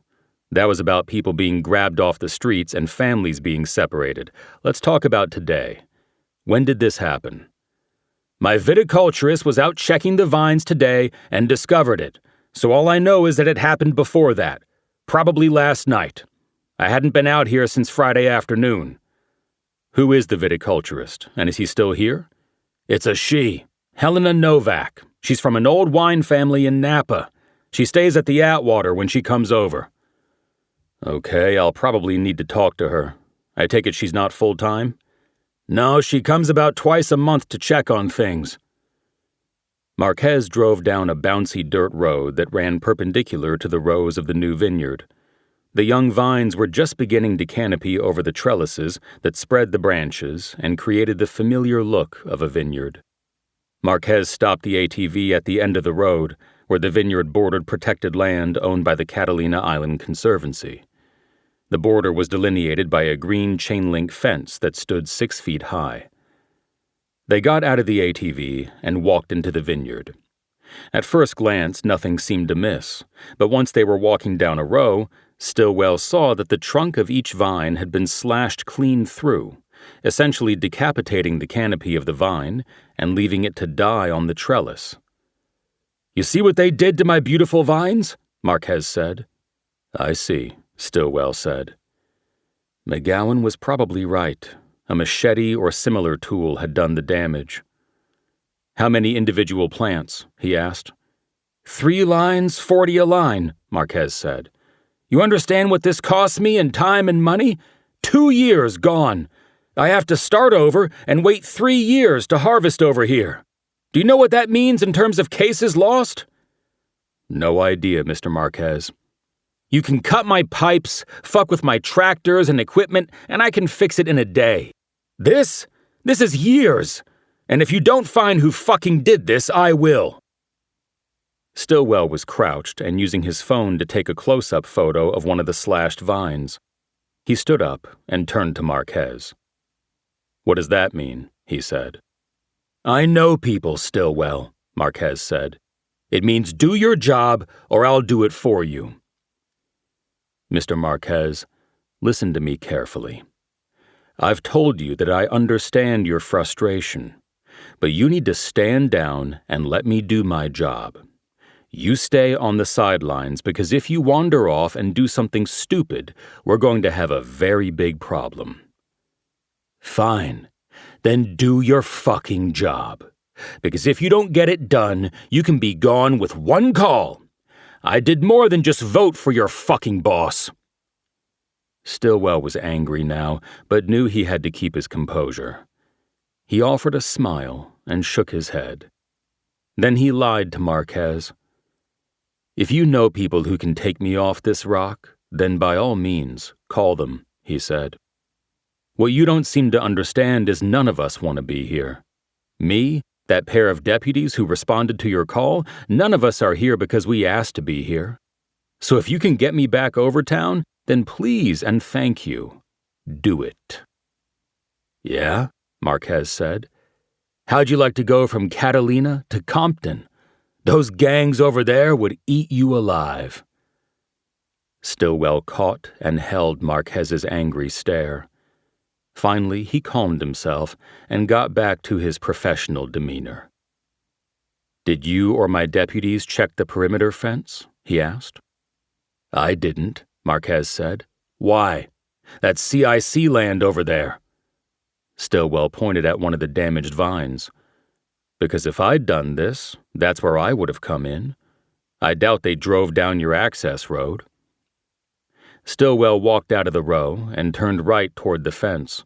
That was about people being grabbed off the streets and families being separated. Let's talk about today. When did this happen? My viticulturist was out checking the vines today and discovered it, so all I know is that it happened before that, probably last night. I hadn't been out here since Friday afternoon. Who is the viticulturist, and is he still here? It's a she, Helena Novak. She's from an old wine family in Napa. She stays at the Atwater when she comes over. Okay, I'll probably need to talk to her. I take it she's not full-time? No, she comes about twice a month to check on things. Marquez drove down a bouncy dirt road that ran perpendicular to the rows of the new vineyard. The young vines were just beginning to canopy over the trellises that spread the branches and created the familiar look of a vineyard. Marquez stopped the ATV at the end of the road, where the vineyard bordered protected land owned by the Catalina Island Conservancy. The border was delineated by a green chain-link fence that stood 6 feet high. They got out of the ATV and walked into the vineyard. At first glance, nothing seemed amiss, but once they were walking down a row, Stillwell saw that the trunk of each vine had been slashed clean through, essentially decapitating the canopy of the vine and leaving it to die on the trellis. "You see what they did to my beautiful vines?" Marquez said. "I see," Stillwell said. McGowan was probably right. A machete or similar tool had done the damage. "How many individual plants?" he asked. 3 lines, 40 a line," Marquez said. "You understand what this costs me in time and money? 2 years gone. I have to start over and wait 3 years to harvest over here. Do you know what that means in terms of cases lost?" "No idea, Mr. Marquez." "You can cut my pipes, fuck with my tractors and equipment, and I can fix it in a day. This is years. And if you don't find who fucking did this, I will." Stillwell was crouched and using his phone to take a close-up photo of one of the slashed vines. He stood up and turned to Marquez. "What does that mean?" he said. "I know people, Stillwell," Marquez said. "It means do your job or I'll do it for you." "Mr. Marquez, listen to me carefully. I've told you that I understand your frustration, but you need to stand down and let me do my job. You stay on the sidelines because if you wander off and do something stupid, we're going to have a very big problem." "Fine. Then do your fucking job. Because if you don't get it done, you can be gone with one call. I did more than just vote for your fucking boss." Stillwell was angry now, but knew he had to keep his composure. He offered a smile and shook his head. Then he lied to Marquez. "If you know people who can take me off this rock, then by all means, call them," he said. "What you don't seem to understand is none of us want to be here. Me, that pair of deputies who responded to your call, none of us are here because we asked to be here. So if you can get me back over town, then please and thank you. Do it." "Yeah?" Marquez said. "How'd you like to go from Catalina to Compton? Those gangs over there would eat you alive." Stillwell caught and held Marquez's angry stare. Finally, he calmed himself and got back to his professional demeanor. "Did you or my deputies check the perimeter fence?" he asked. "I didn't," Marquez said. "Why? That's CIC land over there." Stillwell pointed at one of the damaged vines. "Because if I'd done this, that's where I would have come in. I doubt they drove down your access road." Stillwell walked out of the row and turned right toward the fence.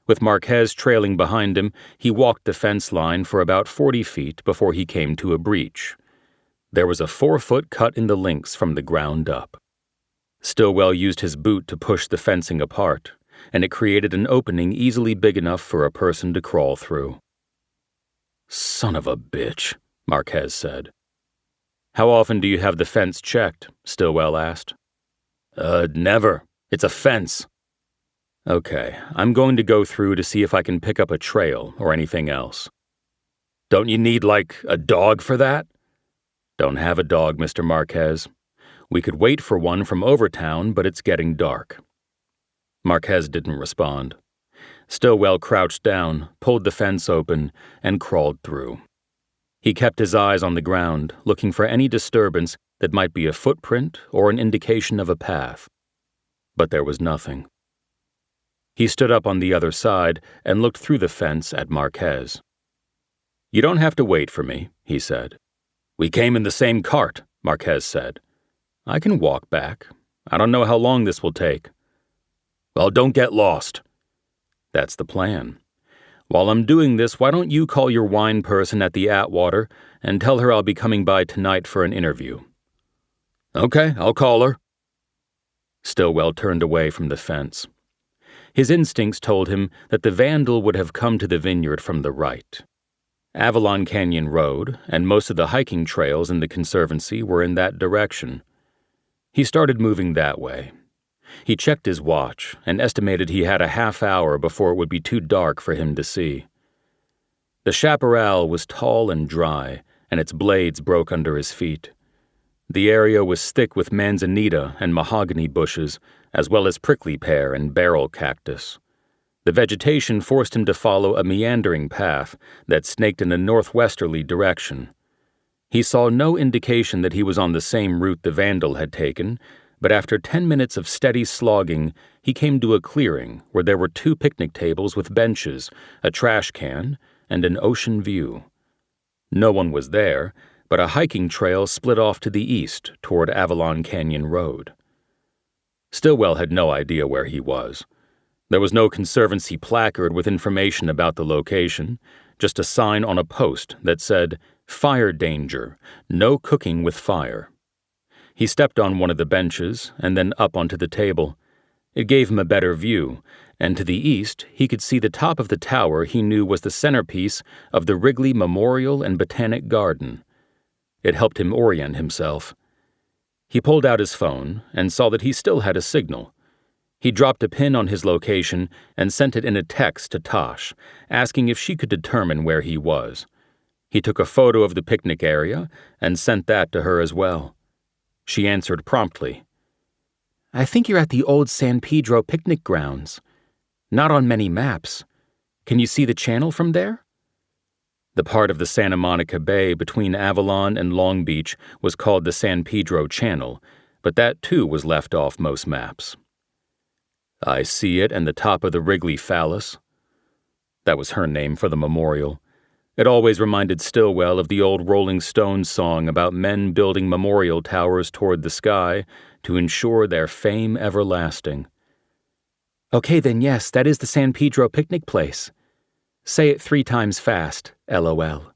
With Marquez trailing behind him, he walked the fence line for about 40 feet before he came to a breach. There was a 4-foot cut in the links from the ground up. Stillwell used his boot to push the fencing apart, and it created an opening easily big enough for a person to crawl through. "Son of a bitch," Marquez said. "How often do you have the fence checked?" Stillwell asked. Never. It's a fence." "Okay, I'm going to go through to see if I can pick up a trail or anything else." "Don't you need, a dog for that?" "Don't have a dog, Mr. Marquez. We could wait for one from Overtown, but it's getting dark." Marquez didn't respond. Stillwell crouched down, pulled the fence open, and crawled through. He kept his eyes on the ground, looking for any disturbance that might be a footprint or an indication of a path. But there was nothing. He stood up on the other side and looked through the fence at Marquez. "You don't have to wait for me," he said. "We came in the same cart," Marquez said. "I can walk back. I don't know how long this will take." "Well, don't get lost." "That's the plan. While I'm doing this, why don't you call your wine person at the Atwater and tell her I'll be coming by tonight for an interview?" "Okay, I'll call her." Stillwell turned away from the fence. His instincts told him that the vandal would have come to the vineyard from the right. Avalon Canyon Road and most of the hiking trails in the Conservancy were in that direction. He started moving that way. He checked his watch and estimated he had a half hour before it would be too dark for him to see. The chaparral was tall and dry, and its blades broke under his feet. The area was thick with manzanita and mahogany bushes, as well as prickly pear and barrel cactus. The vegetation forced him to follow a meandering path that snaked in a northwesterly direction. He saw no indication that he was on the same route the vandal had taken, but after 10 minutes of steady slogging, he came to a clearing where there were 2 picnic tables with benches, a trash can, and an ocean view. No one was there, but a hiking trail split off to the east toward Avalon Canyon Road. Stillwell had no idea where he was. There was no Conservancy placard with information about the location, just a sign on a post that said, "Fire danger, no cooking with fire." He stepped on one of the benches and then up onto the table. It gave him a better view, and to the east he could see the top of the tower he knew was the centerpiece of the Wrigley Memorial and Botanic Garden. It helped him orient himself. He pulled out his phone and saw that he still had a signal. He dropped a pin on his location and sent it in a text to Tosh, asking if she could determine where he was. He took a photo of the picnic area and sent that to her as well. She answered promptly. "I think you're at the old San Pedro picnic grounds. Not on many maps. Can you see the channel from there?" The part of the Santa Monica Bay between Avalon and Long Beach was called the San Pedro Channel, but that too was left off most maps. "I see it and the top of the Wrigley phallus." That was her name for the memorial. It always reminded Stillwell of the old Rolling Stones song about men building memorial towers toward the sky to ensure their fame everlasting. "Okay, then yes, that is the San Pedro picnic place. Say it 3 times fast, LOL.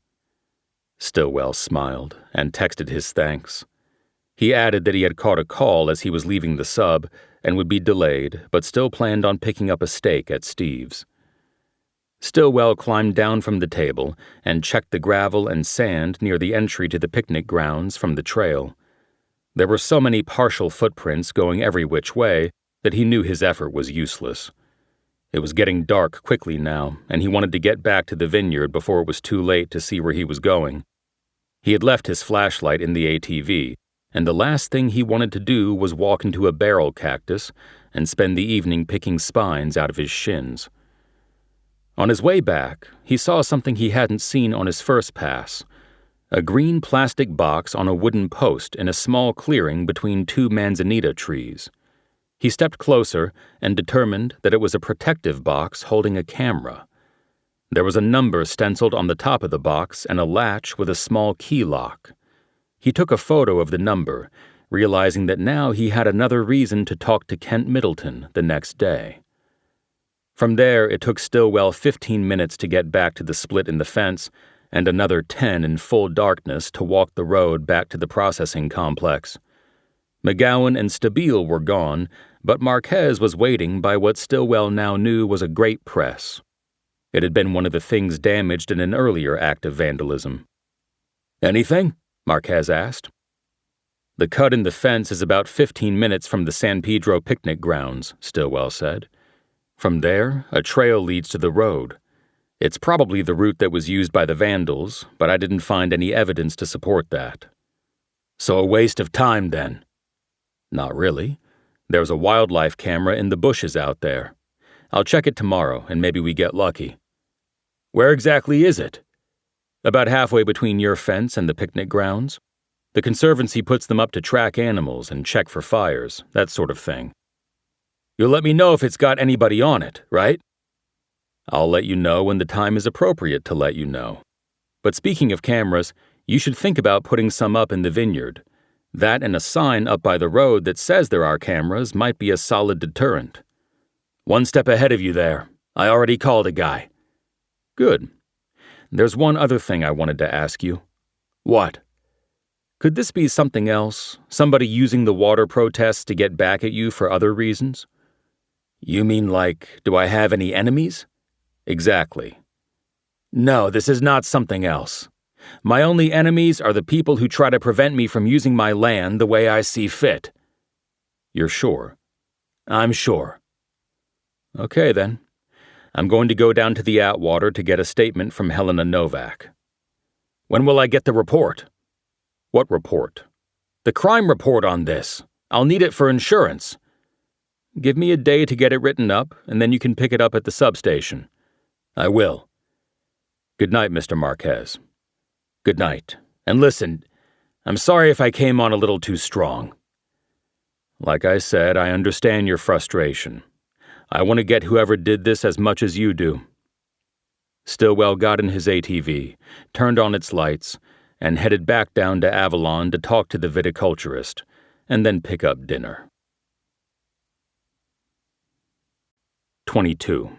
Stillwell smiled and texted his thanks. He added that he had caught a call as he was leaving the sub and would be delayed, but still planned on picking up a steak at Steve's. Stillwell climbed down from the table and checked the gravel and sand near the entry to the picnic grounds from the trail. There were so many partial footprints going every which way that he knew his effort was useless. It was getting dark quickly now, and he wanted to get back to the vineyard before it was too late to see where he was going. He had left his flashlight in the ATV, and the last thing he wanted to do was walk into a barrel cactus and spend the evening picking spines out of his shins. On his way back, he saw something he hadn't seen on his first pass: a green plastic box on a wooden post in a small clearing between 2 manzanita trees. He stepped closer and determined that it was a protective box holding a camera. There was a number stenciled on the top of the box and a latch with a small key lock. He took a photo of the number, realizing that now he had another reason to talk to Kent Middleton the next day. From there, it took Stillwell 15 minutes to get back to the split in the fence and another 10 in full darkness to walk the road back to the processing complex. McGowan and Stabile were gone, but Marquez was waiting by what Stillwell now knew was a great press. It had been one of the things damaged in an earlier act of vandalism. "Anything?" Marquez asked. "The cut in the fence is about 15 minutes from the San Pedro picnic grounds," Stillwell said. "From there, a trail leads to the road. It's probably the route that was used by the vandals, but I didn't find any evidence to support that." "So a waste of time, then?" "Not really. There's a wildlife camera in the bushes out there. I'll check it tomorrow, and maybe we get lucky." "Where exactly is it?" "About halfway between your fence and the picnic grounds. The Conservancy puts them up to track animals and check for fires, that sort of thing." "You'll let me know if it's got anybody on it, right?" "I'll let you know when the time is appropriate to let you know. But speaking of cameras, you should think about putting some up in the vineyard. That and a sign up by the road that says there are cameras might be a solid deterrent." "One step ahead of you there. I already called a guy." Good. There's one other thing I wanted to ask you. What? Could this be something else? Somebody using the water protests to get back at you for other reasons? You mean like, do I have any enemies? Exactly. No, this is not something else. My only enemies are the people who try to prevent me from using my land the way I see fit. You're sure? I'm sure. Okay, then. I'm going to go down to the Atwater to get a statement from Helena Novak. When will I get the report? What report? The crime report on this. I'll need it for insurance. Give me a day to get it written up, and then you can pick it up at the substation. I will. Good night, Mr. Marquez. Good night. And listen, I'm sorry if I came on a little too strong. Like I said, I understand your frustration. I want to get whoever did this as much as you do. Stillwell got in his ATV, turned on its lights, and headed back down to Avalon to talk to the viticulturist, and then pick up dinner. 22.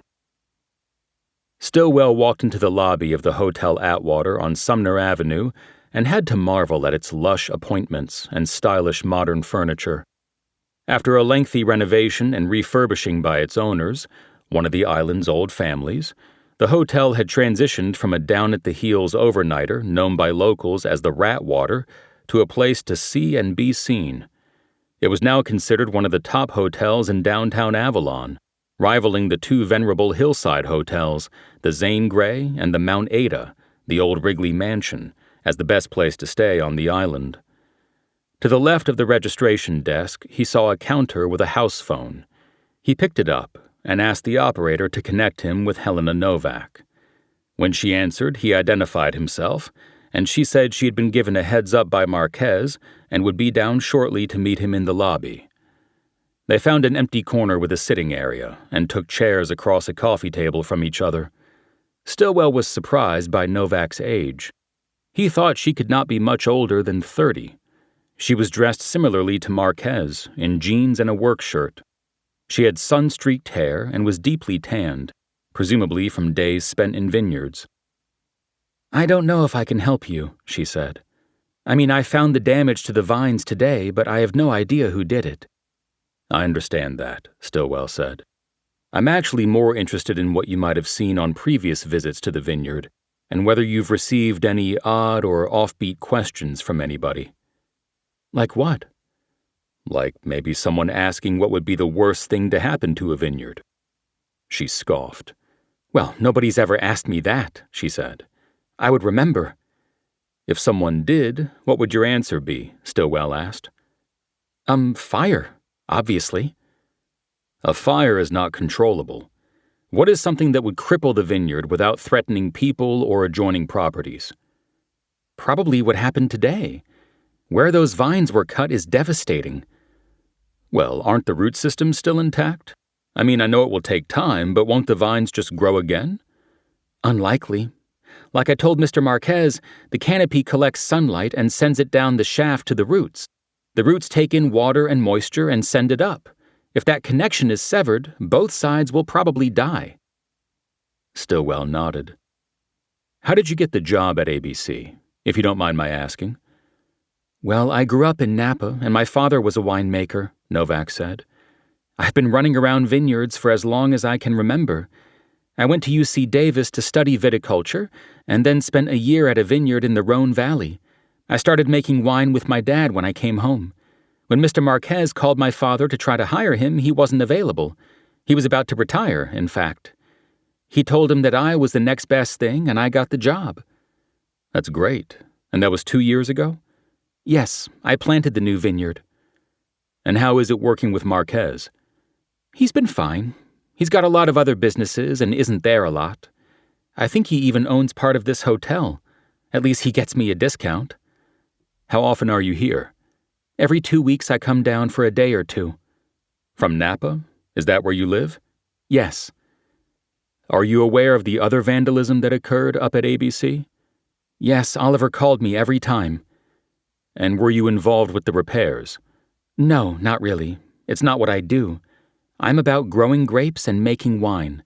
Stillwell walked into the lobby of the Hotel Atwater on Sumner Avenue and had to marvel at its lush appointments and stylish modern furniture. After a lengthy renovation and refurbishing by its owners, one of the island's old families, the hotel had transitioned from a down-at-the-heels overnighter known by locals as the Ratwater to a place to see and be seen. It was now considered one of the top hotels in downtown Avalon, rivaling the two venerable hillside hotels, the Zane Grey and the Mount Ada, the old Wrigley Mansion, as the best place to stay on the island. To the left of the registration desk, he saw a counter with a house phone. He picked it up and asked the operator to connect him with Helena Novak. When she answered, he identified himself, and she said she had been given a heads-up by Marquez and would be down shortly to meet him in the lobby. They found an empty corner with a sitting area and took chairs across a coffee table from each other. Stillwell was surprised by Novak's age. He thought she could not be much older than 30. She was dressed similarly to Marquez, in jeans and a work shirt. She had sun-streaked hair and was deeply tanned, presumably from days spent in vineyards. "I don't know if I can help you," she said. I found the damage to the vines today, but I have no idea who did it." "I understand that," Stillwell said. "I'm actually more interested in what you might have seen on previous visits to the vineyard, and whether you've received any odd or offbeat questions from anybody." "Like what?" "Like maybe someone asking what would be the worst thing to happen to a vineyard." She scoffed. "Well, nobody's ever asked me that," she said. "I would remember." "If someone did, what would your answer be?" Stillwell asked. Fire, obviously." "A fire is not controllable. What is something that would cripple the vineyard without threatening people or adjoining properties?" "Probably what happened today. Where those vines were cut is devastating." "Well, aren't the root systems still intact? I know it will take time, but won't the vines just grow again?" "Unlikely. Like I told Mr. Marquez, the canopy collects sunlight and sends it down the shaft to the roots. The roots take in water and moisture and send it up. If that connection is severed, both sides will probably die." Stillwell nodded. "How did you get the job at ABC, if you don't mind my asking?" "Well, I grew up in Napa, and my father was a winemaker," Novak said. "I've been running around vineyards for as long as I can remember. I went to UC Davis to study viticulture, and then spent a year at a vineyard in the Rhone Valley. I started making wine with my dad when I came home. When Mr. Marquez called my father to try to hire him, he wasn't available. He was about to retire, in fact. He told him that I was the next best thing, and I got the job." "That's great. And that was 2 years ago?" "Yes, I planted the new vineyard." "And how is it working with Marquez?" "He's been fine. He's got a lot of other businesses and isn't there a lot. I think he even owns part of this hotel. At least he gets me a discount." "How often are you here?" "Every 2 weeks I come down for a day or two." "From Napa? Is that where you live?" "Yes." "Are you aware of the other vandalism that occurred up at ABC?" "Yes, Oliver called me every time." "And were you involved with the repairs?" "No, not really. It's not what I do. I'm about growing grapes and making wine."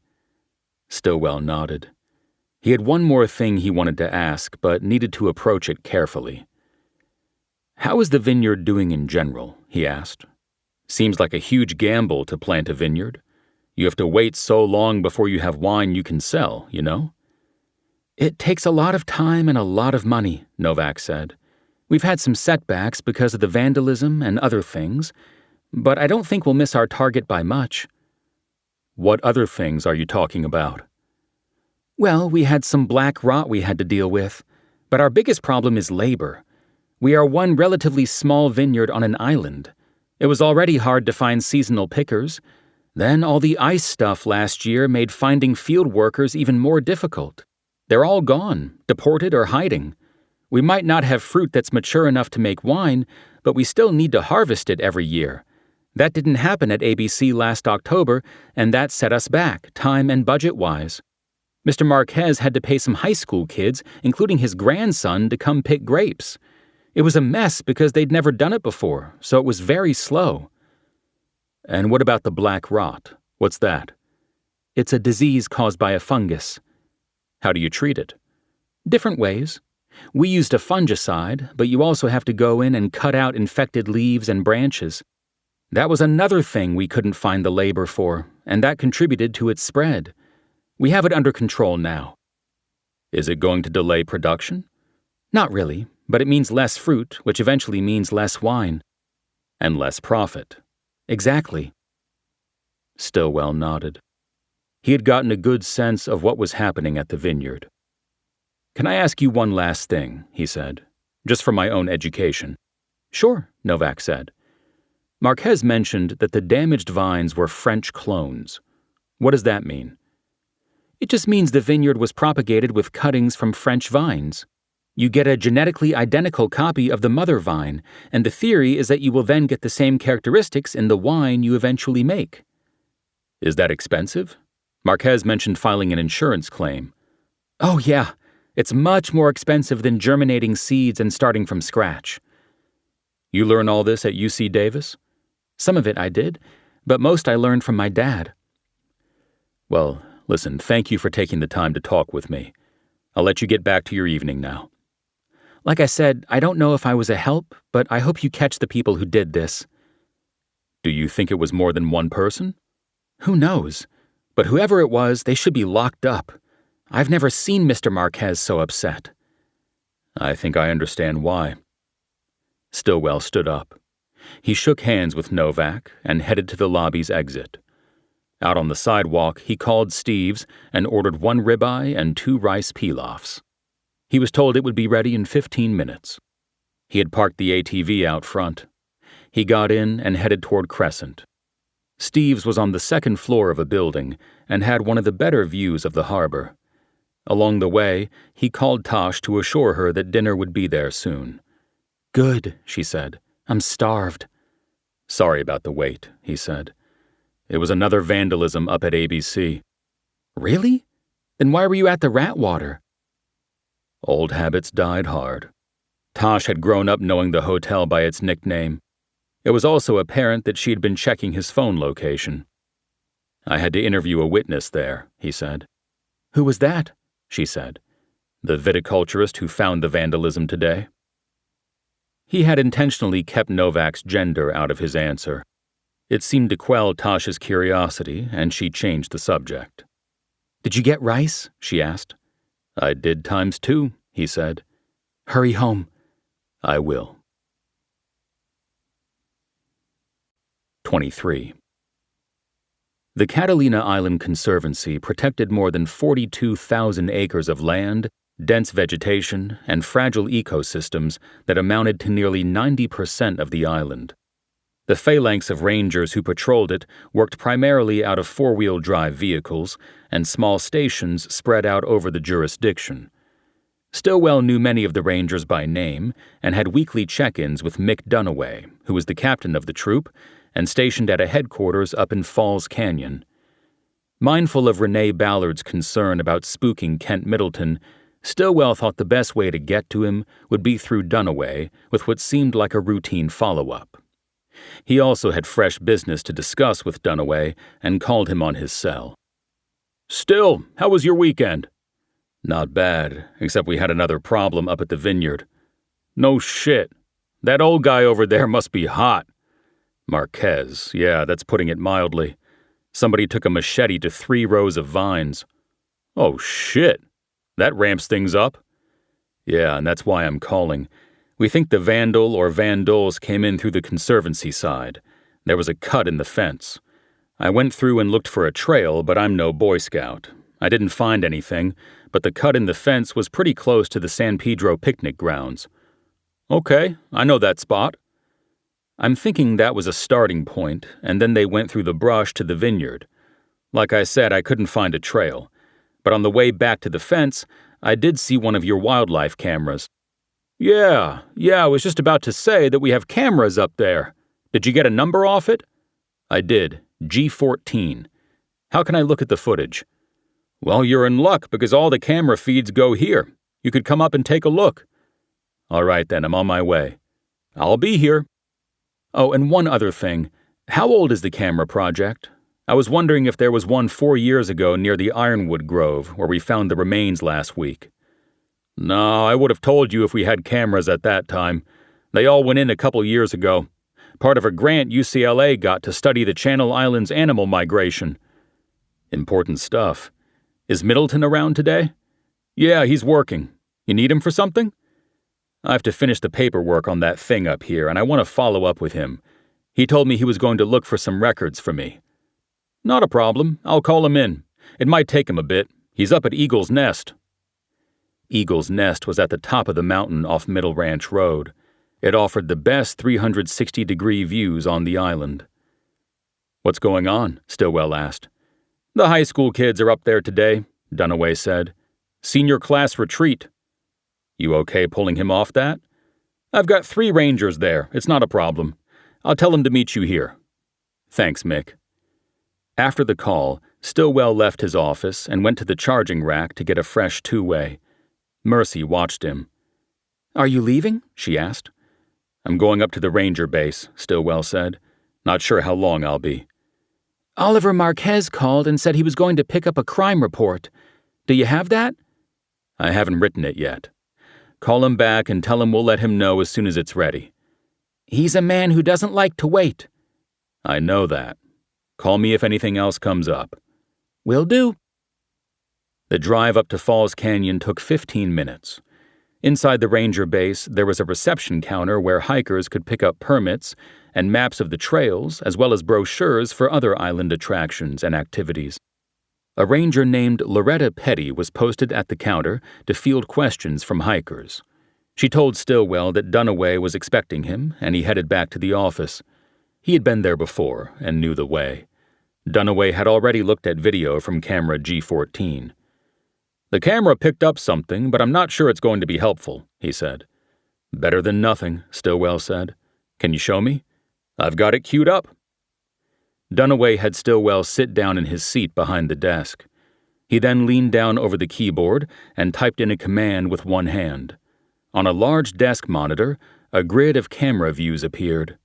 Stillwell nodded. He had one more thing he wanted to ask, but needed to approach it carefully. "How is the vineyard doing in general?" he asked. "Seems like a huge gamble to plant a vineyard. You have to wait so long before you have wine you can sell, you know?" "It takes a lot of time and a lot of money," Novak said. "We've had some setbacks because of the vandalism and other things, but I don't think we'll miss our target by much." "What other things are you talking about?" "Well, we had some black rot we had to deal with, but our biggest problem is labor. We are one relatively small vineyard on an island. It was already hard to find seasonal pickers. Then all the ice stuff last year made finding field workers even more difficult. They're all gone, deported or hiding. We might not have fruit that's mature enough to make wine, but we still need to harvest it every year. That didn't happen at ABC last October, and that set us back, time and budget-wise. Mr. Marquez had to pay some high school kids, including his grandson, to come pick grapes. It was a mess because they'd never done it before, so it was very slow." "And what about the black rot? What's that?" "It's a disease caused by a fungus." "How do you treat it?" "Different ways. We used a fungicide, but you also have to go in and cut out infected leaves and branches. That was another thing we couldn't find the labor for, and that contributed to its spread. We have it under control now." "Is it going to delay production?" "Not really, but it means less fruit, which eventually means less wine." "And less profit." "Exactly." Stillwell nodded. He had gotten a good sense of what was happening at the vineyard. "Can I ask you one last thing?" he said. "Just for my own education." "Sure," Novak said. "Marquez mentioned that the damaged vines were French clones. What does that mean?" "It just means the vineyard was propagated with cuttings from French vines. You get a genetically identical copy of the mother vine, and the theory is that you will then get the same characteristics in the wine you eventually make." "Is that expensive?" Marquez mentioned filing an insurance claim. "Oh yeah, it's much more expensive than germinating seeds and starting from scratch." "You learn all this at UC Davis?" "Some of it I did, but most I learned from my dad." "Well, listen, thank you for taking the time to talk with me. I'll let you get back to your evening now." "Like I said, I don't know if I was a help, but I hope you catch the people who did this." "Do you think it was more than one person?" "Who knows? But whoever it was, they should be locked up. I've never seen Mr. Marquez so upset." "I think I understand why." Stillwell stood up. He shook hands with Novak and headed to the lobby's exit. Out on the sidewalk, he called Steve's and ordered 1 ribeye and 2 rice pilafs. He was told it would be ready in 15 minutes. He had parked the ATV out front. He got in and headed toward Crescent. Steve's was on the 2nd floor of a building and had one of the better views of the harbor. Along the way, he called Tosh to assure her that dinner would be there soon. "Good," she said. "I'm starved." "Sorry about the wait," he said. "It was another vandalism up at ABC." "Really? Then why were you at the Ratwater?" Old habits died hard. Tosh had grown up knowing the hotel by its nickname. It was also apparent that she had been checking his phone location. "I had to interview a witness there," he said. "Who was that?" she said. "The viticulturist who found the vandalism today." He had intentionally kept Novak's gender out of his answer. It seemed to quell Tosh's curiosity, and she changed the subject. "Did you get rice?" she asked. "I did ×2, he said. "Hurry home." "I will." 23. The Catalina Island Conservancy protected more than 42,000 acres of land, dense vegetation, and fragile ecosystems that amounted to nearly 90% of the island. The phalanx of rangers who patrolled it worked primarily out of 4-wheel drive vehicles and small stations spread out over the jurisdiction. Stillwell knew many of the rangers by name and had weekly check-ins with Mick Dunaway, who was the captain of the troop and stationed at a headquarters up in Falls Canyon. Mindful of Renee Ballard's concern about spooking Kent Middleton, Stillwell thought the best way to get to him would be through Dunaway with what seemed like a routine follow-up. He also had fresh business to discuss with Dunaway and called him on his cell. "Still, how was your weekend?" Not bad, except we had another problem up at the vineyard. No shit. That old guy over there must be hot. Marquez, yeah, that's putting it mildly. Somebody took a machete to 3 rows of vines. Oh shit. That ramps things up. Yeah, and that's why I'm calling. We think the vandal or vandals came in through the conservancy side. There was a cut in the fence. I went through and looked for a trail, but I'm no Boy Scout. I didn't find anything, but the cut in the fence was pretty close to the San Pedro picnic grounds. Okay, I know that spot. I'm thinking that was a starting point, and then they went through the brush to the vineyard. Like I said, I couldn't find a trail. But on the way back to the fence, I did see one of your wildlife cameras. Yeah, I was just about to say that we have cameras up there. Did you get a number off it? I did, G14. How can I look at the footage? Well, you're in luck because all the camera feeds go here. You could come up and take a look. All right then, I'm on my way. I'll be here. Oh, and one other thing. How old is the camera project? I was wondering if there was one 4 years ago near the Ironwood Grove where we found the remains last week. No, I would have told you if we had cameras at that time. They all went in a couple years ago. Part of a grant UCLA got to study the Channel Islands animal migration. Important stuff. Is Middleton around today? Yeah, he's working. You need him for something? I have to finish the paperwork on that thing up here, and I want to follow up with him. He told me he was going to look for some records for me. Not a problem. I'll call him in. It might take him a bit. He's up at Eagle's Nest. Eagle's Nest was at the top of the mountain off Middle Ranch Road. It offered the best 360-degree views on the island. What's going on? Stillwell asked. The high school kids are up there today, Dunaway said. Senior class retreat. You okay pulling him off that? I've got 3 rangers there. It's not a problem. I'll tell them to meet you here. Thanks, Mick. After the call, Stillwell left his office and went to the charging rack to get a fresh 2-way. Mercy watched him. Are you leaving? She asked. I'm going up to the ranger base, Stillwell said. Not sure how long I'll be. Oliver Marquez called and said he was going to pick up a crime report. Do you have that? I haven't written it yet. Call him back and tell him we'll let him know as soon as it's ready. He's a man who doesn't like to wait. I know that. Call me if anything else comes up. Will do. The drive up to Falls Canyon took 15 minutes. Inside the ranger base, there was a reception counter where hikers could pick up permits and maps of the trails, as well as brochures for other island attractions and activities. A ranger named Loretta Petty was posted at the counter to field questions from hikers. She told Stillwell that Dunaway was expecting him, and he headed back to the office. He had been there before and knew the way. Dunaway had already looked at video from camera G14. The camera picked up something, but I'm not sure it's going to be helpful, he said. Better than nothing, Stillwell said. Can you show me? I've got it queued up. Dunaway had Stillwell sit down in his seat behind the desk. He then leaned down over the keyboard and typed in a command with one hand. On a large desk monitor, a grid of camera views appeared.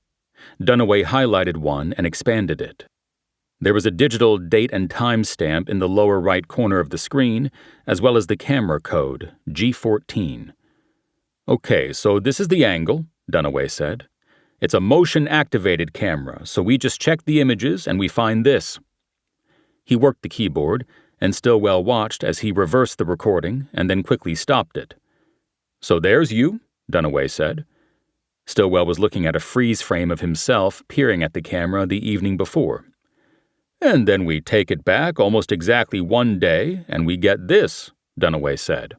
Dunaway highlighted one and expanded it. There was a digital date and time stamp in the lower right corner of the screen, as well as the camera code, G14. Okay, so this is the angle, Dunaway said. It's a motion-activated camera, so we just check the images and we find this. He worked the keyboard, and Stillwell watched as he reversed the recording and then quickly stopped it. So there's you, Dunaway said. Stillwell was looking at a freeze frame of himself peering at the camera the evening before. And then we take it back almost exactly 1 day, and we get this, Dunaway said.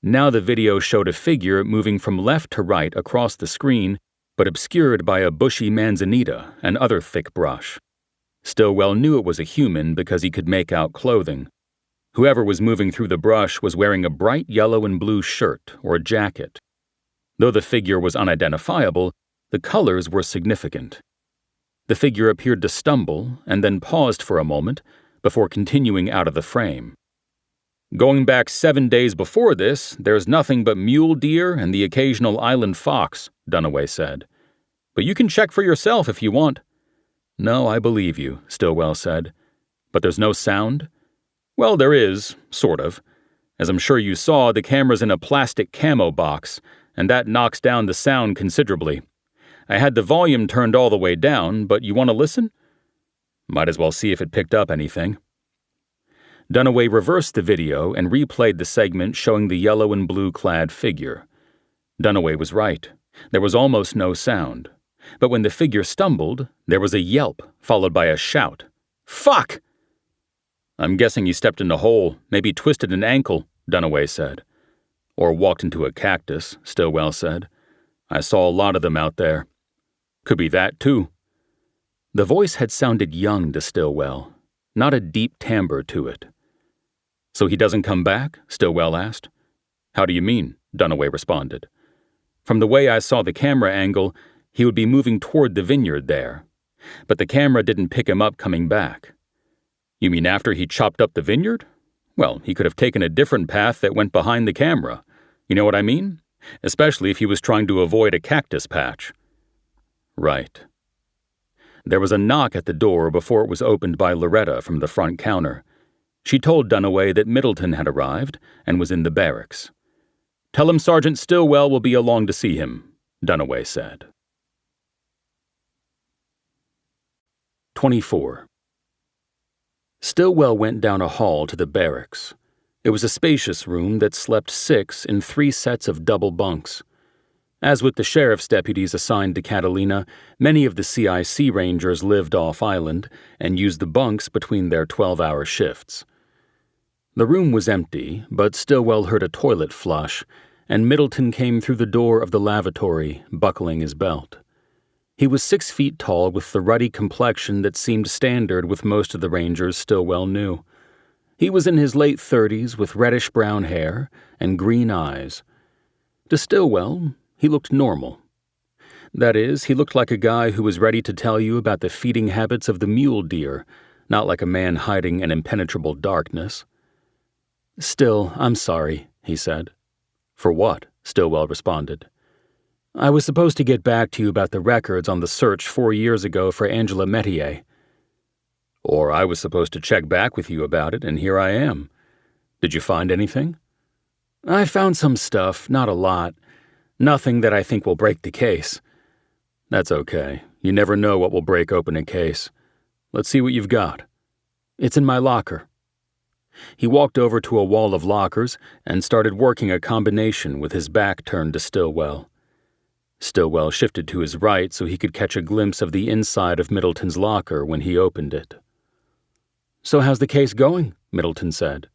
Now the video showed a figure moving from left to right across the screen, but obscured by a bushy manzanita and other thick brush. Stillwell knew it was a human because he could make out clothing. Whoever was moving through the brush was wearing a bright yellow and blue shirt or jacket. Though the figure was unidentifiable, the colors were significant. The figure appeared to stumble and then paused for a moment before continuing out of the frame. Going back 7 days before this, there's nothing but mule deer and the occasional island fox, Dunaway said. But you can check for yourself if you want. No, I believe you, Stillwell said. But there's no sound? Well, there is, sort of. As I'm sure you saw, the camera's in a plastic camo box, and that knocks down the sound considerably. I had the volume turned all the way down, but you want to listen? Might as well see if it picked up anything. Dunaway reversed the video and replayed the segment showing the yellow and blue-clad figure. Dunaway was right. There was almost no sound. But when the figure stumbled, there was a yelp, followed by a shout. "Fuck!" "I'm guessing he stepped in a hole, maybe twisted an ankle," Dunaway said. "Or walked into a cactus," Stillwell said. "I saw a lot of them out there." "Could be that, too." The voice had sounded young to Stillwell, not a deep timbre to it. "So he doesn't come back?" Stillwell asked. "How do you mean?" Dunaway responded. "From the way I saw the camera angle, he would be moving toward the vineyard there. But the camera didn't pick him up coming back." "You mean after he chopped up the vineyard? Well, he could have taken a different path that went behind the camera. You know what I mean? Especially if he was trying to avoid a cactus patch." "Right." There was a knock at the door before it was opened by Loretta from the front counter. She told Dunaway that Middleton had arrived and was in the barracks. "Tell him Sergeant Stillwell will be along to see him," Dunaway said. 24. Stillwell went down a hall to the barracks. It was a spacious room that slept 6 in 3 sets of double bunks. As with the sheriff's deputies assigned to Catalina, many of the CIC rangers lived off-island and used the bunks between their 12-hour shifts. The room was empty, but Stillwell heard a toilet flush, and Middleton came through the door of the lavatory, buckling his belt. He was 6 feet tall with the ruddy complexion that seemed standard with most of the rangers Stillwell knew. He was in his late 30s with reddish-brown hair and green eyes. To Stillwell, he looked normal. That is, he looked like a guy who was ready to tell you about the feeding habits of the mule deer, not like a man hiding in impenetrable darkness. "Still, I'm sorry," he said. "For what?" Stillwell responded. "I was supposed to get back to you about the records on the search 4 years ago for Angela Metier." "Or I was supposed to check back with you about it, and here I am. Did you find anything?" "I found some stuff, not a lot. Nothing that I think will break the case." "That's okay. You never know what will break open a case. Let's see what you've got." "It's in my locker." He walked over to a wall of lockers and started working a combination with his back turned to Stillwell. Stillwell shifted to his right so he could catch a glimpse of the inside of Middleton's locker when he opened it. "So how's the case going?" Middleton said.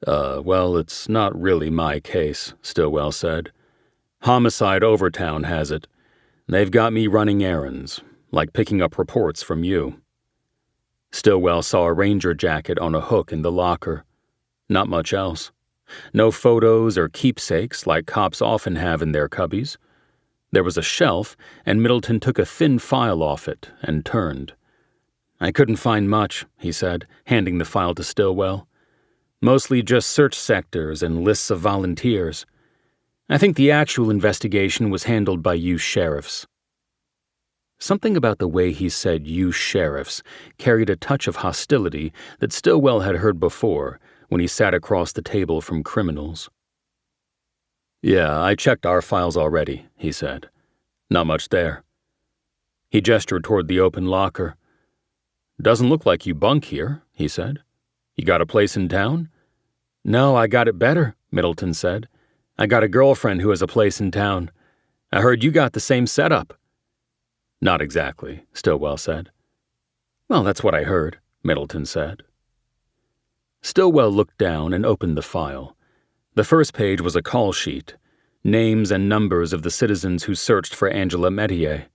Well, it's not really my case," Stillwell said. "Homicide Overtown has it. They've got me running errands, like picking up reports from you." Stillwell saw a ranger jacket on a hook in the locker. Not much else. No photos or keepsakes like cops often have in their cubbies. There was a shelf, and Middleton took a thin file off it and turned. "I couldn't find much," he said, handing the file to Stillwell. "Mostly just search sectors and lists of volunteers. I think the actual investigation was handled by you sheriffs." Something about the way he said "you sheriffs" carried a touch of hostility that Stillwell had heard before when he sat across the table from criminals. "Yeah, I checked our files already," he said. "Not much there." He gestured toward the open locker. "Doesn't look like you bunk here," he said. "You got a place in town?" "No, I got it better," Middleton said. "I got a girlfriend who has a place in town. I heard you got the same setup." "Not exactly," Stillwell said. "Well, that's what I heard," Middleton said. Stillwell looked down and opened the file. The first page was a call sheet, names and numbers of the citizens who searched for Angela Metier.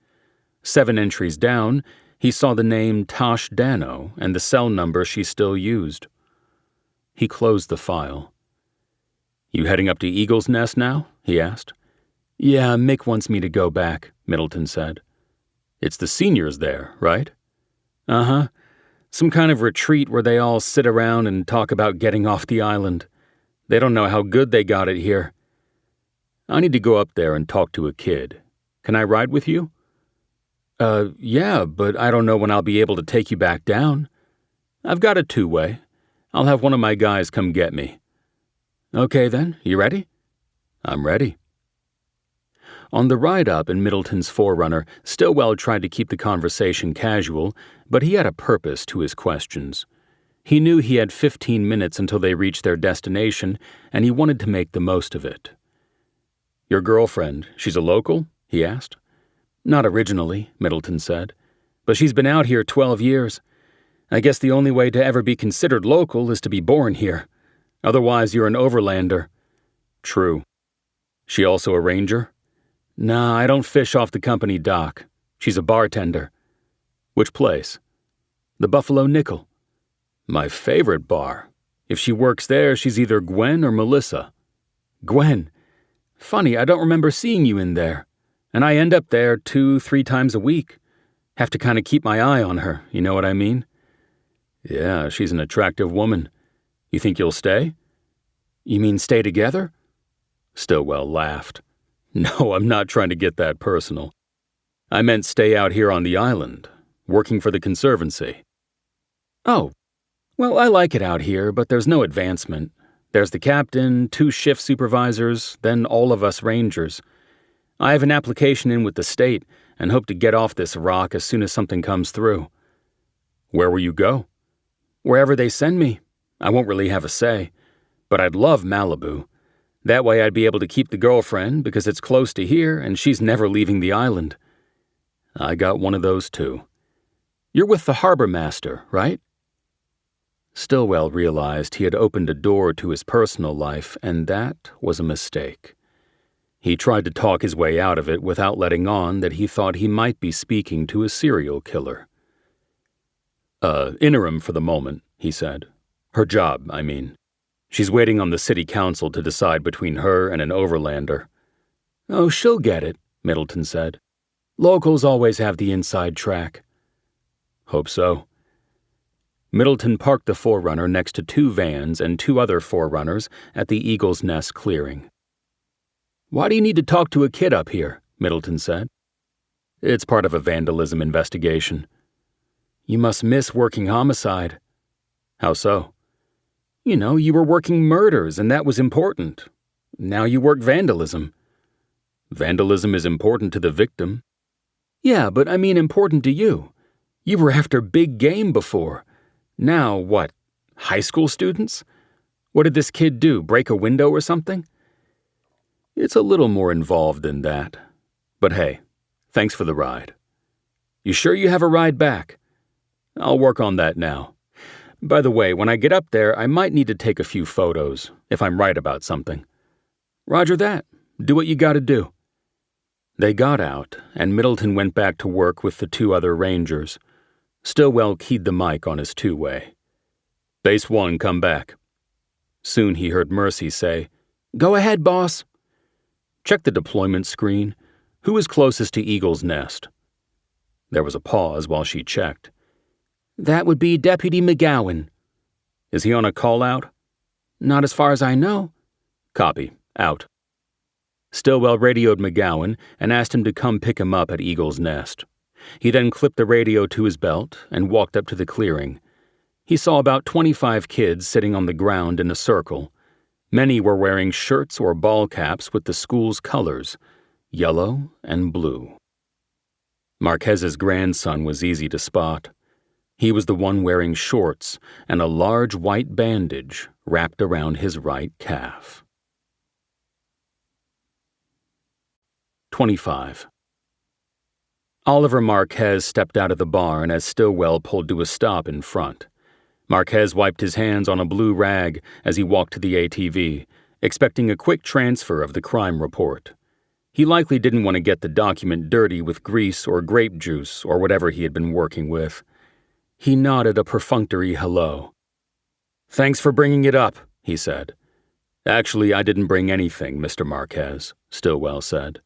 7 entries down, he saw the name Tosh Dano and the cell number she still used. He closed the file. "You heading up to Eagle's Nest now?" he asked. "Yeah, Mick wants me to go back," Middleton said. "It's the seniors there, right?" "Uh-huh. Some kind of retreat where they all sit around and talk about getting off the island. They don't know how good they got it here." "I need to go up there and talk to a kid. Can I ride with you?" Yeah, but I don't know when I'll be able to take you back down." "I've got a 2-way. I'll have one of my guys come get me." Okay then, you ready? I'm ready. On the ride up in Middleton's Forerunner, Stillwell tried to keep the conversation casual, but he had a purpose to his questions. He knew he had 15 minutes until they reached their destination, and he wanted to make the most of it. Your girlfriend, she's a local? He asked. Not originally, Middleton said, but she's been out here 12 years. I guess the only way to ever be considered local is to be born here. Otherwise, you're an overlander. True. She also a ranger? Nah, I don't fish off the company dock. She's a bartender. Which place? The Buffalo Nickel. My favorite bar. If she works there, she's either Gwen or Melissa. Gwen. Funny, I don't remember seeing you in there. And I end up there 2-3 times a week. Have to kind of keep my eye on her, you know what I mean? Yeah, she's an attractive woman. You think you'll stay? You mean stay together? Stillwell laughed. No, I'm not trying to get that personal. I meant stay out here on the island, working for the Conservancy. Oh, well, I like it out here, but there's no advancement. There's the captain, 2 shift supervisors, then all of us rangers. I have an application in with the state and hope to get off this rock as soon as something comes through. Where will you go? Wherever they send me. I won't really have a say, but I'd love Malibu. That way I'd be able to keep the girlfriend because it's close to here and she's never leaving the island. I got one of those too. You're with the harbor master, right? Stillwell realized he had opened a door to his personal life, and that was a mistake. He tried to talk his way out of it without letting on that he thought he might be speaking to a serial killer. Interim for the moment, he said. Her job, I mean. She's waiting on the city council to decide between her and an overlander. Oh, she'll get it, Middleton said. Locals always have the inside track. Hope so. Middleton parked the Forerunner next to 2 vans and 2 other Forerunners at the Eagle's Nest clearing. Why do you need to talk to a kid up here? Middleton said. It's part of a vandalism investigation. You must miss working homicide. How so? You know, you were working murders, and that was important. Now you work vandalism. Vandalism is important to the victim. Yeah, but I mean important to you. You were after big game before. Now what, high school students? What did this kid do, break a window or something? It's a little more involved than that. But hey, thanks for the ride. You sure you have a ride back? I'll work on that now. By the way, when I get up there, I might need to take a few photos, if I'm right about something. Roger that. Do what you gotta do. They got out, and Middleton went back to work with the 2 other rangers. Stillwell keyed the mic on his 2-way. Base 1, come back. Soon he heard Mercy say, Go ahead, boss. Check the deployment screen. Who is closest to Eagle's Nest? There was a pause while she checked. That would be Deputy McGowan. Is he on a call-out? Not as far as I know. Copy. Out. Stillwell radioed McGowan and asked him to come pick him up at Eagle's Nest. He then clipped the radio to his belt and walked up to the clearing. He saw about 25 kids sitting on the ground in a circle. Many were wearing shirts or ball caps with the school's colors, yellow and blue. Marquez's grandson was easy to spot. He was the one wearing shorts and a large white bandage wrapped around his right calf. 25. Oliver Marquez stepped out of the barn as Stillwell pulled to a stop in front. Marquez wiped his hands on a blue rag as he walked to the ATV, expecting a quick transfer of the crime report. He likely didn't want to get the document dirty with grease or grape juice or whatever he had been working with. He nodded a perfunctory hello. Thanks for bringing it up, he said. Actually, I didn't bring anything, Mr. Marquez, Stillwell said.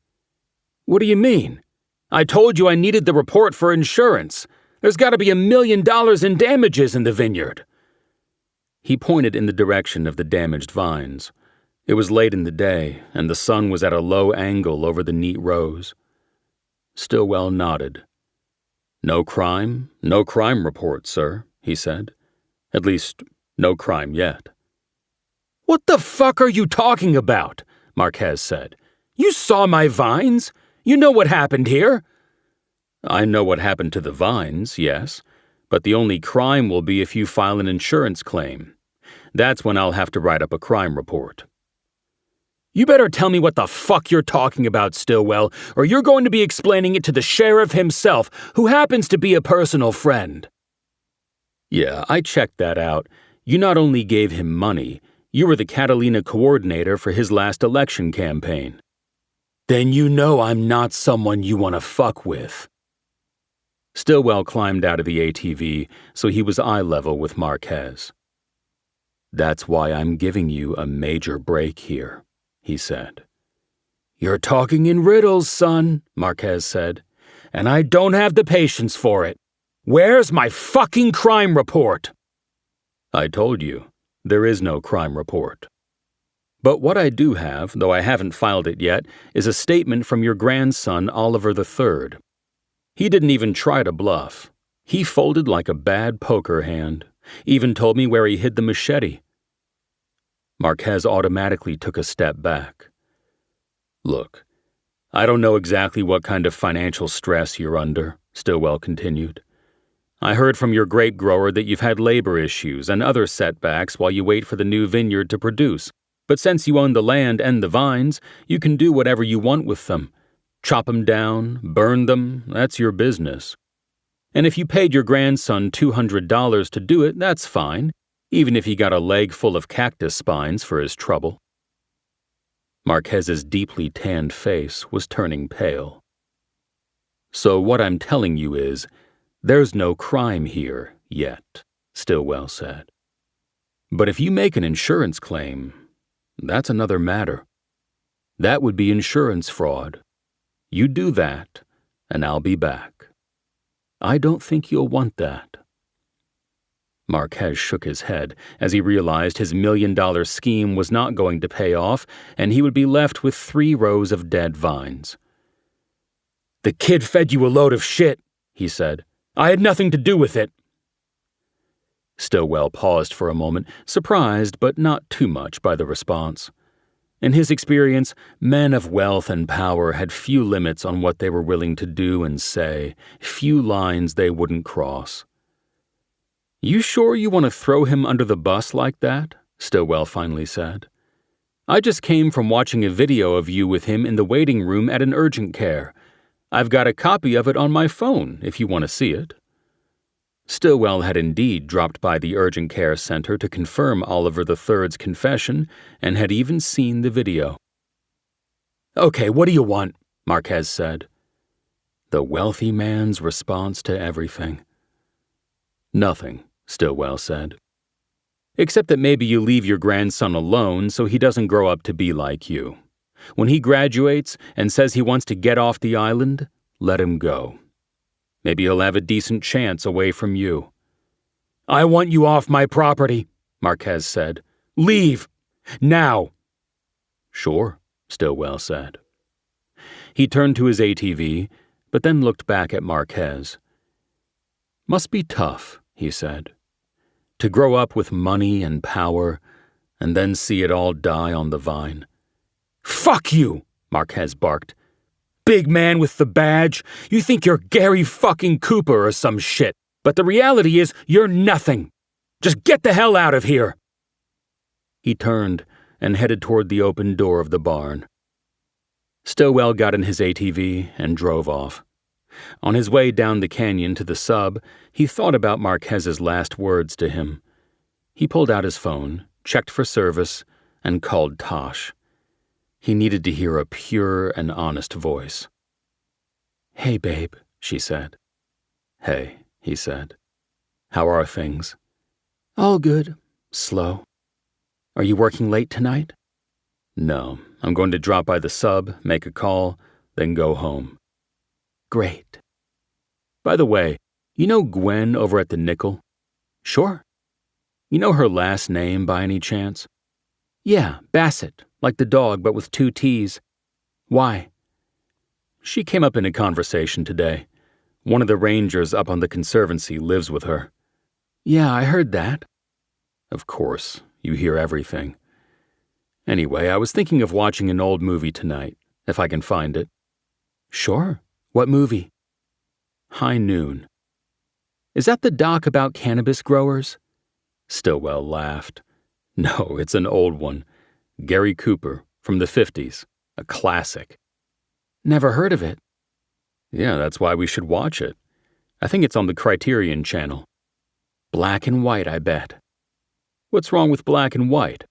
What do you mean? I told you I needed the report for insurance. There's got to be $1 million in damages in the vineyard. He pointed in the direction of the damaged vines. It was late in the day, and the sun was at a low angle over the neat rows. Stillwell nodded. No crime report, sir, he said. At least, no crime yet. "What the fuck are you talking about?" Marquez said. "You saw my vines. You know what happened here." "I know what happened to the vines, yes, but the only crime will be if you file an insurance claim. That's when I'll have to write up a crime report." "You better tell me what the fuck you're talking about, Stillwell, or you're going to be explaining it to the sheriff himself, who happens to be a personal friend." "Yeah, I checked that out. You not only gave him money, you were the Catalina coordinator for his last election campaign." "Then you know I'm not someone you want to fuck with." Stillwell climbed out of the ATV so he was eye level with Marquez. "That's why I'm giving you a major break here," he said. "You're talking in riddles, son," Marquez said, "and I don't have the patience for it. Where's my fucking crime report?" "I told you, there is no crime report. But what I do have, though I haven't filed it yet, is a statement from your grandson, Oliver III. He didn't even try to bluff. He folded like a bad poker hand, even told me where he hid the machete." Marquez automatically took a step back. "Look, I don't know exactly what kind of financial stress you're under," Stillwell continued. "I heard from your grape grower that you've had labor issues and other setbacks while you wait for the new vineyard to produce. But since you own the land and the vines, you can do whatever you want with them. Chop them down, burn them, that's your business. And if you paid your grandson $200 to do it, that's fine, even if he got a leg full of cactus spines for his trouble." Marquez's deeply tanned face was turning pale. "So what I'm telling you is, there's no crime here yet," Stillwell said. "But if you make an insurance claim, that's another matter. That would be insurance fraud. You do that, and I'll be back. I don't think you'll want that." Marquez shook his head as he realized his $1 million scheme was not going to pay off, and he would be left with 3 rows of dead vines. "The kid fed you a load of shit," he said. "I had nothing to do with it." Stillwell paused for a moment, surprised but not too much by the response. In his experience, men of wealth and power had few limits on what they were willing to do and say, few lines they wouldn't cross. "You sure you want to throw him under the bus like that?" Stillwell finally said. "I just came from watching a video of you with him in the waiting room at an urgent care. I've got a copy of it on my phone if you want to see it." Stillwell had indeed dropped by the urgent care center to confirm Oliver III's confession and had even seen the video. "Okay, what do you want?" Marquez said. The wealthy man's response to everything. "Nothing," Stillwell said. "Except that maybe you leave your grandson alone so he doesn't grow up to be like you. When he graduates and says he wants to get off the island, let him go. Maybe he'll have a decent chance away from you." "I want you off my property," Marquez said. "Leave! Now!" "Sure," Stillwell said. He turned to his ATV, but then looked back at Marquez. "Must be tough," he said. "To grow up with money and power, and then see it all die on the vine." "Fuck you!" Marquez barked. "Big man with the badge, you think you're Gary fucking Cooper or some shit, but the reality is you're nothing. Just get the hell out of here." He turned and headed toward the open door of the barn. Stillwell got in his ATV and drove off. On his way down the canyon to the sub, he thought about Marquez's last words to him. He pulled out his phone, checked for service, and called Tosh. He needed to hear a pure and honest voice. "Hey, babe," she said. "Hey," he said. "How are things?" "All good. Slow. Are you working late tonight?" "No, I'm going to drop by the sub, make a call, then go home." "Great. By the way, you know Gwen over at the Nickel?" "Sure." "You know her last name by any chance?" "Yeah, Bassett, like the dog but with 2 T's. Why?" "She came up in a conversation today. One of the rangers up on the conservancy lives with her." "Yeah, I heard that." "Of course, you hear everything. Anyway, I was thinking of watching an old movie tonight, if I can find it. Sure. What movie? High Noon. Is that the doc about cannabis growers? Stillwell laughed. No, it's an old one. Gary Cooper, from the 50s. A classic. Never heard of it. Yeah, that's why we should watch it. I think it's on the Criterion Channel. Black and white, I bet. What's wrong with black and white?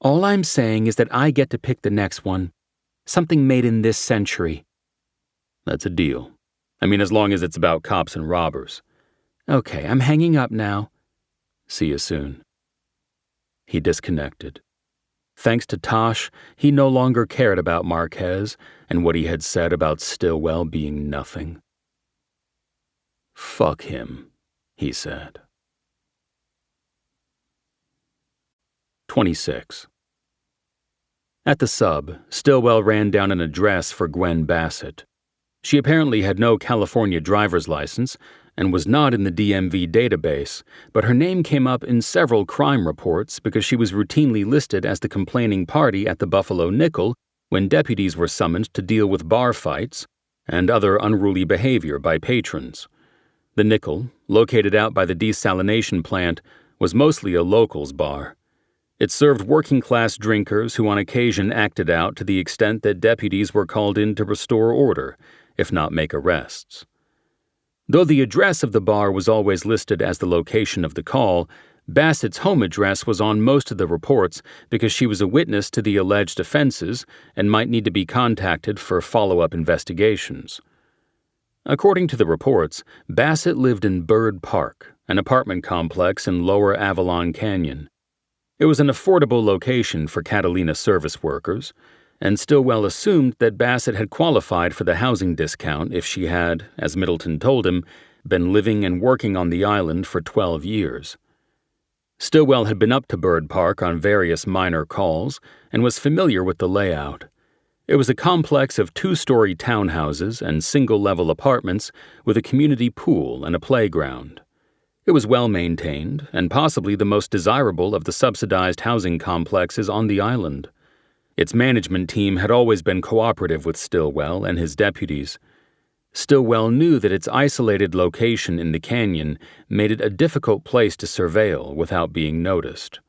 All I'm saying is that I get to pick the next one. Something made in this century. That's a deal. I mean, as long as it's about cops and robbers. Okay, I'm hanging up now. See you soon. He disconnected. Thanks to Tosh, he no longer cared about Marquez and what he had said about Stillwell being nothing. Fuck him, he said. 26. At the sub, Stillwell ran down an address for Gwen Bassett. She apparently had no California driver's license and was not in the DMV database, but her name came up in several crime reports because she was routinely listed as the complaining party at the Buffalo Nickel when deputies were summoned to deal with bar fights and other unruly behavior by patrons. The Nickel, located out by the desalination plant, was mostly a locals bar. It served working-class drinkers who on occasion acted out to the extent that deputies were called in to restore order, if not make arrests. Though the address of the bar was always listed as the location of the call, Bassett's home address was on most of the reports because she was a witness to the alleged offenses and might need to be contacted for follow-up investigations. According to the reports, Bassett lived in Bird Park, an apartment complex in Lower Avalon Canyon. It was an affordable location for Catalina service workers, and Stillwell assumed that Bassett had qualified for the housing discount if she had, as Middleton told him, been living and working on the island for 12 years. Stillwell had been up to Bird Park on various minor calls and was familiar with the layout. It was a complex of 2-story townhouses and single-level apartments with a community pool and a playground. It was well-maintained and possibly the most desirable of the subsidized housing complexes on the island. Its management team had always been cooperative with Stillwell and his deputies. Stillwell knew that its isolated location in the canyon made it a difficult place to surveil without being noticed.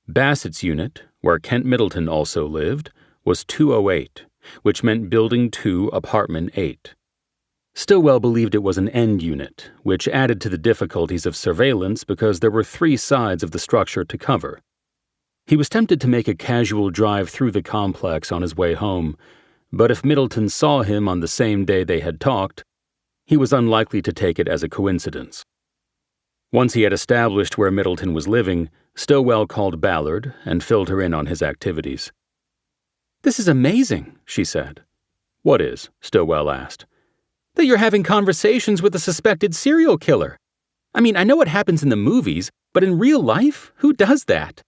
Bassett's unit, where Kent Middleton also lived, was 208, which meant Building 2, Apartment 8. Stillwell believed it was an end unit, which added to the difficulties of surveillance because there were 3 sides of the structure to cover. He was tempted to make a casual drive through the complex on his way home, but if Middleton saw him on the same day they had talked, he was unlikely to take it as a coincidence. Once he had established where Middleton was living, Stillwell called Ballard and filled her in on his activities. "This is amazing," she said. "What is?" Stillwell asked. "That you're having conversations with a suspected serial killer. I mean, I know it happens in the movies, but in real life, who does that?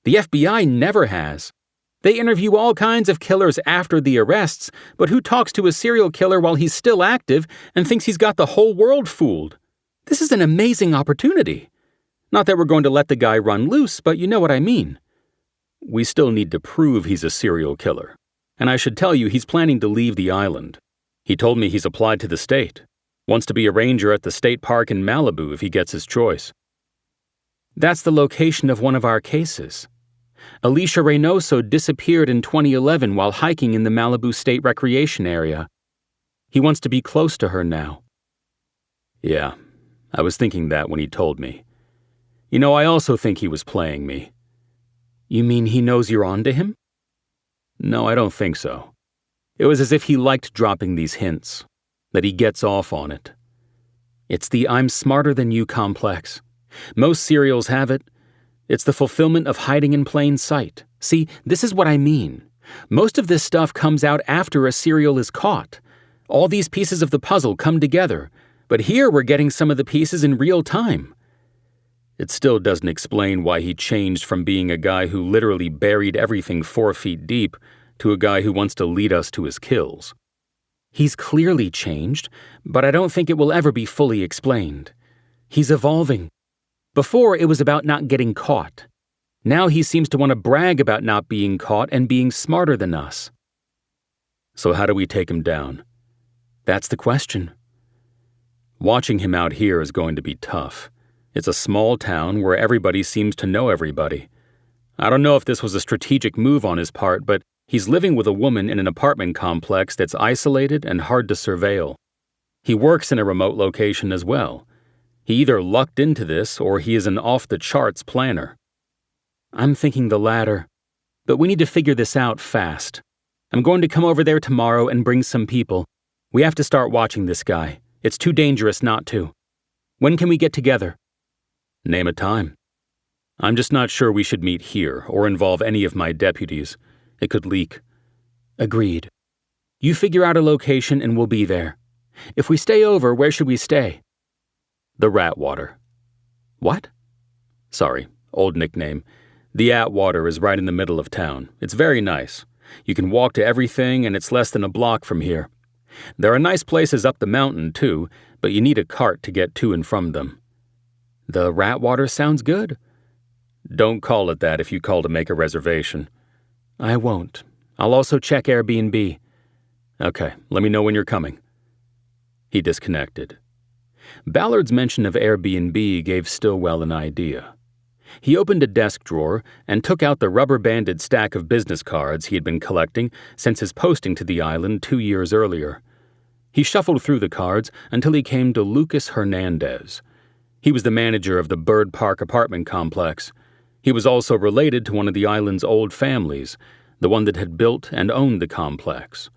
The FBI never has. They interview all kinds of killers after the arrests, but who talks to a serial killer while he's still active and thinks he's got the whole world fooled? This is an amazing opportunity. Not that we're going to let the guy run loose, but you know what I mean." "We still need to prove he's a serial killer. And I should tell you he's planning to leave the island. He told me he's applied to the state. Wants to be a ranger at the state park in Malibu if he gets his choice." "That's the location of one of our cases. Alicia Reynoso disappeared in 2011 while hiking in the Malibu State Recreation Area. He wants to be close to her now." "Yeah, I was thinking that when he told me. You know, I also think he was playing me." "You mean he knows you're on to him?" "No, I don't think so. It was as if he liked dropping these hints, that he gets off on it." "It's the I'm smarter than you complex. Most serials have it. It's the fulfillment of hiding in plain sight. See, this is what I mean. Most of this stuff comes out after a serial is caught. All these pieces of the puzzle come together, but here we're getting some of the pieces in real time." "It still doesn't explain why he changed from being a guy who literally buried everything 4 feet deep to a guy who wants to lead us to his kills." "He's clearly changed, but I don't think it will ever be fully explained. He's evolving. Before, it was about not getting caught. Now he seems to want to brag about not being caught and being smarter than us. So how do we take him down? That's the question. Watching him out here is going to be tough. It's a small town where everybody seems to know everybody. I don't know if this was a strategic move on his part, but he's living with a woman in an apartment complex that's isolated and hard to surveil. He works in a remote location as well. He either lucked into this or he is an off-the-charts planner. I'm thinking the latter, but we need to figure this out fast. I'm going to come over there tomorrow and bring some people. We have to start watching this guy. It's too dangerous not to. When can we get together? Name a time. I'm just not sure we should meet here or involve any of my deputies. It could leak. Agreed. You figure out a location and we'll be there. If we stay over, where should we stay? The Ratwater. What? Sorry, old nickname. The Atwater is right in the middle of town. It's very nice. You can walk to everything and it's less than a block from here. There are nice places up the mountain too, but you need a cart to get to and from them. The Ratwater sounds good. Don't call it that if you call to make a reservation. I won't. I'll also check Airbnb. Okay, let me know when you're coming. He disconnected. Ballard's mention of Airbnb gave Stillwell an idea. He opened a desk drawer and took out the rubber-banded stack of business cards he had been collecting since his posting to the island 2 years earlier. He shuffled through the cards until he came to Lucas Hernandez. He was the manager of the Bird Park apartment complex. He was also related to one of the island's old families, the one that had built and owned the complex.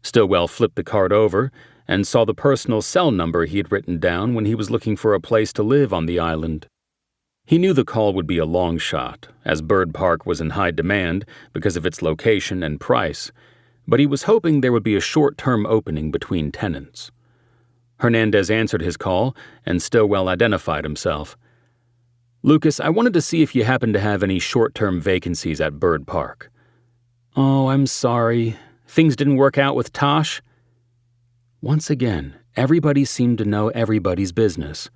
Stillwell flipped the card over and saw the personal cell number he had written down when he was looking for a place to live on the island. He knew the call would be a long shot, as Bird Park was in high demand because of its location and price, but he was hoping there would be a short-term opening between tenants. Hernandez answered his call, and Stillwell identified himself. Lucas, I wanted to see if you happen to have any short-term vacancies at Bird Park. Oh, I'm sorry. Things didn't work out with Tosh? Once again, everybody seemed to know everybody's business.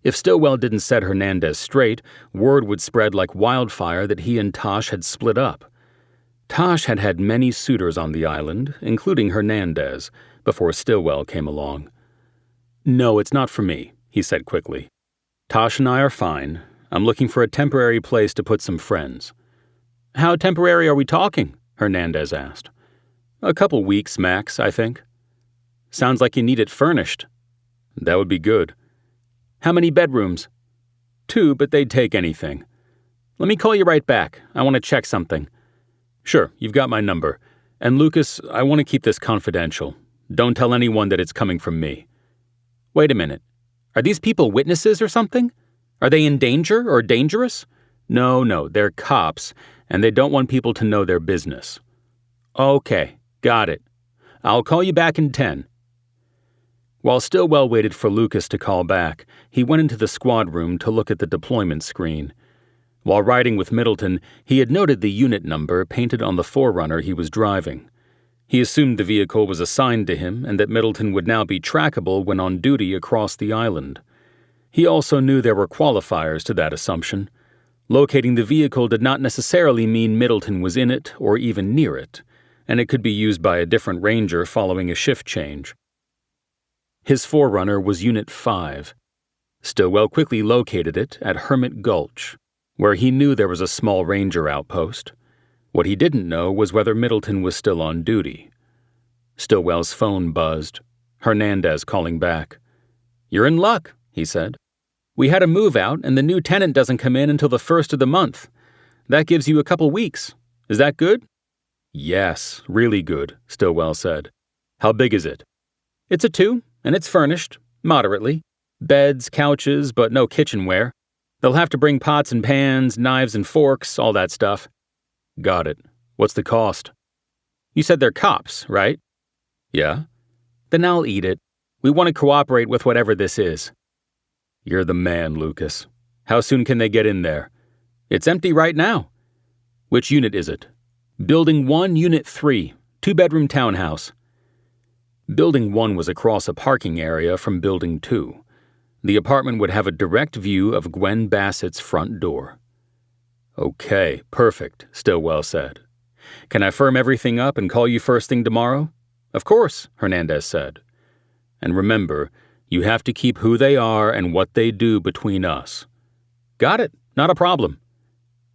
If Stillwell didn't set Hernandez straight, word would spread like wildfire that he and Tosh had split up. Tosh had had many suitors on the island, including Hernandez, before Stillwell came along. No, it's not for me, he said quickly. Tosh and I are fine. I'm looking for a temporary place to put some friends. How temporary are we talking? Hernandez asked. A couple weeks max, I think. Sounds like you need it furnished. That would be good. How many bedrooms? 2, but they'd take anything. Let me call you right back. I want to check something. Sure, you've got my number. And Lucas, I want to keep this confidential. Don't tell anyone that it's coming from me. Wait a minute. Are these people witnesses or something? Are they in danger or dangerous? No, they're cops, and they don't want people to know their business. Okay, got it. I'll call you back in 10. While Stillwell waited for Lucas to call back, he went into the squad room to look at the deployment screen. While riding with Middleton, he had noted the unit number painted on the Forerunner he was driving. He assumed the vehicle was assigned to him and that Middleton would now be trackable when on duty across the island. He also knew there were qualifiers to that assumption. Locating the vehicle did not necessarily mean Middleton was in it or even near it, and it could be used by a different ranger following a shift change. His Forerunner was Unit 5. Stillwell quickly located it at Hermit Gulch, where he knew there was a small ranger outpost. What he didn't know was whether Middleton was still on duty. Stillwell's phone buzzed. Hernandez calling back. "You're in luck," he said. "We had a move out, and the new tenant doesn't come in until the 1st of the month. That gives you a couple weeks. Is that good?" "Yes, really good," Stillwell said. "How big is it?" "It's a 2, and it's furnished, moderately. Beds, couches, but no kitchenware. They'll have to bring pots and pans, knives and forks, all that stuff." "Got it. What's the cost?" "You said they're cops, right?" "Yeah." "Then I'll eat it. We want to cooperate with whatever this is." "You're the man, Lucas. How soon can they get in there?" "It's empty right now." "Which unit is it?" "Building 1, Unit 3, 2-bedroom townhouse." Building 1 was across a parking area from Building 2. The apartment would have a direct view of Gwen Bassett's front door. Okay, perfect, Stillwell said. Can I firm everything up and call you first thing tomorrow? Of course, Hernandez said. And remember, you have to keep who they are and what they do between us. Got it, not a problem.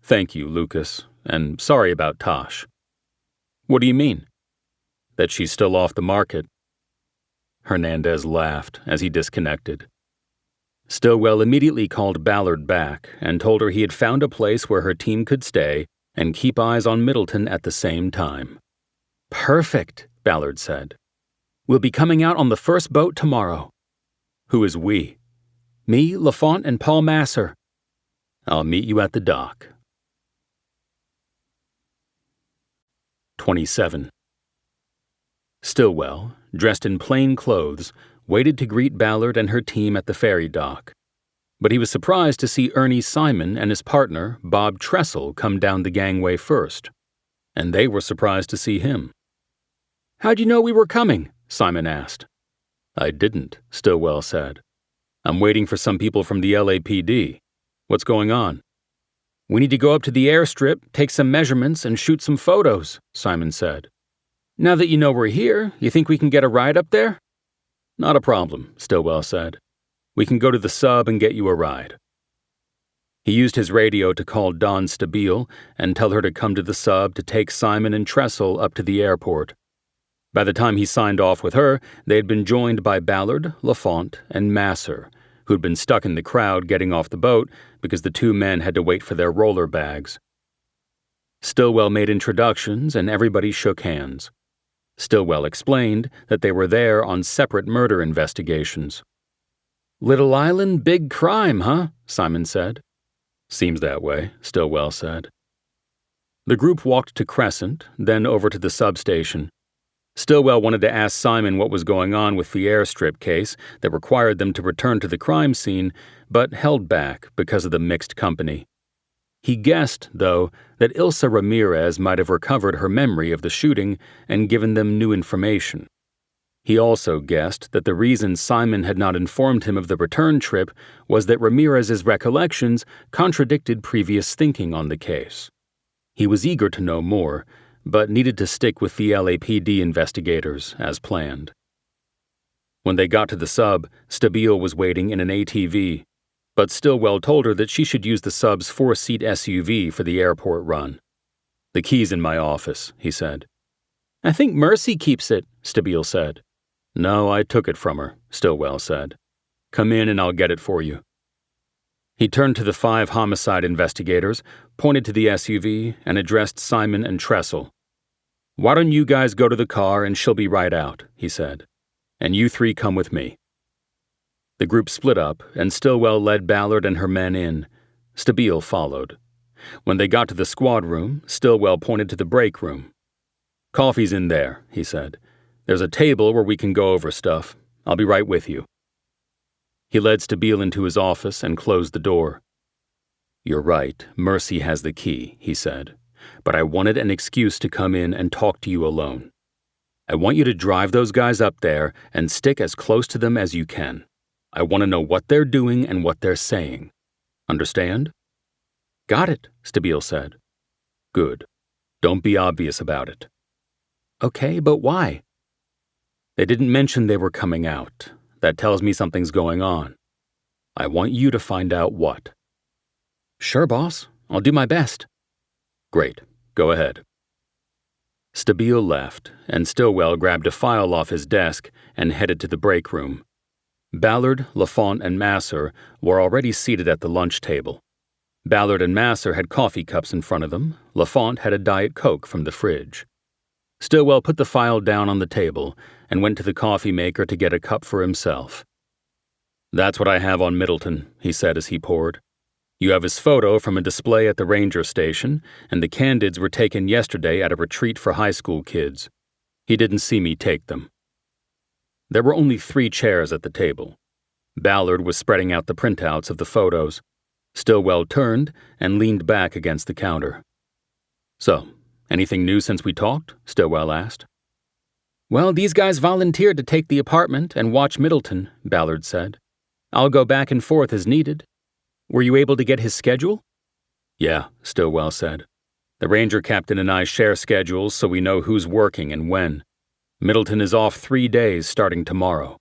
Thank you, Lucas, and sorry about Tosh. What do you mean? That she's still off the market. Hernandez laughed as he disconnected. Stillwell immediately called Ballard back and told her he had found a place where her team could stay and keep eyes on Middleton at the same time. Perfect, Ballard said. We'll be coming out on the first boat tomorrow. Who is we? Me, Lafont, and Paul Masser. I'll meet you at the dock. 27. Stillwell, dressed in plain clothes, waited to greet Ballard and her team at the ferry dock. But he was surprised to see Ernie Simon and his partner, Bob Tressel, come down the gangway first. And they were surprised to see him. How'd you know we were coming? Simon asked. I didn't, Stillwell said. I'm waiting for some people from the LAPD. What's going on? We need to go up to the airstrip, take some measurements, and shoot some photos, Simon said. Now that you know we're here, you think we can get a ride up there? Not a problem, Stillwell said. We can go to the sub and get you a ride. He used his radio to call Dawn Stabile and tell her to come to the sub to take Simon and Tressel up to the airport. By the time he signed off with her, they had been joined by Ballard, Lafont, and Masser, who'd been stuck in the crowd getting off the boat because the two men had to wait for their roller bags. Stillwell made introductions and everybody shook hands. Stillwell explained that they were there on separate murder investigations. Little Island, big crime, huh? Simon said. Seems that way, Stillwell said. The group walked to Crescent, then over to the substation. Stillwell wanted to ask Simon what was going on with the airstrip case that required them to return to the crime scene, but held back because of the mixed company. He guessed, though, that Ilsa Ramirez might have recovered her memory of the shooting and given them new information. He also guessed that the reason Simon had not informed him of the return trip was that Ramirez's recollections contradicted previous thinking on the case. He was eager to know more, but needed to stick with the LAPD investigators as planned. When they got to the sub, Stabile was waiting in an ATV, but Stillwell told her that she should use the sub's 4-seat SUV for the airport run. The key's in my office, he said. I think Mercy keeps it, Stabile said. No, I took it from her, Stillwell said. Come in and I'll get it for you. He turned to the 5 homicide investigators, pointed to the SUV, and addressed Simon and Tressel. Why don't you guys go to the car and she'll be right out, he said. And you 3 come with me. The group split up, and Stillwell led Ballard and her men in. Stabile followed. When they got to the squad room, Stillwell pointed to the break room. Coffee's in there, he said. There's a table where we can go over stuff. I'll be right with you. He led Stabile into his office and closed the door. You're right, Mercy has the key, he said. But I wanted an excuse to come in and talk to you alone. I want you to drive those guys up there and stick as close to them as you can. I want to know what they're doing and what they're saying. Understand? Got it, Stabile said. Good. Don't be obvious about it. Okay, but why? They didn't mention they were coming out. That tells me something's going on. I want you to find out what. Sure, boss. I'll do my best. Great. Go ahead. Stabile left, and Stillwell grabbed a file off his desk and headed to the break room. Ballard, Lafont, and Masser were already seated at the lunch table. Ballard and Masser had coffee cups in front of them. Lafont had a Diet Coke from the fridge. Stillwell put the file down on the table and went to the coffee maker to get a cup for himself. That's what I have on Middleton, he said as he poured. You have his photo from a display at the ranger station, and the candids were taken yesterday at a retreat for high school kids. He didn't see me take them. There were only 3 chairs at the table. Ballard was spreading out the printouts of the photos. Stillwell turned and leaned back against the counter. So, anything new since we talked? Stillwell asked. Well, these guys volunteered to take the apartment and watch Middleton, Ballard said. I'll go back and forth as needed. Were you able to get his schedule? Yeah, Stillwell said. The ranger captain and I share schedules so we know who's working and when. Middleton is off 3 days starting tomorrow.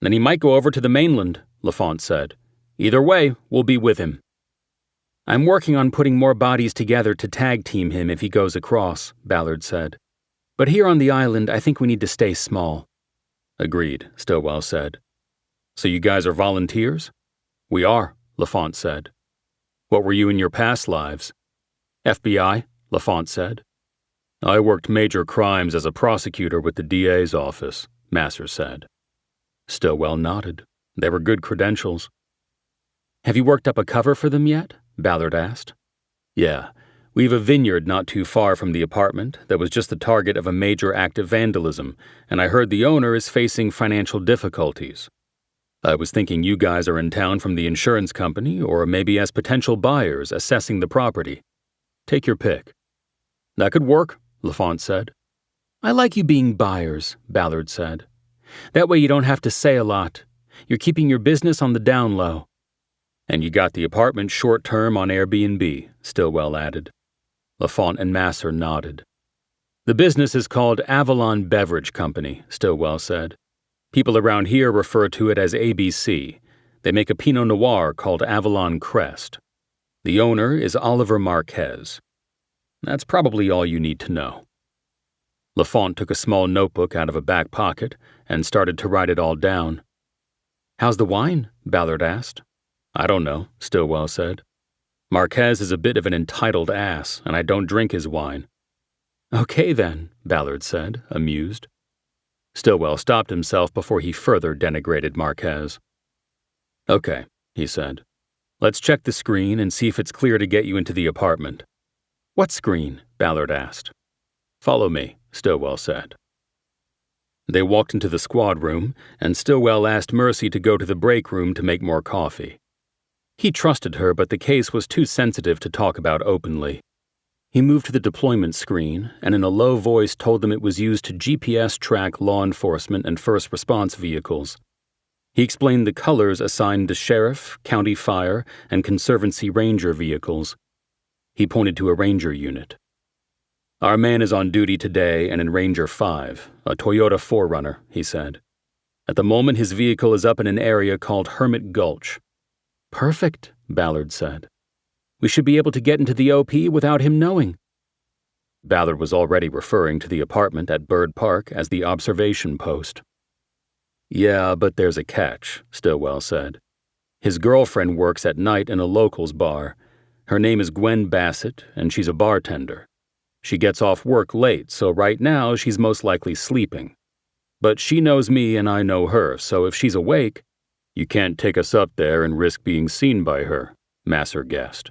Then he might go over to the mainland, LaFont said. Either way, we'll be with him. I'm working on putting more bodies together to tag team him if he goes across, Ballard said. But here on the island, I think we need to stay small. Agreed, Stillwell said. So you guys are volunteers? We are, LaFont said. What were you in your past lives? FBI, LaFont said. I worked major crimes as a prosecutor with the DA's office, Masser said. Stillwell nodded. They were good credentials. Have you worked up a cover for them yet? Ballard asked. Yeah, we've a vineyard not too far from the apartment that was just the target of a major act of vandalism, and I heard the owner is facing financial difficulties. I was thinking you guys are in town from the insurance company or maybe as potential buyers assessing the property. Take your pick. That could work, LaFont said. I like you being buyers, Ballard said. That way you don't have to say a lot. You're keeping your business on the down low. And you got the apartment short-term on Airbnb, Stillwell added. LaFont and Masser nodded. The business is called Avalon Beverage Company, Stillwell said. People around here refer to it as ABC. They make a Pinot Noir called Avalon Crest. The owner is Oliver Marquez. That's probably all you need to know. LaFont took a small notebook out of a back pocket and started to write it all down. How's the wine? Ballard asked. I don't know, Stillwell said. Marquez is a bit of an entitled ass, and I don't drink his wine. Okay then, Ballard said, amused. Stillwell stopped himself before he further denigrated Marquez. Okay, he said. Let's check the screen and see if it's clear to get you into the apartment. What screen? Ballard asked. Follow me, Stillwell said. They walked into the squad room, and Stillwell asked Mercy to go to the break room to make more coffee. He trusted her, but the case was too sensitive to talk about openly. He moved to the deployment screen and in a low voice told them it was used to GPS track law enforcement and first response vehicles. He explained the colors assigned to sheriff, county fire, and conservancy ranger vehicles. He pointed to a ranger unit. Our man is on duty today and in Ranger 5, a Toyota 4Runner, he said. At the moment, his vehicle is up in an area called Hermit Gulch. Perfect, Ballard said. We should be able to get into the OP without him knowing. Ballard was already referring to the apartment at Bird Park as the observation post. Yeah, but there's a catch, Stillwell said. His girlfriend works at night in a locals bar. Her name is Gwen Bassett, and she's a bartender. She gets off work late, so right now she's most likely sleeping. But she knows me and I know her, so if she's awake, you can't take us up there and risk being seen by her, Masser guessed.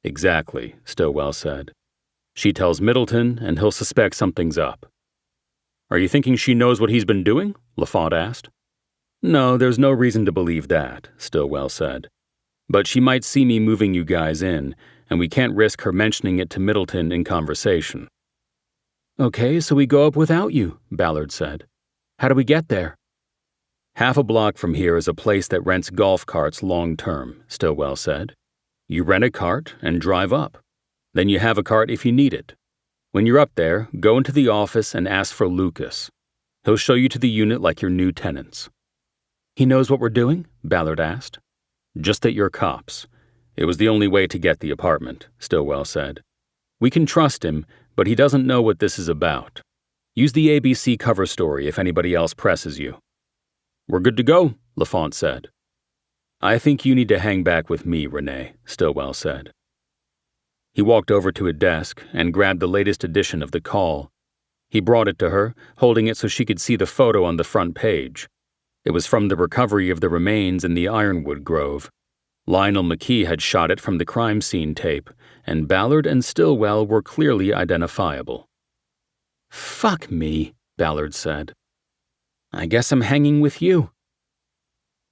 Exactly, Stillwell said. She tells Middleton, and he'll suspect something's up. Are you thinking she knows what he's been doing? LaFont asked. No, there's no reason to believe that, Stillwell said. But she might see me moving you guys in, and we can't risk her mentioning it to Middleton in conversation. Okay, so we go up without you, Ballard said. How do we get there? Half a block from here is a place that rents golf carts long-term, Stillwell said. You rent a cart and drive up. Then you have a cart if you need it. When you're up there, go into the office and ask for Lucas. He'll show you to the unit like your new tenants. He knows what we're doing? Ballard asked. Just that you're cops. It was the only way to get the apartment, Stillwell said. We can trust him, but he doesn't know what this is about. Use the ABC cover story if anybody else presses you. We're good to go, LaFont said. I think you need to hang back with me, Renee, Stillwell said. He walked over to a desk and grabbed the latest edition of The Call. He brought it to her, holding it so she could see the photo on the front page. It was from the recovery of the remains in the Ironwood Grove. Lionel McKee had shot it from the crime scene tape, and Ballard and Stillwell were clearly identifiable. Fuck me, Ballard said. I guess I'm hanging with you.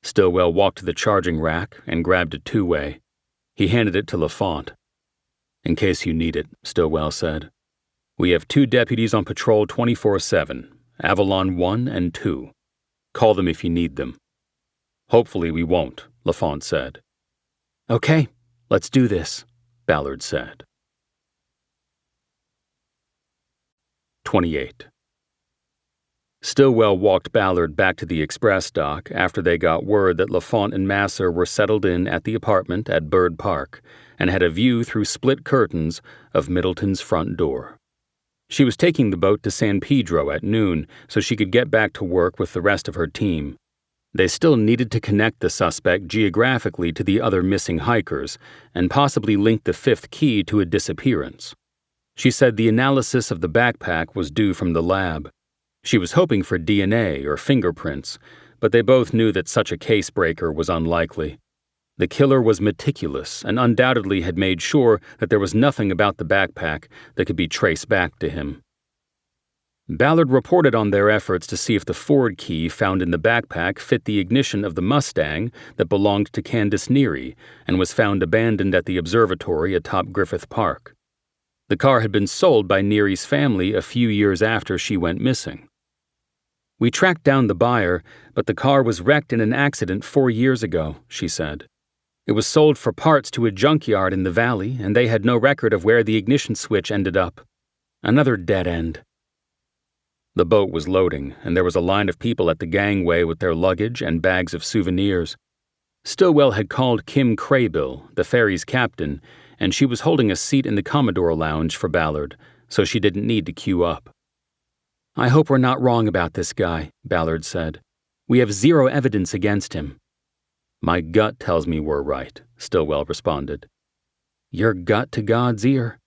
Stillwell walked to the charging rack and grabbed a two-way. He handed it to LaFont. In case you need it, Stillwell said. We have 2 deputies on patrol 24/7, Avalon 1 and 2. Call them if you need them. Hopefully we won't, LaFont said. Okay, let's do this. Ballard said. 28. Stillwell walked Ballard back to the express dock after they got word that LaFont and Masser were settled in at the apartment at Bird Park and had a view through split curtains of Middleton's front door. She was taking the boat to San Pedro at noon so she could get back to work with the rest of her team. They still needed to connect the suspect geographically to the other missing hikers and possibly link the fifth key to a disappearance. She said the analysis of the backpack was due from the lab. She was hoping for DNA or fingerprints, but they both knew that such a case-breaker was unlikely. The killer was meticulous and undoubtedly had made sure that there was nothing about the backpack that could be traced back to him. Ballard reported on their efforts to see if the Ford key found in the backpack fit the ignition of the Mustang that belonged to Candace Neary and was found abandoned at the observatory atop Griffith Park. The car had been sold by Neary's family a few years after she went missing. "We tracked down the buyer, but the car was wrecked in an accident 4 years ago," she said. "It was sold for parts to a junkyard in the valley, and they had no record of where the ignition switch ended up. Another dead end." The boat was loading, and there was a line of people at the gangway with their luggage and bags of souvenirs. Stillwell had called Kim Craybill, the ferry's captain, and she was holding a seat in the Commodore Lounge for Ballard, so she didn't need to queue up. "I hope we're not wrong about this guy," Ballard said. "We have zero evidence against him." "My gut tells me we're right," Stillwell responded. "Your gut to God's ear.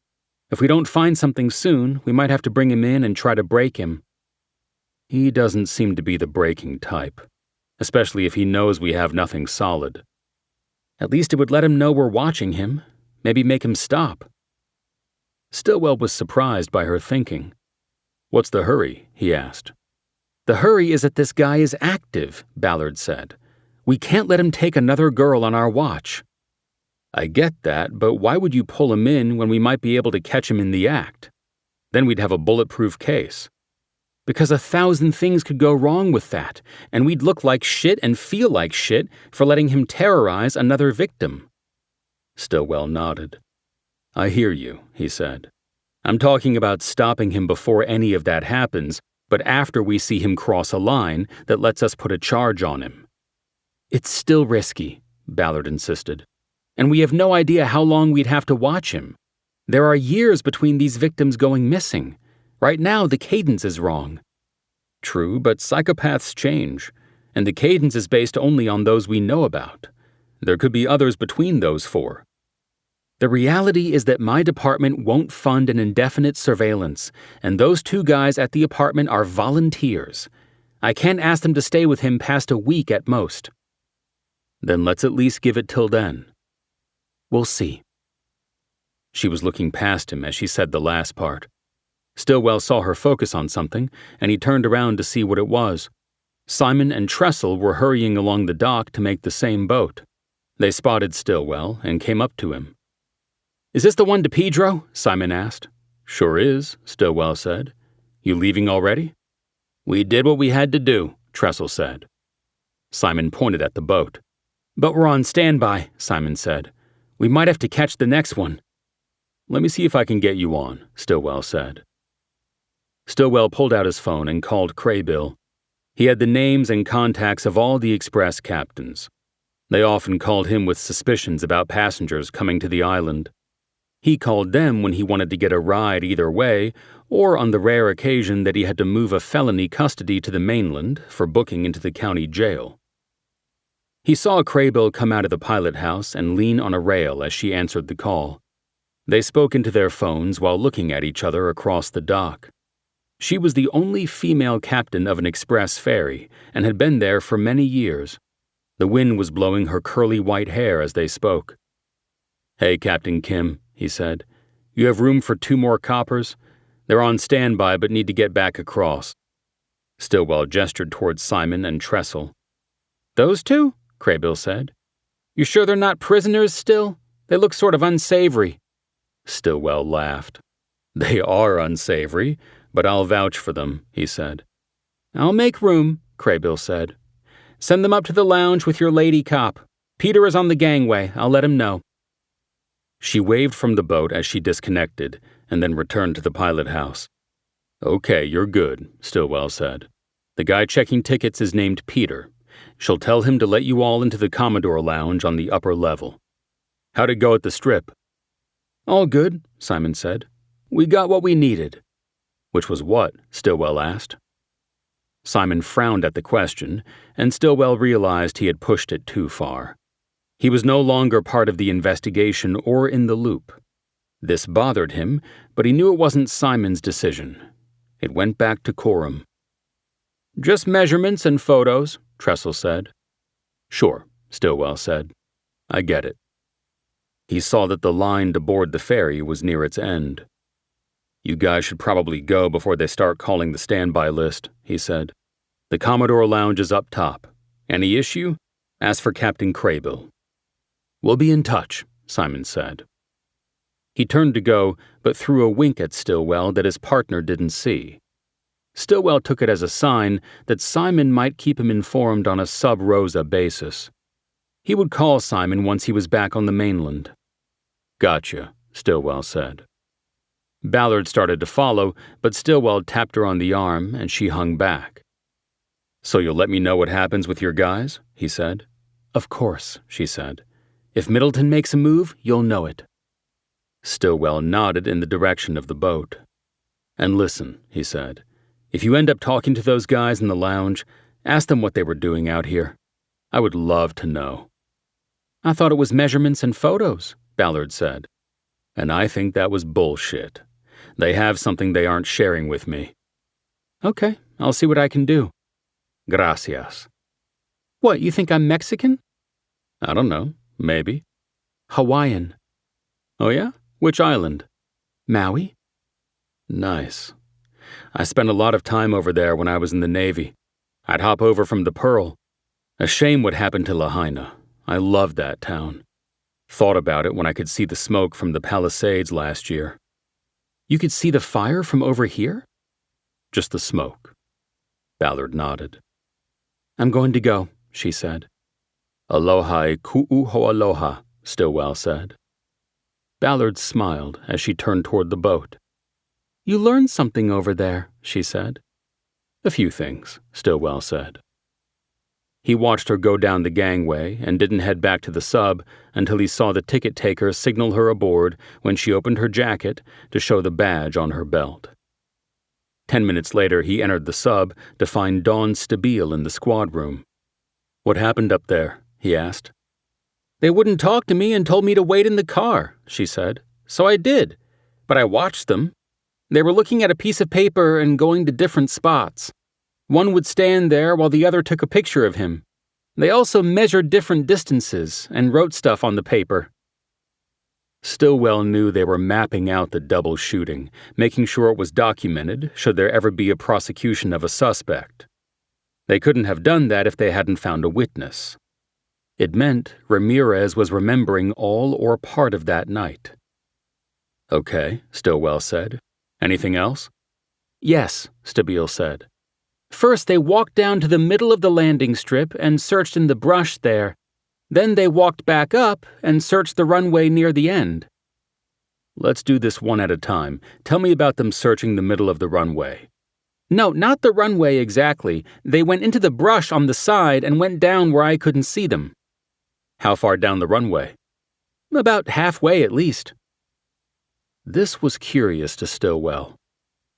If we don't find something soon, we might have to bring him in and try to break him." "He doesn't seem to be the breaking type, especially if he knows we have nothing solid." "At least it would let him know we're watching him, maybe make him stop." Stillwell was surprised by her thinking. "What's the hurry?" he asked. "The hurry is that this guy is active," Ballard said. "We can't let him take another girl on our watch." "I get that, but why would you pull him in when we might be able to catch him in the act? Then we'd have a bulletproof case." "Because 1,000 things could go wrong with that, and we'd look like shit and feel like shit for letting him terrorize another victim." Stillwell nodded. "I hear you," he said. "I'm talking about stopping him before any of that happens, but after we see him cross a line that lets us put a charge on him." "It's still risky," Ballard insisted. "And we have no idea how long we'd have to watch him. There are years between these victims going missing. Right now, the cadence is wrong." "True, but psychopaths change, and the cadence is based only on those we know about. There could be others between those 4. "The reality is that my department won't fund an indefinite surveillance, and those 2 guys at the apartment are volunteers. I can't ask them to stay with him past a week at most." "Then let's at least give it till then." "We'll see." She was looking past him as she said the last part. Stillwell saw her focus on something, and he turned around to see what it was. Simon and Tressel were hurrying along the dock to make the same boat. They spotted Stillwell and came up to him. "Is this the one to Pedro?" Simon asked. "Sure is," Stillwell said. "You leaving already?" "We did what we had to do," Tressel said. Simon pointed at the boat. "But we're on standby," Simon said. "We might have to catch the next one." "Let me see if I can get you on," Stillwell said. Stillwell pulled out his phone and called Craybill. He had the names and contacts of all the express captains. They often called him with suspicions about passengers coming to the island. He called them when he wanted to get a ride either way, or on the rare occasion that he had to move a felony custody to the mainland for booking into the county jail. He saw Craybill come out of the pilot house and lean on a rail as she answered the call. They spoke into their phones while looking at each other across the dock. She was the only female captain of an express ferry and had been there for many years. The wind was blowing her curly white hair as they spoke. "Hey, Captain Kim," he said. "You have room for 2 more coppers? They're on standby but need to get back across." Stillwell gestured towards Simon and Tressel. "Those 2?" Craybill said. "You sure they're not prisoners still? They look sort of unsavory." Stillwell laughed. "They are unsavory, but I'll vouch for them," he said. "I'll make room," Craybill said. "Send them up to the lounge with your lady cop. Peter is on the gangway. I'll let him know." She waved from the boat as she disconnected and then returned to the pilot house. "Okay, you're good," Stillwell said. "The guy checking tickets is named Peter. She'll tell him to let you all into the Commodore Lounge on the upper level." "How'd it go at the Strip?" "All good," Simon said. "We got what we needed." "Which was what?" Stillwell asked. Simon frowned at the question, and Stillwell realized he had pushed it too far. He was no longer part of the investigation or in the loop. This bothered him, but he knew it wasn't Simon's decision. It went back to Coram. "Just measurements and photos," Tressel said. "Sure," Stillwell said. "I get it." He saw that the line to board the ferry was near its end. "You guys should probably go before they start calling the standby list," he said. "The Commodore Lounge is up top. Any issue? Ask for Captain Craybill." "We'll be in touch," Simon said. He turned to go, but threw a wink at Stillwell that his partner didn't see. Stillwell took it as a sign that Simon might keep him informed on a sub-rosa basis. He would call Simon once he was back on the mainland. "Gotcha," Stillwell said. Ballard started to follow, but Stillwell tapped her on the arm, and she hung back. "So you'll let me know what happens with your guys?" he said. "Of course," she said. "If Middleton makes a move, you'll know it." Stillwell nodded in the direction of the boat. "And listen," he said, "if you end up talking to those guys in the lounge, ask them what they were doing out here. I would love to know." "I thought it was measurements and photos," Ballard said. "And I think that was bullshit. They have something they aren't sharing with me." "Okay, I'll see what I can do." "Gracias." "What, you think I'm Mexican?" "I don't know, maybe." "Hawaiian." "Oh yeah? Which island?" "Maui." "Nice. I spent a lot of time over there when I was in the Navy. I'd hop over from the Pearl. A shame what happened to Lahaina. I loved that town. Thought about it when I could see the smoke from the Palisades last year." "You could see the fire from over here?" "Just the smoke." Ballard nodded. "I'm going to go," she said. "Aloha ku'u ho'aloha," Stillwell said. Ballard smiled as she turned toward the boat. "You learned something over there," she said. "A few things," Stillwell said. He watched her go down the gangway and didn't head back to the sub until he saw the ticket taker signal her aboard when she opened her jacket to show the badge on her belt. 10 minutes later, he entered the sub to find Dawn Stabile in the squad room. "What happened up there?" he asked. "They wouldn't talk to me and told me to wait in the car," she said. "So I did. But I watched them. They were looking at a piece of paper and going to different spots. One would stand there while the other took a picture of him. They also measured different distances and wrote stuff on the paper." Stillwell knew they were mapping out the double shooting, making sure it was documented should there ever be a prosecution of a suspect. They couldn't have done that if they hadn't found a witness. It meant Ramirez was remembering all or part of that night. "Okay," Stillwell said. "Anything else?" "Yes," Stabile said. "First, they walked down to the middle of the landing strip and searched in the brush there. Then they walked back up and searched the runway near the end." "Let's do this one at a time. Tell me about them searching the middle of the runway." "No, not the runway exactly. They went into the brush on the side and went down where I couldn't see them." "How far down the runway?" "About halfway at least." This was curious to Stillwell.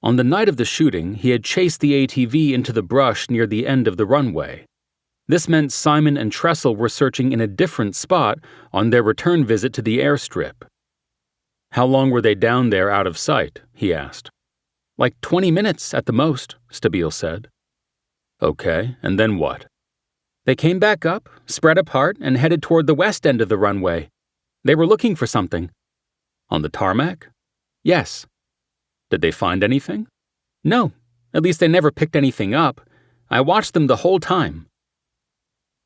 On the night of the shooting, he had chased the ATV into the brush near the end of the runway. This meant Simon and Tressel were searching in a different spot on their return visit to the airstrip. "How long were they down there out of sight?" he asked. "Like 20 minutes at the most," Stabile said. "Okay, and then what?" "They came back up, spread apart, and headed toward the west end of the runway. They were looking for something." "On the tarmac?" "Yes." "Did they find anything?" "No. At least they never picked anything up. I watched them the whole time."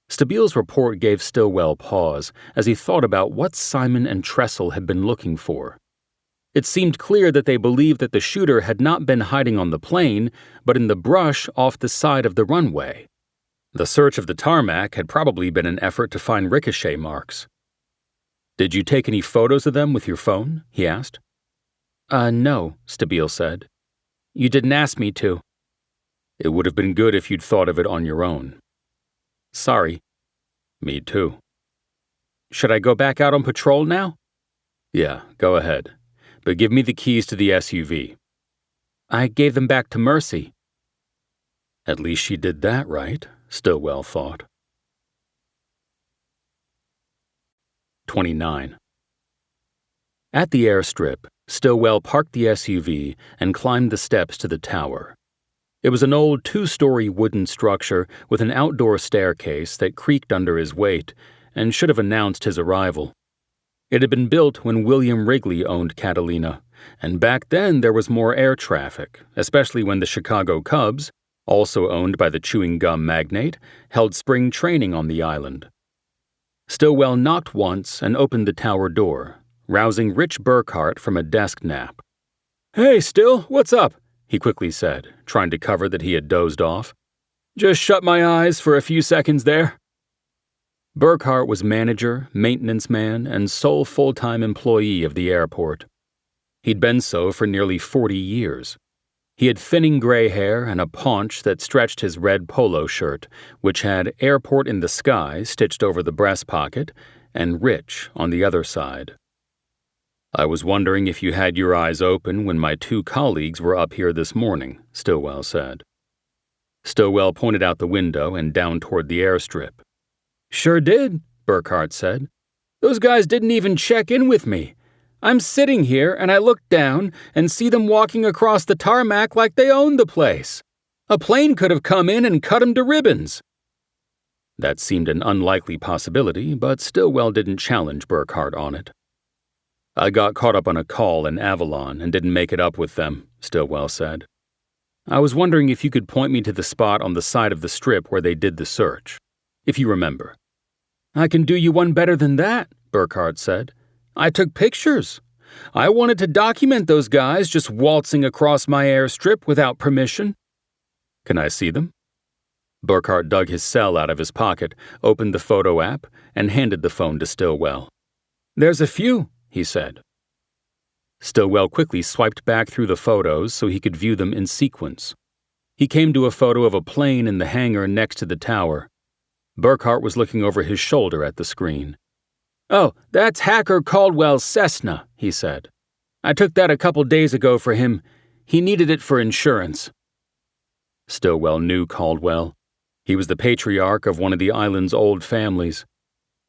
Stabile's report gave Stillwell pause as he thought about what Simon and Tressel had been looking for. It seemed clear that they believed that the shooter had not been hiding on the plane, but in the brush off the side of the runway. The search of the tarmac had probably been an effort to find ricochet marks. Did you take any photos of them with your phone? He asked. No, Stabile said. You didn't ask me to. It would have been good if you'd thought of it on your own. Sorry. Me too. Should I go back out on patrol now? Yeah, go ahead. But give me the keys to the SUV. I gave them back to Mercy. At least she did that right, Stillwell thought. 29. At the airstrip, Stillwell parked the SUV and climbed the steps to the tower. It was an old 2-story wooden structure with an outdoor staircase that creaked under his weight and should have announced his arrival. It had been built when William Wrigley owned Catalina, and back then there was more air traffic, especially when the Chicago Cubs, also owned by the chewing gum magnate, held spring training on the island. Stillwell knocked once and opened the tower door, rousing Rich Burkhart from a desk nap. "Hey, Still, what's up?" he quickly said, trying to cover that he had dozed off. "Just shut my eyes for a few seconds there." Burkhart was manager, maintenance man, and sole full-time employee of the airport. He'd been so for nearly 40 years. He had thinning gray hair and a paunch that stretched his red polo shirt, which had Airport in the Sky stitched over the breast pocket and Rich on the other side. "I was wondering if you had your eyes open when my 2 colleagues were up here this morning," Stillwell said. Stillwell pointed out the window and down toward the airstrip. "Sure did," Burkhart said. "Those guys didn't even check in with me. I'm sitting here and I look down and see them walking across the tarmac like they owned the place. A plane could have come in and cut them to ribbons." That seemed an unlikely possibility, but Stillwell didn't challenge Burkhart on it. "I got caught up on a call in Avalon and didn't make it up with them," Stillwell said. "I was wondering if you could point me to the spot on the side of the strip where they did the search, if you remember." "I can do you one better than that," Burkhart said. "I took pictures. I wanted to document those guys just waltzing across my airstrip without permission." "Can I see them?" Burkhart dug his cell out of his pocket, opened the photo app, and handed the phone to Stillwell. "There's a few," he said. Stillwell quickly swiped back through the photos so he could view them in sequence. He came to a photo of a plane in the hangar next to the tower. Burkhart was looking over his shoulder at the screen. "Oh, that's Hacker Caldwell's Cessna," he said. "I took that a couple days ago for him. He needed it for insurance." Stillwell knew Caldwell. He was the patriarch of one of the island's old families.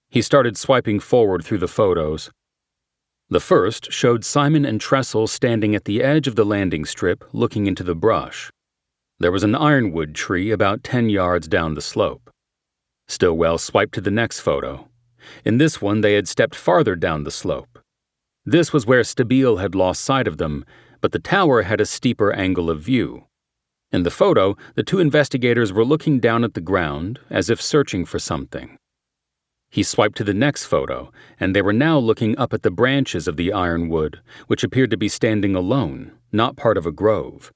He started swiping forward through the photos. The first showed Simon and Tressel standing at the edge of the landing strip looking into the brush. There was an ironwood tree about 10 yards down the slope. Stillwell swiped to the next photo. In this one, they had stepped farther down the slope. This was where Stabile had lost sight of them, but the tower had a steeper angle of view. In the photo, the 2 investigators were looking down at the ground as if searching for something. He swiped to the next photo, and they were now looking up at the branches of the ironwood, which appeared to be standing alone, not part of a grove.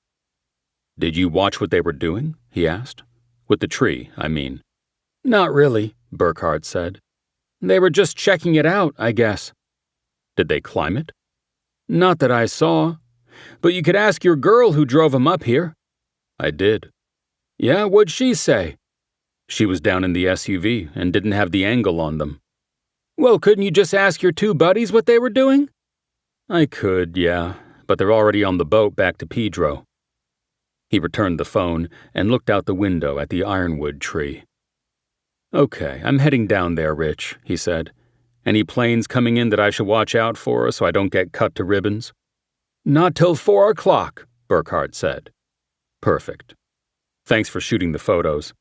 "Did you watch what they were doing?" he asked. "With the tree, I mean." "Not really," Burkhart said. "They were just checking it out, I guess." "Did they climb it?" "Not that I saw. But you could ask your girl who drove him up here." "I did." "Yeah, what'd she say?" "She was down in the SUV and didn't have the angle on them." "Well, couldn't you just ask your 2 buddies what they were doing?" "I could, yeah, but they're already on the boat back to Pedro." He returned the phone and looked out the window at the ironwood tree. "Okay, I'm heading down there, Rich," he said. "Any planes coming in that I should watch out for so I don't get cut to ribbons?" "Not till 4 o'clock, Burkhart said. "Perfect. Thanks for shooting the photos."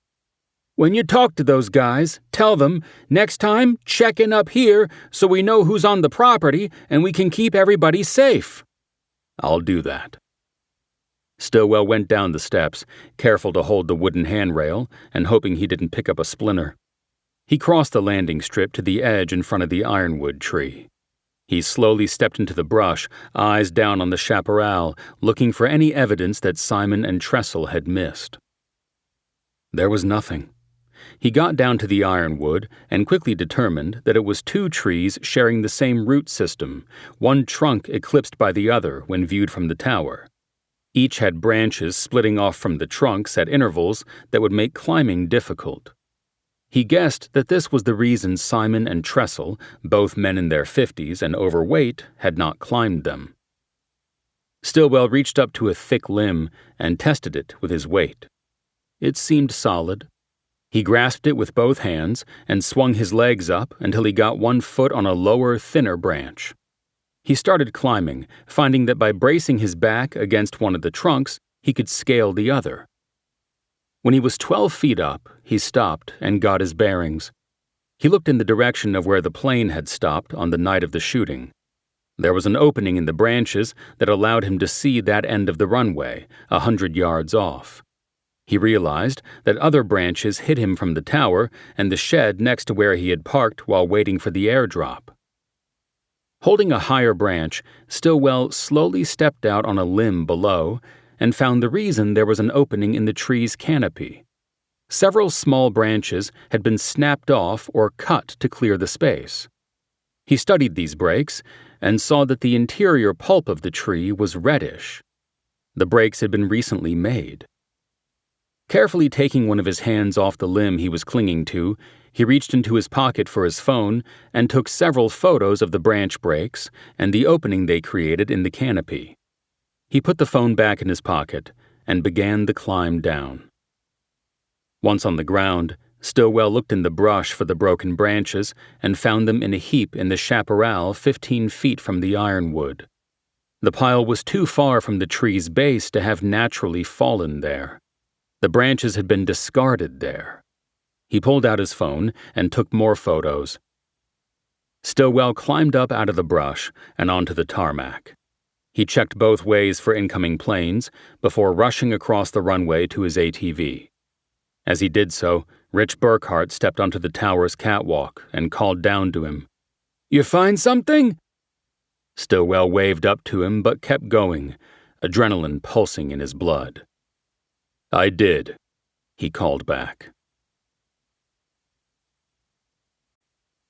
"When you talk to those guys, tell them, next time, check in up here so we know who's on the property and we can keep everybody safe." "I'll do that." Stillwell went down the steps, careful to hold the wooden handrail and hoping he didn't pick up a splinter. He crossed the landing strip to the edge in front of the ironwood tree. He slowly stepped into the brush, eyes down on the chaparral, looking for any evidence that Simon and Tressel had missed. There was nothing. he got down to the ironwood and quickly determined that it was two trees sharing the same root system, one trunk eclipsed by the other when viewed from the tower. Each had branches splitting off from the trunks at intervals that would make climbing difficult. He guessed that this was the reason Simon and Tressel, both men in their 50s and overweight, had not climbed them. Stillwell reached up to a thick limb and tested it with his weight. It seemed solid. He grasped it with both hands and swung his legs up until he got one foot on a lower, thinner branch. He started climbing, finding that by bracing his back against one of the trunks, he could scale the other. When he was 12 feet up, he stopped and got his bearings. He looked in the direction of where the plane had stopped on the night of the shooting. There was an opening in the branches that allowed him to see that end of the runway, 100 yards off. He realized that other branches hid him from the tower and the shed next to where he had parked while waiting for the airdrop. Holding a higher branch, Stillwell slowly stepped out on a limb below and found the reason there was an opening in the tree's canopy. Several small branches had been snapped off or cut to clear the space. He studied these breaks and saw that the interior pulp of the tree was reddish. The breaks had been recently made. Carefully taking one of his hands off the limb he was clinging to, he reached into his pocket for his phone and took several photos of the branch breaks and the opening they created in the canopy. He put the phone back in his pocket and began the climb down. Once on the ground, Stillwell looked in the brush for the broken branches and found them in a heap in the chaparral 15 feet from the ironwood. The pile was too far from the tree's base to have naturally fallen there. The branches had been discarded there. He pulled out his phone and took more photos. Stillwell climbed up out of the brush and onto the tarmac. He checked both ways for incoming planes before rushing across the runway to his ATV. As he did so, Rich Burkhart stepped onto the tower's catwalk and called down to him. "You find something?" Stillwell waved up to him but kept going, adrenaline pulsing in his blood. "I did," he called back.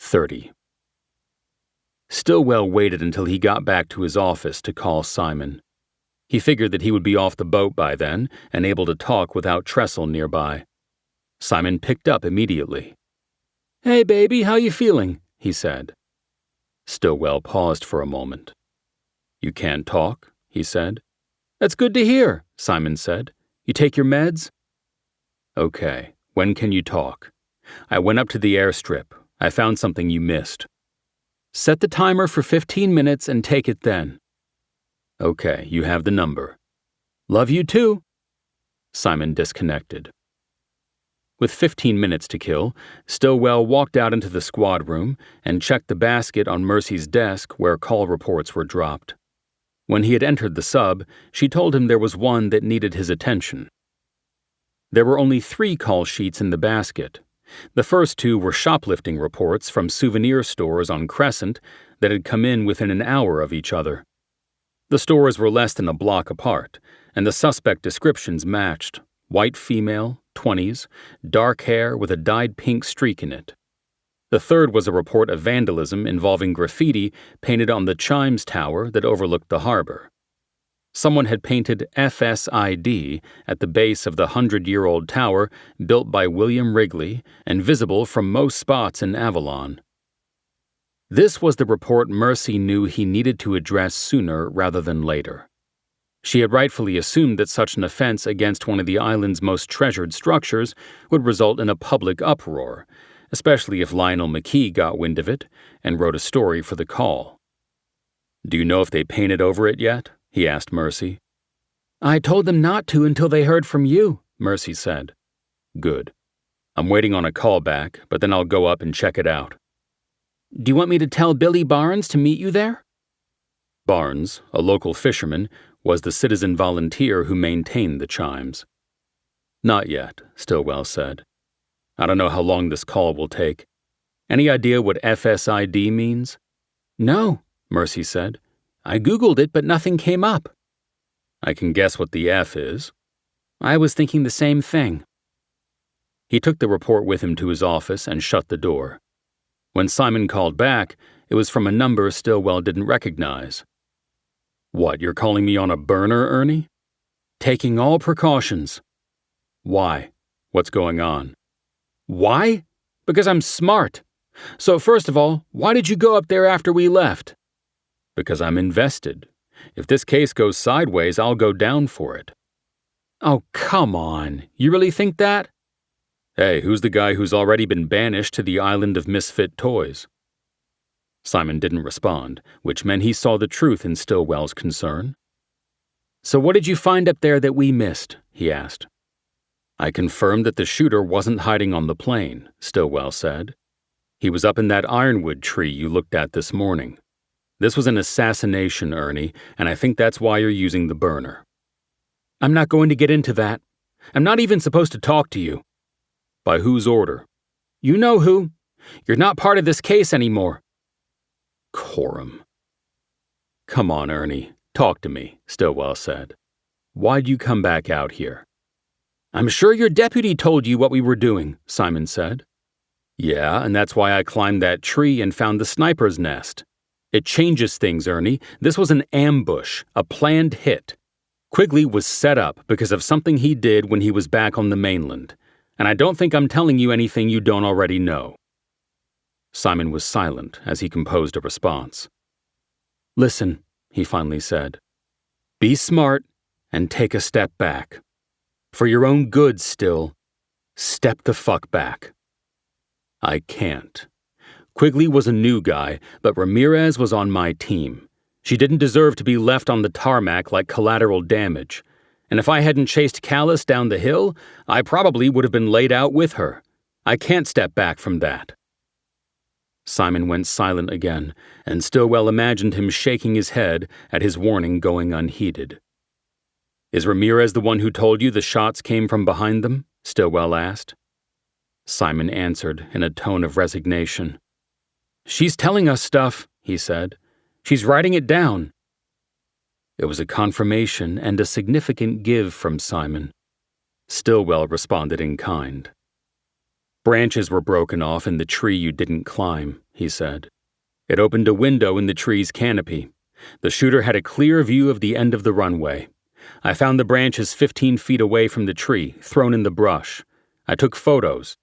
30. Stillwell waited until he got back to his office to call Simon. He figured that he would be off the boat by then and able to talk without Tressel nearby. Simon picked up immediately. "Hey, baby, how you feeling?" he said. Stillwell paused for a moment. "You can't talk?" he said. "That's good to hear," Simon said. "You take your meds?" "Okay, when can you talk? I went up to the airstrip. I found something you missed." "Set the timer for 15 minutes and take it then." "Okay, you have the number." "Love you too." Simon disconnected. With 15 minutes to kill, Stillwell walked out into the squad room and checked the basket on Mercy's desk where call reports were dropped. When he had entered the sub, she told him there was one that needed his attention. There were only 3 call sheets in the basket. The first 2 were shoplifting reports from souvenir stores on Crescent that had come in within an hour of each other. The stores were less than a block apart, and the suspect descriptions matched: white female, 20s, dark hair with a dyed pink streak in it. The third was a report of vandalism involving graffiti painted on the Chimes Tower that overlooked the harbor. Someone had painted FSID at the base of the 100-year-old tower built by William Wrigley and visible from most spots in Avalon. This was the report Mercy knew he needed to address sooner rather than later. She had rightfully assumed that such an offense against one of the island's most treasured structures would result in a public uproar, especially if Lionel McKee got wind of it and wrote a story for the Call. "Do you know if they painted over it yet?" he asked Mercy. "I told them not to until they heard from you," Mercy said. "Good. I'm waiting on a call back, but then I'll go up and check it out." "Do you want me to tell Billy Barnes to meet you there?" Barnes, a local fisherman, was the citizen volunteer who maintained the chimes. "Not yet," Stillwell said. "I don't know how long this call will take. Any idea what FSID means?" "No," Mercy said. "I Googled it, but nothing came up." "I can guess what the F is." "I was thinking the same thing." He took the report with him to his office and shut the door. When Simon called back, it was from a number Stillwell didn't recognize. "What, you're calling me on a burner, Ernie?" "Taking all precautions." "Why? What's going on?" "Why? Because I'm smart. So first of all, why did you go up there after we left?" "Because I'm invested. If this case goes sideways, I'll go down for it." "Oh, come on. You really think that?" "Hey, who's the guy who's already been banished to the island of misfit toys?" Simon didn't respond, which meant he saw the truth in Stillwell's concern. "So what did you find up there that we missed?" he asked. "I confirmed that the shooter wasn't hiding on the plane," Stillwell said. "He was up in that ironwood tree you looked at this morning. This was an assassination, Ernie, and I think that's why you're using the burner." "I'm not going to get into that. I'm not even supposed to talk to you." "By whose order?" "You know who. You're not part of this case anymore." Coram. "Come on, Ernie. Talk to me," Stillwell said. "Why'd you come back out here?" "I'm sure your deputy told you what we were doing," Simon said. "Yeah, and that's why I climbed that tree and found the sniper's nest. It changes things, Ernie. This was an ambush, a planned hit. Quigley was set up because of something he did when he was back on the mainland, and I don't think I'm telling you anything you don't already know." Simon was silent as he composed a response. "Listen," he finally said. "Be smart and take a step back. For your own good, Still, step the fuck back." "I can't. Quigley was a new guy, but Ramirez was on my team. She didn't deserve to be left on the tarmac like collateral damage. And if I hadn't chased Callus down the hill, I probably would have been laid out with her. I can't step back from that." Simon went silent again, and Stillwell imagined him shaking his head at his warning going unheeded. "Is Ramirez the one who told you the shots came from behind them?" Stillwell asked. Simon answered in a tone of resignation. "She's telling us stuff," he said. "She's writing it down." It was a confirmation and a significant give from Simon. Stillwell responded in kind. "Branches were broken off in the tree you didn't climb," he said. "It opened a window in the tree's canopy. The shooter had a clear view of the end of the runway. I found the branches 15 feet away from the tree, thrown in the brush. I took photos.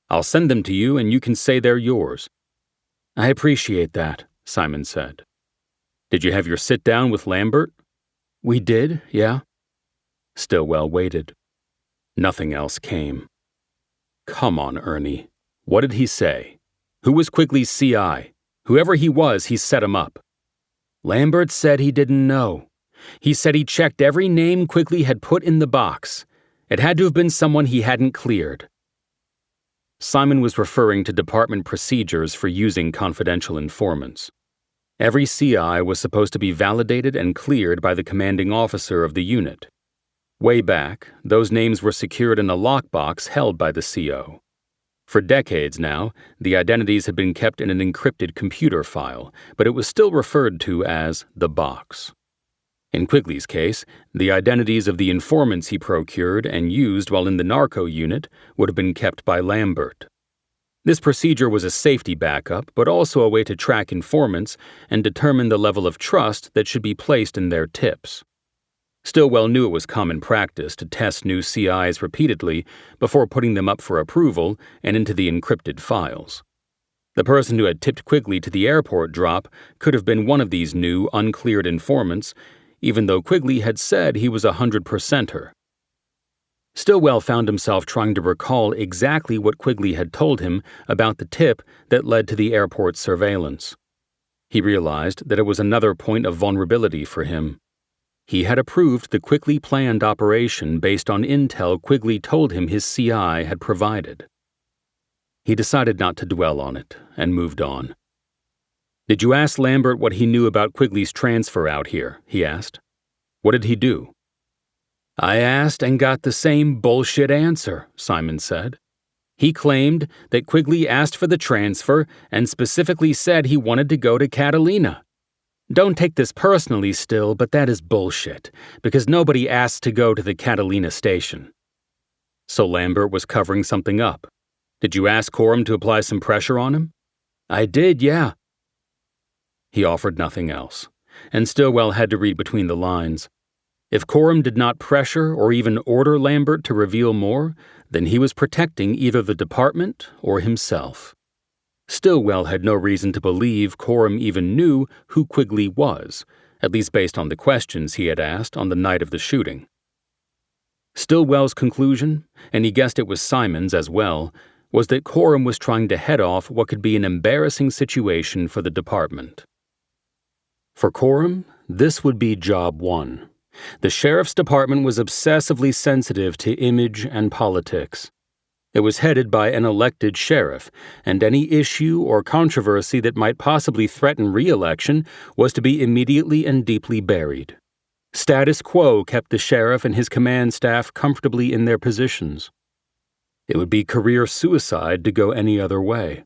I'll send them to you and you can say they're yours." "I appreciate that," Simon said. "Did you have your sit-down with Lambert?" "We did, yeah." Stillwell waited. Nothing else came. "Come on, Ernie. What did he say? Who was Quigley's CI? Whoever he was, he set him up." "Lambert said he didn't know. He said he checked every name Quigley had put in the box. It had to have been someone he hadn't cleared." Simon was referring to department procedures for using confidential informants. Every CI was supposed to be validated and cleared by the commanding officer of the unit. Way back, those names were secured in a lockbox held by the CO. For decades now, the identities had been kept in an encrypted computer file, but it was still referred to as the box. In Quigley's case, the identities of the informants he procured and used while in the narco unit would have been kept by Lambert. This procedure was a safety backup, but also a way to track informants and determine the level of trust that should be placed in their tips. Stillwell knew it was common practice to test new CIs repeatedly before putting them up for approval and into the encrypted files. The person who had tipped Quigley to the airport drop could have been one of these new, uncleared informants, even though Quigley had said he was a 100%er. Stillwell found himself trying to recall exactly what Quigley had told him about the tip that led to the airport surveillance. He realized that it was another point of vulnerability for him. He had approved the quickly planned operation based on intel Quigley told him his CI had provided. He decided not to dwell on it and moved on. "Did you ask Lambert what he knew about Quigley's transfer out here?" he asked. "What did he do?" "I asked and got the same bullshit answer," Simon said. "He claimed that Quigley asked for the transfer and specifically said he wanted to go to Catalina. Don't take this personally, Still, but that is bullshit, because nobody asks to go to the Catalina station." So Lambert was covering something up. Did you ask Coram to apply some pressure on him? I did, yeah. He offered nothing else, and Stillwell had to read between the lines. If Coram did not pressure or even order Lambert to reveal more, then he was protecting either the department or himself. Stillwell had no reason to believe Coram even knew who Quigley was, at least based on the questions he had asked on the night of the shooting. Stillwell's conclusion, and he guessed it was Simon's as well, was that Coram was trying to head off what could be an embarrassing situation for the department. For Coram, this would be job one. The sheriff's department was obsessively sensitive to image and politics. It was headed by an elected sheriff, and any issue or controversy that might possibly threaten re-election was to be immediately and deeply buried. Status quo kept the sheriff and his command staff comfortably in their positions. It would be career suicide to go any other way.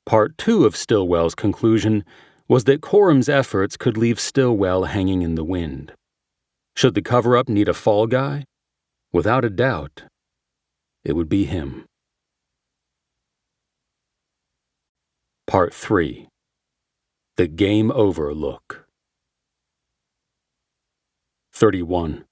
Part 2 of Stillwell's conclusion was that Coram's efforts could leave Stillwell hanging in the wind. Should the cover-up need a fall guy? Without a doubt, it would be him. Part 3. The Game Over Look. 31.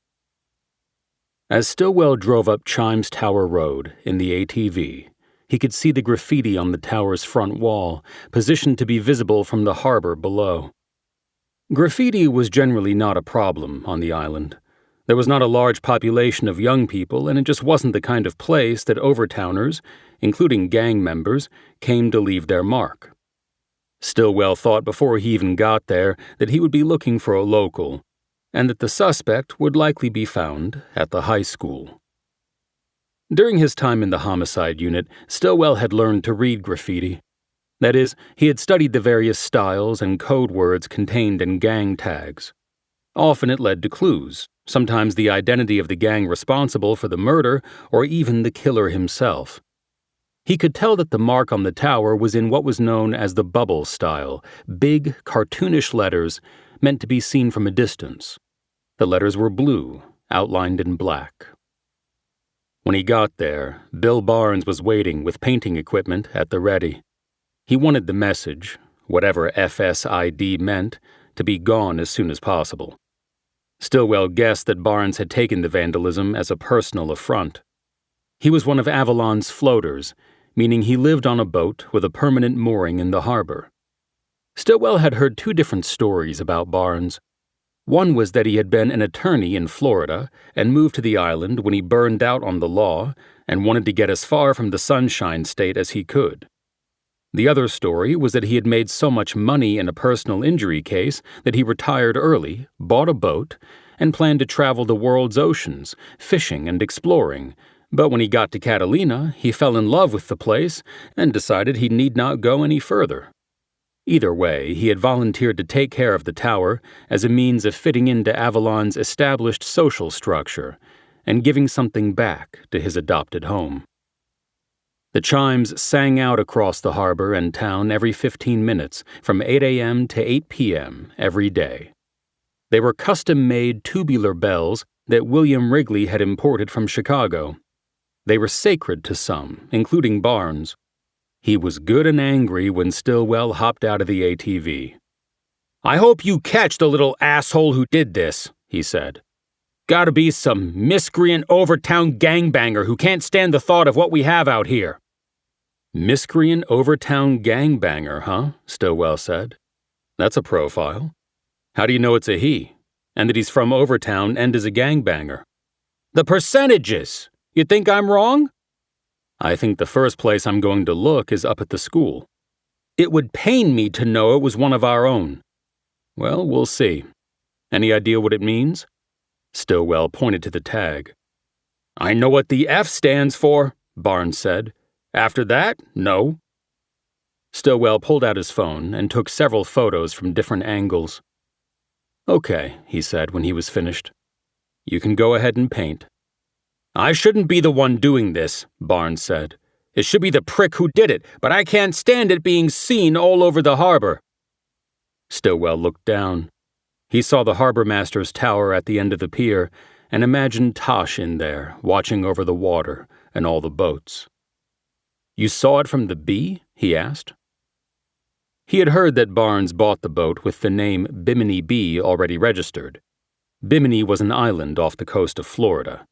As Stillwell drove up Chimes Tower Road in the ATV, he could see the graffiti on the tower's front wall, positioned to be visible from the harbor below. Graffiti was generally not a problem on the island. There was not a large population of young people, and it just wasn't the kind of place that overtowners, including gang members, came to leave their mark. Stillwell thought before he even got there that he would be looking for a local, and that the suspect would likely be found at the high school. During his time in the homicide unit, Stillwell had learned to read graffiti. That is, he had studied the various styles and code words contained in gang tags. Often it led to clues, sometimes the identity of the gang responsible for the murder or even the killer himself. He could tell that the mark on the tower was in what was known as the bubble style, big, cartoonish letters meant to be seen from a distance. The letters were blue, outlined in black. When he got there, Bill Barnes was waiting with painting equipment at the ready. He wanted the message, whatever FSID meant, to be gone as soon as possible. Stillwell guessed that Barnes had taken the vandalism as a personal affront. He was one of Avalon's floaters, meaning he lived on a boat with a permanent mooring in the harbor. Stillwell had heard two different stories about Barnes. One was that he had been an attorney in Florida and moved to the island when he burned out on the law and wanted to get as far from the Sunshine State as he could. The other story was that he had made so much money in a personal injury case that he retired early, bought a boat, and planned to travel the world's oceans, fishing and exploring. But when he got to Catalina, he fell in love with the place and decided he need not go any further. Either way, he had volunteered to take care of the tower as a means of fitting into Avalon's established social structure and giving something back to his adopted home. The chimes sang out across the harbor and town every 15 minutes from 8 a.m. to 8 p.m. every day. They were custom-made tubular bells that William Wrigley had imported from Chicago. They were sacred to some, including Barnes. He was good and angry when Stillwell hopped out of the ATV. "I hope you catch the little asshole who did this," he said. "Gotta be some miscreant overtown gangbanger who can't stand the thought of what we have out here." "Miscreant overtown gangbanger, huh?" Stillwell said. "That's a profile. How do you know it's a he, and that he's from Overtown and is a gangbanger?" "The percentages! You think I'm wrong?" "I think the first place I'm going to look is up at the school." "It would pain me to know it was one of our own." "Well, we'll see. Any idea what it means?" Stillwell pointed to the tag. "I know what the F stands for," Barnes said. "After that, no." Stillwell pulled out his phone and took several photos from different angles. "Okay," he said when he was finished. "You can go ahead and paint." "I shouldn't be the one doing this," Barnes said. "It should be the prick who did it, but I can't stand it being seen all over the harbor." Stillwell looked down. He saw the harbor master's tower at the end of the pier and imagined Tosh in there, watching over the water and all the boats. "You saw it from the Bee?" he asked. He had heard that Barnes bought the boat with the name Bimini Bee already registered. Bimini was an island off the coast of Florida.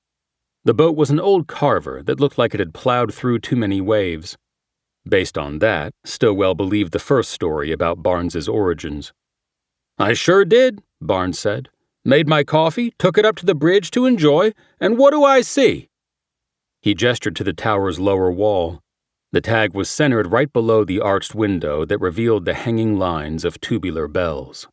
The boat was an old carver that looked like it had plowed through too many waves. Based on that, Stillwell believed the first story about Barnes's origins. "I sure did," Barnes said. "Made my coffee, took it up to the bridge to enjoy, and what do I see?" He gestured to the tower's lower wall. The tag was centered right below the arched window that revealed the hanging lines of tubular bells.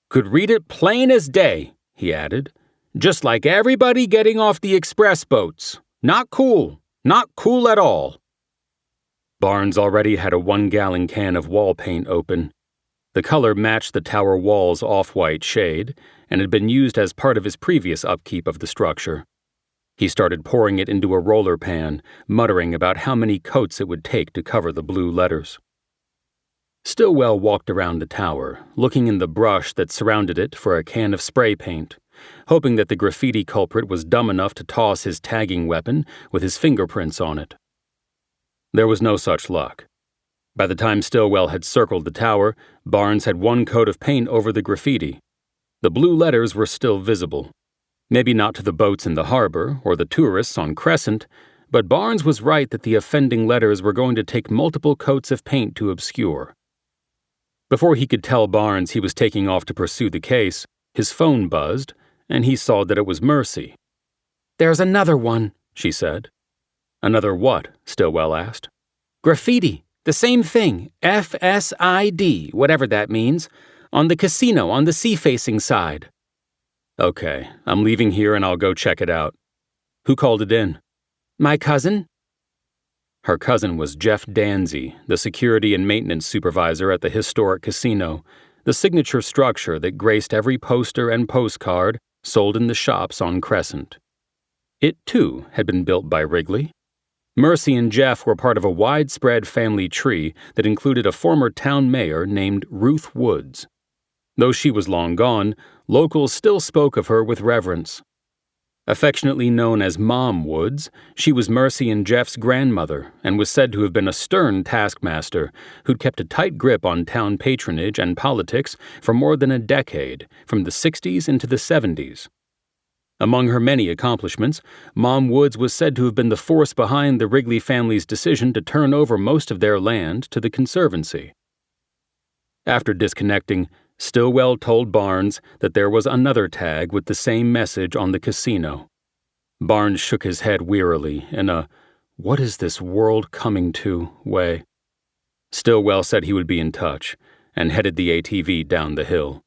"Could read it plain as day," he added. "Just like everybody getting off the express boats. Not cool. Not cool at all." Barnes already had a 1-gallon can of wall paint open. The color matched the tower wall's off-white shade and had been used as part of his previous upkeep of the structure. He started pouring it into a roller pan, muttering about how many coats it would take to cover the blue letters. Stillwell walked around the tower, looking in the brush that surrounded it for a can of spray paint, hoping that the graffiti culprit was dumb enough to toss his tagging weapon with his fingerprints on it. There was no such luck. By the time Stillwell had circled the tower, Barnes had 1 coat of paint over the graffiti. The blue letters were still visible. Maybe not to the boats in the harbor or the tourists on Crescent, but Barnes was right that the offending letters were going to take multiple coats of paint to obscure. Before he could tell Barnes he was taking off to pursue the case, his phone buzzed, and he saw that it was Mercy. "There's another one," she said. "Another what?" Stillwell asked. "Graffiti. The same thing. FSID, whatever that means. On the casino on the sea-facing side." "Okay, I'm leaving here and I'll go check it out." "Who called it in?" "My cousin." Her cousin was Jeff Danzy, the security and maintenance supervisor at the historic casino, the signature structure that graced every poster and postcard sold in the shops on Crescent. It, too, had been built by Wrigley. Mercy and Jeff were part of a widespread family tree that included a former town mayor named Ruth Woods. Though she was long gone, locals still spoke of her with reverence. Affectionately known as Mom Woods, she was Mercy and Jeff's grandmother and was said to have been a stern taskmaster who'd kept a tight grip on town patronage and politics for more than a decade, from the 60s into the 70s. Among her many accomplishments, Mom Woods was said to have been the force behind the Wrigley family's decision to turn over most of their land to the Conservancy. After disconnecting, Stillwell told Barnes that there was another tag with the same message on the casino. Barnes shook his head wearily in a "what is this world coming to" way. Stillwell said he would be in touch and headed the ATV down the hill.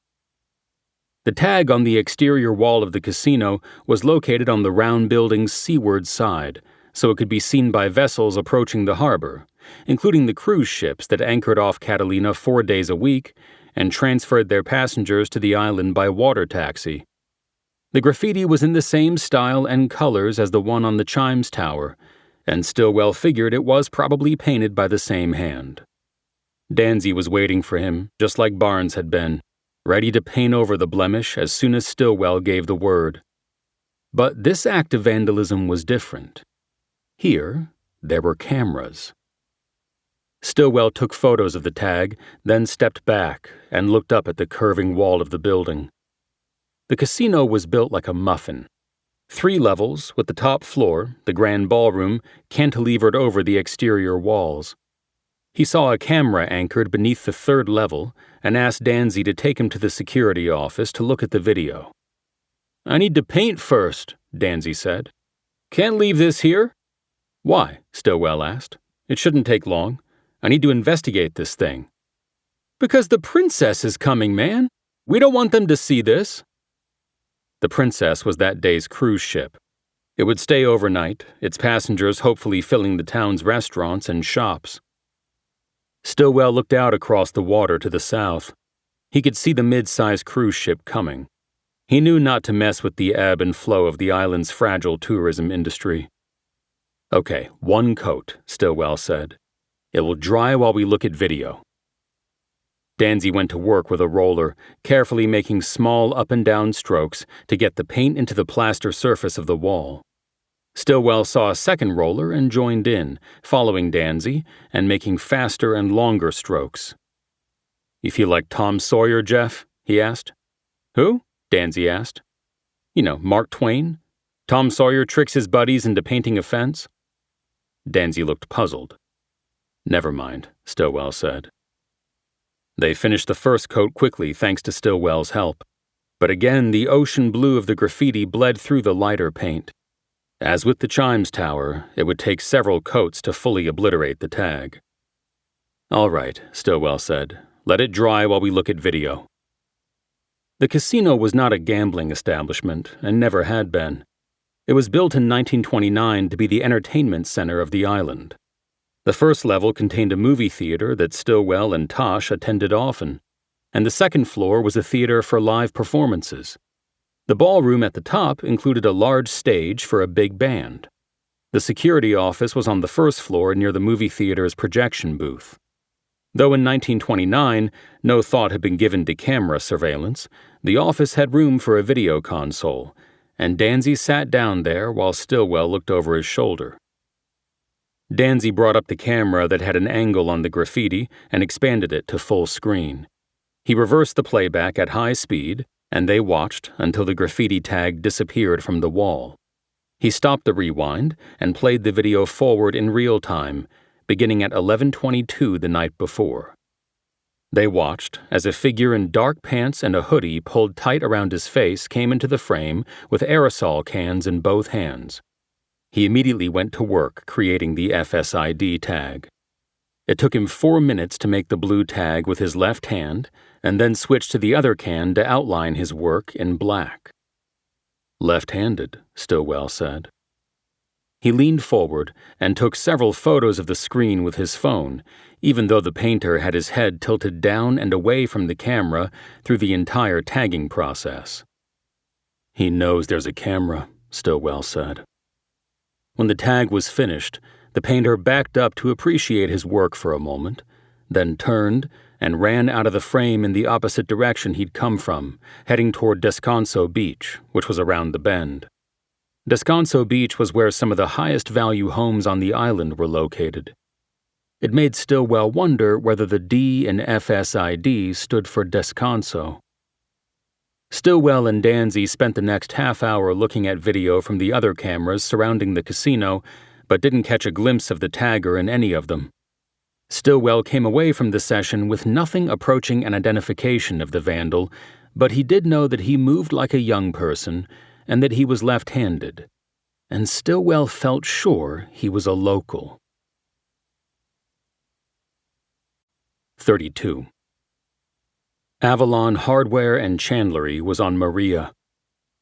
The tag on the exterior wall of the casino was located on the round building's seaward side, so it could be seen by vessels approaching the harbor, including the cruise ships that anchored off Catalina 4 days a week and transferred their passengers to the island by water taxi. The graffiti was in the same style and colors as the one on the Chimes Tower, and Stillwell figured it was probably painted by the same hand. Danzy was waiting for him, just like Barnes had been, ready to paint over the blemish as soon as Stillwell gave the word. But this act of vandalism was different. Here, there were cameras. Stillwell took photos of the tag, then stepped back and looked up at the curving wall of the building. The casino was built like a muffin. 3 levels, with the top floor, the grand ballroom, cantilevered over the exterior walls. He saw a camera anchored beneath the 3rd level and asked Danzy to take him to the security office to look at the video. "I need to paint first," Danzy said. "Can't leave this here." "Why?" Stillwell asked. "It shouldn't take long. I need to investigate this thing." "Because the princess is coming, man. We don't want them to see this." The Princess was that day's cruise ship. It would stay overnight, its passengers hopefully filling the town's restaurants and shops. Stillwell looked out across the water to the south. He could see the mid-sized cruise ship coming. He knew not to mess with the ebb and flow of the island's fragile tourism industry. "Okay, 1 coat," Stillwell said. "It will dry while we look at video." Danzy went to work with a roller, carefully making small up and down strokes to get the paint into the plaster surface of the wall. Stillwell saw a second roller and joined in, following Danzy and making faster and longer strokes. "You feel like Tom Sawyer, Jeff?" he asked. "Who?" Danzy asked. "You know, Mark Twain. Tom Sawyer tricks his buddies into painting a fence." Danzy looked puzzled. "Never mind," Stillwell said. They finished the first coat quickly thanks to Stillwell's help. But again, the ocean blue of the graffiti bled through the lighter paint. As with the Chimes Tower, it would take several coats to fully obliterate the tag. "All right," Stillwell said. "Let it dry while we look at video." The casino was not a gambling establishment, and never had been. It was built in 1929 to be the entertainment center of the island. The first level contained a movie theater that Stillwell and Tosh attended often, and the second floor was a theater for live performances. The ballroom at the top included a large stage for a big band. The security office was on the first floor near the movie theater's projection booth. Though in 1929 no thought had been given to camera surveillance, the office had room for a video console, and Danzy sat down there while Stillwell looked over his shoulder. Danzy brought up the camera that had an angle on the graffiti and expanded it to full screen. He reversed the playback at high speed, and they watched until the graffiti tag disappeared from the wall. He stopped the rewind and played the video forward in real time, beginning at 11:22 the night before. They watched as a figure in dark pants and a hoodie pulled tight around his face came into the frame with aerosol cans in both hands. He immediately went to work creating the FSID tag. It took him 4 minutes to make the blue tag with his left hand, and then switch to the other can to outline his work in black. "Left-handed," Stillwell said. He leaned forward and took several photos of the screen with his phone, even though the painter had his head tilted down and away from the camera through the entire tagging process. "He knows there's a camera," Stillwell said. When the tag was finished, the painter backed up to appreciate his work for a moment, then turned and ran out of the frame in the opposite direction he'd come from, heading toward Descanso Beach, which was around the bend. Descanso Beach was where some of the highest value homes on the island were located. It made Stillwell wonder whether the D in FSID stood for Descanso. Stillwell and Danzy spent the next half hour looking at video from the other cameras surrounding the casino, but didn't catch a glimpse of the tagger in any of them. Stillwell came away from the session with nothing approaching an identification of the vandal, but he did know that he moved like a young person and that he was left-handed, and Stillwell felt sure he was a local. 32. Avalon Hardware and Chandlery was on Maria.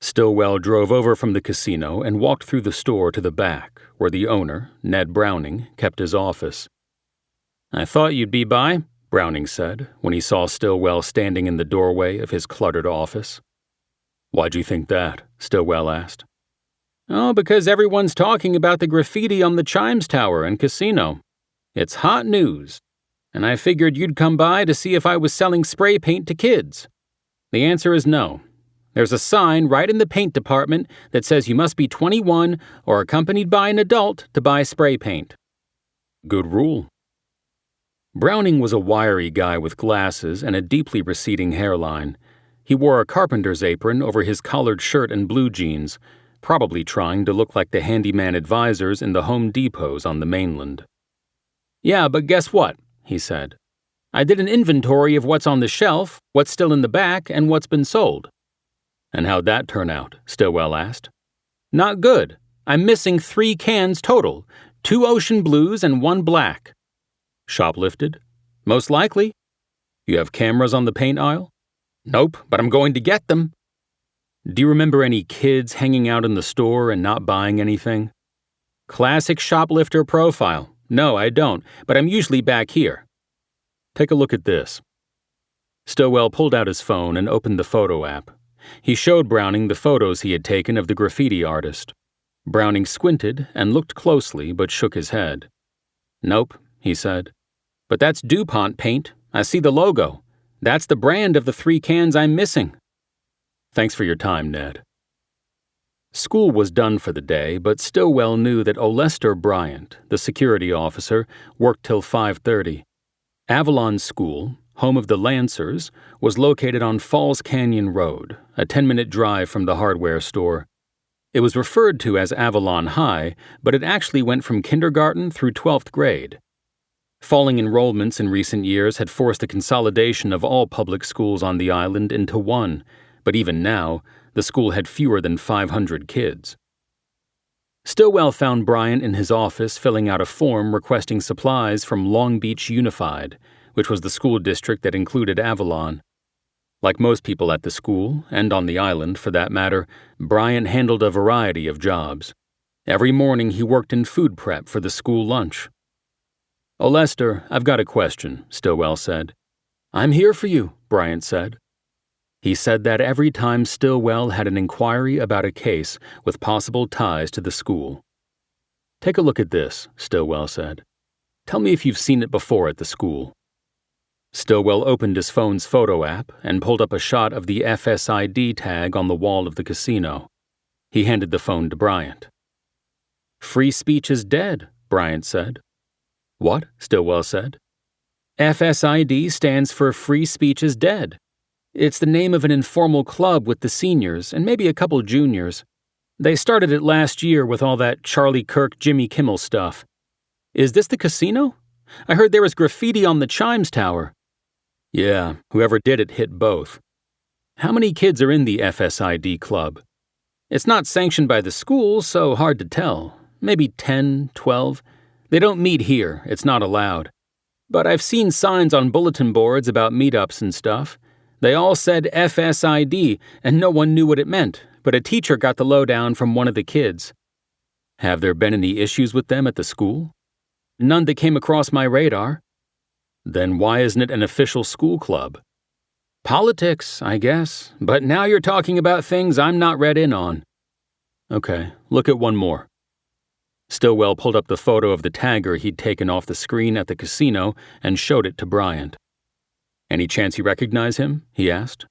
Stillwell drove over from the casino and walked through the store to the back, where the owner, Ned Browning, kept his office. "I thought you'd be by," Browning said, when he saw Stillwell standing in the doorway of his cluttered office. "Why'd you think that?" Stillwell asked. "Oh, because everyone's talking about the graffiti on the Chimes Tower and casino. It's hot news, and I figured you'd come by to see if I was selling spray paint to kids. The answer is no. There's a sign right in the paint department that says you must be 21 or accompanied by an adult to buy spray paint." "Good rule." Browning was a wiry guy with glasses and a deeply receding hairline. He wore a carpenter's apron over his collared shirt and blue jeans, probably trying to look like the handyman advisors in the Home Depots on the mainland. "Yeah, but guess what?" he said. "I did an inventory of what's on the shelf, what's still in the back, and what's been sold." "And how'd that turn out?" Stillwell asked. "Not good. I'm missing 3 cans total, 2 ocean blues and 1 black." "Shoplifted?" "Most likely." "You have cameras on the paint aisle?" "Nope, but I'm going to get them." "Do you remember any kids hanging out in the store and not buying anything?" "Classic shoplifter profile. No, I don't, but I'm usually back here." "Take a look at this." Stillwell pulled out his phone and opened the photo app. He showed Browning the photos he had taken of the graffiti artist. Browning squinted and looked closely but shook his head. "Nope," he said. "But that's DuPont paint. I see the logo. That's the brand of the 3 cans I'm missing. Thanks for your time, Ned. School was done for the day, but Stillwell knew that Olester Bryant, the security officer, worked till 5:30. Avalon School, home of the Lancers, was located on Falls Canyon Road, a 10-minute drive from the hardware store. It was referred to as Avalon High, but it actually went from kindergarten through 12th grade. Falling enrollments in recent years had forced a consolidation of all public schools on the island into one, but even now, the school had fewer than 500 kids. Stillwell found Bryant in his office filling out a form requesting supplies from Long Beach Unified, which was the school district that included Avalon. Like most people at the school, and on the island for that matter, Bryant handled a variety of jobs. Every morning he worked in food prep for the school lunch. "Olester, I've got a question," Stillwell said. "I'm here for you," Bryant said. He said that every time Stillwell had an inquiry about a case with possible ties to the school. "Take a look at this," Stillwell said. "Tell me if you've seen it before at the school." Stillwell opened his phone's photo app and pulled up a shot of the FSID tag on the wall of the casino. He handed the phone to Bryant. "Free speech is dead," Bryant said. "What?" Stillwell said. "FSID stands for Free Speech is Dead. It's the name of an informal club with the seniors and maybe a couple juniors. They started it last year with all that Charlie Kirk, Jimmy Kimmel stuff. Is this the casino? I heard there was graffiti on the chimes tower." "Yeah, whoever did it hit both." "How many kids are in the FSID club?" "It's not sanctioned by the school, so hard to tell. Maybe 10, 12. They don't meet here, it's not allowed. But I've seen signs on bulletin boards about meetups and stuff. They all said FSID, and no one knew what it meant, but a teacher got the lowdown from one of the kids." "Have there been any issues with them at the school?" "None that came across my radar." "Then why isn't it an official school club?" "Politics, I guess, but now you're talking about things I'm not read in on." "Okay, look at one more." Stillwell pulled up the photo of the tagger he'd taken off the screen at the casino and showed it to Bryant. "Any chance you recognize him?" he asked.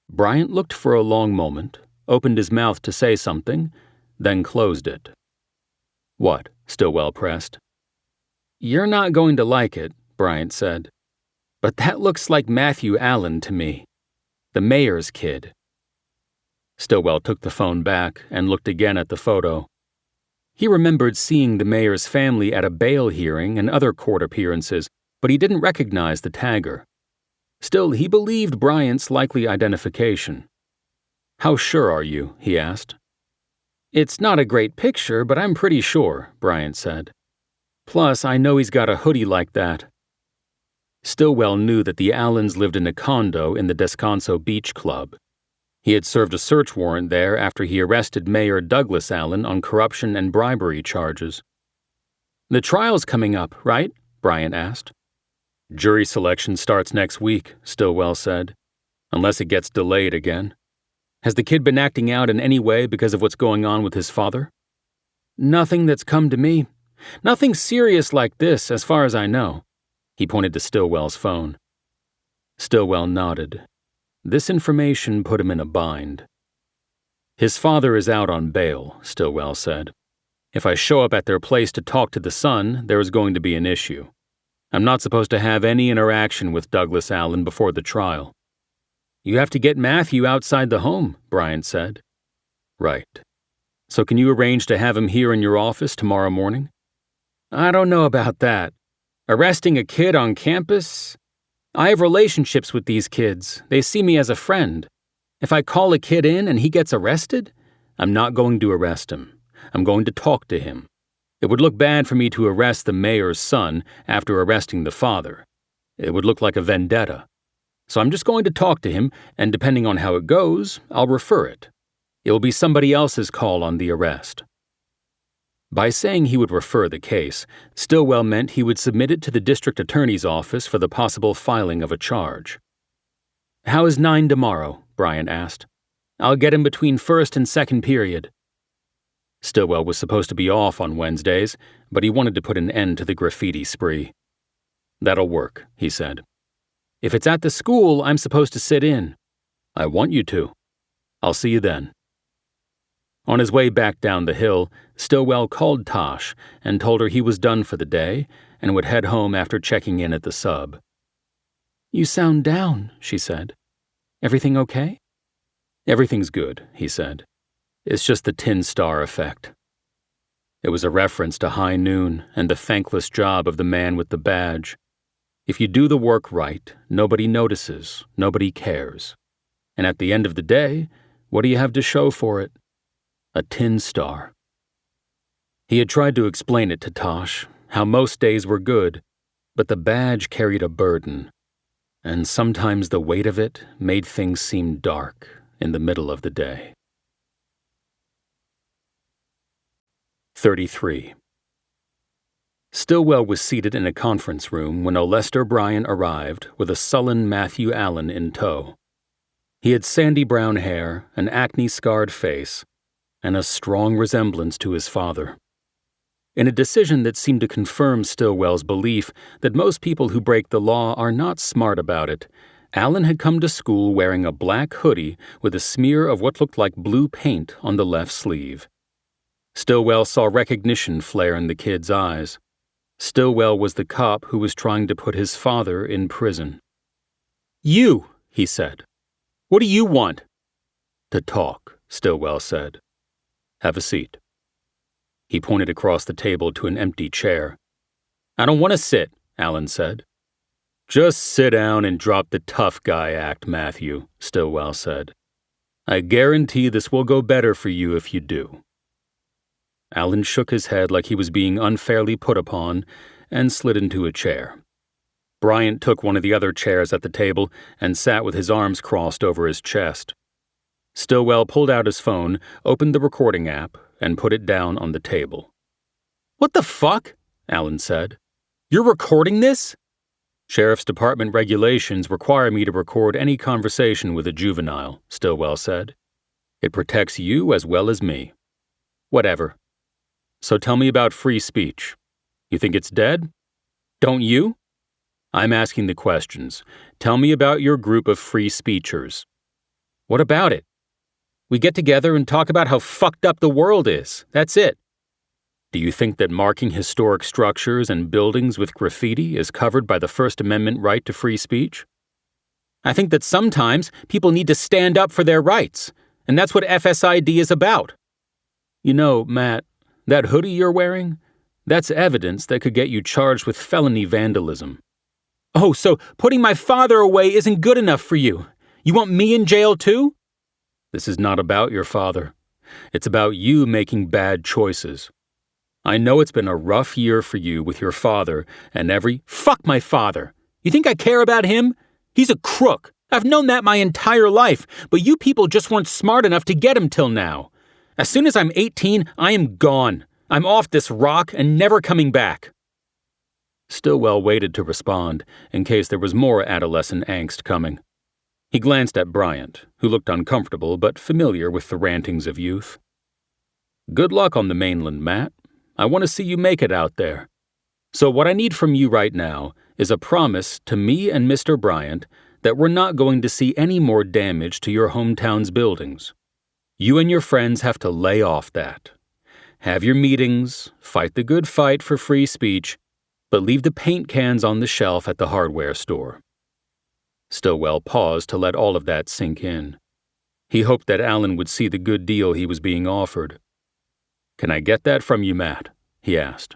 Bryant looked for a long moment, opened his mouth to say something, then closed it. "What?" Stillwell pressed. "You're not going to like it," Bryant said. "But that looks like Matthew Allen to me. The mayor's kid." Stillwell took the phone back and looked again at the photo. He remembered seeing the mayor's family at a bail hearing and other court appearances, but he didn't recognize the tagger. Still, he believed Bryant's likely identification. "How sure are you?" he asked. "It's not a great picture, but I'm pretty sure," Bryant said. "Plus, I know he's got a hoodie like that." Stillwell knew that the Allens lived in a condo in the Descanso Beach Club. He had served a search warrant there after he arrested Mayor Douglas Allen on corruption and bribery charges. "The trial's coming up, right?" Bryant asked. "Jury selection starts next week," Stillwell said, "unless it gets delayed again. Has the kid been acting out in any way because of what's going on with his father?" "Nothing that's come to me. Nothing serious like this, as far as I know." He pointed to Stillwell's phone. Stillwell nodded. This information put him in a bind. "His father is out on bail," Stillwell said. "If I show up at their place to talk to the son, there is going to be an issue. I'm not supposed to have any interaction with Douglas Allen before the trial." "You have to get Matthew outside the home," Bryant said. "Right. So can you arrange to have him here in your office tomorrow morning?" "I don't know about that. Arresting a kid on campus? I have relationships with these kids. They see me as a friend. If I call a kid in and he gets arrested, I'm not going to arrest him. I'm going to talk to him. It would look bad for me to arrest the mayor's son after arresting the father. It would look like a vendetta. So I'm just going to talk to him, and depending on how it goes, I'll refer it. It will be somebody else's call on the arrest." By saying he would refer the case, Stillwell meant he would submit it to the district attorney's office for the possible filing of a charge. "How is 9 tomorrow?" Bryant asked. "I'll get him between first and second period." Stillwell was supposed to be off on Wednesdays, but he wanted to put an end to the graffiti spree. "That'll work," he said. If it's at the school, I'm supposed to sit in. I want you to. I'll see you then. On his way back down the hill, Stillwell called Tosh and told her he was done for the day and would head home after checking in at the sub. You sound down, she said. Everything okay? Everything's good, he said. It's just the tin star effect. It was a reference to high noon and the thankless job of the man with the badge. If you do the work right, nobody notices, nobody cares. And at the end of the day, what do you have to show for it? A tin star. He had tried to explain it to Tosh, how most days were good, but the badge carried a burden, and sometimes the weight of it made things seem dark in the middle of the day. 33. Stillwell was seated in a conference room when Lester Bryant arrived with a sullen Matthew Allen in tow. He had sandy brown hair, an acne-scarred face, and a strong resemblance to his father. In a decision that seemed to confirm Stillwell's belief that most people who break the law are not smart about it, Allen had come to school wearing a black hoodie with a smear of what looked like blue paint on the left sleeve. Stillwell saw recognition flare in the kid's eyes. Stillwell was the cop who was trying to put his father in prison. You, he said. What do you want? To talk, Stillwell said. Have a seat. He pointed across the table to an empty chair. I don't want to sit, Allen said. Just sit down and drop the tough guy act, Matthew, Stillwell said. I guarantee this will go better for you if you do. Allen shook his head like he was being unfairly put upon and slid into a chair. Bryant took one of the other chairs at the table and sat with his arms crossed over his chest. Stillwell pulled out his phone, opened the recording app, and put it down on the table. What the fuck? Allen said. You're recording this? Sheriff's Department regulations require me to record any conversation with a juvenile, Stillwell said. It protects you as well as me. Whatever. So tell me about free speech. You think it's dead? Don't you? I'm asking the questions. Tell me about your group of free speechers. What about it? We get together and talk about how fucked up the world is. That's it. Do you think that marking historic structures and buildings with graffiti is covered by the First Amendment right to free speech? I think that sometimes people need to stand up for their rights, and that's what FSID is about. You know, Matt, that hoodie you're wearing, that's evidence that could get you charged with felony vandalism. Oh, so putting my father away isn't good enough for you? You want me in jail too? This is not about your father. It's about you making bad choices. I know it's been a rough year for you with your father and Fuck my father! You think I care about him? He's a crook. I've known that my entire life, but you people just weren't smart enough to get him till now. As soon as I'm 18, I am gone. I'm off this rock and never coming back. Stillwell waited to respond in case there was more adolescent angst coming. He glanced at Bryant, who looked uncomfortable but familiar with the rantings of youth. Good luck on the mainland, Matt. I want to see you make it out there. So what I need from you right now is a promise to me and Mr. Bryant that we're not going to see any more damage to your hometown's buildings. You and your friends have to lay off that. Have your meetings, fight the good fight for free speech, but leave the paint cans on the shelf at the hardware store. Stillwell paused to let all of that sink in. He hoped that Allen would see the good deal he was being offered. Can I get that from you, Matt? He asked.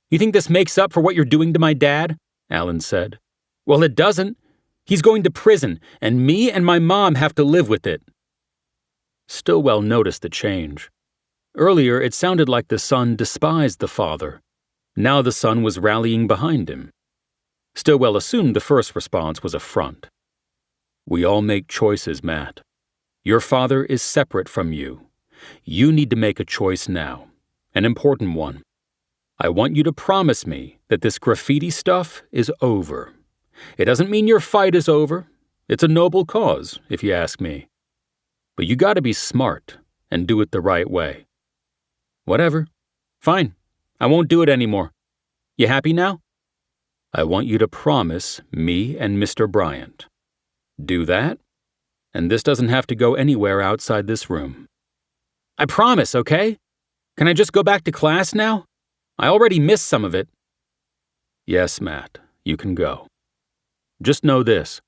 You think this makes up for what you're doing to my dad? Allen said. Well, it doesn't. He's going to prison, and me and my mom have to live with it. Stillwell noticed the change. Earlier, it sounded like the son despised the father. Now the son was rallying behind him. Stillwell assumed the first response was a front. We all make choices, Matt. Your father is separate from you. You need to make a choice now, an important one. I want you to promise me that this graffiti stuff is over. It doesn't mean your fight is over. It's a noble cause, if you ask me. But you gotta be smart and do it the right way. Whatever. Fine. I won't do it anymore. You happy now? I want you to promise me and Mr. Bryant. Do that, and this doesn't have to go anywhere outside this room." "I promise, okay? Can I just go back to class now? I already missed some of it." "Yes, Matt, you can go. Just know this.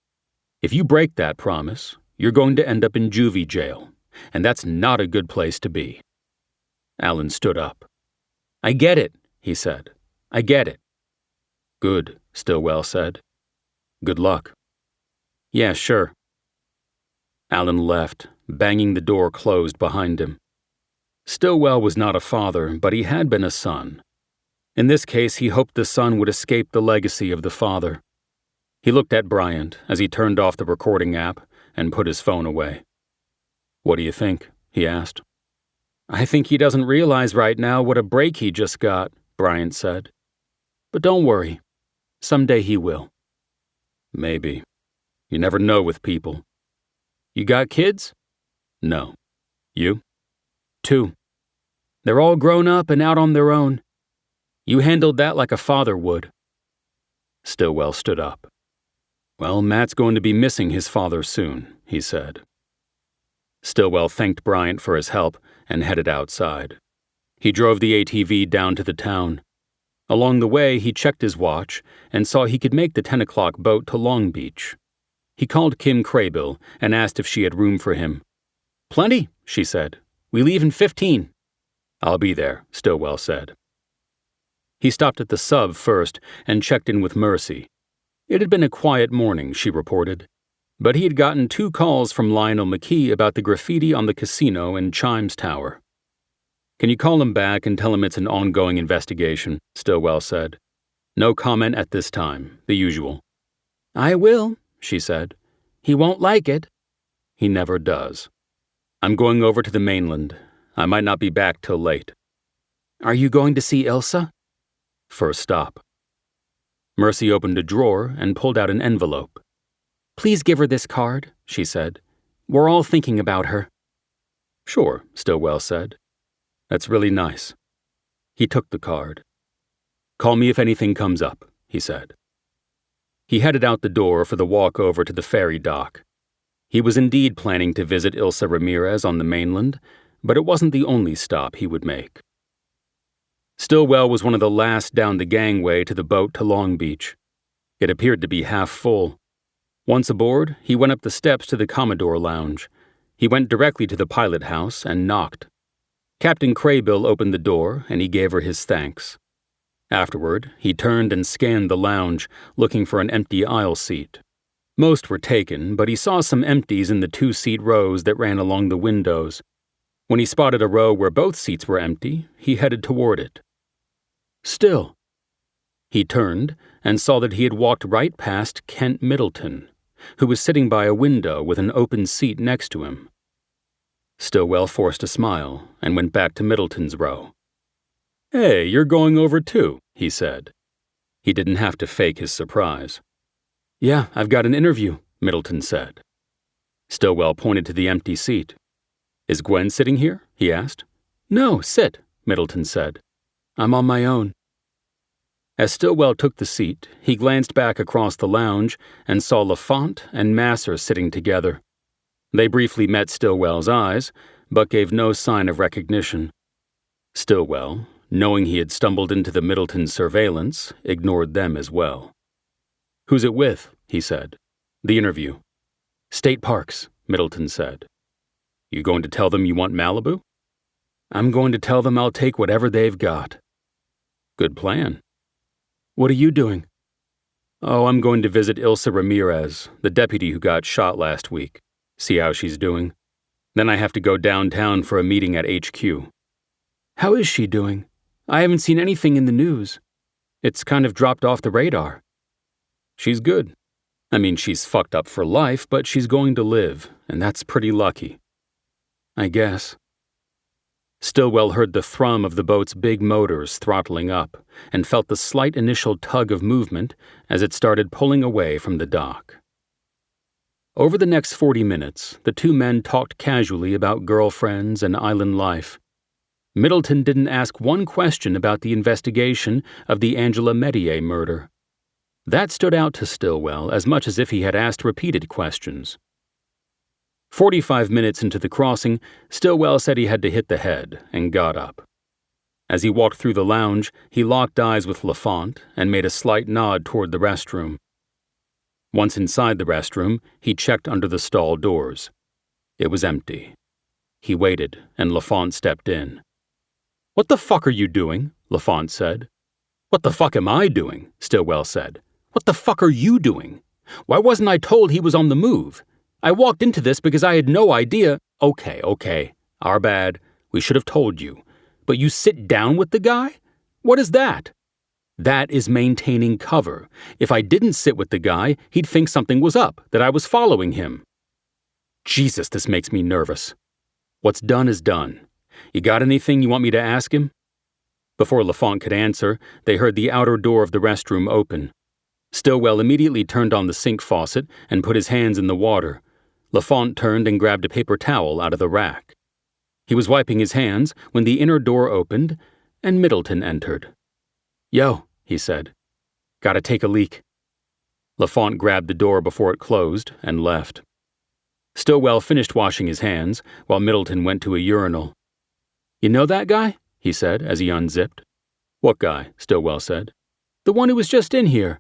If you break that promise, you're going to end up in juvie jail, and that's not a good place to be." Alan stood up. "I get it," he said. "I get it." "Good," Stillwell said. "Good luck." "Yeah, sure." Alan left, banging the door closed behind him. Stillwell was not a father, but he had been a son. In this case, he hoped the son would escape the legacy of the father. He looked at Bryant as he turned off the recording app and put his phone away. "What do you think?" he asked. "I think he doesn't realize right now what a break he just got," Bryant said. "But don't worry. Someday he will." "Maybe. You never know with people." "You got kids?" "No. You?" "2. They're all grown up and out on their own. You handled that like a father would." Stillwell stood up. "Well, Matt's going to be missing his father soon," he said. Stillwell thanked Bryant for his help and headed outside. He drove the ATV down to the town. Along the way, he checked his watch and saw he could make the 10 o'clock boat to Long Beach. He called Kim Craybill and asked if she had room for him. "Plenty," she said. "We leave in 15. "I'll be there," Stillwell said. He stopped at the sub first and checked in with Mercy. It had been a quiet morning, she reported, but he had gotten 2 calls from Lionel McKee about the graffiti on the casino in Chimes Tower. "Can you call him back and tell him it's an ongoing investigation?" Stillwell said. "No comment at this time, the usual." "I will," she said. "He won't like it." "He never does. I'm going over to the mainland. I might not be back till late." "Are you going to see Ilsa?" "First stop." Mercy opened a drawer and pulled out an envelope. "Please give her this card," she said. "We're all thinking about her." "Sure," Stillwell said. "That's really nice." He took the card. "Call me if anything comes up," he said. He headed out the door for the walk over to the ferry dock. He was indeed planning to visit Ilsa Ramirez on the mainland, but it wasn't the only stop he would make. Stillwell was one of the last down the gangway to the boat to Long Beach. It appeared to be half full. Once aboard, he went up the steps to the Commodore Lounge. He went directly to the pilot house and knocked. Captain Craybill opened the door, and he gave her his thanks. Afterward, he turned and scanned the lounge, looking for an empty aisle seat. Most were taken, but he saw some empties in the 2-seat rows that ran along the windows. When he spotted a row where both seats were empty, he headed toward it. Still. He turned and saw that he had walked right past Kent Middleton, who was sitting by a window with an open seat next to him. Stillwell forced a smile and went back to Middleton's row. "Hey, you're going over too," he said. He didn't have to fake his surprise. "Yeah, I've got an interview," Middleton said. Stillwell pointed to the empty seat. "Is Gwen sitting here?" he asked. "No, sit," Middleton said. "I'm on my own." As Stillwell took the seat, he glanced back across the lounge and saw LaFont and Masser sitting together. They briefly met Stillwell's eyes, but gave no sign of recognition. Stillwell, knowing he had stumbled into the Middleton surveillance, ignored them as well. "Who's it with?" he said. "The interview." "State Parks," Middleton said. "You going to tell them you want Malibu?" "I'm going to tell them I'll take whatever they've got." "Good plan." "What are you doing?" "Oh, I'm going to visit Ilsa Ramirez, the deputy who got shot last week. See how she's doing. Then I have to go downtown for a meeting at HQ." "How is she doing? I haven't seen anything in the news. It's kind of dropped off the radar." "She's good. I mean, she's fucked up for life, but she's going to live, and that's pretty lucky." "I guess." Stillwell heard the thrum of the boat's big motors throttling up and felt the slight initial tug of movement as it started pulling away from the dock. Over the next 40 minutes, the 2 men talked casually about girlfriends and island life. Middleton didn't ask one question about the investigation of the Angela Metier murder. That stood out to Stillwell as much as if he had asked repeated questions. 45 minutes into the crossing, Stillwell said he had to hit the head and got up. As he walked through the lounge, he locked eyes with LaFont and made a slight nod toward the restroom. Once inside the restroom, he checked under the stall doors. It was empty. He waited, and LaFont stepped in. "What the fuck are you doing?" LaFont said. "What the fuck am I doing?" Stillwell said. "What the fuck are you doing? Why wasn't I told he was on the move? I walked into this because I had no idea." Okay. Our bad. We should have told you. But you sit down with the guy? What is that?" "That is maintaining cover. If I didn't sit with the guy, he'd think something was up, that I was following him." Jesus, this makes me nervous. "What's done is done. You got anything you want me to ask him?" Before LaFont could answer, they heard the outer door of the restroom open. Stillwell immediately turned on the sink faucet and put his hands in the water. LaFont turned and grabbed a paper towel out of the rack. He was wiping his hands when the inner door opened and Middleton entered. "Yo," he said. "Gotta take a leak." LaFont grabbed the door before it closed and left. Stillwell finished washing his hands while Middleton went to a urinal. "You know that guy?" he said as he unzipped. "What guy?" Stillwell said. "The one who was just in here.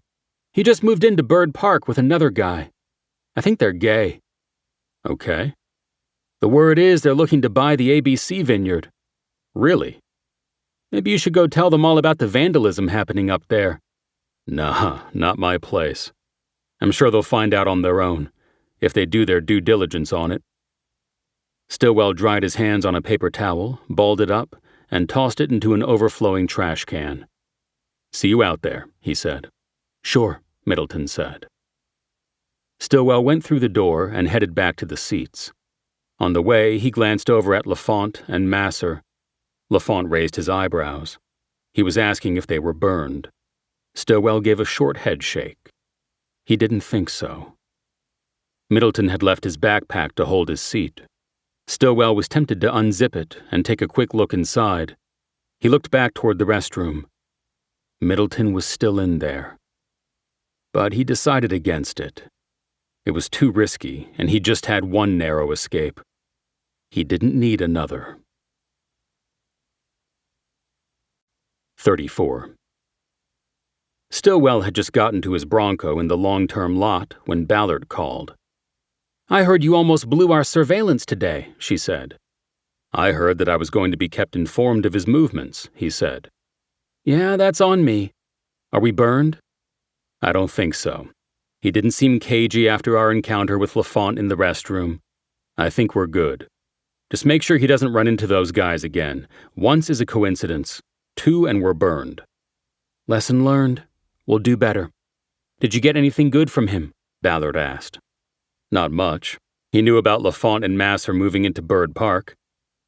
He just moved into Bird Park with another guy. I think they're gay." "Okay." "The word is they're looking to buy the ABC vineyard." "Really?" "Maybe you should go tell them all about the vandalism happening up there." "Nah, not my place. I'm sure they'll find out on their own, if they do their due diligence on it." Stillwell dried his hands on a paper towel, balled it up, and tossed it into an overflowing trash can. "See you out there," he said. "Sure," Middleton said. Stillwell went through the door and headed back to the seats. On the way, he glanced over at LaFont and Masser. LaFont raised his eyebrows. He was asking if they were burned. Stillwell gave a short head shake. He didn't think so. Middleton had left his backpack to hold his seat. Stillwell was tempted to unzip it and take a quick look inside. He looked back toward the restroom. Middleton was still in there. But he decided against it. It was too risky, and he just had one narrow escape. He didn't need another. 34. Stillwell had just gotten to his Bronco in the long-term lot when Ballard called. "I heard you almost blew our surveillance today," she said. "I heard that I was going to be kept informed of his movements," he said. "Yeah, that's on me. Are we burned?" "I don't think so. He didn't seem cagey after our encounter with LaFont in the restroom. I think we're good. Just make sure he doesn't run into those guys again. Once is a coincidence. 2 and we're burned." "Lesson learned. We'll do better." "Did you get anything good from him?" Ballard asked. "Not much. He knew about LaFont and Masser moving into Bird Park.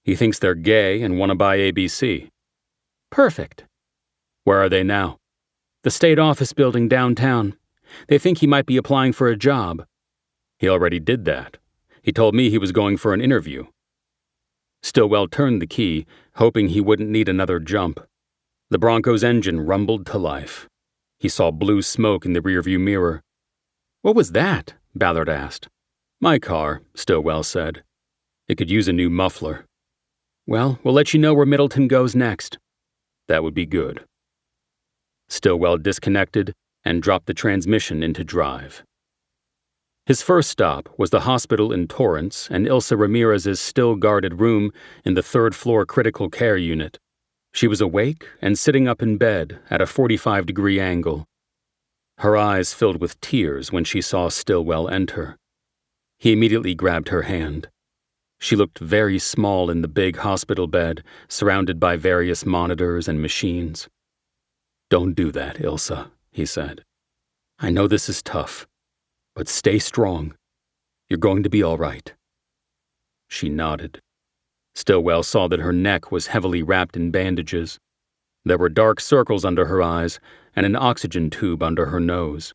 He thinks they're gay and want to buy ABC." "Perfect." "Where are they now?" "The state office building downtown. They think he might be applying for a job." "He already did that. He told me he was going for an interview." Stillwell turned the key, hoping he wouldn't need another jump. The Bronco's engine rumbled to life. He saw blue smoke in the rearview mirror. "What was that?" Ballard asked. "My car," Stillwell said. "It could use a new muffler." "Well, we'll let you know where Middleton goes next." "That would be good." Stillwell disconnected and dropped the transmission into drive. His first stop was the hospital in Torrance and Ilsa Ramirez's still-guarded room in the third-floor critical care unit. She was awake and sitting up in bed at a 45-degree angle. Her eyes filled with tears when she saw Stillwell enter. He immediately grabbed her hand. She looked very small in the big hospital bed, surrounded by various monitors and machines. "Don't do that, Ilsa," he said. "I know this is tough, but stay strong. You're going to be all right." She nodded. Stillwell saw that her neck was heavily wrapped in bandages. There were dark circles under her eyes and an oxygen tube under her nose.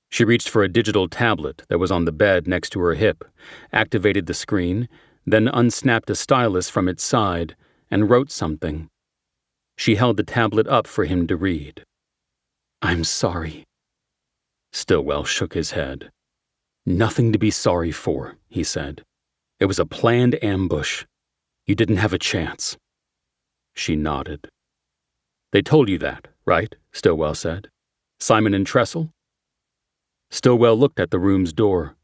She reached for a digital tablet that was on the bed next to her hip, activated the screen, then unsnapped a stylus from its side and wrote something. She held the tablet up for him to read. "I'm sorry." Stillwell shook his head. Nothing to be sorry for, he said. It was a planned ambush. You didn't have a chance. She nodded. They told you that, right? Stillwell said. Simon and Tressel? Stillwell looked at the room's door.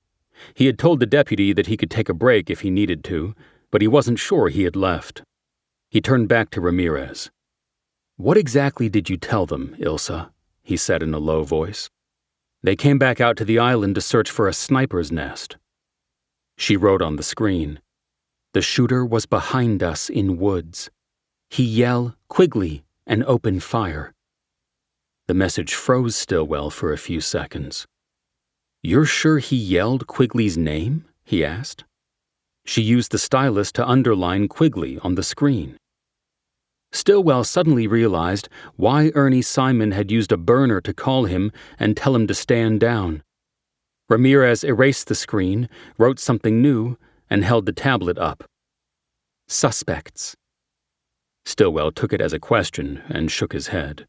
He had told the deputy that he could take a break if he needed to, but he wasn't sure he had left. He turned back to Ramirez. What exactly did you tell them, Ilsa? He said in a low voice. They came back out to the island to search for a sniper's nest. She wrote on the screen. The shooter was behind us in woods. He yelled, Quigley, and opened fire. The message froze Stillwell for a few seconds. You're sure he yelled Quigley's name? He asked. She used the stylus to underline Quigley on the screen. Stillwell suddenly realized why Ernie Simon had used a burner to call him and tell him to stand down. Ramirez erased the screen, wrote something new, and held the tablet up. Suspects. Stillwell took it as a question and shook his head.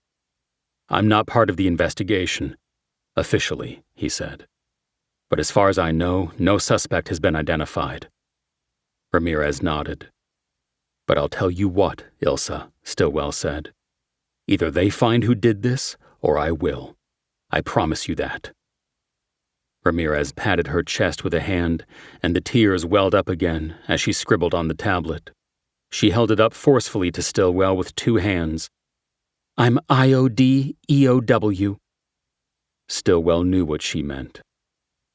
I'm not part of the investigation. Officially, he said. But as far as I know, no suspect has been identified. Ramirez nodded. But I'll tell you what, Ilsa, Stillwell said. Either they find who did this, or I will. I promise you that. Ramirez patted her chest with a hand, and the tears welled up again as she scribbled on the tablet. She held it up forcefully to Stillwell with two hands. I'm IOD-EOW. Stillwell knew what she meant.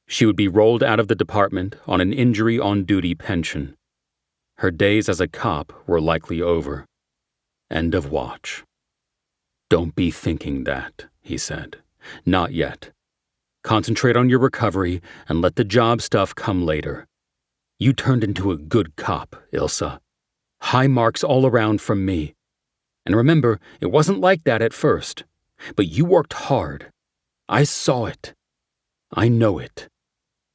She would be rolled out of the department on an injury-on-duty pension. Her days as a cop were likely over. End of watch. Don't be thinking that, he said. Not yet. Concentrate on your recovery and let the job stuff come later. You turned into a good cop, Ilsa. High marks all around from me. And remember, it wasn't like that at first. But you worked hard. I saw it. I know it.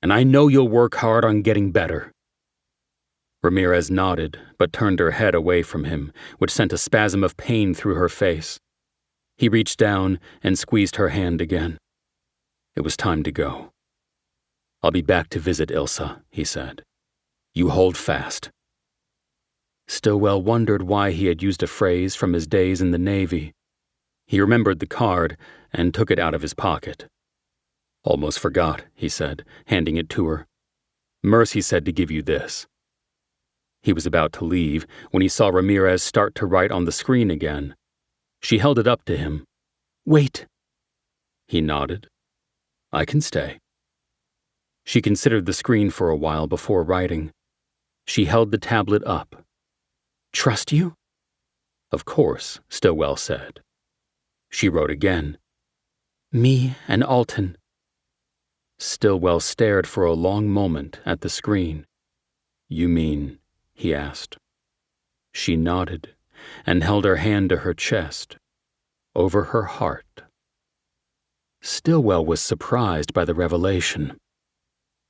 And I know you'll work hard on getting better. Ramirez nodded, but turned her head away from him, which sent a spasm of pain through her face. He reached down and squeezed her hand again. It was time to go. I'll be back to visit Ilsa, he said. You hold fast. Stillwell wondered why he had used a phrase from his days in the Navy. He remembered the card and took it out of his pocket. Almost forgot, he said, handing it to her. Mercy said to give you this. He was about to leave when he saw Ramirez start to write on the screen again. She held it up to him. Wait. He nodded. I can stay. She considered the screen for a while before writing. She held the tablet up. Trust you? Of course, Stillwell said. She wrote again. Me and Alton. Stillwell stared for a long moment at the screen. You mean, he asked. She nodded and held her hand to her chest, over her heart. Stillwell was surprised by the revelation.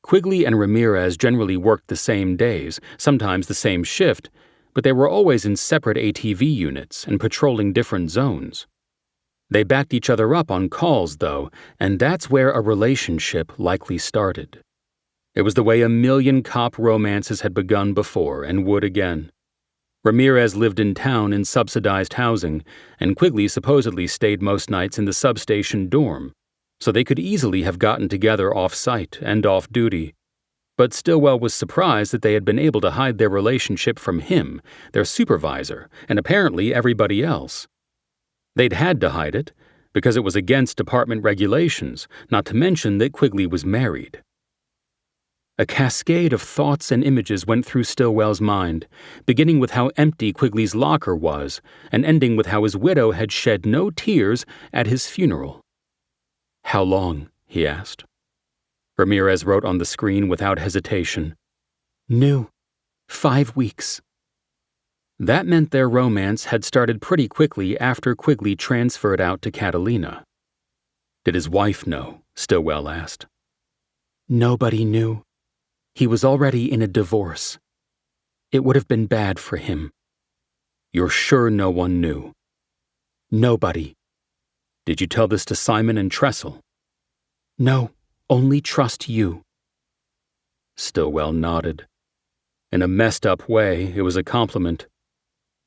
Quigley and Ramirez generally worked the same days, sometimes the same shift, but they were always in separate ATV units and patrolling different zones. They backed each other up on calls, though, and that's where a relationship likely started. It was the way a million cop romances had begun before and would again. Ramirez lived in town in subsidized housing, and Quigley supposedly stayed most nights in the substation dorm, so they could easily have gotten together off-site and off-duty. But Stillwell was surprised that they had been able to hide their relationship from him, their supervisor, and apparently everybody else. They'd had to hide it, because it was against department regulations, not to mention that Quigley was married. A cascade of thoughts and images went through Stillwell's mind, beginning with how empty Quigley's locker was, and ending with how his widow had shed no tears at his funeral. How long? He asked. Ramirez wrote on the screen without hesitation. New. 5 weeks. That meant their romance had started pretty quickly after Quigley transferred out to Catalina. Did his wife know? Stillwell asked. Nobody knew. He was already in a divorce. It would have been bad for him. You're sure no one knew? Nobody. Did you tell this to Simon and Tressel? No, only trust you. Stillwell nodded. In a messed-up way, it was a compliment.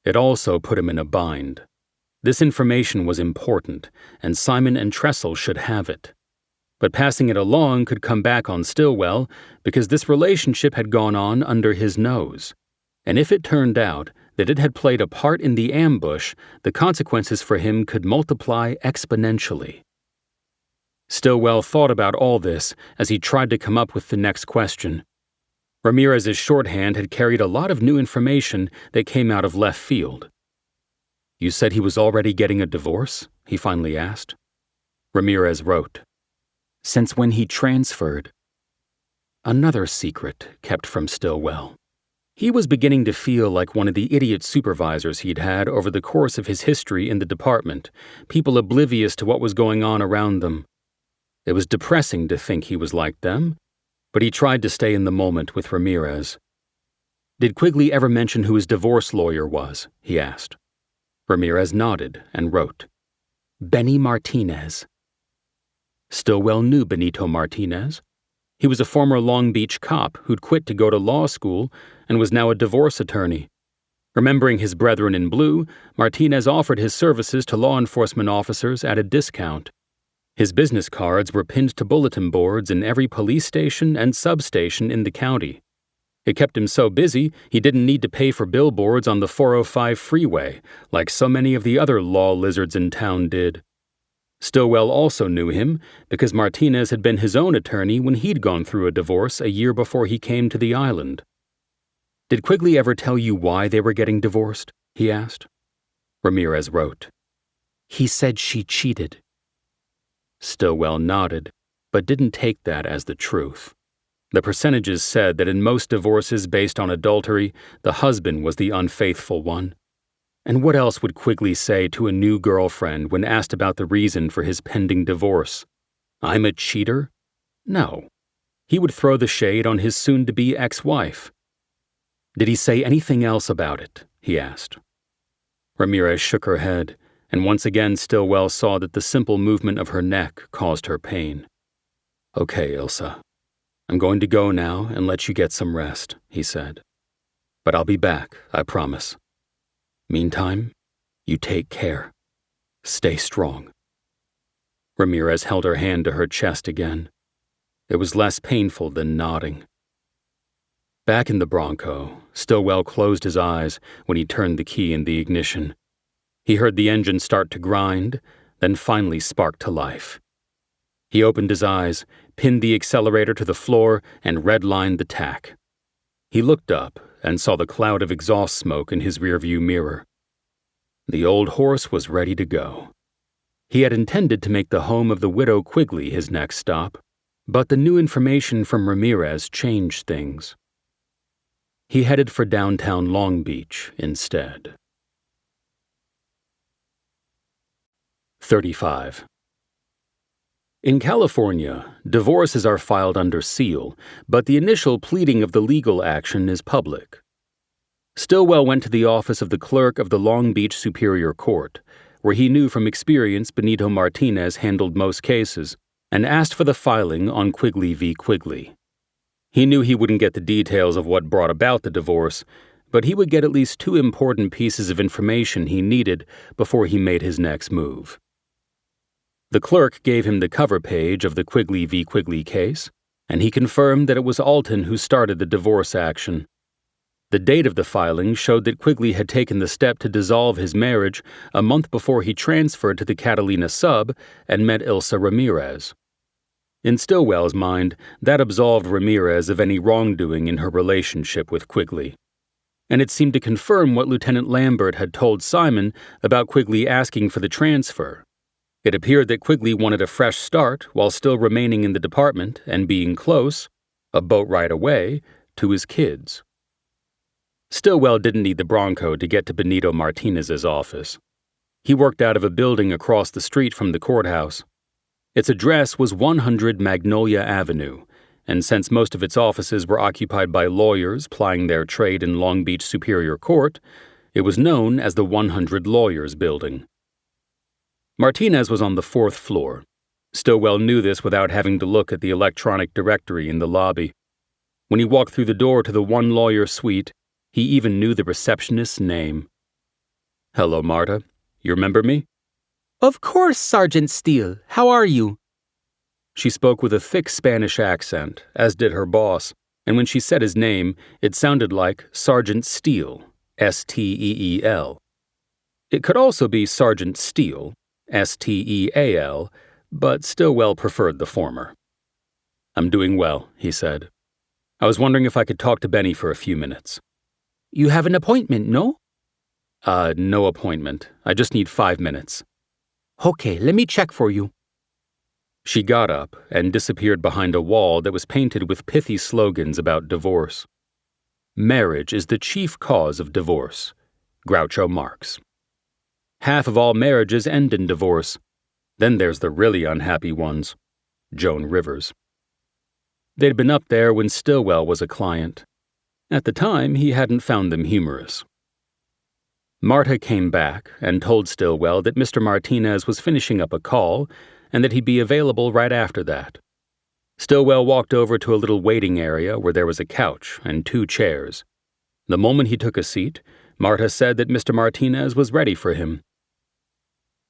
It also put him in a bind. This information was important, and Simon and Tressel should have it. But passing it along could come back on Stillwell because this relationship had gone on under his nose. And if it turned out that it had played a part in the ambush, the consequences for him could multiply exponentially. Stillwell thought about all this as he tried to come up with the next question. Ramirez's shorthand had carried a lot of new information that came out of left field. "You said he was already getting a divorce?" he finally asked. Ramirez wrote, "Since when he transferred." Another secret kept from Stillwell. He was beginning to feel like one of the idiot supervisors he'd had over the course of his history in the department, people oblivious to what was going on around them. It was depressing to think he was like them, but he tried to stay in the moment with Ramirez. "Did Quigley ever mention who his divorce lawyer was?" he asked. Ramirez nodded and wrote, "Benny Martinez." Stillwell knew Benito Martinez. He was a former Long Beach cop who'd quit to go to law school and was now a divorce attorney. Remembering his brethren in blue, Martinez offered his services to law enforcement officers at a discount. His business cards were pinned to bulletin boards in every police station and substation in the county. It kept him so busy he didn't need to pay for billboards on the 405 freeway, like so many of the other law lizards in town did. Stillwell also knew him because Martinez had been his own attorney when he'd gone through a divorce a year before he came to the island. "Did Quigley ever tell you why they were getting divorced?" he asked. Ramirez wrote, "He said she cheated." Stillwell nodded, but didn't take that as the truth. The percentages said that in most divorces based on adultery, the husband was the unfaithful one. And what else would Quigley say to a new girlfriend when asked about the reason for his pending divorce? "I'm a cheater?" No. He would throw the shade on his soon-to-be ex-wife. "Did he say anything else about it?" he asked. Ramirez shook her head, and once again Stillwell saw that the simple movement of her neck caused her pain. "Okay, Ilsa. I'm going to go now and let you get some rest," he said. "But I'll be back, I promise. Meantime, you take care. Stay strong." Ramirez held her hand to her chest again. It was less painful than nodding. Back in the Bronco, Stillwell closed his eyes when he turned the key in the ignition. He heard the engine start to grind, then finally spark to life. He opened his eyes, pinned the accelerator to the floor, and redlined the tack. He looked up and saw the cloud of exhaust smoke in his rearview mirror. The old horse was ready to go. He had intended to make the home of the widow Quigley his next stop, but the new information from Ramirez changed things. He headed for downtown Long Beach instead. 35. In California, divorces are filed under seal, but the initial pleading of the legal action is public. Stillwell went to the office of the clerk of the Long Beach Superior Court, where he knew from experience Benito Martinez handled most cases, and asked for the filing on Quigley v. Quigley. He knew he wouldn't get the details of what brought about the divorce, but he would get at least two important pieces of information he needed before he made his next move. The clerk gave him the cover page of the Quigley v. Quigley case, and he confirmed that it was Alton who started the divorce action. The date of the filing showed that Quigley had taken the step to dissolve his marriage a month before he transferred to the Catalina sub and met Ilsa Ramirez. In Stillwell's mind, that absolved Ramirez of any wrongdoing in her relationship with Quigley. And it seemed to confirm what Lieutenant Lambert had told Simon about Quigley asking for the transfer. It appeared that Quigley wanted a fresh start while still remaining in the department and being close, a boat ride away, to his kids. Stillwell didn't need the Bronco to get to Benito Martinez's office. He worked out of a building across the street from the courthouse. Its address was 100 Magnolia Avenue, and since most of its offices were occupied by lawyers plying their trade in Long Beach Superior Court, it was known as the 100 Lawyers Building. Martinez was on the 4th floor. Stillwell knew this without having to look at the electronic directory in the lobby. When he walked through the door to the one lawyer suite, he even knew the receptionist's name. "Hello, Marta. You remember me?" "Of course, Sergeant Steele. How are you?" She spoke with a thick Spanish accent, as did her boss, and when she said his name, it sounded like Sergeant Steele, Steel. It could also be Sergeant Steele, Steal, but Stillwell preferred the former. "I'm doing well," he said. "I was wondering if I could talk to Benny for a few minutes." "You have an appointment, no?" No appointment. I just need 5 minutes." "Okay, let me check for you." She got up and disappeared behind a wall that was painted with pithy slogans about divorce. "Marriage is the chief cause of divorce," Groucho Marx. "Half of all marriages end in divorce. Then there's the really unhappy ones," Joan Rivers. They'd been up there when Stillwell was a client. At the time, he hadn't found them humorous. Marta came back and told Stillwell that Mr. Martinez was finishing up a call and that he'd be available right after that. Stillwell walked over to a little waiting area where there was a couch and 2 chairs. The moment he took a seat, Marta said that Mr. Martinez was ready for him.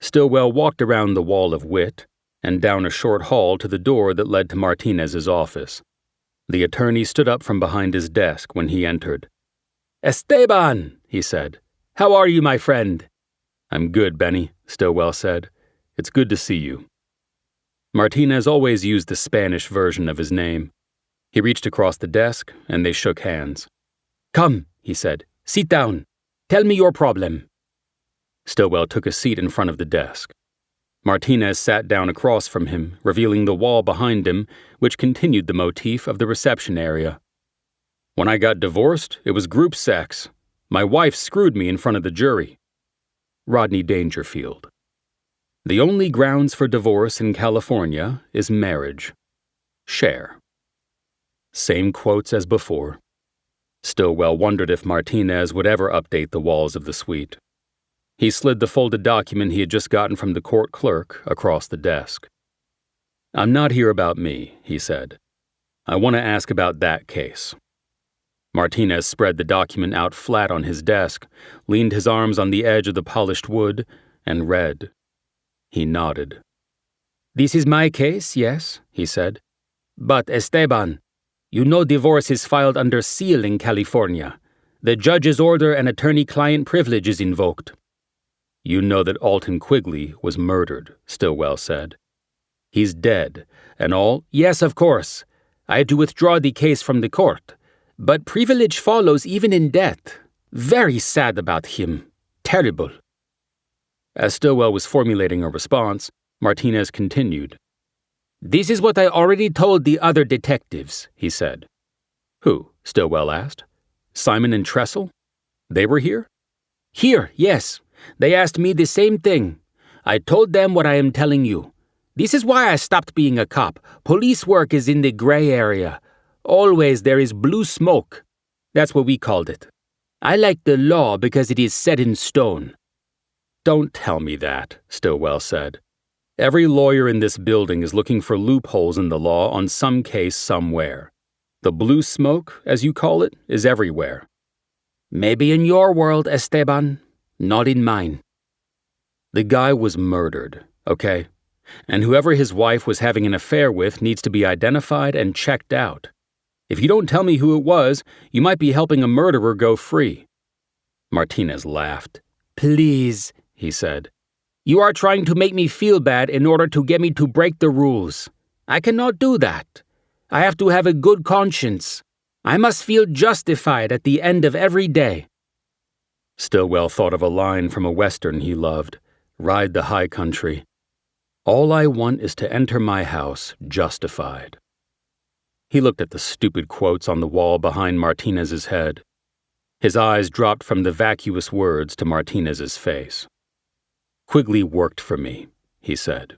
Stillwell walked around the wall of wit and down a short hall to the door that led to Martinez's office. The attorney stood up from behind his desk when he entered. "Esteban," he said. "How are you, my friend?" "I'm good, Benny," Stillwell said. "It's good to see you." Martinez always used the Spanish version of his name. He reached across the desk, and they shook hands. "Come," he said. "Sit down. Tell me your problem." Stillwell took a seat in front of the desk. Martinez sat down across from him, revealing the wall behind him, which continued the motif of the reception area. "When I got divorced, it was group sex. My wife screwed me in front of the jury." Rodney Dangerfield. "The only grounds for divorce in California is marriage." Cher. Same quotes as before. Stillwell wondered if Martinez would ever update the walls of the suite. He slid the folded document he had just gotten from the court clerk across the desk. "I'm not here about me," he said. "I want to ask about that case." Martinez spread the document out flat on his desk, leaned his arms on the edge of the polished wood, and read. He nodded. "This is my case, yes," he said. "But, Esteban, you know divorce is filed under seal in California. The judge's order and attorney-client privilege is invoked." "You know that Alton Quigley was murdered," Stillwell said. "He's dead, and all—" "Yes, of course. I had to withdraw the case from the court. But privilege follows even in death. Very sad about him. Terrible." As Stillwell was formulating a response, Martinez continued. "This is what I already told the other detectives," he said. "Who?" Stillwell asked. "Simon and Tressel? They were here?" "Here, yes. They asked me the same thing. I told them what I am telling you. This is why I stopped being a cop. Police work is in the gray area. Always there is blue smoke. That's what we called it. I like the law because it is set in stone." "Don't tell me that," Stillwell said. "Every lawyer in this building is looking for loopholes in the law on some case somewhere. The blue smoke, as you call it, is everywhere." "Maybe in your world, Esteban. Not in mine." "The guy was murdered, okay? And whoever his wife was having an affair with needs to be identified and checked out. If you don't tell me who it was, you might be helping a murderer go free." Martinez laughed. "Please," he said. "You are trying to make me feel bad in order to get me to break the rules. I cannot do that. I have to have a good conscience. I must feel justified at the end of every day." Stillwell thought of a line from a Western he loved, Ride the High Country. "All I want is to enter my house justified." He looked at the stupid quotes on the wall behind Martinez's head. His eyes dropped from the vacuous words to Martinez's face. "Quigley worked for me," he said.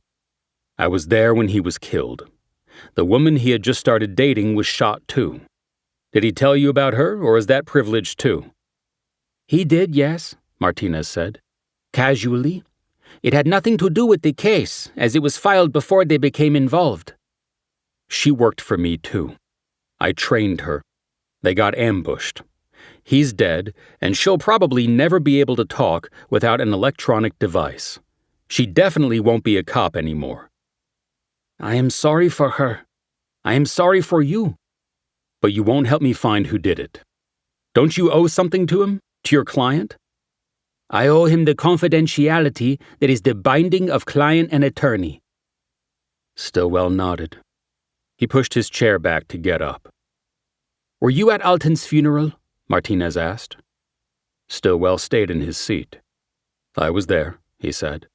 "I was there when he was killed. The woman he had just started dating was shot too. Did he tell you about her, or is that privileged too?" "He did, yes," Martinez said. "Casually. It had nothing to do with the case, as it was filed before they became involved. She worked for me too. I trained her. They got ambushed. He's dead, and she'll probably never be able to talk without an electronic device. She definitely won't be a cop anymore. I am sorry for her. I am sorry for you. But you won't help me find who did it. Don't you owe something to him? To your client? I owe him the confidentiality that is the binding of client and attorney. Stillwell nodded. He pushed his chair back to get up. Were you at Alton's funeral? Martinez asked. Stillwell stayed in his seat. I was there, he said.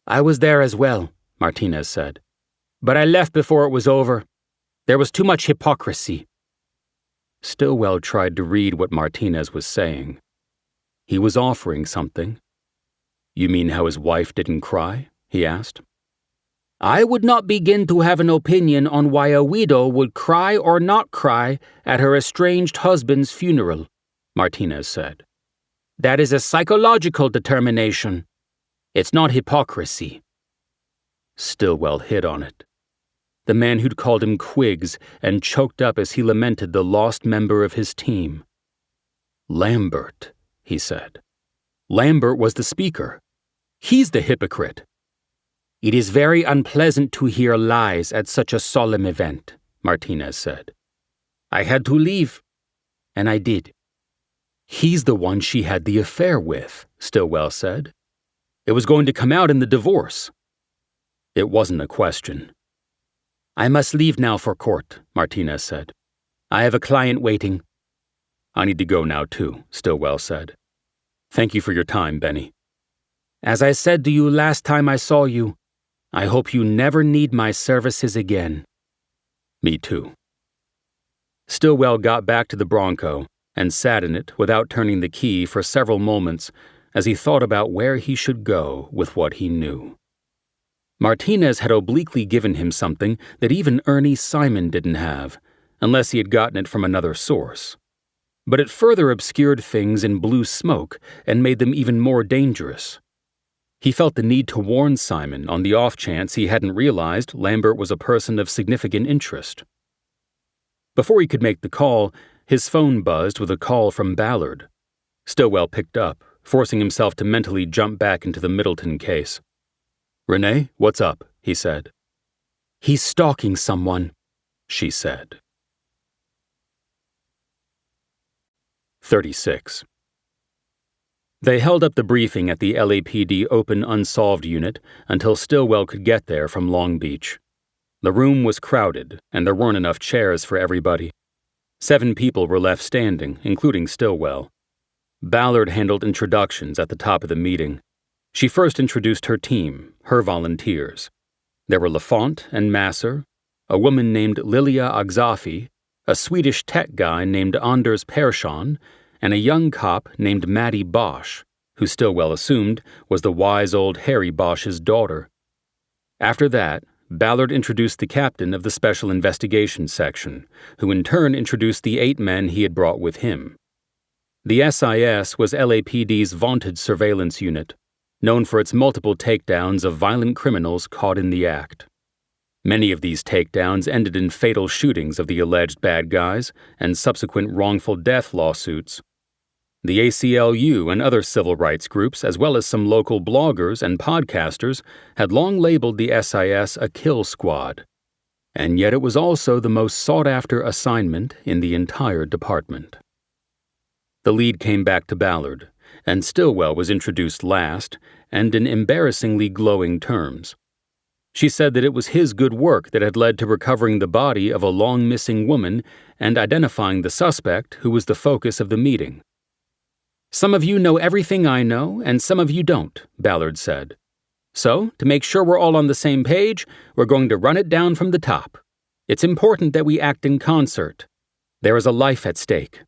I was there as well, Martinez said. But I left before it was over. There was too much hypocrisy. Stillwell tried to read what Martinez was saying. He was offering something. You mean how his wife didn't cry? He asked. I would not begin to have an opinion on why a widow would cry or not cry at her estranged husband's funeral, Martinez said. That is a psychological determination. It's not hypocrisy. Stillwell hit on it. The man who'd called him Quiggs and choked up as he lamented the lost member of his team. Lambert, he said. Lambert was the speaker. He's the hypocrite. It is very unpleasant to hear lies at such a solemn event, Martinez said. I had to leave, and I did. He's the one she had the affair with, Stillwell said. It was going to come out in the divorce. It wasn't a question. I must leave now for court, Martinez said. I have a client waiting. I need to go now too, Stillwell said. Thank you for your time, Benny. As I said to you last time I saw you, I hope you never need my services again. Me too. Stillwell got back to the Bronco and sat in it without turning the key for several moments as he thought about where he should go with what he knew. Martinez had obliquely given him something that even Ernie Simon didn't have, unless he had gotten it from another source. But it further obscured things in blue smoke and made them even more dangerous. He felt the need to warn Simon on the off chance he hadn't realized Lambert was a person of significant interest. Before he could make the call, his phone buzzed with a call from Ballard. Stillwell picked up, forcing himself to mentally jump back into the Middleton case. "Renee, what's up?" he said. "He's stalking someone," she said. 36. They held up the briefing at the LAPD Open Unsolved Unit until Stillwell could get there from Long Beach. The room was crowded, and there weren't enough chairs for everybody. 7 people were left standing, including Stillwell. Ballard handled introductions at the top of the meeting. She first introduced her team, her volunteers. There were Lafont and Masser, a woman named Lilia Agzafi, a Swedish tech guy named Anders Persson, and a young cop named Maddie Bosch, who Stillwell assumed was the wise old Harry Bosch's daughter. After that, Ballard introduced the captain of the Special Investigations Section, who in turn introduced the 8 men he had brought with him. The SIS was LAPD's vaunted surveillance unit, known for its multiple takedowns of violent criminals caught in the act. Many of these takedowns ended in fatal shootings of the alleged bad guys and subsequent wrongful death lawsuits. The ACLU and other civil rights groups, as well as some local bloggers and podcasters, had long labeled the SIS a kill squad. And yet it was also the most sought-after assignment in the entire department. The lead came back to Ballard, and Stillwell was introduced last, and in embarrassingly glowing terms. She said that it was his good work that had led to recovering the body of a long-missing woman and identifying the suspect who was the focus of the meeting. "Some of you know everything I know, and some of you don't," Ballard said. "So, to make sure we're all on the same page, we're going to run it down from the top. It's important that we act in concert. There is a life at stake."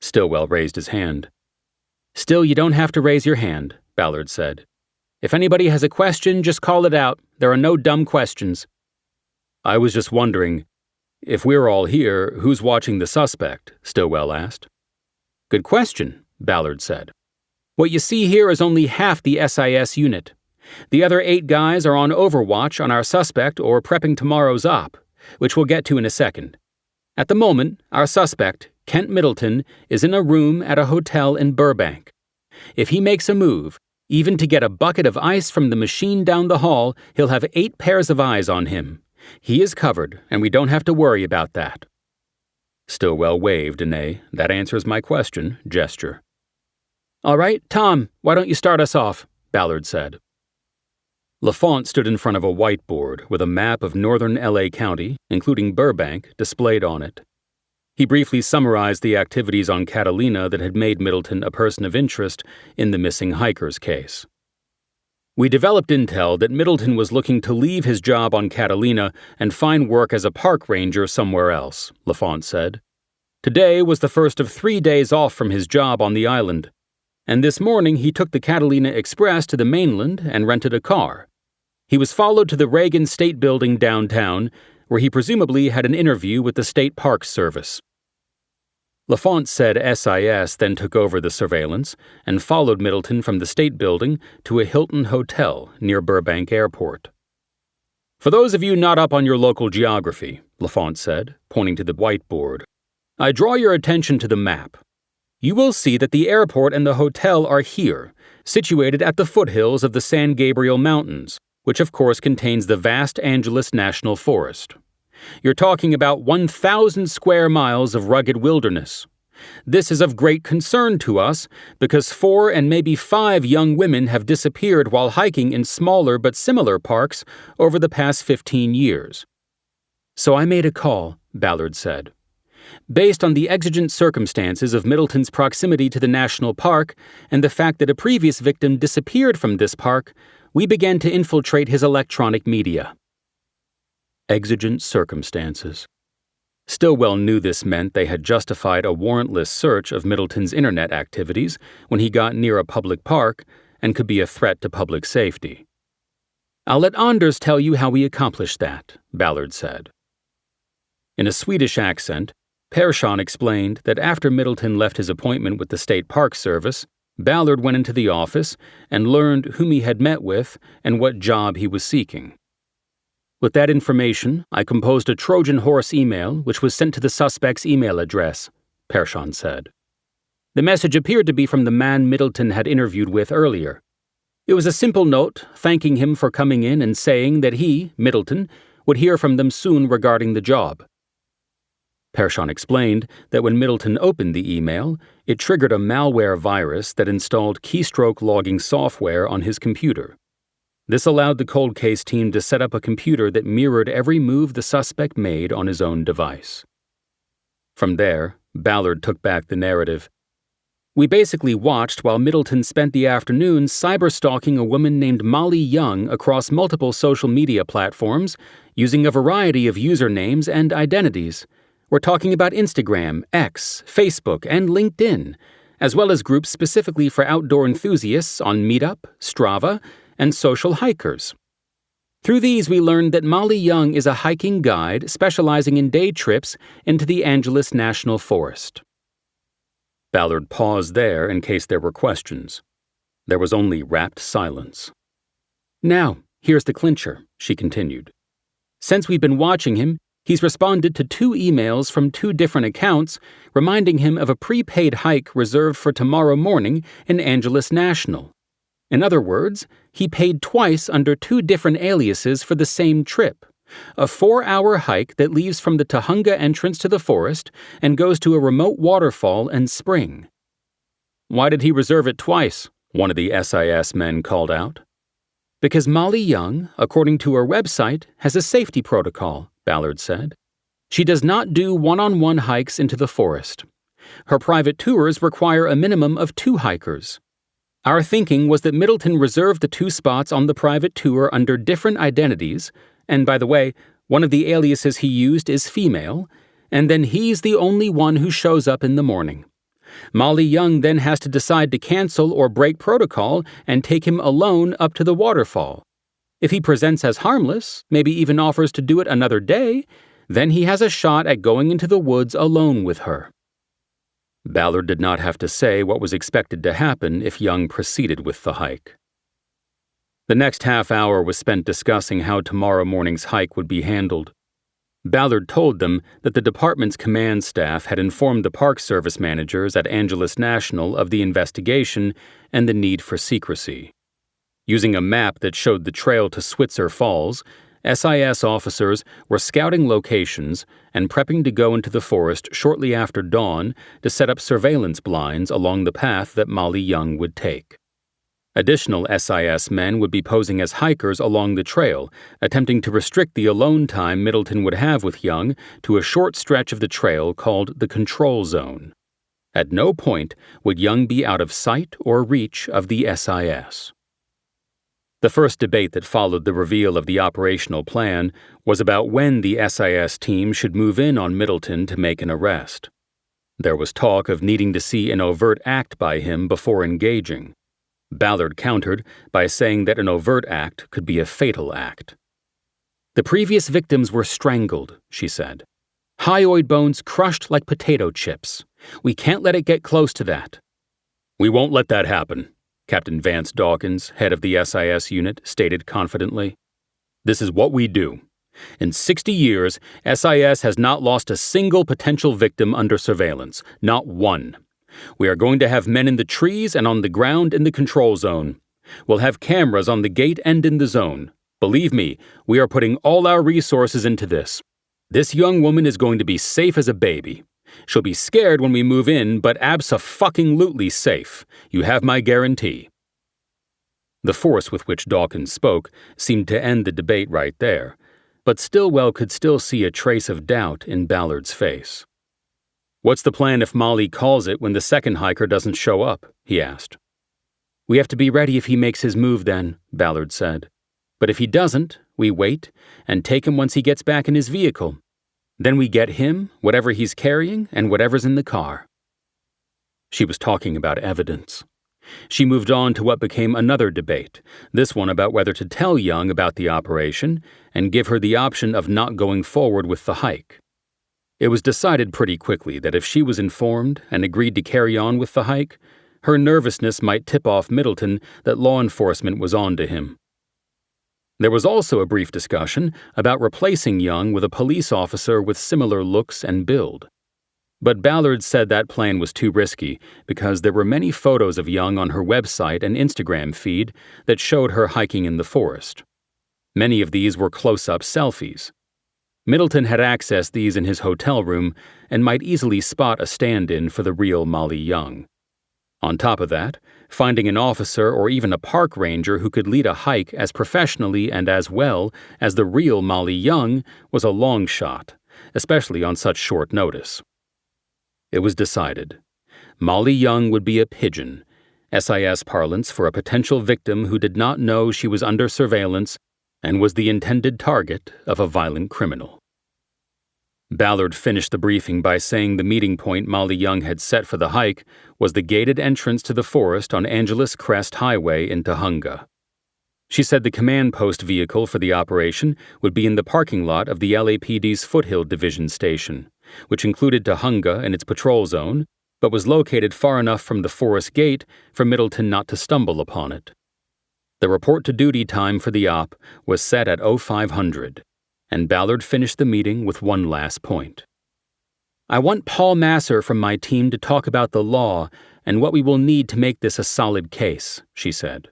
Stillwell raised his hand. "Still, you don't have to raise your hand," Ballard said. "If anybody has a question, just call it out. There are no dumb questions." "I was just wondering, if we're all here, who's watching the suspect?" Stillwell asked. "Good question," Ballard said. What you see here is only half the SIS unit. The other 8 guys are on overwatch on our suspect or prepping tomorrow's op, which we'll get to in a second. At the moment, our suspect, Kent Middleton, is in a room at a hotel in Burbank. If he makes a move, even to get a bucket of ice from the machine down the hall, he'll have 8 pairs of eyes on him. He is covered, and we don't have to worry about that. Stillwell waved in a "that answers my question" gesture. All right, Tom, why don't you start us off? Ballard said. LaFont stood in front of a whiteboard with a map of northern LA County, including Burbank, displayed on it. He briefly summarized the activities on Catalina that had made Middleton a person of interest in the missing hikers case. We developed intel that Middleton was looking to leave his job on Catalina and find work as a park ranger somewhere else, LaFont said. Today was the first of 3 days off from his job on the island, and this morning he took the Catalina Express to the mainland and rented a car. He was followed to the Reagan State Building downtown, where he presumably had an interview with the State Parks Service. LaFont said SIS then took over the surveillance and followed Middleton from the State Building to a Hilton hotel near Burbank Airport. For those of you not up on your local geography, LaFont said, pointing to the whiteboard, I draw your attention to the map. You will see that the airport and the hotel are here, situated at the foothills of the San Gabriel Mountains, which of course contains the vast Angeles National Forest. You're talking about 1,000 square miles of rugged wilderness. This is of great concern to us because 4 and maybe 5 young women have disappeared while hiking in smaller but similar parks over the past 15 years. So I made a call, Ballard said. Based on the exigent circumstances of Middleton's proximity to the national park and the fact that a previous victim disappeared from this park, we began to infiltrate his electronic media. Exigent circumstances. Stillwell knew this meant they had justified a warrantless search of Middleton's internet activities when he got near a public park and could be a threat to public safety. I'll let Anders tell you how we accomplished that, Ballard said. In a Swedish accent, Persson explained that after Middleton left his appointment with the State Park Service, Ballard went into the office and learned whom he had met with and what job he was seeking. With that information, I composed a Trojan horse email which was sent to the suspect's email address, Persson said. The message appeared to be from the man Middleton had interviewed with earlier. It was a simple note thanking him for coming in and saying that he, Middleton, would hear from them soon regarding the job. Persson explained that when Middleton opened the email, it triggered a malware virus that installed keystroke logging software on his computer. This allowed the cold case team to set up a computer that mirrored every move the suspect made on his own device. From there, Ballard took back the narrative. We basically watched while Middleton spent the afternoon cyberstalking a woman named Molly Young across multiple social media platforms, using a variety of usernames and identities. We're talking about Instagram, X, Facebook, and LinkedIn, as well as groups specifically for outdoor enthusiasts on Meetup, Strava, and social hikers. Through these, we learned that Molly Young is a hiking guide specializing in day trips into the Angeles National Forest. Ballard paused there in case there were questions. There was only rapt silence. Now, here's the clincher, she continued. Since we've been watching him, he's responded to 2 emails from 2 different accounts reminding him of a prepaid hike reserved for tomorrow morning in Angeles National. In other words, he paid twice under 2 different aliases for the same trip, a 4-hour hike that leaves from the Tujunga entrance to the forest and goes to a remote waterfall and spring. Why did he reserve it twice? One of the SIS men called out. Because Molly Young, according to her website, has a safety protocol, Ballard said. She does not do one-on-one hikes into the forest. Her private tours require a minimum of 2 hikers. Our thinking was that Middleton reserved the 2 spots on the private tour under different identities, and by the way, one of the aliases he used is female, and then he's the only one who shows up in the morning. Molly Young then has to decide to cancel or break protocol and take him alone up to the waterfall. If he presents as harmless, maybe even offers to do it another day, then he has a shot at going into the woods alone with her. Ballard did not have to say what was expected to happen if Young proceeded with the hike. The next half hour was spent discussing how tomorrow morning's hike would be handled. Ballard told them that the department's command staff had informed the Park Service managers at Angeles National of the investigation and the need for secrecy. Using a map that showed the trail to Switzer Falls, SIS officers were scouting locations and prepping to go into the forest shortly after dawn to set up surveillance blinds along the path that Molly Young would take. Additional SIS men would be posing as hikers along the trail, attempting to restrict the alone time Middleton would have with Young to a short stretch of the trail called the Control Zone. At no point would Young be out of sight or reach of the SIS. The first debate that followed the reveal of the operational plan was about when the SIS team should move in on Middleton to make an arrest. There was talk of needing to see an overt act by him before engaging. Ballard countered by saying that an overt act could be a fatal act. "The previous victims were strangled," she said. "Hyoid bones crushed like potato chips. We can't let it get close to that." "We won't let that happen," Captain Vance Dawkins, head of the SIS unit, stated confidently. "This is what we do. In 60 years, SIS has not lost a single potential victim under surveillance, not one. We are going to have men in the trees and on the ground in the control zone. We'll have cameras on the gate and in the zone. Believe me, we are putting all our resources into this. This young woman is going to be safe as a baby. She'll be scared when we move in, but abso-fucking-lutely safe. You have my guarantee." The force with which Dawkins spoke seemed to end the debate right there, but Stillwell could still see a trace of doubt in Ballard's face. "What's the plan if Molly calls it when the second hiker doesn't show up?" he asked. "We have to be ready if he makes his move then," Ballard said. "But if he doesn't, we wait and take him once he gets back in his vehicle. Then we get him, whatever he's carrying, and whatever's in the car." She was talking about evidence. She moved on to what became another debate, this one about whether to tell Young about the operation and give her the option of not going forward with the hike. It was decided pretty quickly that if she was informed and agreed to carry on with the hike, her nervousness might tip off Middleton that law enforcement was on to him. There was also a brief discussion about replacing Young with a police officer with similar looks and build. But Ballard said that plan was too risky because there were many photos of Young on her website and Instagram feed that showed her hiking in the forest. Many of these were close-up selfies. Middleton had accessed these in his hotel room and might easily spot a stand-in for the real Molly Young. On top of that, finding an officer or even a park ranger who could lead a hike as professionally and as well as the real Molly Young was a long shot, especially on such short notice. It was decided. Molly Young would be a pigeon, SIS parlance for a potential victim who did not know she was under surveillance and was the intended target of a violent criminal. Ballard finished the briefing by saying the meeting point Molly Young had set for the hike was the gated entrance to the forest on Angeles Crest Highway in Tujunga. She said the command post vehicle for the operation would be in the parking lot of the LAPD's Foothill Division Station, which included Tujunga and its patrol zone, but was located far enough from the forest gate for Middleton not to stumble upon it. The report-to-duty time for the op was set at 0500, and Ballard finished the meeting with one last point. "I want Paul Masser from my team to talk about the law and what we will need to make this a solid case," she said.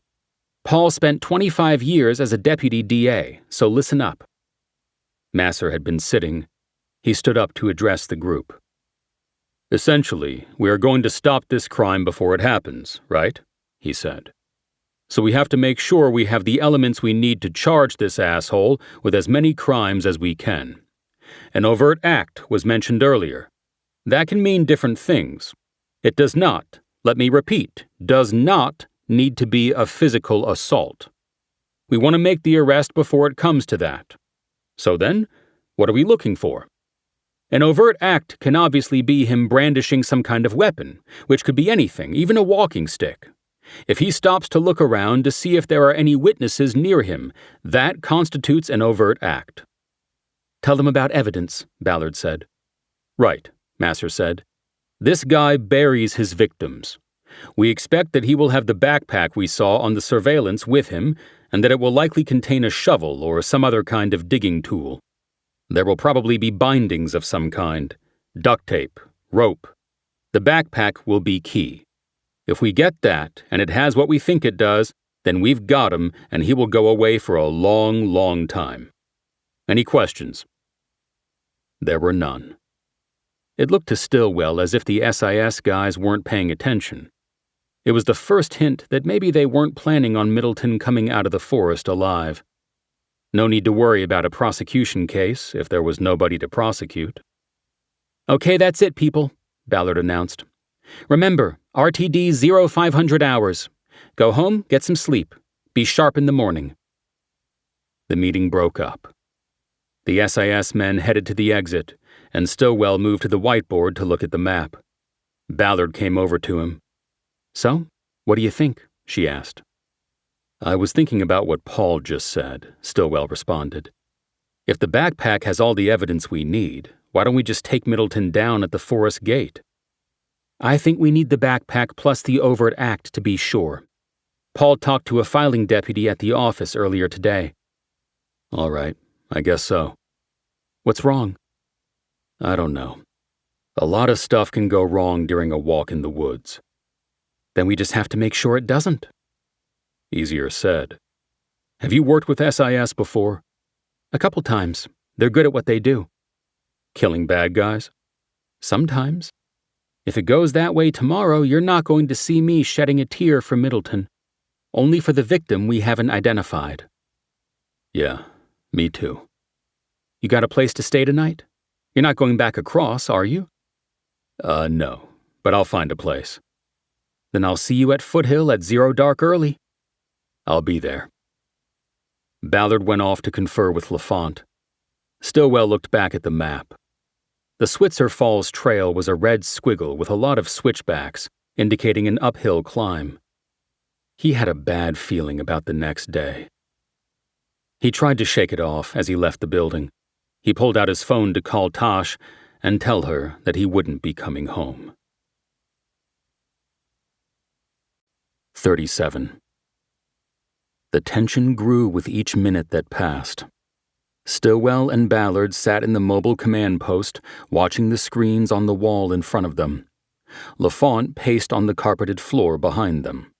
"Paul spent 25 years as a deputy DA, so listen up." Masser had been sitting. He stood up to address the group. "Essentially, we are going to stop this crime before it happens, right?" he said. "So we have to make sure we have the elements we need to charge this asshole with as many crimes as we can. An overt act was mentioned earlier. That can mean different things. It does not, let me repeat, does not need to be a physical assault. We want to make the arrest before it comes to that. So then, what are we looking for? An overt act can obviously be him brandishing some kind of weapon, which could be anything, even a walking stick. If he stops to look around to see if there are any witnesses near him, that constitutes an overt act." "Tell them about evidence," Ballard said. "Right," Masser said. This guy buries his victims. We expect that he will have the backpack we saw on the surveillance with him, and that it will likely contain a shovel or some other kind of digging tool. There will probably be bindings of some kind, duct tape, rope. The backpack will be key. If we get that, and it has what we think it does, then we've got him, and he will go away for a long, long time. Any questions? There were none. It looked to Stillwell as if the SIS guys weren't paying attention. It was the first hint that maybe they weren't planning on Middleton coming out of the forest alive. No need to worry about a prosecution case if there was nobody to prosecute. Okay, that's it, people, Ballard announced. Remember, RTD 0500 hours. Go home, get some sleep. Be sharp in the morning. The meeting broke up. The SIS men headed to the exit, and Stillwell moved to the whiteboard to look at the map. Ballard came over to him. So, what do you think? She asked. I was thinking about what Paul just said, Stillwell responded. If the backpack has all the evidence we need, why don't we just take Middleton down at the forest gate? I think we need the backpack plus the overt act to be sure. Paul talked to a filing deputy at the office earlier today. All right, I guess so. What's wrong? I don't know. A lot of stuff can go wrong during a walk in the woods. Then we just have to make sure it doesn't. Easier said. Have you worked with SIS before? A couple times. They're good at what they do. Killing bad guys? Sometimes. If it goes that way tomorrow, you're not going to see me shedding a tear for Middleton. Only for the victim we haven't identified. Yeah, me too. You got a place to stay tonight? You're not going back across, are you? No, but I'll find a place. Then I'll see you at Foothill at 0 dark early. I'll be there. Ballard went off to confer with LaFont. Stillwell looked back at the map. The Switzer Falls Trail was a red squiggle with a lot of switchbacks, indicating an uphill climb. He had a bad feeling about the next day. He tried to shake it off as he left the building. He pulled out his phone to call Tosh and tell her that he wouldn't be coming home. 37. The tension grew with each minute that passed. Stillwell and Ballard sat in the mobile command post, watching the screens on the wall in front of them. LaFont paced on the carpeted floor behind them.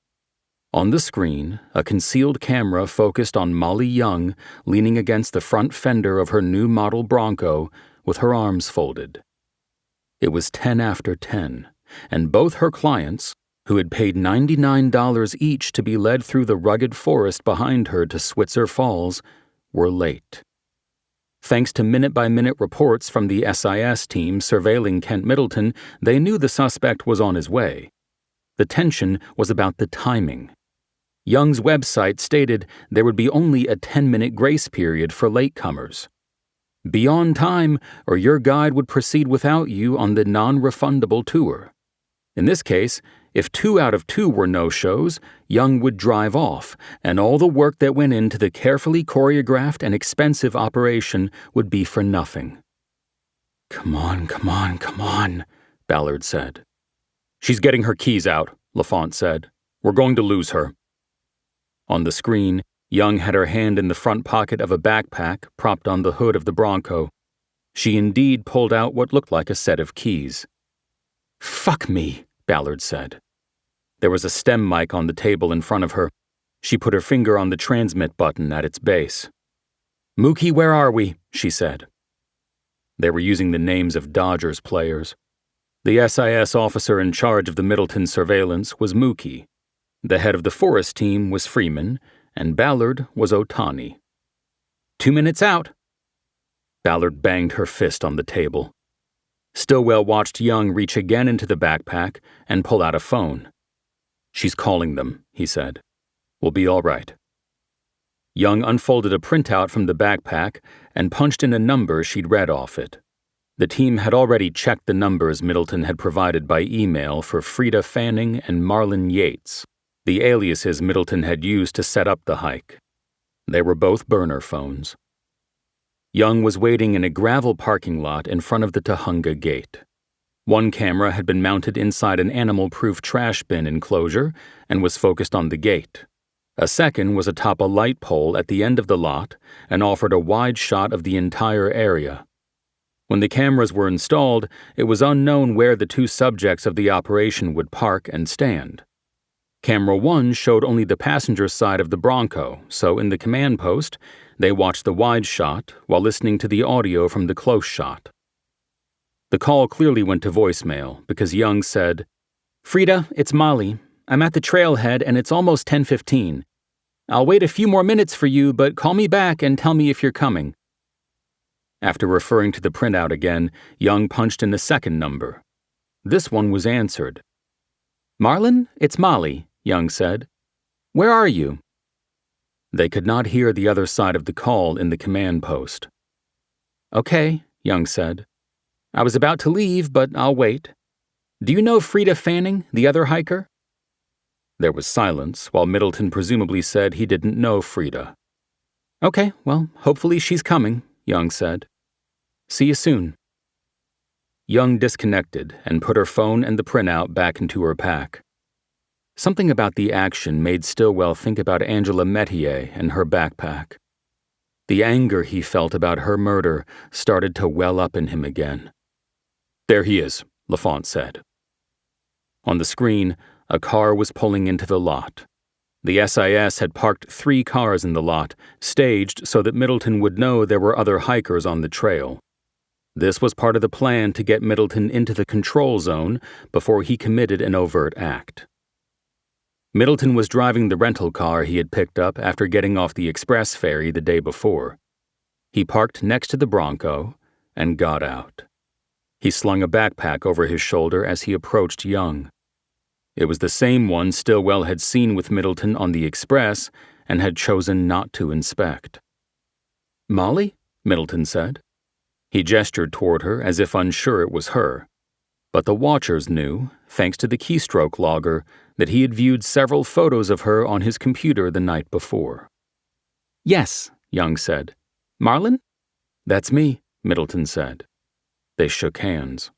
On the screen, a concealed camera focused on Molly Young leaning against the front fender of her new model Bronco with her arms folded. It was 10 after 10, and both her clients, who had paid $99 each to be led through the rugged forest behind her to Switzer Falls, were late. Thanks to minute-by-minute reports from the SIS team surveilling Kent Middleton, they knew the suspect was on his way. The tension was about the timing. Young's website stated there would be only a 10-minute grace period for latecomers. Be on time, or your guide would proceed without you on the non-refundable tour. In this case, if 2 out of 2 were no-shows, Young would drive off, and all the work that went into the carefully choreographed and expensive operation would be for nothing. Come on, Ballard said. She's getting her keys out, LaFont said. We're going to lose her. On the screen, Young had her hand in the front pocket of a backpack propped on the hood of the Bronco. She indeed pulled out what looked like a set of keys. Fuck me, Ballard said. There was a stem mic on the table in front of her. She put her finger on the transmit button at its base. Mookie, where are we? She said. They were using the names of Dodgers players. The SIS officer in charge of the Middleton surveillance was Mookie. The head of the forest team was Freeman, and Ballard was Otani. 2 minutes out. Ballard banged her fist on the table. Stillwell watched Young reach again into the backpack and pull out a phone. She's calling them, he said. We'll be all right. Young unfolded a printout from the backpack and punched in a number she'd read off it. The team had already checked the numbers Middleton had provided by email for Frida Fanning and Marlon Yates, the aliases Middleton had used to set up the hike. They were both burner phones. Young was waiting in a gravel parking lot in front of the Tahunga gate. One camera had been mounted inside an animal-proof trash bin enclosure and was focused on the gate. A second was atop a light pole at the end of the lot and offered a wide shot of the entire area. When the cameras were installed, it was unknown where the two subjects of the operation would park and stand. Camera 1 showed only the passenger side of the Bronco, so in the command post, they watched the wide shot while listening to the audio from the close shot. The call clearly went to voicemail because Young said, "Frida, it's Molly. I'm at the trailhead and it's almost 10:15. I'll wait a few more minutes for you, but call me back and tell me if you're coming." After referring to the printout again, Young punched in the second number. This one was answered. "Marlon, it's Molly," Young said. "Where are you?" They could not hear the other side of the call in the command post. "Okay," Young said. "I was about to leave, but I'll wait. Do you know Frida Fanning, the other hiker?" There was silence while Middleton presumably said he didn't know Frida. "Okay, well, hopefully she's coming," Young said. "See you soon." Young disconnected and put her phone and the printout back into her pack. Something about the action made Stillwell think about Angela Metier and her backpack. The anger he felt about her murder started to well up in him again. "There he is," LaFont said. On the screen, a car was pulling into the lot. The SIS had parked 3 cars in the lot, staged so that Middleton would know there were other hikers on the trail. This was part of the plan to get Middleton into the control zone before he committed an overt act. Middleton was driving the rental car he had picked up after getting off the express ferry the day before. He parked next to the Bronco and got out. He slung a backpack over his shoulder as he approached Young. It was the same one Stillwell had seen with Middleton on the express and had chosen not to inspect. "Molly?" Middleton said. He gestured toward her as if unsure it was her. But the watchers knew, thanks to the keystroke logger, that he had viewed several photos of her on his computer the night before. "Yes," Young said. "Marlon?" "That's me," Middleton said. They shook hands.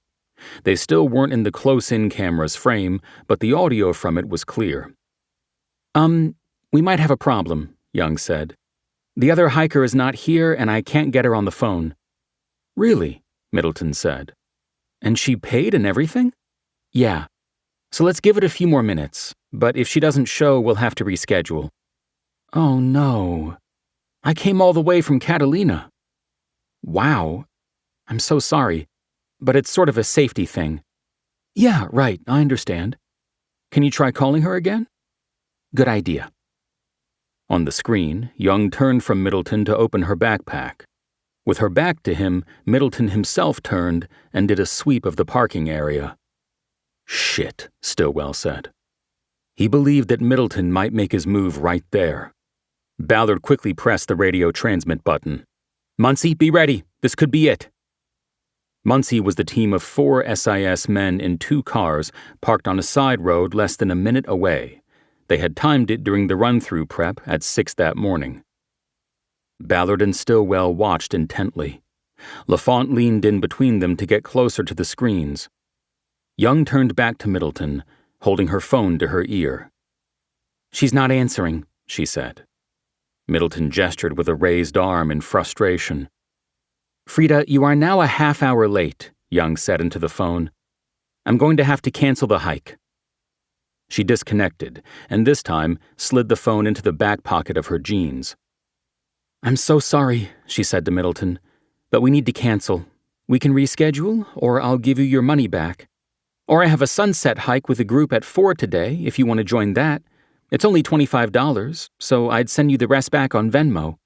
They still weren't in the close-in camera's frame, but the audio from it was clear. We might have a problem," Young said. "The other hiker is not here and I can't get her on the phone." "Really?" Middleton said. "And she paid and everything?" "Yeah. So let's give it a few more minutes, but if she doesn't show, we'll have to reschedule." "Oh no. I came all the way from Catalina." "Wow. I'm so sorry, but it's sort of a safety thing." "Yeah, right, I understand. Can you try calling her again?" "Good idea." On the screen, Young turned from Middleton to open her backpack. With her back to him, Middleton himself turned and did a sweep of the parking area. "Shit," Stillwell said. He believed that Middleton might make his move right there. Ballard quickly pressed the radio transmit button. "Muncie, be ready. This could be it." Muncie was the team of 4 SIS men in 2 cars parked on a side road less than a minute away. They had timed it during the run-through prep at 6 that morning. Ballard and Stillwell watched intently. LaFont leaned in between them to get closer to the screens. Young turned back to Middleton, holding her phone to her ear. "She's not answering," she said. Middleton gestured with a raised arm in frustration. "Frida, you are now a half hour late," Young said into the phone. "I'm going to have to cancel the hike." She disconnected, and this time slid the phone into the back pocket of her jeans. "I'm so sorry," she said to Middleton, "but we need to cancel. We can reschedule, or I'll give you your money back. Or I have a sunset hike with a group at 4 today, if you want to join that. It's only $25, so I'd send you the rest back on Venmo."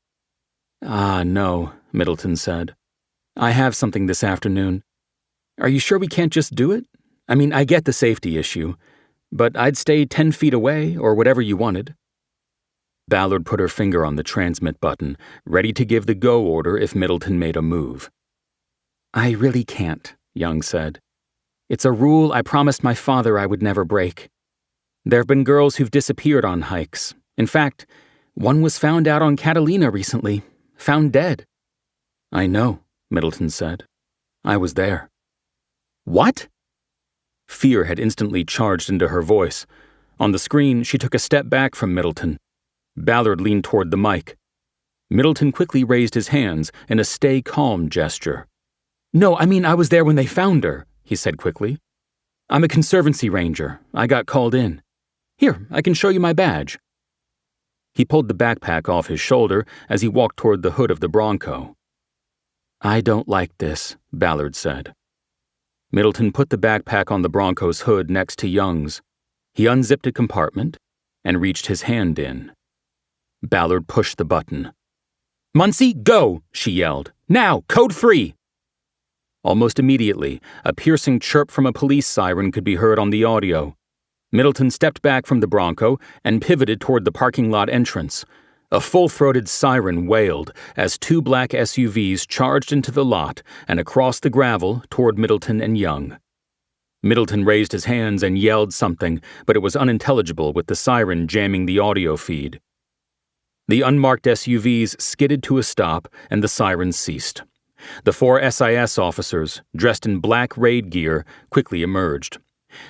"Ah, no," Middleton said. "I have something this afternoon. Are you sure we can't just do it? I mean, I get the safety issue, but I'd stay 10 feet away or whatever you wanted." Ballard put her finger on the transmit button, ready to give the go order if Middleton made a move. "I really can't," Young said. "It's a rule I promised my father I would never break. There have been girls who've disappeared on hikes. In fact, one was found out on Catalina recently, found dead." "I know," Middleton said. "I was there." "What?" Fear had instantly charged into her voice. On the screen, she took a step back from Middleton. Ballard leaned toward the mic. Middleton quickly raised his hands in a stay calm gesture. "No, I mean I was there when they found her," he said quickly. "I'm a conservancy ranger. I got called in. Here, I can show you my badge." He pulled the backpack off his shoulder as he walked toward the hood of the Bronco. "I don't like this," Ballard said. Middleton put the backpack on the Bronco's hood next to Young's. He unzipped a compartment and reached his hand in. Ballard pushed the button. "Muncie, go!" she yelled. "Now, code 3!" Almost immediately, a piercing chirp from a police siren could be heard on the audio. Middleton stepped back from the Bronco and pivoted toward the parking lot entrance. A full-throated siren wailed as 2 black SUVs charged into the lot and across the gravel toward Middleton and Young. Middleton raised his hands and yelled something, but it was unintelligible with the siren jamming the audio feed. The unmarked SUVs skidded to a stop and the siren ceased. The 4 SIS officers, dressed in black raid gear, quickly emerged.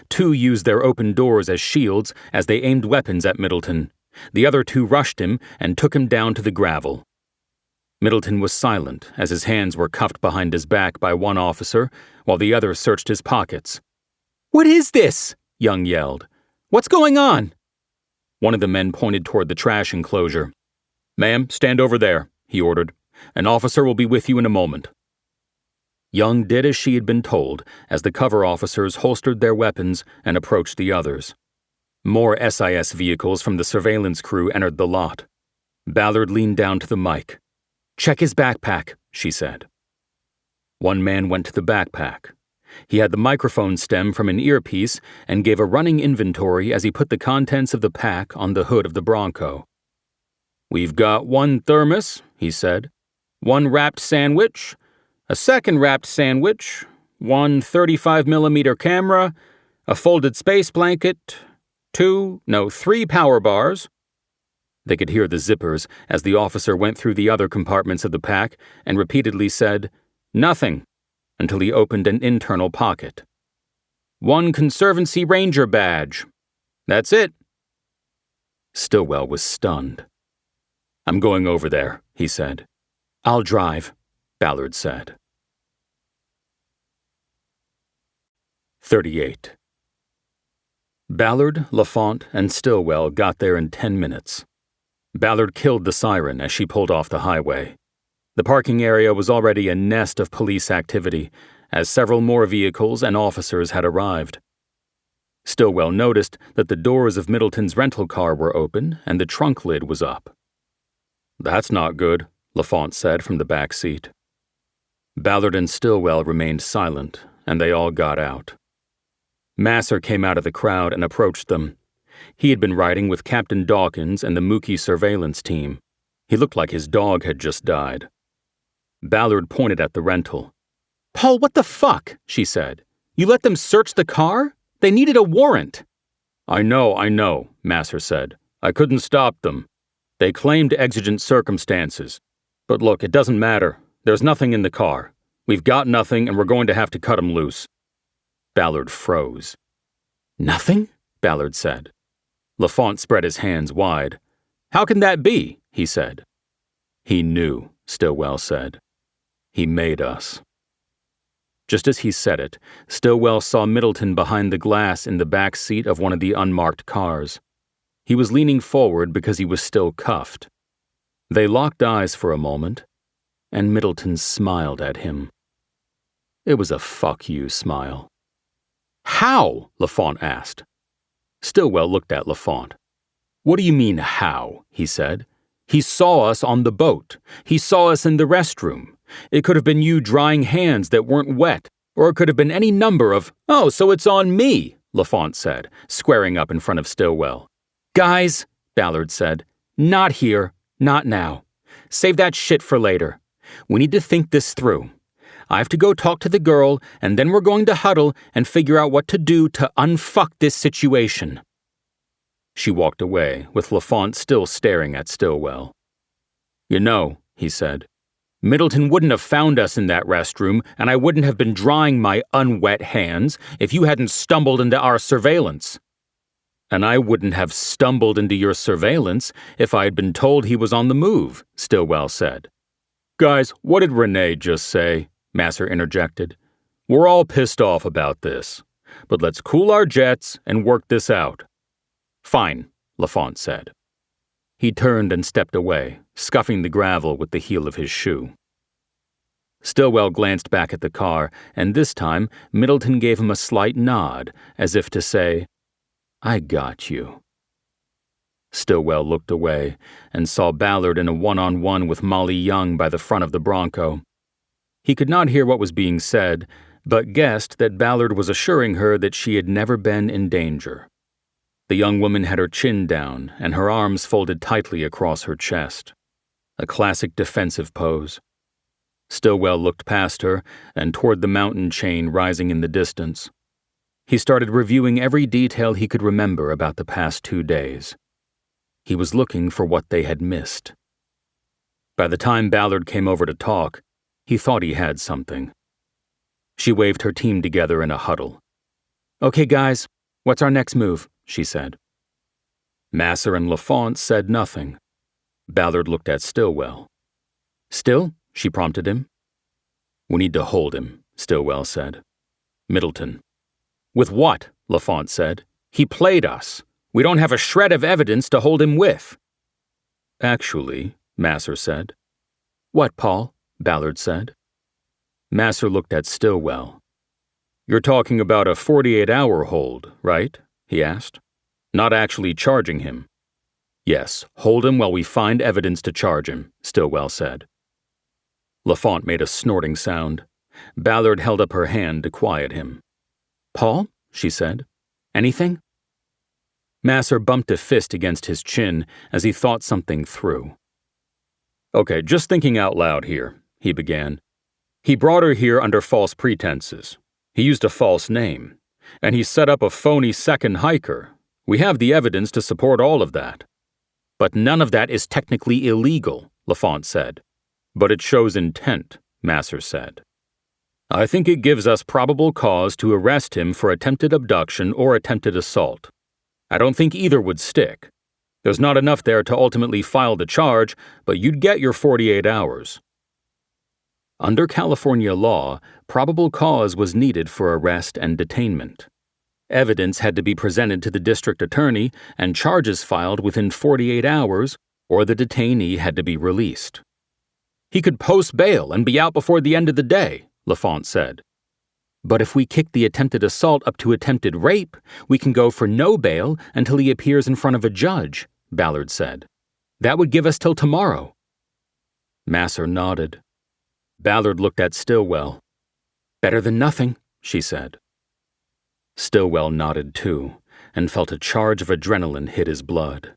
2 used their open doors as shields as they aimed weapons at Middleton. The other 2 rushed him and took him down to the gravel. Middleton was silent as his hands were cuffed behind his back by one officer while the other searched his pockets. "What is this?" Young yelled. "What's going on?" One of the men pointed toward the trash enclosure. "Ma'am, stand over there," he ordered. "An officer will be with you in a moment." Young did as she had been told as the cover officers holstered their weapons and approached the others. More SIS vehicles from the surveillance crew entered the lot. Ballard leaned down to the mic. "Check his backpack," she said. One man went to the backpack. He had the microphone stem from an earpiece and gave a running inventory as he put the contents of the pack on the hood of the Bronco. "We've got 1 thermos," he said, 1 wrapped sandwich, a 2nd wrapped sandwich, 1 35mm camera, a folded space blanket, 3 power bars." They could hear the zippers as the officer went through the other compartments of the pack and repeatedly said, "Nothing," until he opened an internal pocket. 1 Conservancy Ranger badge. That's it." Stillwell was stunned. "I'm going over there," he said. "I'll drive," Ballard said. 38. Ballard, Lafont, and Stillwell got there in 10 minutes. Ballard killed the siren as she pulled off the highway. The parking area was already a nest of police activity, as several more vehicles and officers had arrived. Stillwell noticed that the doors of Middleton's rental car were open and the trunk lid was up. "That's not good," Lafont said from the back seat. Ballard and Stillwell remained silent, and they all got out. Masser came out of the crowd and approached them. He had been riding with Captain Dawkins and the Mookie surveillance team. He looked like his dog had just died. Ballard pointed at the rental. "Paul, what the fuck?" she said. "You let them search the car? They needed a warrant." I know, Masser said. "I couldn't stop them. They claimed exigent circumstances. But look, it doesn't matter. There's nothing in the car. We've got nothing, and we're going to have to cut them loose." Ballard froze. "Nothing?" Ballard said. Lafont spread his hands wide. "How can that be?" he said. "He knew," Stillwell said. "He made us." Just as he said it, Stillwell saw Middleton behind the glass in the back seat of one of the unmarked cars. He was leaning forward because he was still cuffed. They locked eyes for a moment, and Middleton smiled at him. It was a fuck you smile. "How?" Lafont asked. Stillwell looked at Lafont. "What do you mean, how?" he said. "He saw us on the boat. He saw us in the restroom. It could have been you drying hands that weren't wet, or it could have been any number of—" "Oh, so it's on me," Lafont said, squaring up in front of Stillwell. "Guys," Ballard said, "not here, not now. Save that shit for later. We need to think this through. I have to go talk to the girl, and then we're going to huddle and figure out what to do to unfuck this situation." She walked away, with Lafont still staring at Stillwell. "You know," he said, Middleton wouldn't have found us in that restroom, and I wouldn't have been drying my unwet hands if you hadn't stumbled into our surveillance. And I wouldn't have stumbled into your surveillance if I had been told he was on the move, Stillwell said. Guys, what did Renee just say? Masser interjected. We're all pissed off about this, but let's cool our jets and work this out. Fine, LaFont said. He turned and stepped away, scuffing the gravel with the heel of his shoe. Stillwell glanced back at the car, and this time Middleton gave him a slight nod, as if to say, I got you. Stillwell looked away and saw Ballard in a one-on-one with Molly Young by the front of the Bronco. He could not hear what was being said, but guessed that Ballard was assuring her that she had never been in danger. The young woman had her chin down and her arms folded tightly across her chest. A classic defensive pose. Stillwell looked past her and toward the mountain chain rising in the distance. He started reviewing every detail he could remember about the past 2 days. He was looking for what they had missed. By the time Ballard came over to talk, he thought he had something. She waved her team together in a huddle. Okay, guys, what's our next move? She said. Masser and LaFont said nothing. Ballard looked at Stillwell. Still? She prompted him. We need to hold him, Stillwell said. Middleton. With what? LaFont said. He played us. We don't have a shred of evidence to hold him with. Actually, Masser said. What, Paul? Ballard said. Masser looked at Stillwell. You're talking about a 48-hour hold, right? He asked. Not actually charging him. Yes, hold him while we find evidence to charge him, Stillwell said. LaFont made a snorting sound. Ballard held up her hand to quiet him. Paul? She said. Anything? Masser bumped a fist against his chin as he thought something through. Okay, just thinking out loud here, he began. He brought her here under false pretenses. He used a false name. And he set up a phony second hiker. We have the evidence to support all of that. But none of that is technically illegal, LaFont said. But it shows intent, Masser said. I think it gives us probable cause to arrest him for attempted abduction or attempted assault. I don't think either would stick. There's not enough there to ultimately file the charge, but you'd get your 48 hours. Under California law, probable cause was needed for arrest and detainment. Evidence had to be presented to the district attorney and charges filed within 48 hours, or the detainee had to be released. He could post bail and be out before the end of the day, LaFont said. But if we kick the attempted assault up to attempted rape, we can go for no bail until he appears in front of a judge, Ballard said. That would give us till tomorrow. Masser nodded. Ballard looked at Stillwell. Better than nothing, she said. Stillwell nodded too, and felt a charge of adrenaline hit his blood.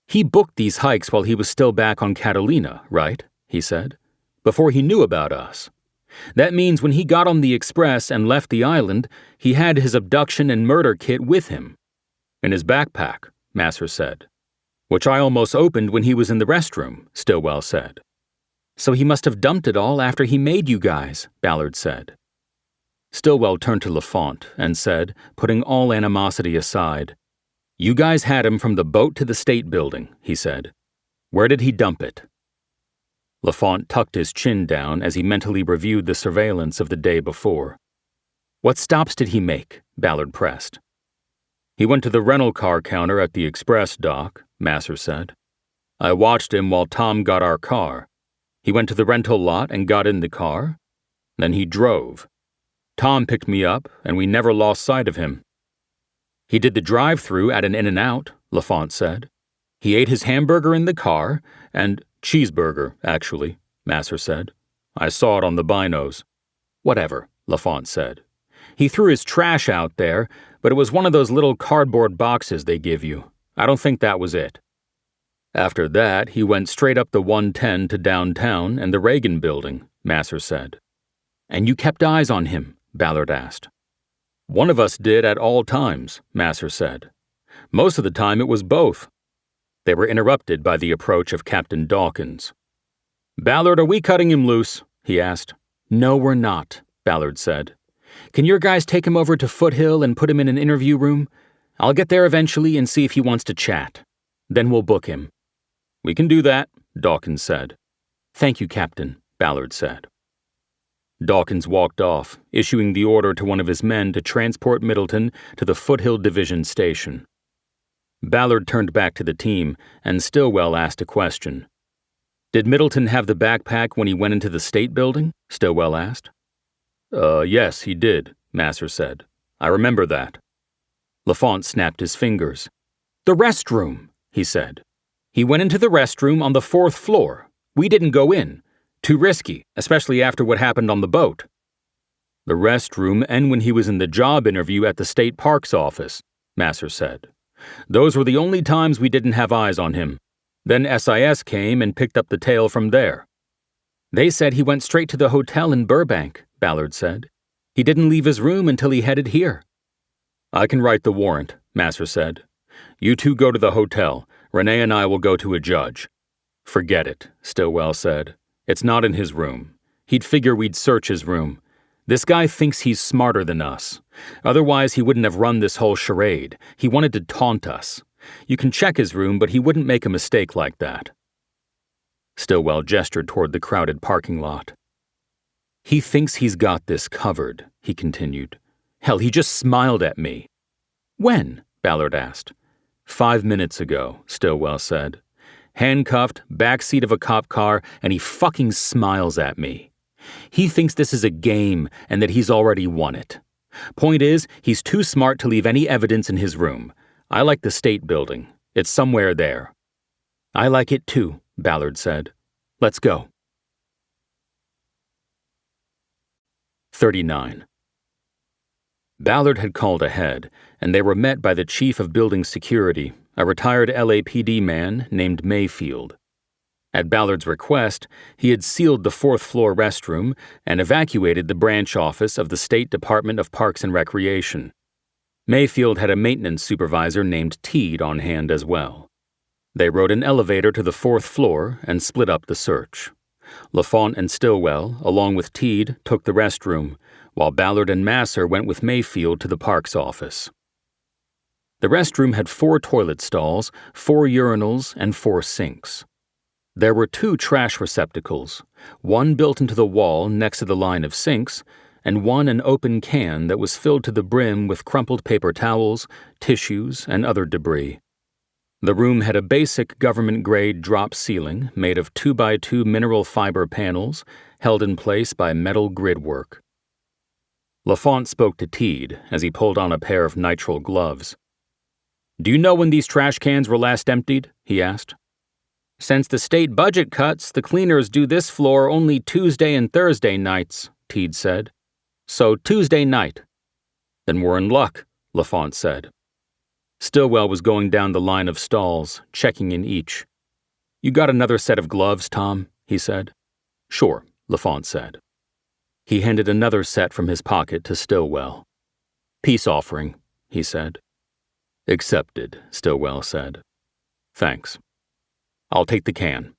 He booked these hikes while he was still back on Catalina, right? He said. Before he knew about us. That means when he got on the express and left the island, he had his abduction and murder kit with him. In his backpack, Masser said. Which I almost opened when he was in the restroom, Stillwell said. So he must have dumped it all after he made you guys, Ballard said. Stillwell turned to LaFont and said, putting all animosity aside, You guys had him from the boat to the state building, he said. Where did he dump it? LaFont tucked his chin down as he mentally reviewed the surveillance of the day before. What stops did he make? Ballard pressed. He went to the rental car counter at the express dock, Masser said. I watched him while Tom got our car. He went to the rental lot and got in the car. Then he drove. Tom picked me up, and we never lost sight of him. He did the drive-thru at an In-N-Out, LaFont said. He ate his hamburger in the car, and cheeseburger, actually, Masser said. I saw it on the binos. Whatever, LaFont said. He threw his trash out there, but it was one of those little cardboard boxes they give you. I don't think that was it. After that, he went straight up the 110 to downtown and the Reagan building, Masser said. And you kept eyes on him, Ballard asked. One of us did at all times, Masser said. Most of the time it was both. They were interrupted by the approach of Captain Dawkins. "Ballard, are we cutting him loose?" he asked. "No, we're not," Ballard said. "Can your guys take him over to Foothill and put him in an interview room? I'll get there eventually and see if he wants to chat. Then we'll book him." "We can do that," Dawkins said. "Thank you, Captain," Ballard said. Dawkins walked off, issuing the order to one of his men to transport Middleton to the Foothill Division station. Ballard turned back to the team, and Stillwell asked a question. "Did Middleton have the backpack when he went into the State Building?" Stillwell asked. Yes, he did," Masser said. "I remember that." Lafont snapped his fingers. "The restroom," he said. "He went into the restroom on the 4th floor. We didn't go in. Too risky, especially after what happened on the boat." "The restroom and when he was in the job interview at the State Parks office," Masser said. "Those were the only times we didn't have eyes on him. Then SIS came and picked up the tail from there." "They said he went straight to the hotel in Burbank," Ballard said. "He didn't leave his room until he headed here." "I can write the warrant," Masser said. "You two go to the hotel. Renee and I will go to a judge." "Forget it," Stillwell said. "It's not in his room. He'd figure we'd search his room. This guy thinks he's smarter than us. Otherwise, he wouldn't have run this whole charade. He wanted to taunt us. You can check his room, but he wouldn't make a mistake like that." Stillwell gestured toward the crowded parking lot. "He thinks he's got this covered," he continued. "Hell, he just smiled at me." "When?" Ballard asked. 5 minutes ago," Stillwell said. "Handcuffed, backseat of a cop car, and he fucking smiles at me. He thinks this is a game and that he's already won it. Point is, he's too smart to leave any evidence in his room. I like the State Building. It's somewhere there." "I like it too," Ballard said. "Let's go." 39. Ballard had called ahead, and they were met by the chief of building security, a retired LAPD man named Mayfield. At Ballard's request, he had sealed the 4th-floor restroom and evacuated the branch office of the State Department of Parks and Recreation. Mayfield had a maintenance supervisor named Teed on hand as well. They rode an elevator to the 4th floor and split up the search. Lafont and Stillwell, along with Teed, took the restroom, while Ballard and Masser went with Mayfield to the parks office. The restroom had 4 toilet stalls, 4 urinals, and 4 sinks. There were 2 trash receptacles, one built into the wall next to the line of sinks, and one an open can that was filled to the brim with crumpled paper towels, tissues, and other debris. The room had a basic government-grade drop ceiling made of 2x2 mineral fiber panels held in place by metal gridwork. Lafont spoke to Teed as he pulled on a pair of nitrile gloves. "Do you know when these trash cans were last emptied?" he asked. "Since the state budget cuts, the cleaners do this floor only Tuesday and Thursday nights," Teed said. "So Tuesday night." "Then we're in luck," Lafont said. Stillwell was going down the line of stalls, checking in each. "You got another set of gloves, Tom?" he said. "Sure," Lafont said. He handed another set from his pocket to Stillwell. "Peace offering," he said. "Accepted," Stillwell said. "Thanks. I'll take the can."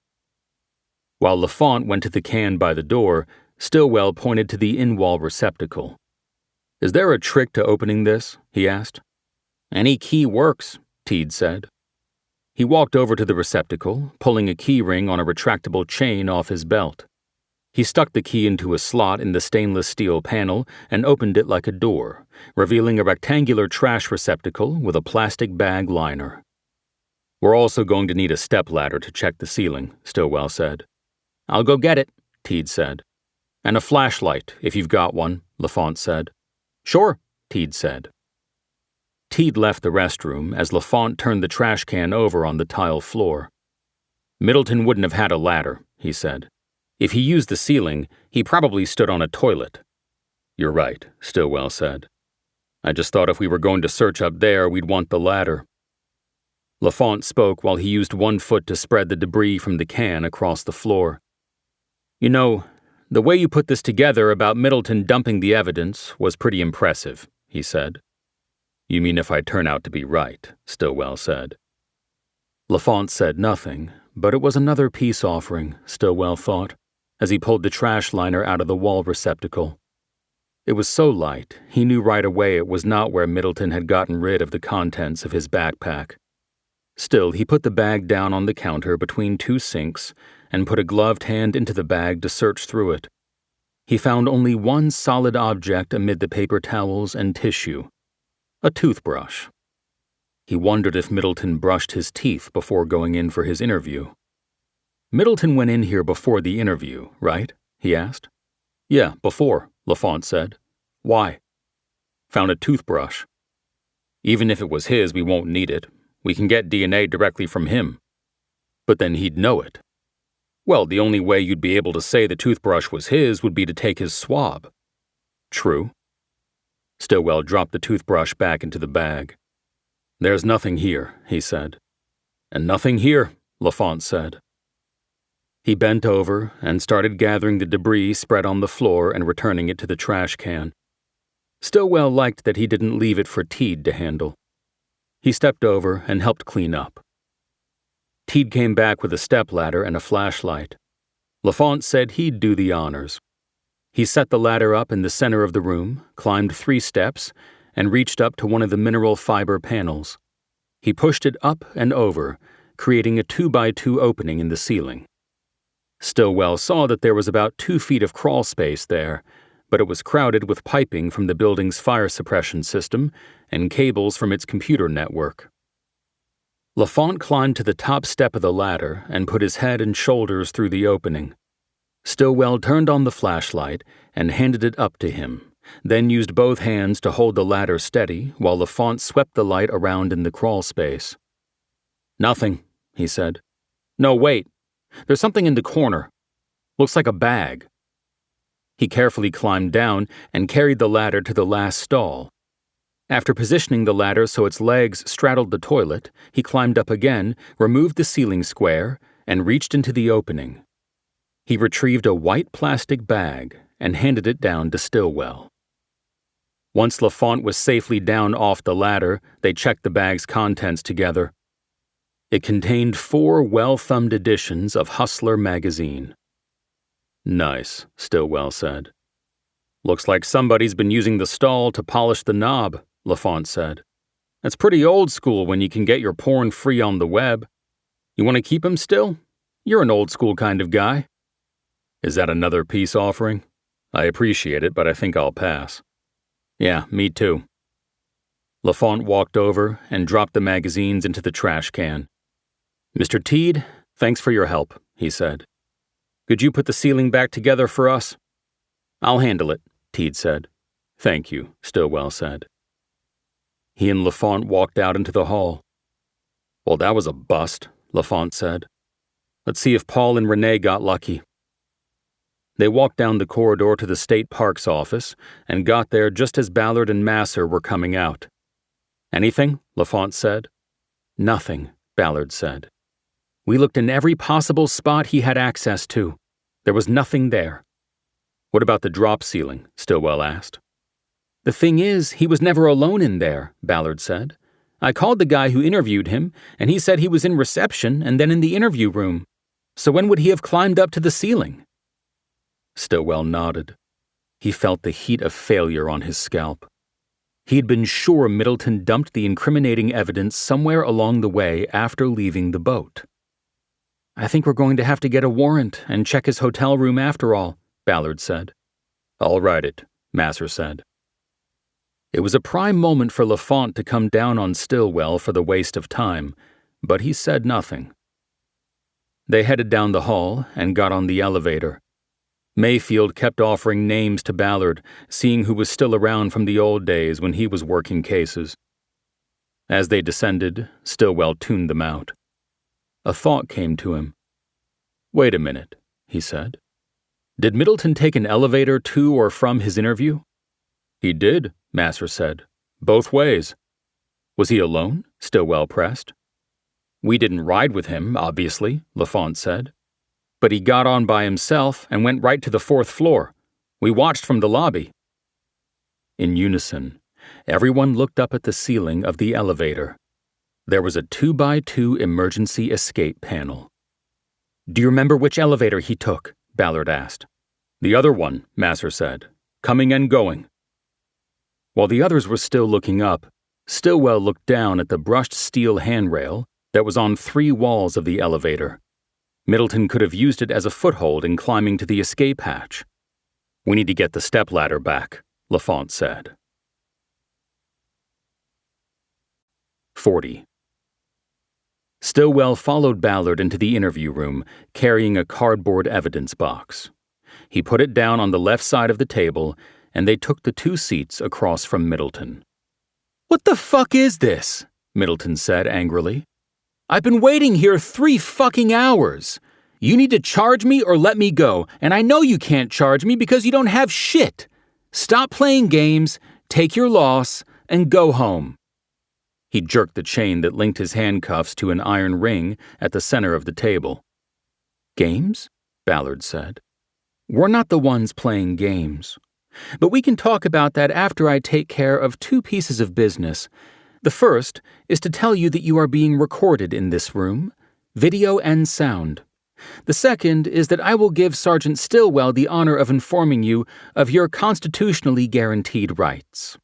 While Lafont went to the can by the door, Stillwell pointed to the in-wall receptacle. "Is there a trick to opening this?" he asked. "Any key works," Teed said. He walked over to the receptacle, pulling a key ring on a retractable chain off his belt. He stuck the key into a slot in the stainless steel panel and opened it like a door, revealing a rectangular trash receptacle with a plastic bag liner. "We're also going to need a stepladder to check the ceiling," Stillwell said. "I'll go get it," Teed said. "And a flashlight, if you've got one," Lafont said. "Sure," Teed said. Teed left the restroom as Lafont turned the trash can over on the tile floor. "Middleton wouldn't have had a ladder," he said. "If he used the ceiling, he probably stood on a toilet." "You're right," Stillwell said. "I just thought if we were going to search up there, we'd want the ladder." Lafont spoke while he used one foot to spread the debris from the can across the floor. "You know, the way you put this together about Middleton dumping the evidence was pretty impressive," he said. "You mean if I turn out to be right," Stillwell said. Lafont said nothing, but it was another peace offering, Stillwell thought, as he pulled the trash liner out of the wall receptacle. It was so light, he knew right away it was not where Middleton had gotten rid of the contents of his backpack. Still, he put the bag down on the counter between two sinks and put a gloved hand into the bag to search through it. He found only one solid object amid the paper towels and tissue: a toothbrush. He wondered if Middleton brushed his teeth before going in for his interview. "Middleton went in here before the interview, right?" he asked. "Yeah, before," LaFont said. "Why?" "Found a toothbrush. Even if it was his, we won't need it. We can get DNA directly from him." "But then he'd know it." "Well, the only way you'd be able to say the toothbrush was his would be to take his swab." "True." Stillwell dropped the toothbrush back into the bag. "There's nothing here," he said. "And nothing here," LaFont said. He bent over and started gathering the debris spread on the floor and returning it to the trash can. Stillwell liked that he didn't leave it for Teed to handle. He stepped over and helped clean up. Teed came back with a stepladder and a flashlight. LaFont said he'd do the honors. He set the ladder up in the center of the room, climbed 3 steps, and reached up to one of the mineral fiber panels. He pushed it up and over, creating a 2x2 opening in the ceiling. Stillwell saw that there was about 2 feet of crawl space there, but it was crowded with piping from the building's fire suppression system and cables from its computer network. LaFont climbed to the top step of the ladder and put his head and shoulders through the opening. Stillwell turned on the flashlight and handed it up to him, then used both hands to hold the ladder steady while LaFont swept the light around in the crawl space. "Nothing," he said. "No, wait. There's something in the corner. Looks like a bag." He carefully climbed down and carried the ladder to the last stall. After positioning the ladder so its legs straddled the toilet, he climbed up again, removed the ceiling square, and reached into the opening. He retrieved a white plastic bag and handed it down to Stillwell. Once LaFont was safely down off the ladder, they checked the bag's contents together. It contained 4 well-thumbed editions of Hustler magazine. "Nice," Stillwell said. "Looks like somebody's been using the stall to polish the knob," LaFont said. "That's pretty old school when you can get your porn free on the web. You want to keep 'em still? You're an old school kind of guy." "Is that another peace offering? I appreciate it, but I think I'll pass." "Yeah, me too." LaFont walked over and dropped the magazines into the trash can. "Mr. Teed, thanks for your help," he said. "Could you put the ceiling back together for us?" "I'll handle it," Teed said. "Thank you," Stillwell said. He and LaFont walked out into the hall. "Well, that was a bust," LaFont said. "Let's see if Paul and Renee got lucky." They walked down the corridor to the state parks office and got there just as Ballard and Masser were coming out. "Anything?" LaFont said. "Nothing," Ballard said. "We looked in every possible spot he had access to. There was nothing there." "What about the drop ceiling?" Stillwell asked. "The thing is, he was never alone in there," Ballard said. "I called the guy who interviewed him, and he said he was in reception and then in the interview room. So when would he have climbed up to the ceiling?" Stillwell nodded. He felt the heat of failure on his scalp. He'd been sure Middleton dumped the incriminating evidence somewhere along the way after leaving the boat. "I think we're going to have to get a warrant and check his hotel room after all," Ballard said. "I'll write it," Masser said. It was a prime moment for LaFont to come down on Stillwell for the waste of time, but he said nothing. They headed down the hall and got on the elevator. Mayfield kept offering names to Ballard, seeing who was still around from the old days when he was working cases. As they descended, Stillwell tuned them out. A thought came to him. "Wait a minute," he said. "Did Middleton take an elevator to or from his interview?" "He did," Masser said. "Both ways." "Was he alone?" Stillwell pressed. "We didn't ride with him, obviously," LaFont said. "But he got on by himself and went right to the 4th floor. We watched from the lobby." In unison, everyone looked up at the ceiling of the elevator. There was a 2x2 emergency escape panel. Do you remember which elevator he took? Ballard asked. The other one, Masser said. Coming and going. While the others were still looking up, Stillwell looked down at the brushed steel handrail that was on 3 walls of the elevator. Middleton could have used it as a foothold in climbing to the escape hatch. We need to get the stepladder back, Lafont said. 40. Stillwell followed Ballard into the interview room, carrying a cardboard evidence box. He put it down on the left side of the table, and they took the 2 seats across from Middleton. What the fuck is this? Middleton said angrily. I've been waiting here 3 fucking hours. You need to charge me or let me go, and I know you can't charge me because you don't have shit. Stop playing games, take your loss, and go home. He jerked the chain that linked his handcuffs to an iron ring at the center of the table. Games? Ballard said. We're not the ones playing games. But we can talk about that after I take care of 2 pieces of business. The first is to tell you that you are being recorded in this room, video and sound. The second is that I will give Sergeant Stillwell the honor of informing you of your constitutionally guaranteed rights.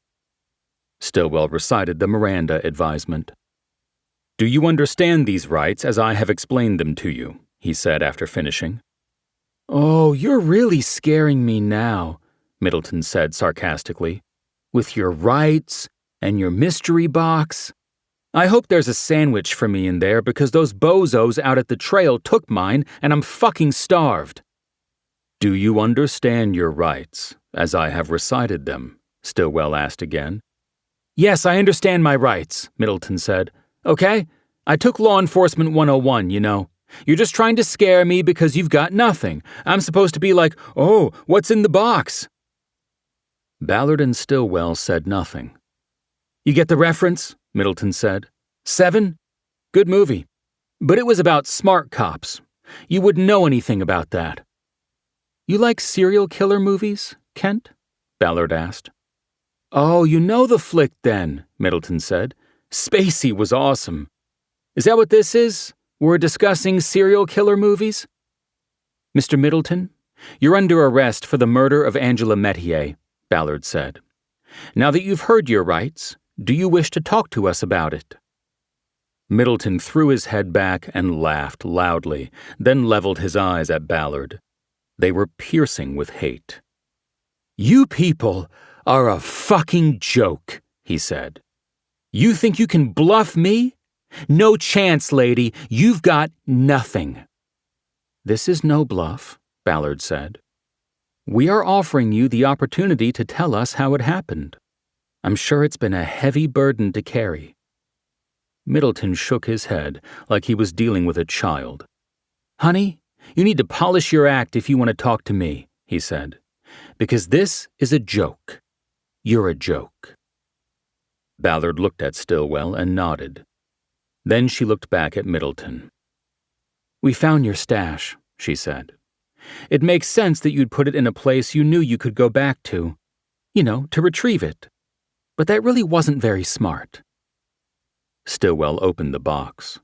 Stillwell recited the Miranda advisement. Do you understand these rights as I have explained them to you? He said after finishing. Oh, you're really scaring me now, Middleton said sarcastically. With your rights and your mystery box. I hope there's a sandwich for me in there because those bozos out at the trail took mine and I'm fucking starved. Do you understand your rights as I have recited them? Stillwell asked again. Yes, I understand my rights, Middleton said. Okay, I took Law Enforcement 101, you know. You're just trying to scare me because you've got nothing. I'm supposed to be like, oh, what's in the box? Ballard and Stillwell said nothing. You get the reference? Middleton said. 7? Good movie. But it was about smart cops. You wouldn't know anything about that. You like serial killer movies, Kent? Ballard asked. Oh, you know the flick then, Middleton said. Spacey was awesome. Is that what this is? We're discussing serial killer movies? Mr. Middleton, you're under arrest for the murder of Angela Metier, Ballard said. Now that you've heard your rights, do you wish to talk to us about it? Middleton threw his head back and laughed loudly, then leveled his eyes at Ballard. They were piercing with hate. You people are a fucking joke, he said. You think you can bluff me? No chance, lady. You've got nothing. This is no bluff, Ballard said. We are offering you the opportunity to tell us how it happened. I'm sure it's been a heavy burden to carry. Middleton shook his head like he was dealing with a child. Honey, you need to polish your act if you want to talk to me, he said. Because this is a joke. You're a joke. Ballard looked at Stillwell and nodded. Then she looked back at Middleton. We found your stash, she said. It makes sense that you'd put it in a place you knew you could go back to. You know, to retrieve it. But that really wasn't very smart. Stillwell opened the box.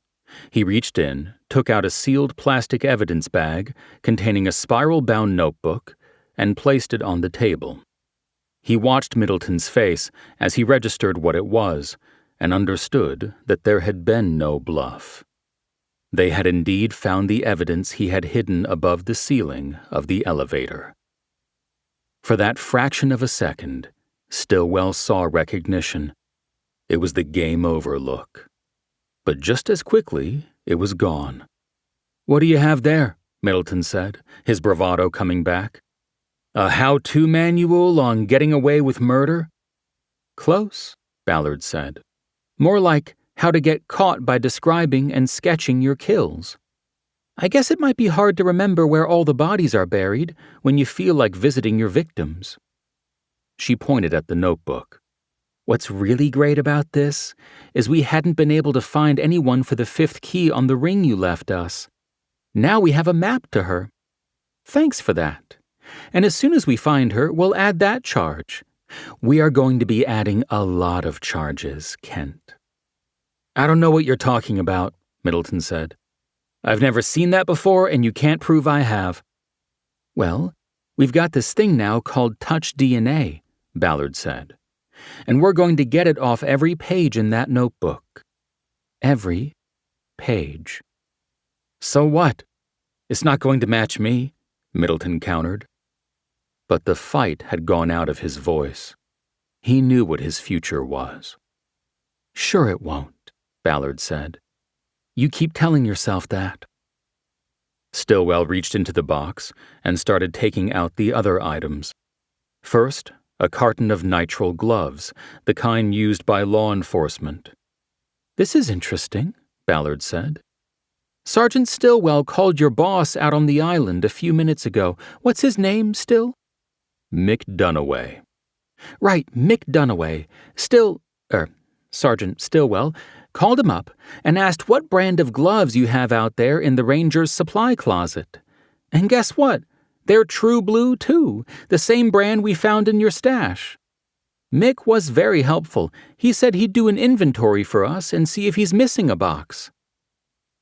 He reached in, took out a sealed plastic evidence bag containing a spiral-bound notebook, and placed it on the table. He watched Middleton's face as he registered what it was, and understood that there had been no bluff. They had indeed found the evidence he had hidden above the ceiling of the elevator. For that fraction of a second, Stillwell saw recognition. It was the game over look. But just as quickly, it was gone. What do you have there? Middleton said, his bravado coming back. A how-to manual on getting away with murder? Close, Ballard said. More like how to get caught by describing and sketching your kills. I guess it might be hard to remember where all the bodies are buried when you feel like visiting your victims. She pointed at the notebook. What's really great about this is we hadn't been able to find anyone for the 5th key on the ring you left us. Now we have a map to her. Thanks for that. And as soon as we find her, we'll add that charge. We are going to be adding a lot of charges, Kent. I don't know what you're talking about, Middleton said. I've never seen that before, and you can't prove I have. Well, we've got this thing now called touch DNA, Ballard said. And we're going to get it off every page in that notebook. Every page. So what? It's not going to match me, Middleton countered. But the fight had gone out of his voice. He knew what his future was. Sure it won't, Ballard said. You keep telling yourself that. Stillwell reached into the box and started taking out the other items. First, a carton of nitrile gloves, the kind used by law enforcement. This is interesting, Ballard said. Sergeant Stillwell called your boss out on the island a few minutes ago. What's his name, Still? Mick Dunaway. Right, Mick Dunaway. Sergeant Stillwell called him up and asked what brand of gloves you have out there in the Ranger's supply closet. And guess what? They're true blue, too, the same brand we found in your stash. Mick was very helpful. He said he'd do an inventory for us and see if he's missing a box.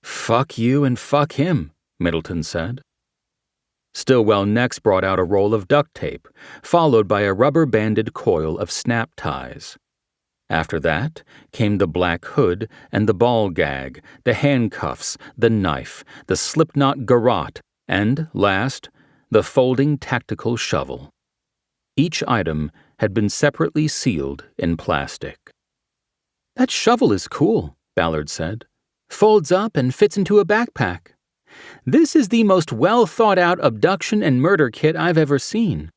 Fuck you and fuck him, Middleton said. Stillwell next brought out a roll of duct tape, followed by a rubber-banded coil of snap ties. After that came the black hood and the ball gag, the handcuffs, the knife, the slipknot garrote, and, last, the folding tactical shovel. Each item had been separately sealed in plastic. That shovel is cool, Ballard said. Folds up and fits into a backpack. This is the most well-thought-out abduction and murder kit I've ever seen.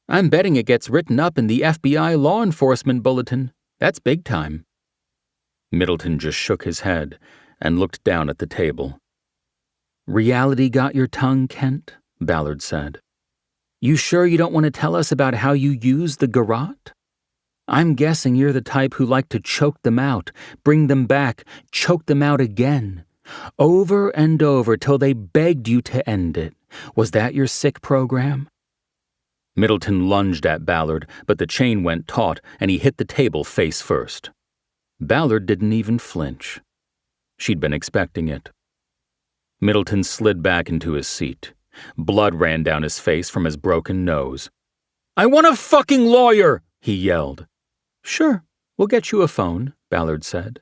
I'm betting it gets written up in the FBI law enforcement bulletin. That's big time. Middleton just shook his head and looked down at the table. Reality got your tongue, Kent? Ballard said. You sure you don't want to tell us about how you use the garrote? I'm guessing you're the type who liked to choke them out, bring them back, choke them out again. Over and over till they begged you to end it. Was that your sick program? Middleton lunged at Ballard, but the chain went taut and he hit the table face first. Ballard didn't even flinch. She'd been expecting it. Middleton slid back into his seat. Blood ran down his face from his broken nose. I want a fucking lawyer, he yelled. Sure, we'll get you a phone, Ballard said.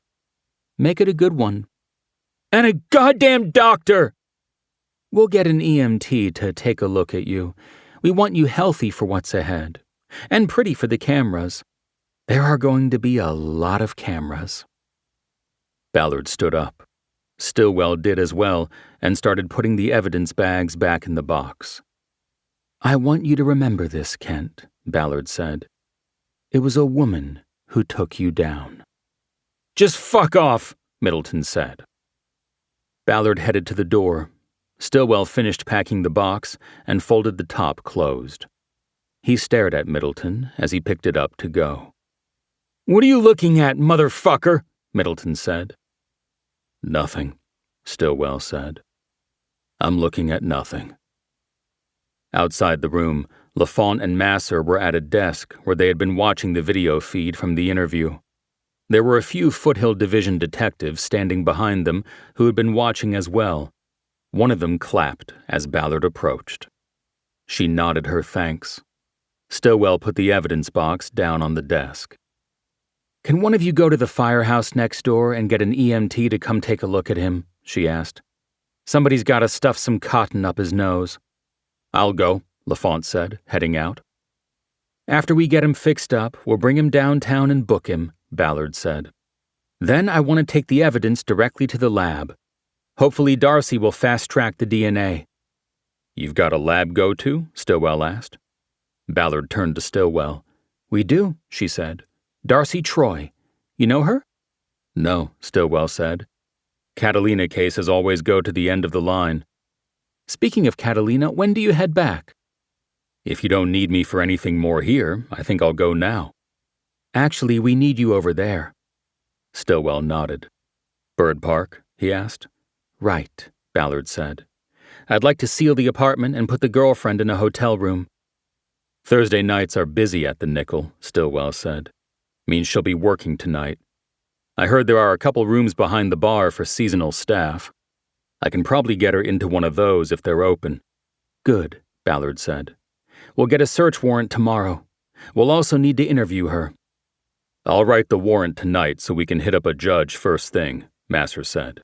Make it a good one. And a goddamn doctor! We'll get an EMT to take a look at you. We want you healthy for what's ahead. And pretty for the cameras. There are going to be a lot of cameras. Ballard stood up. Stillwell did as well and started putting the evidence bags back in the box. I want you to remember this, Kent, Ballard said. It was a woman who took you down. Just fuck off, Middleton said. Ballard headed to the door. Stillwell finished packing the box and folded the top closed. He stared at Middleton as he picked it up to go. What are you looking at, motherfucker? Middleton said. Nothing, Stillwell said. I'm looking at nothing. Outside the room, Lafont and Masser were at a desk where they had been watching the video feed from the interview. There were a few Foothill Division detectives standing behind them who had been watching as well. One of them clapped as Ballard approached. She nodded her thanks. Stillwell put the evidence box down on the desk. Can one of you go to the firehouse next door and get an EMT to come take a look at him? She asked. Somebody's got to stuff some cotton up his nose. I'll go, Lafont said, heading out. After we get him fixed up, we'll bring him downtown and book him, Ballard said. Then I want to take the evidence directly to the lab. Hopefully Darcy will fast-track the DNA. You've got a lab go-to? Stillwell asked. Ballard turned to Stillwell. We do, she said. Darcy Troy. You know her? No, Stillwell said. Catalina cases always go to the end of the line. Speaking of Catalina, when do you head back? If you don't need me for anything more here, I think I'll go now. Actually, we need you over there. Stillwell nodded. Bird Park? He asked. Right, Ballard said. I'd like to seal the apartment and put the girlfriend in a hotel room. Thursday nights are busy at the Nickel, Stillwell said. Means she'll be working tonight. I heard there are a couple rooms behind the bar for seasonal staff. I can probably get her into one of those if they're open. Good, Ballard said. We'll get a search warrant tomorrow. We'll also need to interview her. I'll write the warrant tonight so we can hit up a judge first thing, Masser said.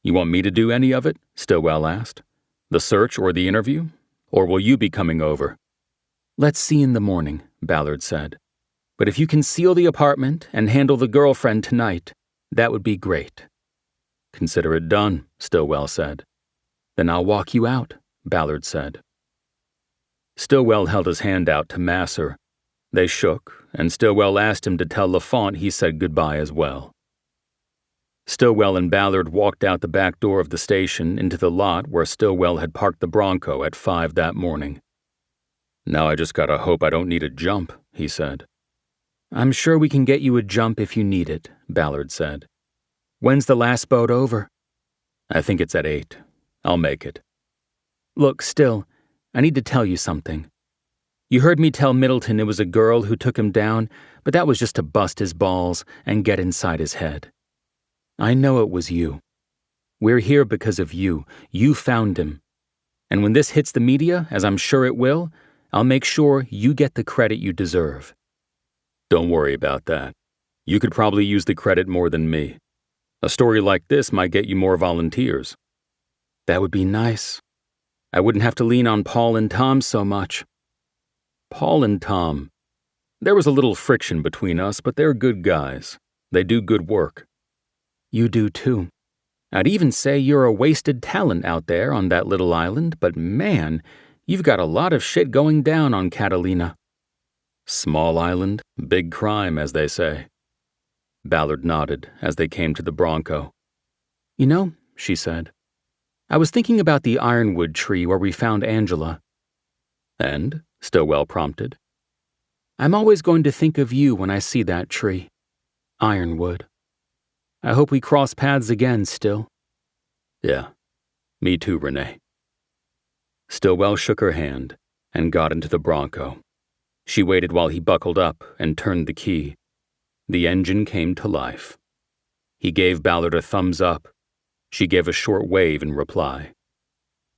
You want me to do any of it? Stillwell asked. The search or the interview? Or will you be coming over? Let's see in the morning, Ballard said. But if you can seal the apartment and handle the girlfriend tonight, that would be great. Consider it done, Stillwell said. Then I'll walk you out, Ballard said. Stillwell held his hand out to Masser. They shook, and Stillwell asked him to tell LaFont he said goodbye as well. Stillwell and Ballard walked out the back door of the station into the lot where Stillwell had parked the Bronco at 5 that morning. Now I just gotta hope I don't need a jump, he said. I'm sure we can get you a jump if you need it, Ballard said. When's the last boat over? I think it's at 8. I'll make it. Look, Still, I need to tell you something. You heard me tell Middleton it was a girl who took him down, but that was just to bust his balls and get inside his head. I know it was you. We're here because of you. You found him. And when this hits the media, as I'm sure it will, I'll make sure you get the credit you deserve. Don't worry about that. You could probably use the credit more than me. A story like this might get you more volunteers. That would be nice. I wouldn't have to lean on Paul and Tom so much. Paul and Tom. There was a little friction between us, but they're good guys. They do good work. You do too. I'd even say you're a wasted talent out there on that little island, but man, you've got a lot of shit going down on Catalina. Small island, big crime, as they say. Ballard nodded as they came to the Bronco. You know, she said, I was thinking about the ironwood tree where we found Angela. And? Stillwell prompted. I'm always going to think of you when I see that tree. Ironwood. I hope we cross paths again, Still. Yeah, me too, Renee. Stillwell shook her hand and got into the Bronco. She waited while he buckled up and turned the key. The engine came to life. He gave Ballard a thumbs up. She gave a short wave in reply.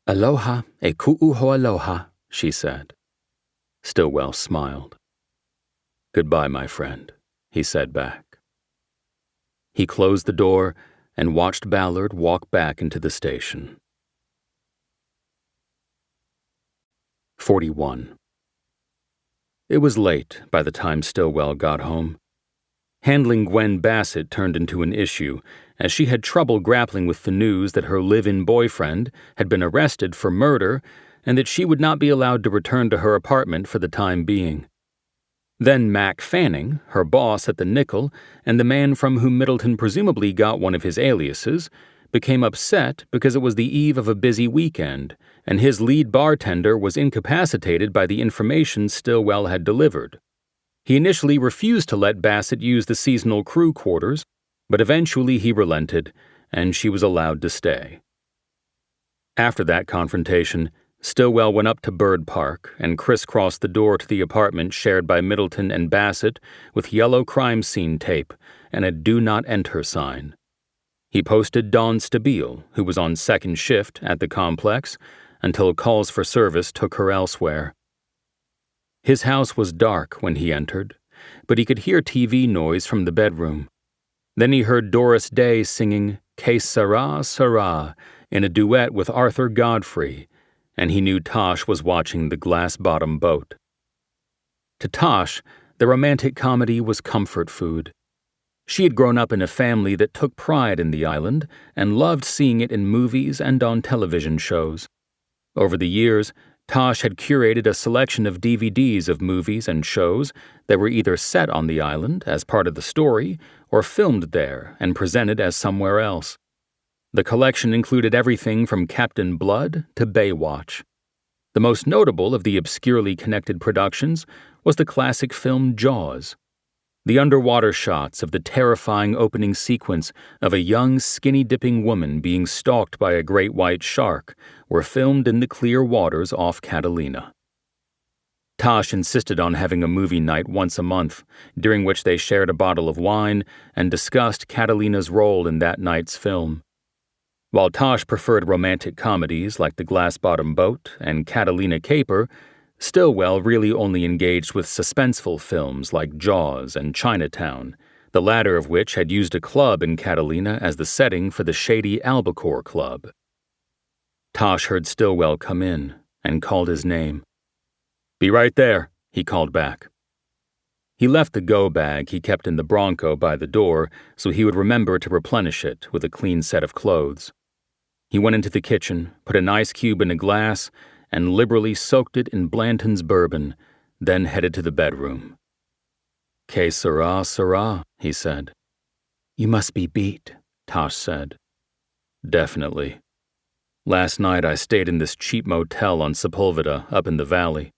Aloha e ku'u aloha, she said. Stillwell smiled. Goodbye, my friend, he said back. He closed the door and watched Ballard walk back into the station. 41. It was late by the time Stillwell got home. Handling Gwen Bassett turned into an issue, as she had trouble grappling with the news that her live-in boyfriend had been arrested for murder and that she would not be allowed to return to her apartment for the time being. Then Mac Fanning, her boss at the Nickel, and the man from whom Middleton presumably got one of his aliases, became upset because it was the eve of a busy weekend, and his lead bartender was incapacitated by the information Stillwell had delivered. He initially refused to let Bassett use the seasonal crew quarters, but eventually he relented, and she was allowed to stay. After that confrontation, Stillwell went up to Bird Park and crisscrossed the door to the apartment shared by Middleton and Bassett with yellow crime scene tape and a do not enter sign. He posted Dawn Stabile, who was on second shift at the complex, until calls for service took her elsewhere. His house was dark when he entered, but he could hear TV noise from the bedroom. Then he heard Doris Day singing Que Sera, Sera in a duet with Arthur Godfrey, and he knew Tosh was watching The Glass Bottom Boat. To Tosh, the romantic comedy was comfort food. She had grown up in a family that took pride in the island and loved seeing it in movies and on television shows. Over the years, Tosh had curated a selection of DVDs of movies and shows that were either set on the island as part of the story or filmed there and presented as somewhere else. The collection included everything from Captain Blood to Baywatch. The most notable of the obscurely connected productions was the classic film Jaws. The underwater shots of the terrifying opening sequence of a young, skinny-dipping woman being stalked by a great white shark were filmed in the clear waters off Catalina. Tosh insisted on having a movie night once a month, during which they shared a bottle of wine and discussed Catalina's role in that night's film. While Tosh preferred romantic comedies like The Glass-Bottom Boat and Catalina Caper, Stillwell really only engaged with suspenseful films like Jaws and Chinatown, the latter of which had used a club in Catalina as the setting for the shady Albacore Club. Tosh heard Stillwell come in and called his name. "Be right there," he called back. He left the go bag he kept in the Bronco by the door so he would remember to replenish it with a clean set of clothes. He went into the kitchen, put an ice cube in a glass, and liberally soaked it in Blanton's bourbon, then headed to the bedroom. "Que sera, sera," he said. "You must be beat," Tosh said. "Definitely. Last night I stayed in this cheap motel on Sepulveda up in the valley.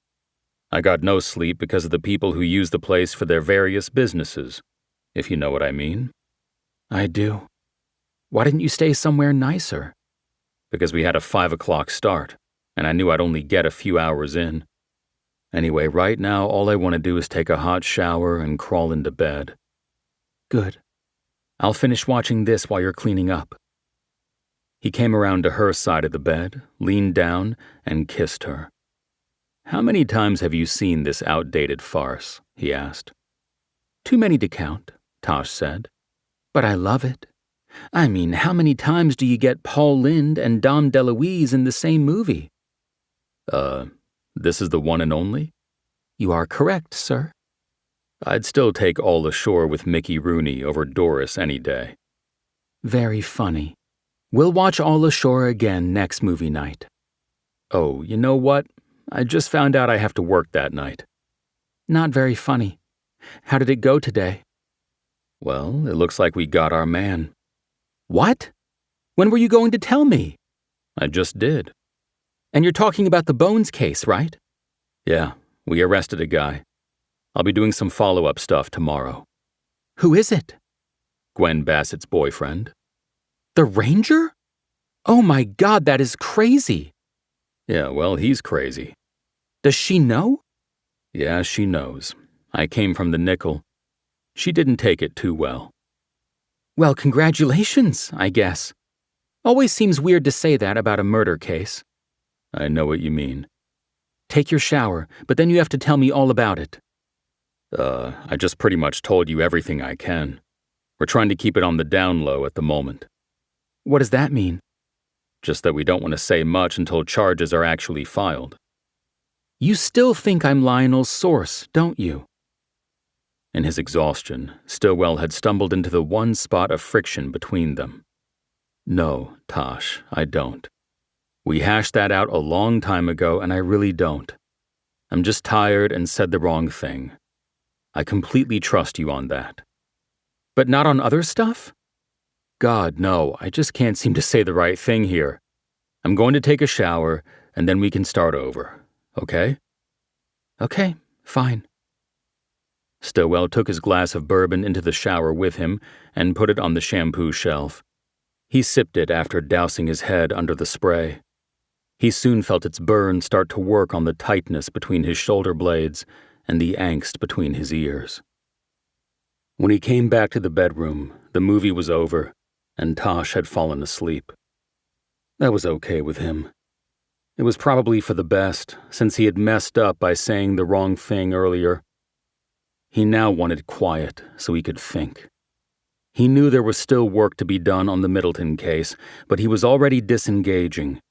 I got no sleep because of the people who use the place for their various businesses, if you know what I mean." "I do. Why didn't you stay somewhere nicer?" "Because we had a 5 o'clock start, and I knew I'd only get a few hours in. Anyway, right now all I want to do is take a hot shower and crawl into bed." "Good. I'll finish watching this while you're cleaning up." He came around to her side of the bed, leaned down, and kissed her. "How many times have you seen this outdated farce?" he asked. "Too many to count," Tosh said. "But I love it. I mean, how many times do you get Paul Lynde and Dom DeLuise in the same movie?" This is the one and only?" "You are correct, sir." "I'd still take All Ashore with Mickey Rooney over Doris any day." "Very funny. We'll watch All Ashore again next movie night." "Oh, you know what? I just found out I have to work that night." "Not very funny. How did it go today?" "Well, it looks like we got our man." "What? When were you going to tell me?" "I just did." "And you're talking about the Bones case, right?" "Yeah, we arrested a guy. I'll be doing some follow-up stuff tomorrow." "Who is it?" "Gwen Bassett's boyfriend." "The Ranger? Oh my God, that is crazy." "Yeah, well, he's crazy." "Does she know?" "Yeah, she knows. I came from the nickel. She didn't take it too well." "Well, congratulations, I guess. Always seems weird to say that about a murder case." "I know what you mean." "Take your shower, but then you have to tell me all about it." I just pretty much told you everything I can. We're trying to keep it on the down low at the moment." "What does that mean?" "Just that we don't want to say much until charges are actually filed." "You still think I'm Lionel's source, don't you?" In his exhaustion, Stillwell had stumbled into the one spot of friction between them. "No, Tosh, I don't. We hashed that out a long time ago, and I really don't. I'm just tired and said the wrong thing. I completely trust you on that." "But not on other stuff?" "God, no, I just can't seem to say the right thing here. I'm going to take a shower, and then we can start over, okay?" "Okay, fine." Stillwell took his glass of bourbon into the shower with him and put it on the shampoo shelf. He sipped it after dousing his head under the spray. He soon felt its burn start to work on the tightness between his shoulder blades and the angst between his ears. When he came back to the bedroom, the movie was over, and Tosh had fallen asleep. That was okay with him. It was probably for the best, since he had messed up by saying the wrong thing earlier. He now wanted quiet so he could think. He knew there was still work to be done on the Middleton case, but he was already disengaging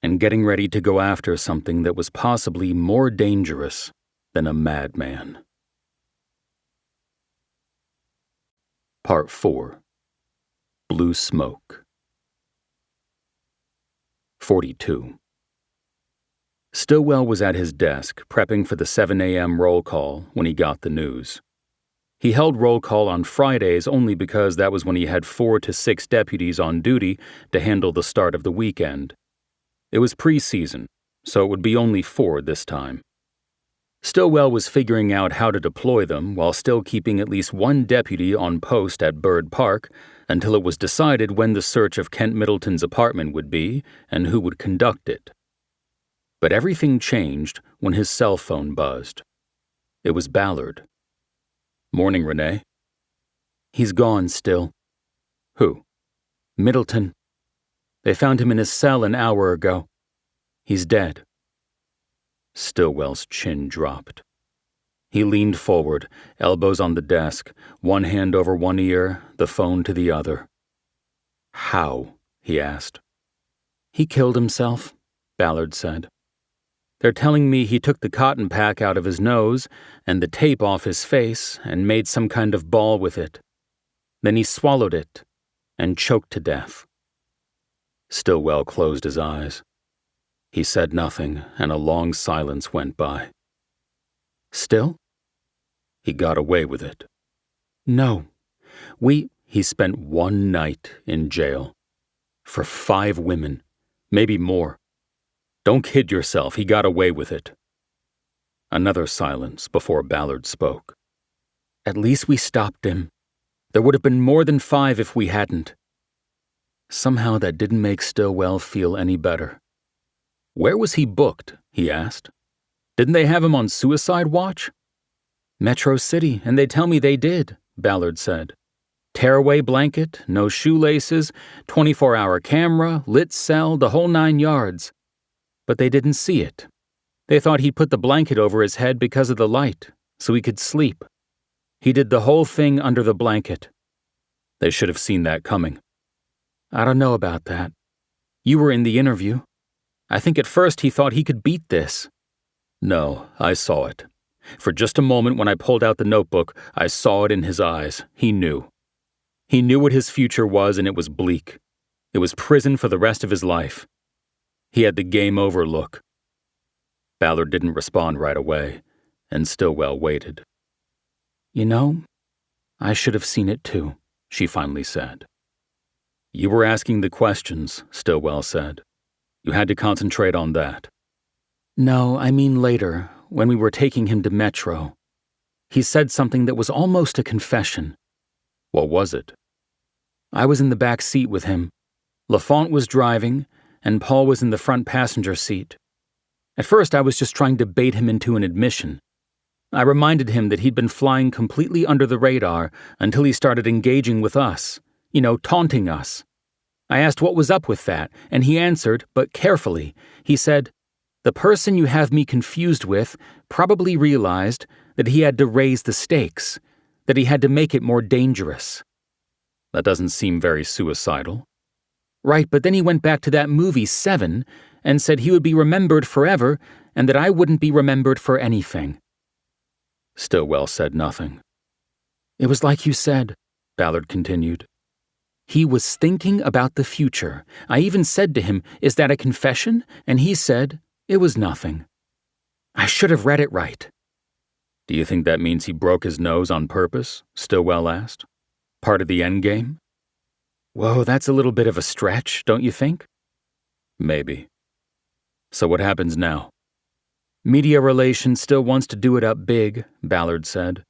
and getting ready to go after something that was possibly more dangerous than a madman. Part 4. Blue Smoke. 42. Stillwell was at his desk prepping for the 7 a.m. roll call when he got the news. He held roll call on Fridays only because that was when he had 4 to 6 deputies on duty to handle the start of the weekend. It was pre-season, so it would be only 4 this time. Stillwell was figuring out how to deploy them while still keeping at least one deputy on post at Bird Park until it was decided when the search of Kent Middleton's apartment would be and who would conduct it. But everything changed when his cell phone buzzed. It was Ballard. "Morning, Renee." "He's gone still." "Who?" "Middleton." They found him in his cell an hour ago. He's dead." Stillwell's chin dropped. He leaned forward, elbows on the desk, one hand over one ear, the phone to the other. "How?" he asked. "He killed himself," Ballard said. "They're telling me he took the cotton pack out of his nose and the tape off his face and made some kind of ball with it. Then he swallowed it and choked to death." Stillwell closed his eyes. He said nothing, and a long silence went by. "Still?" "He got away with it." "No. He spent one night in jail. For 5 women, maybe more. Don't kid yourself, he got away with it." Another silence before Ballard spoke. "At least we stopped him. There would have been more than 5 if we hadn't." Somehow that didn't make Stillwell feel any better. "Where was he booked?" he asked. "Didn't they have him on suicide watch?" "Metro City, and they tell me they did," Ballard said. "Tearaway blanket, no shoelaces, 24-hour camera, lit cell, the whole 9 yards. But they didn't see it. They thought he'd put the blanket over his head because of the light, so he could sleep. He did the whole thing under the blanket. They should have seen that coming." "I don't know about that. You were in the interview. I think at first he thought he could beat this." "No, I saw it. For just a moment when I pulled out the notebook, I saw it in his eyes. He knew. He knew what his future was, and it was bleak. It was prison for the rest of his life. He had the game over look." Ballard didn't respond right away, and Stillwell waited. "You know, I should have seen it too," she finally said. "You were asking the questions," Stillwell said. "You had to concentrate on that." "No, I mean later, when we were taking him to Metro. He said something that was almost a confession." "What was it?" "I was in the back seat with him. LaFont was driving, and Paul was in the front passenger seat. At first I was just trying to bait him into an admission. I reminded him that he'd been flying completely under the radar until he started engaging with us, taunting us. I asked what was up with that, and he answered, but carefully. He said, 'The person you have me confused with probably realized that he had to raise the stakes, that he had to make it more dangerous.'" "That doesn't seem very suicidal." "Right, but then he went back to that movie 7 and said he would be remembered forever and that I wouldn't be remembered for anything." Stillwell said nothing. "It was like you said," Ballard continued. "He was thinking about the future. I even said to him, 'Is that a confession?' And he said, 'It was nothing.' I should have read it right." "Do you think that means he broke his nose on purpose?" Stillwell asked. "Part of the endgame?" "Whoa, that's a little bit of a stretch, don't you think?" "Maybe. So what happens now?" "Media relations still wants to do it up big," Ballard said.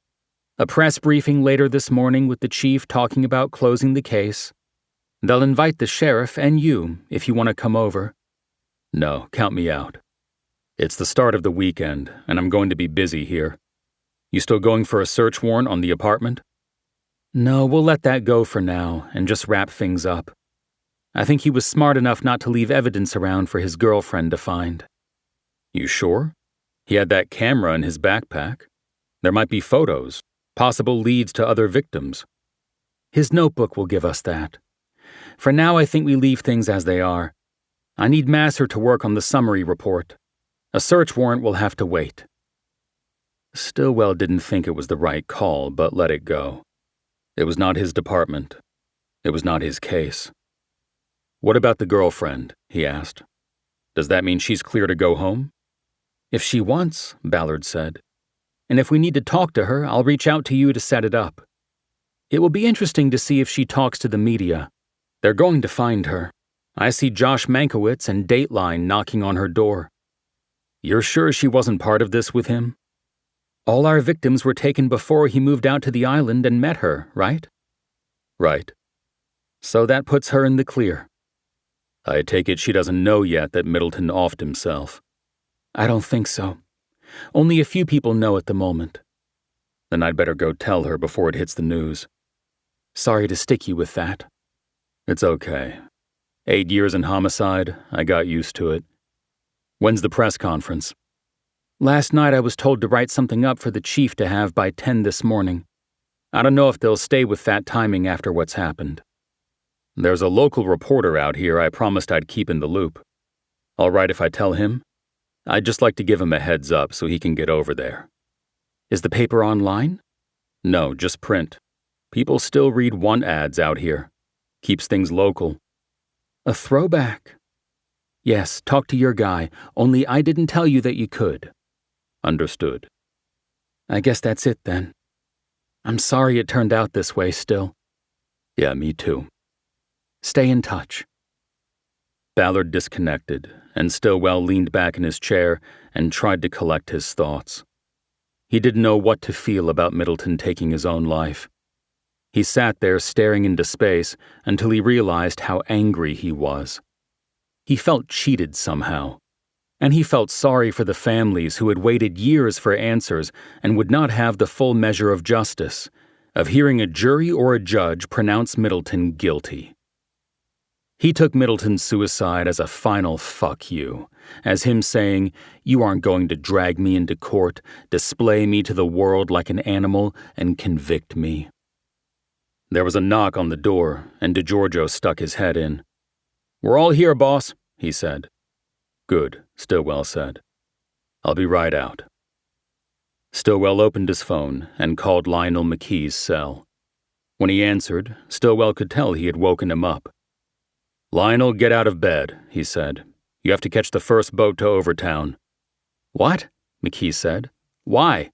"A press briefing later this morning with the chief talking about closing the case. They'll invite the sheriff and you if you want to come over." "No, count me out. It's the start of the weekend, and I'm going to be busy here. You still going for a search warrant on the apartment?" "No, we'll let that go for now and just wrap things up. I think he was smart enough not to leave evidence around for his girlfriend to find." "You sure? He had that camera in his backpack. There might be photos, possible leads to other victims." "His notebook will give us that. For now, I think we leave things as they are. I need Masser to work on the summary report. A search warrant will have to wait." Stillwell didn't think it was the right call, but let it go. It was not his department. It was not his case. "What about the girlfriend?" he asked. "Does that mean she's clear to go home?" "If she wants," Ballard said. "And if we need to talk to her, I'll reach out to you to set it up. It will be interesting to see if she talks to the media. They're going to find her. I see Josh Mankiewicz and Dateline knocking on her door." "You're sure she wasn't part of this with him?" "All our victims were taken before he moved out to the island and met her, right?" "Right." "So that puts her in the clear." "I take it she doesn't know yet that Middleton offed himself." "I don't think so. Only a few people know at the moment." "Then I'd better go tell her before it hits the news." "Sorry to stick you with that." "It's okay. 8 years in homicide, I got used to it. When's the press conference? Last night I was told to write something up for the chief to have by 10 this morning. I don't know if they'll stay with that timing after what's happened. There's a local reporter out here I promised I'd keep in the loop. All right if I tell him? I'd just like to give him a heads up so he can get over there. Is the paper online? No, just print. People still read want ads out here. Keeps things local. A throwback. Yes, talk to your guy, only I didn't tell you that you could. Understood. I guess that's it then. I'm sorry it turned out this way still. Yeah, me too. Stay in touch. Ballard disconnected, and Stillwell leaned back in his chair and tried to collect his thoughts. He didn't know what to feel about Middleton taking his own life. He sat there staring into space until he realized how angry he was. He felt cheated somehow, and he felt sorry for the families who had waited years for answers and would not have the full measure of justice, of hearing a jury or a judge pronounce Middleton guilty. He took Middleton's suicide as a final fuck you, as him saying, "You aren't going to drag me into court, display me to the world like an animal, and convict me." There was a knock on the door, and DeGiorgio stuck his head in. "We're all here, boss," he said. "Good," Stillwell said. "I'll be right out." Stillwell opened his phone and called Lionel McKee's cell. When he answered, Stillwell could tell he had woken him up. "Lionel, get out of bed," he said. "You have to catch the first boat to Overtown." "What?" McKee said. "Why?"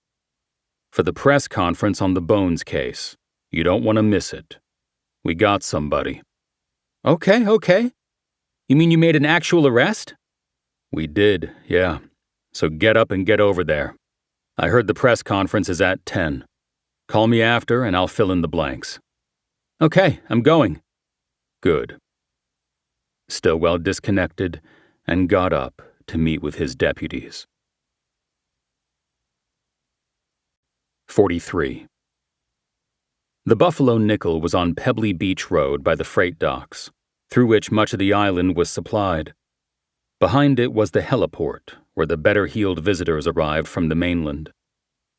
"For the press conference on the Bones case. You don't want to miss it. We got somebody." Okay. You mean you made an actual arrest?" "We did, yeah. So get up and get over there. I heard the press conference is at 10. Call me after and I'll fill in the blanks." "Okay, I'm going." "Good." Stillwell disconnected and got up to meet with his deputies. 43. The Buffalo Nickel was on Pebbly Beach Road by the freight docks, through which much of the island was supplied. Behind it was the heliport, where the better-heeled visitors arrived from the mainland.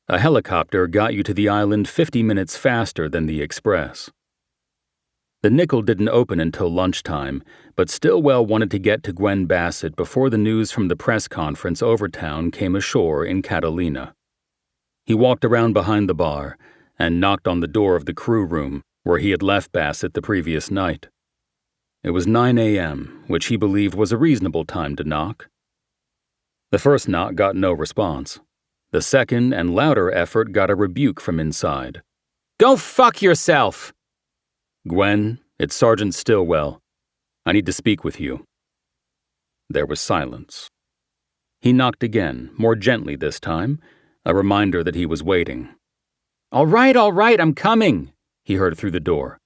A helicopter got you to the island 50 minutes faster than the express. The Nickel didn't open until lunchtime, but Stillwell wanted to get to Gwen Bassett before the news from the press conference Overtown came ashore in Catalina. He walked around behind the bar and knocked on the door of the crew room, where he had left Bassett the previous night. It was 9 a.m., which he believed was a reasonable time to knock. The first knock got no response. The second and louder effort got a rebuke from inside. "Go fuck yourself!" "Gwen, it's Sergeant Stillwell. I need to speak with you." There was silence. He knocked again, more gently this time, a reminder that he was waiting. All right, I'm coming," he heard through the door.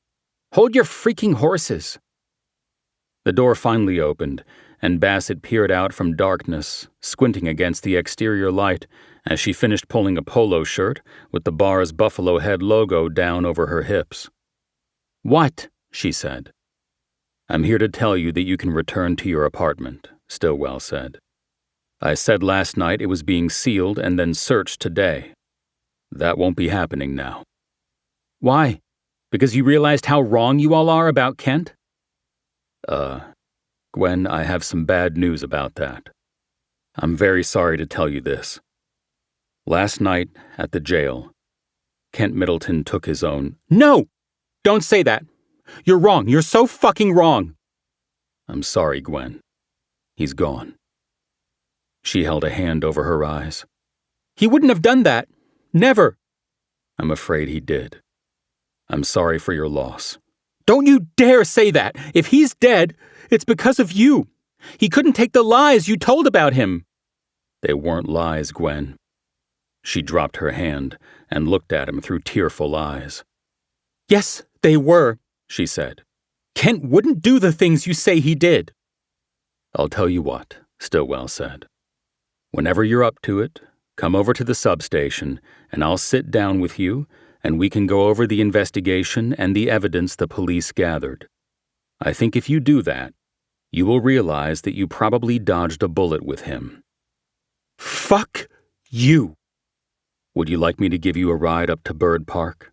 "Hold your freaking horses." The door finally opened, and Bassett peered out from darkness, squinting against the exterior light as she finished pulling a polo shirt with the bar's Buffalo Head logo down over her hips. "What?" she said. "I'm here to tell you that you can return to your apartment," Stillwell said. "I said last night it was being sealed and then searched today. That won't be happening now." "Why? Because you realized how wrong you all are about Kent?" Gwen, I have some bad news about that. I'm very sorry to tell you this. Last night, at the jail, Kent Middleton took his own— "No! Don't say that! You're wrong. You're so fucking wrong!" "I'm sorry, Gwen. He's gone." She held a hand over her eyes. "He wouldn't have done that. Never." "I'm afraid he did. I'm sorry for your loss." "Don't you dare say that! If he's dead, it's because of you. He couldn't take the lies you told about him." "They weren't lies, Gwen." She dropped her hand and looked at him through tearful eyes. "Yes, they were," she said. "Kent wouldn't do the things you say he did." "I'll tell you what," Stillwell said. "Whenever you're up to it, come over to the substation and I'll sit down with you and we can go over the investigation and the evidence the police gathered. I think if you do that, you will realize that you probably dodged a bullet with him. Fuck you! Would you like me to give you a ride up to Bird Park?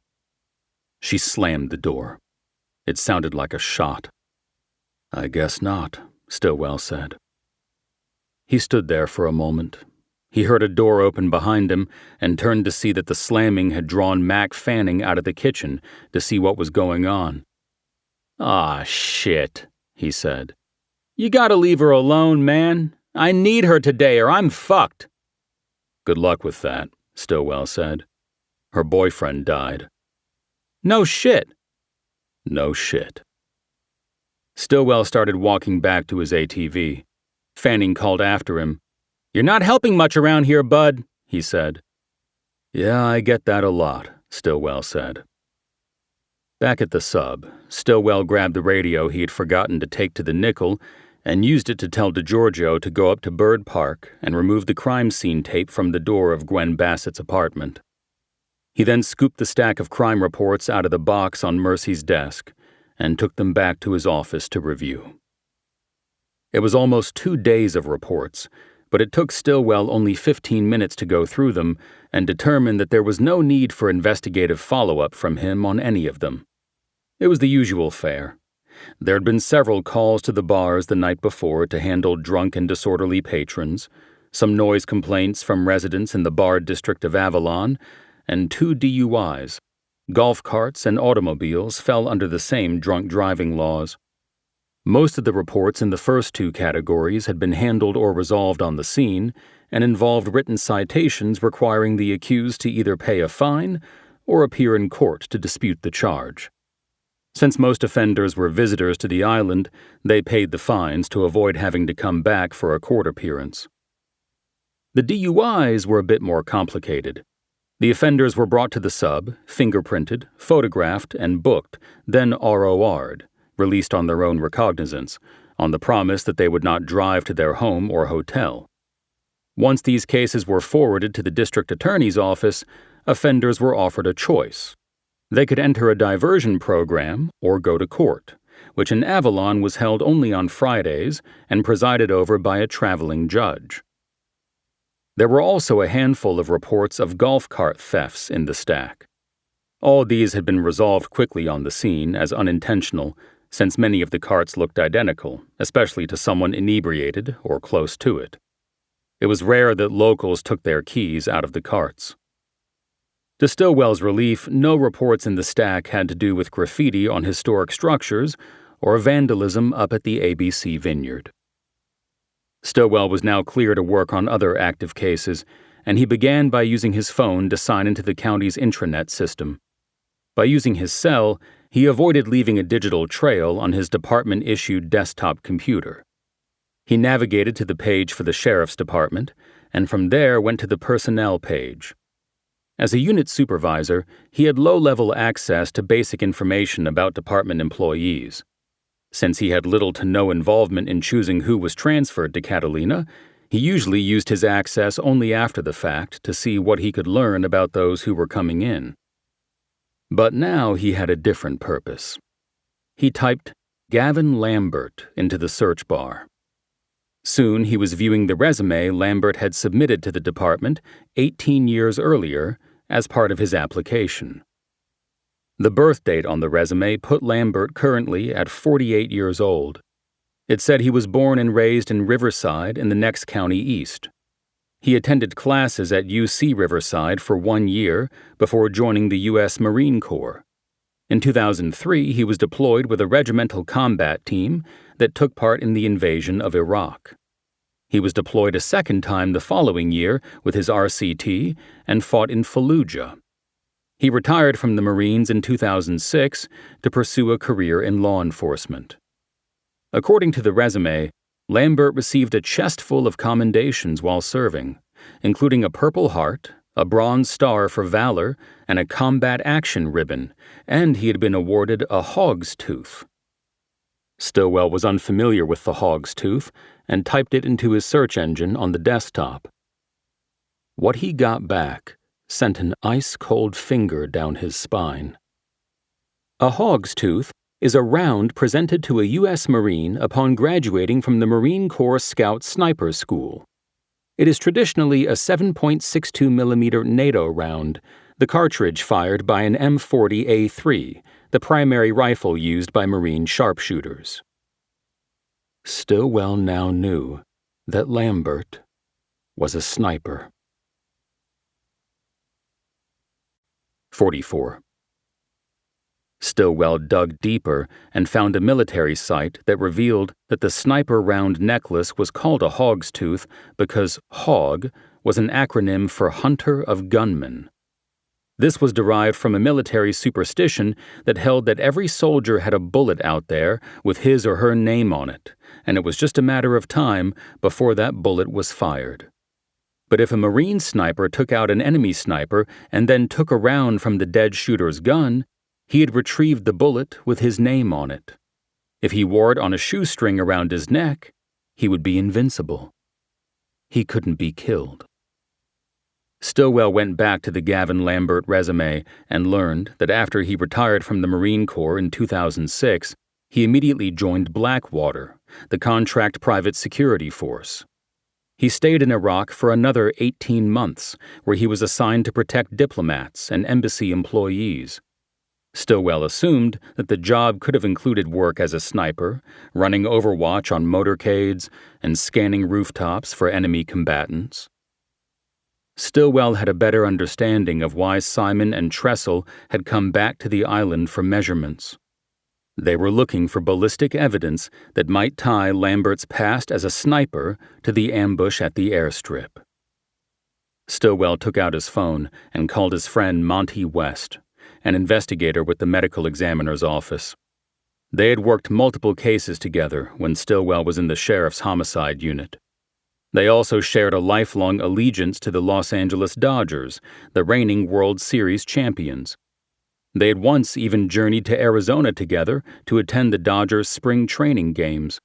She slammed the door. It sounded like a shot. I guess not, Stillwell said. He stood there for a moment. He heard a door open behind him and turned to see that the slamming had drawn Mac Fanning out of the kitchen to see what was going on. "Aw, shit," he said. "You gotta leave her alone, man. I need her today or I'm fucked." Good luck with that, Stillwell said. Her boyfriend died. No shit. No shit. Stillwell started walking back to his ATV. Fanning called after him. "You're not helping much around here, bud," he said. Yeah, I get that a lot, Stillwell said. Back at the sub, Stillwell grabbed the radio he had forgotten to take to the Nickel and used it to tell DeGiorgio to go up to Bird Park and remove the crime scene tape from the door of Gwen Bassett's apartment. He then scooped the stack of crime reports out of the box on Mercy's desk and took them back to his office to review. It was almost 2 days of reports, but it took Stillwell only 15 minutes to go through them and determine that there was no need for investigative follow-up from him on any of them. It was the usual fare. There had been several calls to the bars the night before to handle drunk and disorderly patrons, some noise complaints from residents in the bar district of Avalon, and 2 DUIs. Golf carts and automobiles fell under the same drunk driving laws. Most of the reports in the first 2 categories had been handled or resolved on the scene and involved written citations requiring the accused to either pay a fine or appear in court to dispute the charge. Since most offenders were visitors to the island, they paid the fines to avoid having to come back for a court appearance. The DUIs were a bit more complicated. The offenders were brought to the sub, fingerprinted, photographed, and booked, then ROR'd, released on their own recognizance, on the promise that they would not drive to their home or hotel. Once these cases were forwarded to the district attorney's office, offenders were offered a choice. They could enter a diversion program or go to court, which in Avalon was held only on Fridays and presided over by a traveling judge. There were also a handful of reports of golf cart thefts in the stack. All these had been resolved quickly on the scene as unintentional, since many of the carts looked identical, especially to someone inebriated or close to it. It was rare that locals took their keys out of the carts. To Stillwell's relief, no reports in the stack had to do with graffiti on historic structures or vandalism up at the ABC Vineyard. Stillwell was now clear to work on other active cases, and he began by using his phone to sign into the county's intranet system. By using his cell, he avoided leaving a digital trail on his department-issued desktop computer. He navigated to the page for the sheriff's department, and from there went to the personnel page. As a unit supervisor, he had low-level access to basic information about department employees. Since he had little to no involvement in choosing who was transferred to Catalina, he usually used his access only after the fact to see what he could learn about those who were coming in. But now he had a different purpose. He typed Gavin Lambert into the search bar. Soon he was viewing the resume Lambert had submitted to the department 18 years earlier as part of his application. The birth date on the resume put Lambert currently at 48 years old. It said he was born and raised in Riverside in the next county east. He attended classes at UC Riverside for 1 year before joining the U.S. Marine Corps. In 2003, he was deployed with a regimental combat team that took part in the invasion of Iraq. He was deployed a second time the following year with his RCT and fought in Fallujah. He retired from the Marines in 2006 to pursue a career in law enforcement. According to the resume, Lambert received a chest full of commendations while serving, including a Purple Heart, a Bronze Star for Valor, and a Combat Action Ribbon, and he had been awarded a Hog's Tooth. Stillwell was unfamiliar with the Hog's Tooth and typed it into his search engine on the desktop. What he got back sent an ice-cold finger down his spine. A hog's tooth is a round presented to a U.S. Marine upon graduating from the Marine Corps Scout Sniper School. It is traditionally a 7.62mm NATO round, the cartridge fired by an M40A3, the primary rifle used by Marine sharpshooters. Stillwell now knew that Lambert was a sniper. 44. Stillwell dug deeper and found a military site that revealed that the sniper round necklace was called a hog's tooth because hog was an acronym for Hunter of Gunmen. This was derived from a military superstition that held that every soldier had a bullet out there with his or her name on it, and it was just a matter of time before that bullet was fired. But if a Marine sniper took out an enemy sniper and then took a round from the dead shooter's gun, he had retrieved the bullet with his name on it. If he wore it on a shoestring around his neck, he would be invincible. He couldn't be killed. Stillwell went back to the Gavin Lambert resume and learned that after he retired from the Marine Corps in 2006, he immediately joined Blackwater, the contract private security force. He stayed in Iraq for another 18 months, where he was assigned to protect diplomats and embassy employees. Stillwell assumed that the job could have included work as a sniper, running overwatch on motorcades, and scanning rooftops for enemy combatants. Stillwell had a better understanding of why Simon and Tressel had come back to the island for measurements. They were looking for ballistic evidence that might tie Lambert's past as a sniper to the ambush at the airstrip. Stillwell took out his phone and called his friend Monty West, an investigator with the medical examiner's office. They had worked multiple cases together when Stillwell was in the sheriff's homicide unit. They also shared a lifelong allegiance to the Los Angeles Dodgers, the reigning World Series champions. They had once even journeyed to Arizona together to attend the Dodgers' spring training games.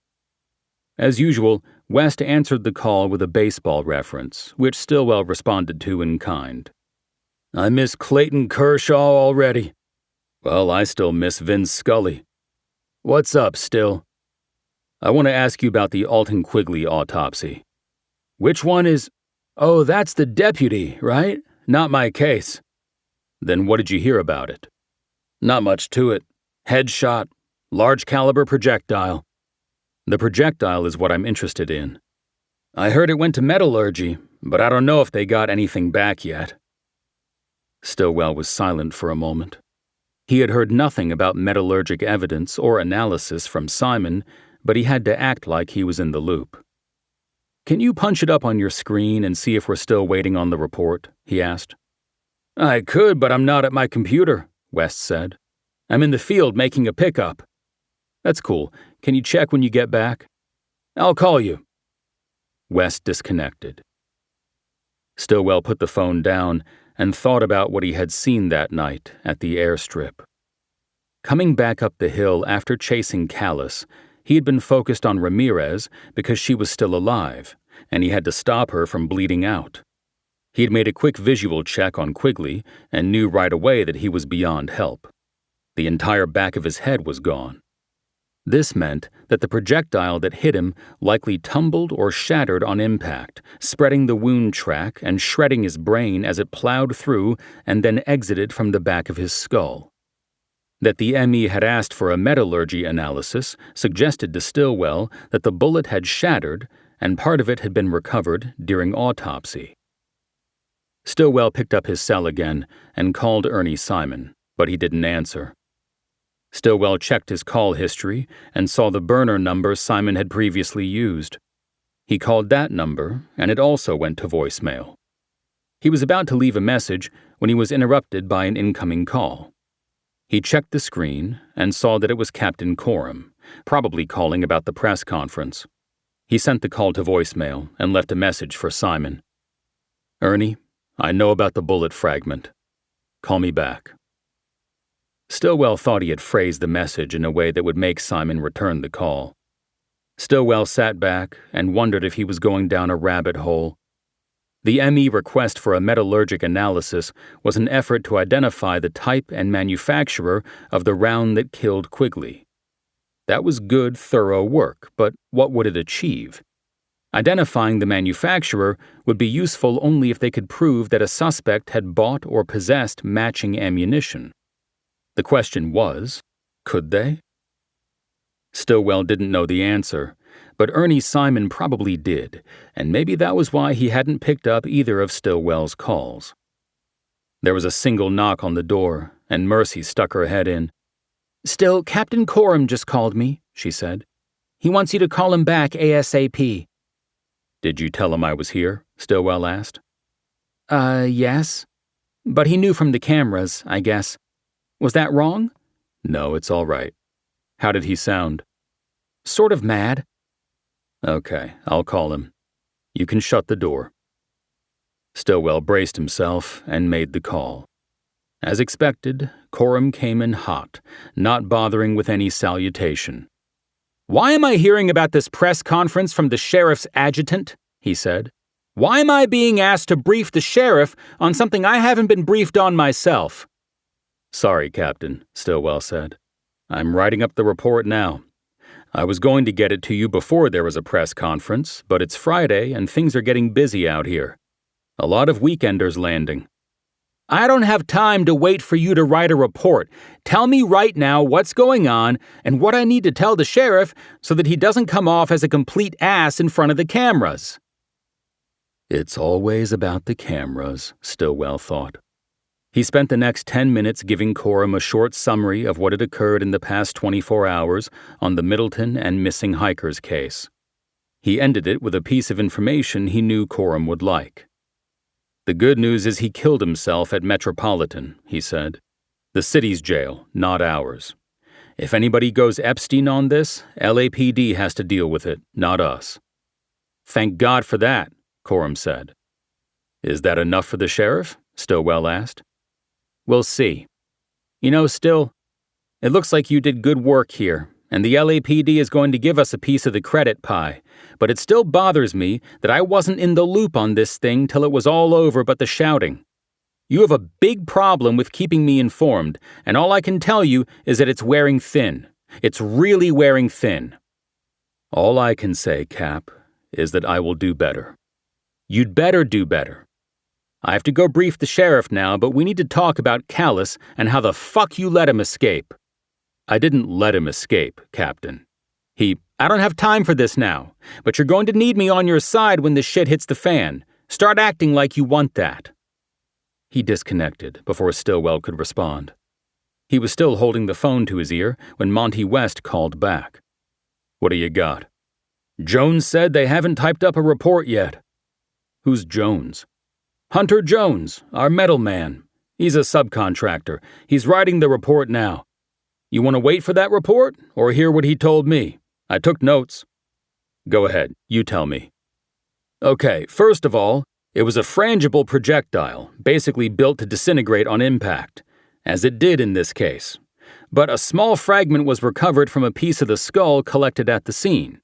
As usual, West answered the call with a baseball reference, which Stillwell responded to in kind. "I miss Clayton Kershaw already." "Well, I still miss Vince Scully." "What's up, Still?" "I want to ask you about the Alton Quigley autopsy." "Which one is—" "Oh, that's the deputy, right? Not my case." "Then what did you hear about it?" "Not much to it. Headshot, large caliber projectile." "The projectile is what I'm interested in." "I heard it went to metallurgy, but I don't know if they got anything back yet." Stillwell was silent for a moment. He had heard nothing about metallurgic evidence or analysis from Simon, but he had to act like he was in the loop. "Can you punch it up on your screen and see if we're still waiting on the report?" he asked. "I could, but I'm not at my computer," West said. "I'm in the field making a pickup." "That's cool. Can you check when you get back?" "I'll call you." West disconnected. Stillwell put the phone down and thought about what he had seen that night at the airstrip. Coming back up the hill after chasing Callus, he had been focused on Ramirez because she was still alive, and he had to stop her from bleeding out. He had made a quick visual check on Quigley and knew right away that he was beyond help. The entire back of his head was gone. This meant that the projectile that hit him likely tumbled or shattered on impact, spreading the wound track and shredding his brain as it plowed through and then exited from the back of his skull. That the ME had asked for a metallurgy analysis suggested to Stillwell that the bullet had shattered and part of it had been recovered during autopsy. Stillwell picked up his cell again and called Ernie Simon, but he didn't answer. Stillwell checked his call history and saw the burner number Simon had previously used. He called that number, and it also went to voicemail. He was about to leave a message when he was interrupted by an incoming call. He checked the screen and saw that it was Captain Coram, probably calling about the press conference. He sent the call to voicemail and left a message for Simon. "Ernie, I know about the bullet fragment. Call me back." Stillwell thought he had phrased the message in a way that would make Simon return the call. Stillwell sat back and wondered if he was going down a rabbit hole. The ME request for a metallurgic analysis was an effort to identify the type and manufacturer of the round that killed Quigley. That was good, thorough work, but what would it achieve? Identifying the manufacturer would be useful only if they could prove that a suspect had bought or possessed matching ammunition. The question was, could they? Stillwell didn't know the answer, but Ernie Simon probably did, and maybe that was why he hadn't picked up either of Stillwell's calls. There was a single knock on the door, and Mercy stuck her head in. "Still, Captain Coram just called me," she said. "He wants you to call him back ASAP." "Did you tell him I was here?" Stillwell asked. Yes. But he knew from the cameras, I guess. Was that wrong?" "No, it's all right. How did he sound?" "Sort of mad." "Okay, I'll call him. You can shut the door." Stillwell braced himself and made the call. As expected, Coram came in hot, not bothering with any salutation. "Why am I hearing about this press conference from the sheriff's adjutant?" he said. "Why am I being asked to brief the sheriff on something I haven't been briefed on myself?" "Sorry, Captain," Stillwell said. "I'm writing up the report now. I was going to get it to you before there was a press conference, but it's Friday and things are getting busy out here. A lot of weekenders landing." "I don't have time to wait for you to write a report. Tell me right now what's going on and what I need to tell the sheriff so that he doesn't come off as a complete ass in front of the cameras." It's always about the cameras, Stillwell thought. He spent the next 10 minutes giving Coram a short summary of what had occurred in the past 24 hours on the Middleton and missing hikers case. He ended it with a piece of information he knew Coram would like. "The good news is he killed himself at Metropolitan," he said. "The city's jail, not ours. If anybody goes Epstein on this, LAPD has to deal with it, not us." "Thank God for that," Coram said. "Is that enough for the sheriff?" Stillwell asked. "We'll see. You know, Still, it looks like you did good work here, and the LAPD is going to give us a piece of the credit pie, but it still bothers me that I wasn't in the loop on this thing till it was all over but the shouting. You have a big problem with keeping me informed, and all I can tell you is that it's wearing thin. It's really wearing thin." "All I can say, Cap, is that I will do better." "You'd better do better. I have to go brief the sheriff now, but we need to talk about Callus and how the fuck you let him escape." "I didn't let him escape, Captain. I don't have time for this now, but you're going to need me on your side when the shit hits the fan. Start acting like you want that." He disconnected before Stillwell could respond. He was still holding the phone to his ear when Monty West called back. "What do you got?" "Jones said they haven't typed up a report yet." "Who's Jones?" "Hunter Jones, our metal man. He's a subcontractor. He's writing the report now. You want to wait for that report, or hear what he told me? I took notes." "Go ahead, you tell me." "Okay, first of all, it was a frangible projectile, basically built to disintegrate on impact, as it did in this case. But a small fragment was recovered from a piece of the skull collected at the scene.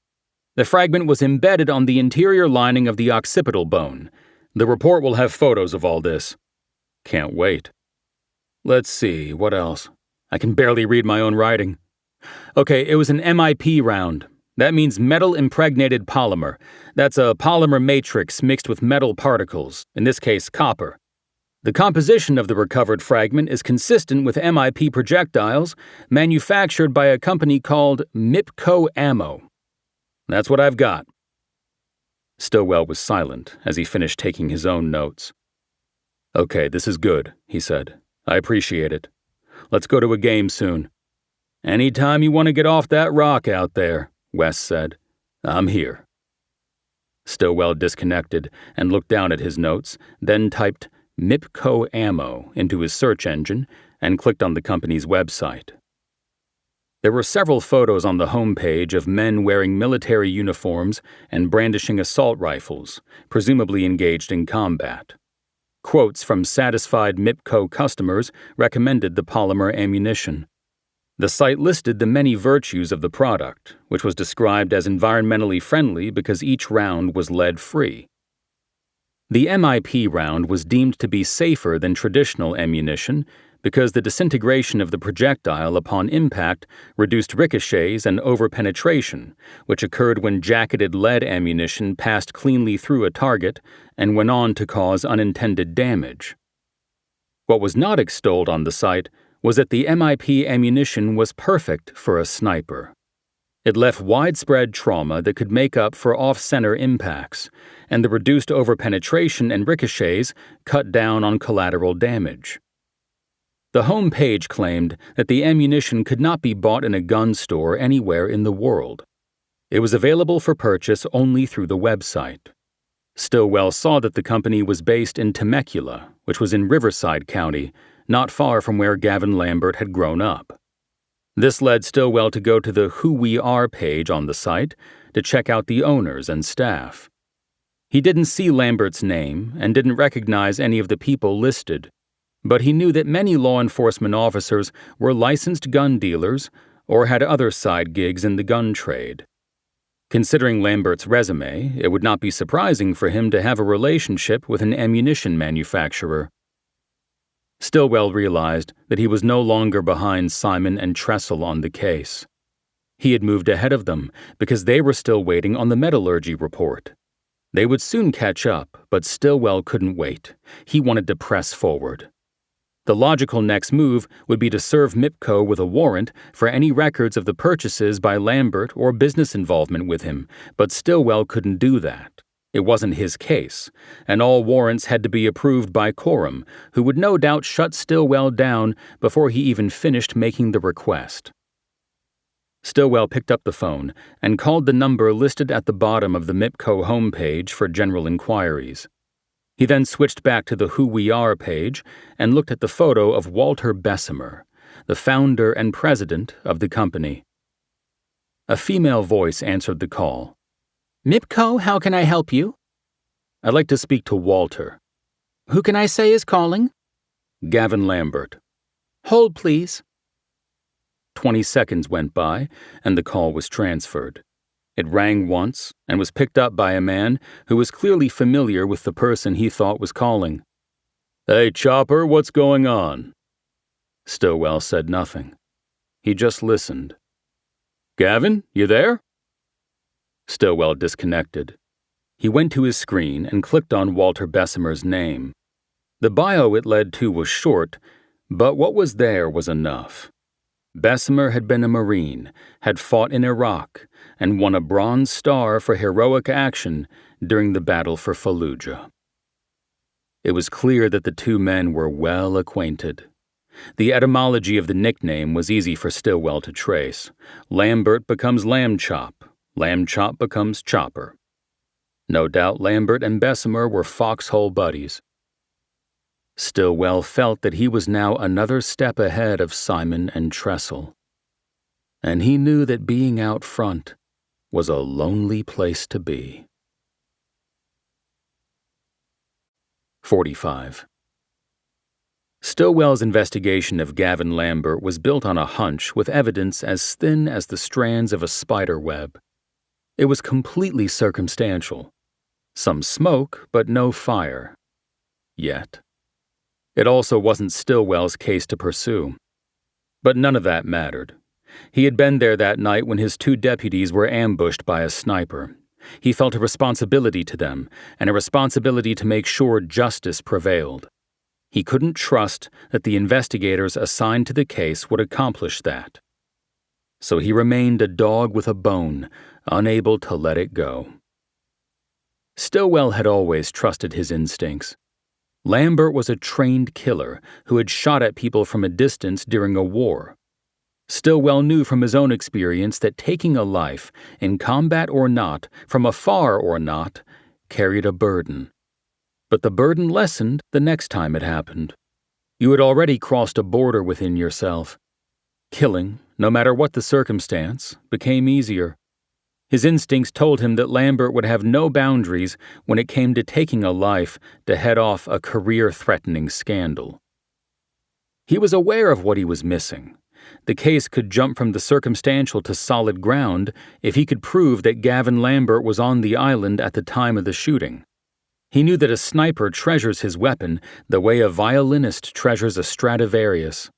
The fragment was embedded on the interior lining of the occipital bone. The report will have photos of all this." "Can't wait." "Let's see, what else? I can barely read my own writing. Okay, it was an MIP round. That means metal-impregnated polymer. That's a polymer matrix mixed with metal particles, in this case copper. The composition of the recovered fragment is consistent with MIP projectiles manufactured by a company called MIPCO Ammo. That's what I've got." Stillwell was silent as he finished taking his own notes. "Okay, this is good," he said. "I appreciate it. Let's go to a game soon." "Anytime you want to get off that rock out there," West said. "I'm here." Stillwell disconnected and looked down at his notes, then typed MIPCO Ammo into his search engine and clicked on the company's website. There were several photos on the homepage of men wearing military uniforms and brandishing assault rifles, presumably engaged in combat. Quotes from satisfied MIPCO customers recommended the polymer ammunition. The site listed the many virtues of the product, which was described as environmentally friendly because each round was lead-free. The MIP round was deemed to be safer than traditional ammunition because the disintegration of the projectile upon impact reduced ricochets and overpenetration, which occurred when jacketed lead ammunition passed cleanly through a target and went on to cause unintended damage. What was not extolled on the site was that the MIP ammunition was perfect for a sniper. It left widespread trauma that could make up for off-center impacts, and the reduced overpenetration and ricochets cut down on collateral damage. The home page claimed that the ammunition could not be bought in a gun store anywhere in the world. It was available for purchase only through the website. Stillwell saw that the company was based in Temecula, which was in Riverside County, not far from where Gavin Lambert had grown up. This led Stillwell to go to the Who We Are page on the site to check out the owners and staff. He didn't see Lambert's name and didn't recognize any of the people listed, but he knew that many law enforcement officers were licensed gun dealers or had other side gigs in the gun trade. Considering Lambert's resume, it would not be surprising for him to have a relationship with an ammunition manufacturer. Stillwell realized that he was no longer behind Simon and Tressel on the case. He had moved ahead of them because they were still waiting on the metallurgy report. They would soon catch up, but Stillwell couldn't wait. He wanted to press forward. The logical next move would be to serve MIPCO with a warrant for any records of the purchases by Lambert or business involvement with him, but Stillwell couldn't do that. It wasn't his case, and all warrants had to be approved by Coram, who would no doubt shut Stillwell down before he even finished making the request. Stillwell picked up the phone and called the number listed at the bottom of the MIPCO homepage for general inquiries. He then switched back to the Who We Are page and looked at the photo of Walter Bessemer, the founder and president of the company. A female voice answered the call. MIPCO, how can I help you? I'd like to speak to Walter. Who can I say is calling? Gavin Lambert. Hold, please. 20 seconds went by, and the call was transferred. It rang once and was picked up by a man who was clearly familiar with the person he thought was calling. "Hey, Chopper, what's going on?" Stillwell said nothing. He just listened. "Gavin, you there?" Stillwell disconnected. He went to his screen and clicked on Walter Bessemer's name. The bio it led to was short, but what was there was enough. Bessemer had been a Marine, had fought in Iraq, and won a Bronze Star for heroic action during the Battle for Fallujah. It was clear that the two men were well acquainted. The etymology of the nickname was easy for Stillwell to trace. Lambert becomes Lamb Chop. Lamb Chop becomes Chopper. No doubt Lambert and Bessemer were foxhole buddies. Stillwell felt that he was now another step ahead of Simon and Tressel. And he knew that being out front was a lonely place to be. 45. Stillwell's investigation of Gavin Lambert was built on a hunch with evidence as thin as the strands of a spider web. It was completely circumstantial. Some smoke, but no fire. Yet. It also wasn't Stillwell's case to pursue. But none of that mattered. He had been there that night when his two deputies were ambushed by a sniper. He felt a responsibility to them, and a responsibility to make sure justice prevailed. He couldn't trust that the investigators assigned to the case would accomplish that. So he remained a dog with a bone, unable to let it go. Stillwell had always trusted his instincts. Lambert was a trained killer who had shot at people from a distance during a war. Stillwell knew from his own experience that taking a life, in combat or not, from afar or not, carried a burden. But the burden lessened the next time it happened. You had already crossed a border within yourself. Killing, no matter what the circumstance, became easier. His instincts told him that Lambert would have no boundaries when it came to taking a life to head off a career-threatening scandal. He was aware of what he was missing. The case could jump from the circumstantial to solid ground if he could prove that Gavin Lambert was on the island at the time of the shooting. He knew that a sniper treasures his weapon the way a violinist treasures a Stradivarius.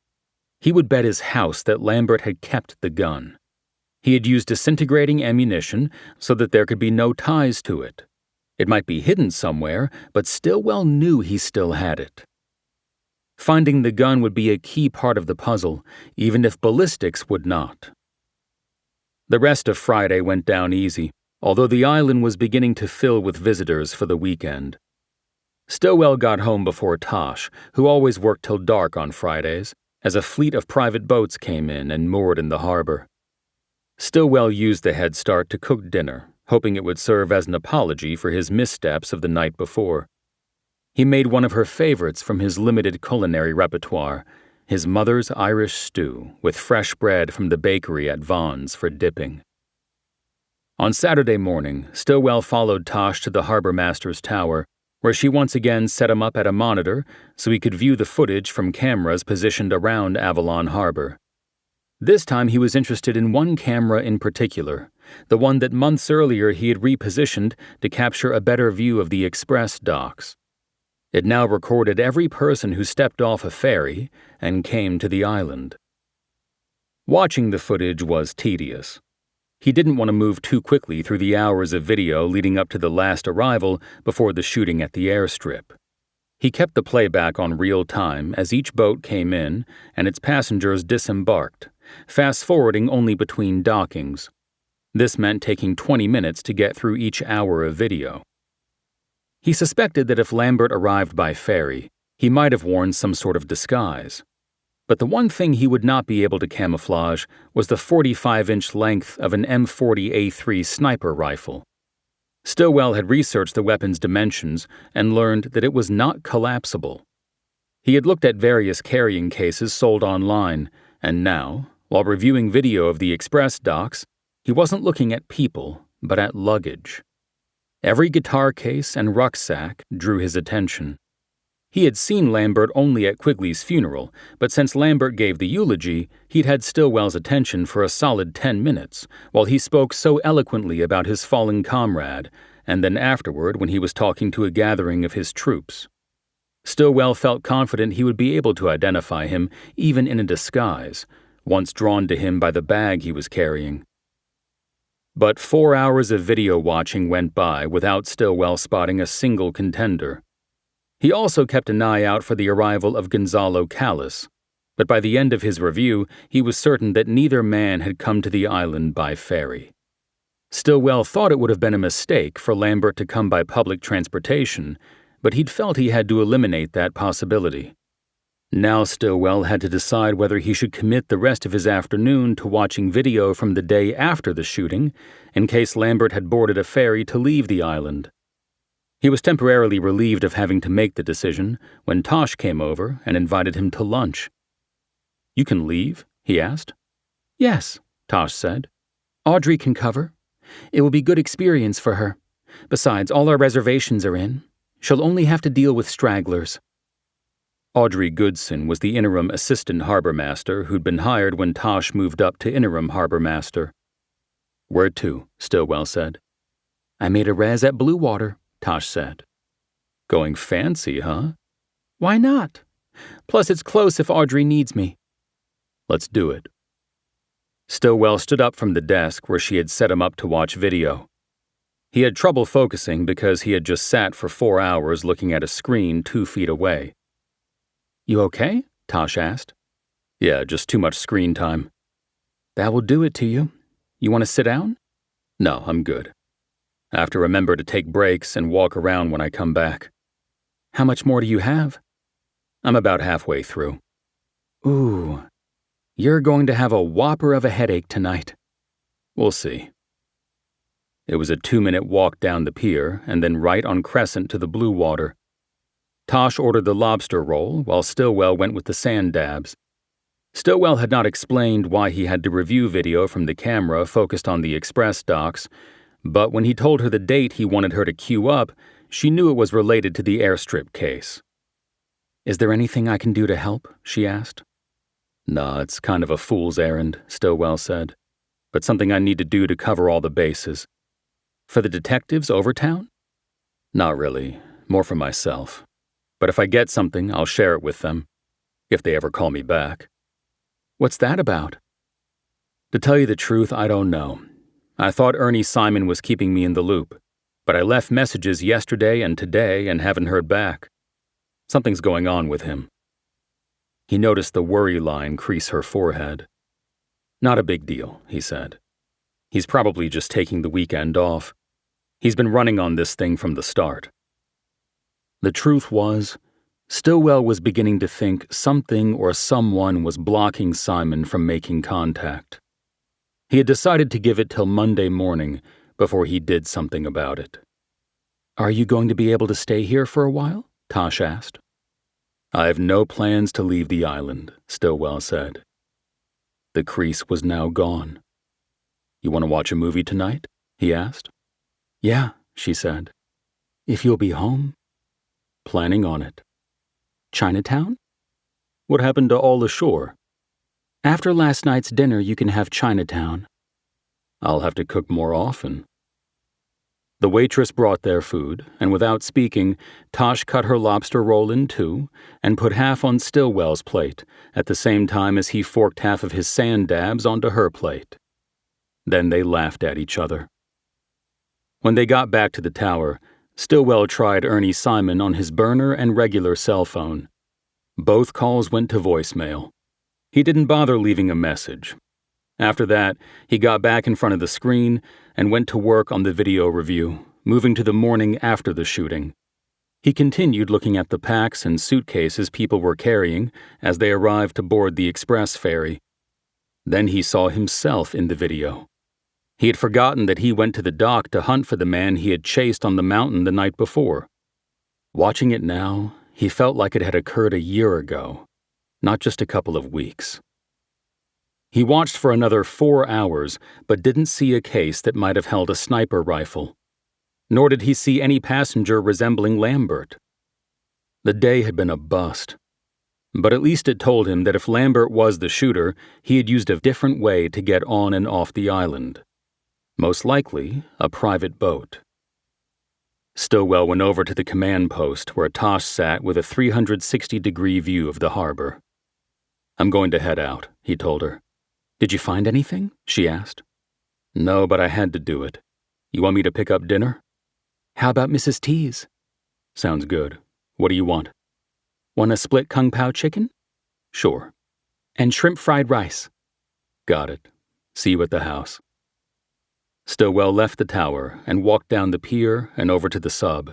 He would bet his house that Lambert had kept the gun. He had used disintegrating ammunition so that there could be no ties to it. It might be hidden somewhere, but Stillwell knew he still had it. Finding the gun would be a key part of the puzzle, even if ballistics would not. The rest of Friday went down easy, although the island was beginning to fill with visitors for the weekend. Stillwell got home before Tosh, who always worked till dark on Fridays, as a fleet of private boats came in and moored in the harbor. Stillwell used the head start to cook dinner, hoping it would serve as an apology for his missteps of the night before. He made one of her favorites from his limited culinary repertoire, his mother's Irish stew with fresh bread from the bakery at Vaughn's for dipping. On Saturday morning, Stillwell followed Tosh to the harbor master's tower, where she once again set him up at a monitor so he could view the footage from cameras positioned around Avalon Harbor. This time he was interested in one camera in particular, the one that months earlier he had repositioned to capture a better view of the express docks. It now recorded every person who stepped off a ferry and came to the island. Watching the footage was tedious. He didn't want to move too quickly through the hours of video leading up to the last arrival before the shooting at the airstrip. He kept the playback on real time as each boat came in and its passengers disembarked, fast-forwarding only between dockings. This meant taking 20 minutes to get through each hour of video. He suspected that if Lambert arrived by ferry, he might have worn some sort of disguise. But the one thing he would not be able to camouflage was the 45-inch length of an M40A3 sniper rifle. Stillwell had researched the weapon's dimensions and learned that it was not collapsible. He had looked at various carrying cases sold online, and now, while reviewing video of the express docks, he wasn't looking at people, but at luggage. Every guitar case and rucksack drew his attention. He had seen Lambert only at Quigley's funeral, but since Lambert gave the eulogy, he'd had Stillwell's attention for a solid 10 minutes, while he spoke so eloquently about his fallen comrade, and then afterward when he was talking to a gathering of his troops. Stillwell felt confident he would be able to identify him, even in a disguise, once drawn to him by the bag he was carrying. But 4 hours of video watching went by without Stillwell spotting a single contender. He also kept an eye out for the arrival of Gonzalo Callus, but by the end of his review, he was certain that neither man had come to the island by ferry. Stillwell thought it would have been a mistake for Lambert to come by public transportation, but he'd felt he had to eliminate that possibility. Now Stillwell had to decide whether he should commit the rest of his afternoon to watching video from the day after the shooting, in case Lambert had boarded a ferry to leave the island. He was temporarily relieved of having to make the decision when Tosh came over and invited him to lunch. "You can leave?" he asked. "Yes," Tosh said. "Audrey can cover. It will be good experience for her. Besides, all our reservations are in. She'll only have to deal with stragglers." Audrey Goodson was the interim assistant harbor master who'd been hired when Tosh moved up to interim harbor master. "Where to?" Stillwell said. "I made a res at Blue Water," Tosh said. "Going fancy, huh?" "Why not? Plus it's close if Audrey needs me." "Let's do it." Stillwell stood up from the desk where she had set him up to watch video. He had trouble focusing because he had just sat for 4 hours looking at a screen 2 feet away. "You okay?" Tosh asked. "Yeah, just too much screen time." "That will do it to you. You want to sit down?" "No, I'm good. I have to remember to take breaks and walk around when I come back." "How much more do you have?" "I'm about halfway through." "Ooh, you're going to have a whopper of a headache tonight." "We'll see." It was a 2-minute walk down the pier and then right on Crescent to the Blue Water. Tosh ordered the lobster roll while Stillwell went with the sand dabs. Stillwell had not explained why he had to review video from the camera focused on the express docks, but when he told her the date he wanted her to queue up, she knew it was related to the airstrip case. "Is there anything I can do to help?" she asked. "Nah, it's kind of a fool's errand," Stillwell said, "but something I need to do to cover all the bases." "For the detectives over town?" "Not really. More for myself. But if I get something, I'll share it with them. If they ever call me back. What's that about? To tell you the truth, I don't know. I thought Ernie Simon was keeping me in the loop, but I left messages yesterday and today and haven't heard back. Something's going on with him. He noticed the worry line crease her forehead. Not a big deal, he said. He's probably just taking the weekend off. He's been running on this thing from the start. The truth was, Stillwell was beginning to think something or someone was blocking Simon from making contact. He had decided to give it till Monday morning before he did something about it. Are you going to be able to stay here for a while? Tosh asked. I have no plans to leave the island, Stillwell said. The crease was now gone. You want to watch a movie tonight? He asked. Yeah, she said. If you'll be home. Planning on it. Chinatown? What happened to all ashore? After last night's dinner, you can have Chinatown. I'll have to cook more often. The waitress brought their food, and without speaking, Tosh cut her lobster roll in two and put half on Stillwell's plate, at the same time as he forked half of his sand dabs onto her plate. Then they laughed at each other. When they got back to the tower, Stillwell tried Ernie Simon on his burner and regular cell phone. Both calls went to voicemail. He didn't bother leaving a message. After that, he got back in front of the screen and went to work on the video review, moving to the morning after the shooting. He continued looking at the packs and suitcases people were carrying as they arrived to board the express ferry. Then he saw himself in the video. He had forgotten that he went to the dock to hunt for the man he had chased on the mountain the night before. Watching it now, he felt like it had occurred a year ago, not just a couple of weeks. He watched for another 4 hours, but didn't see a case that might have held a sniper rifle. Nor did he see any passenger resembling Lambert. The day had been a bust. But at least it told him that if Lambert was the shooter, he had used a different way to get on and off the island. Most likely, a private boat. Stillwell went over to the command post where Tosh sat with a 360-degree view of the harbor. I'm going to head out, he told her. Did you find anything? She asked. No, but I had to do it. You want me to pick up dinner? How about Mrs. T's? Sounds good. What do you want? Want a split kung pao chicken? Sure. And shrimp fried rice. Got it. See you at the house. Stillwell left the tower and walked down the pier and over to the sub.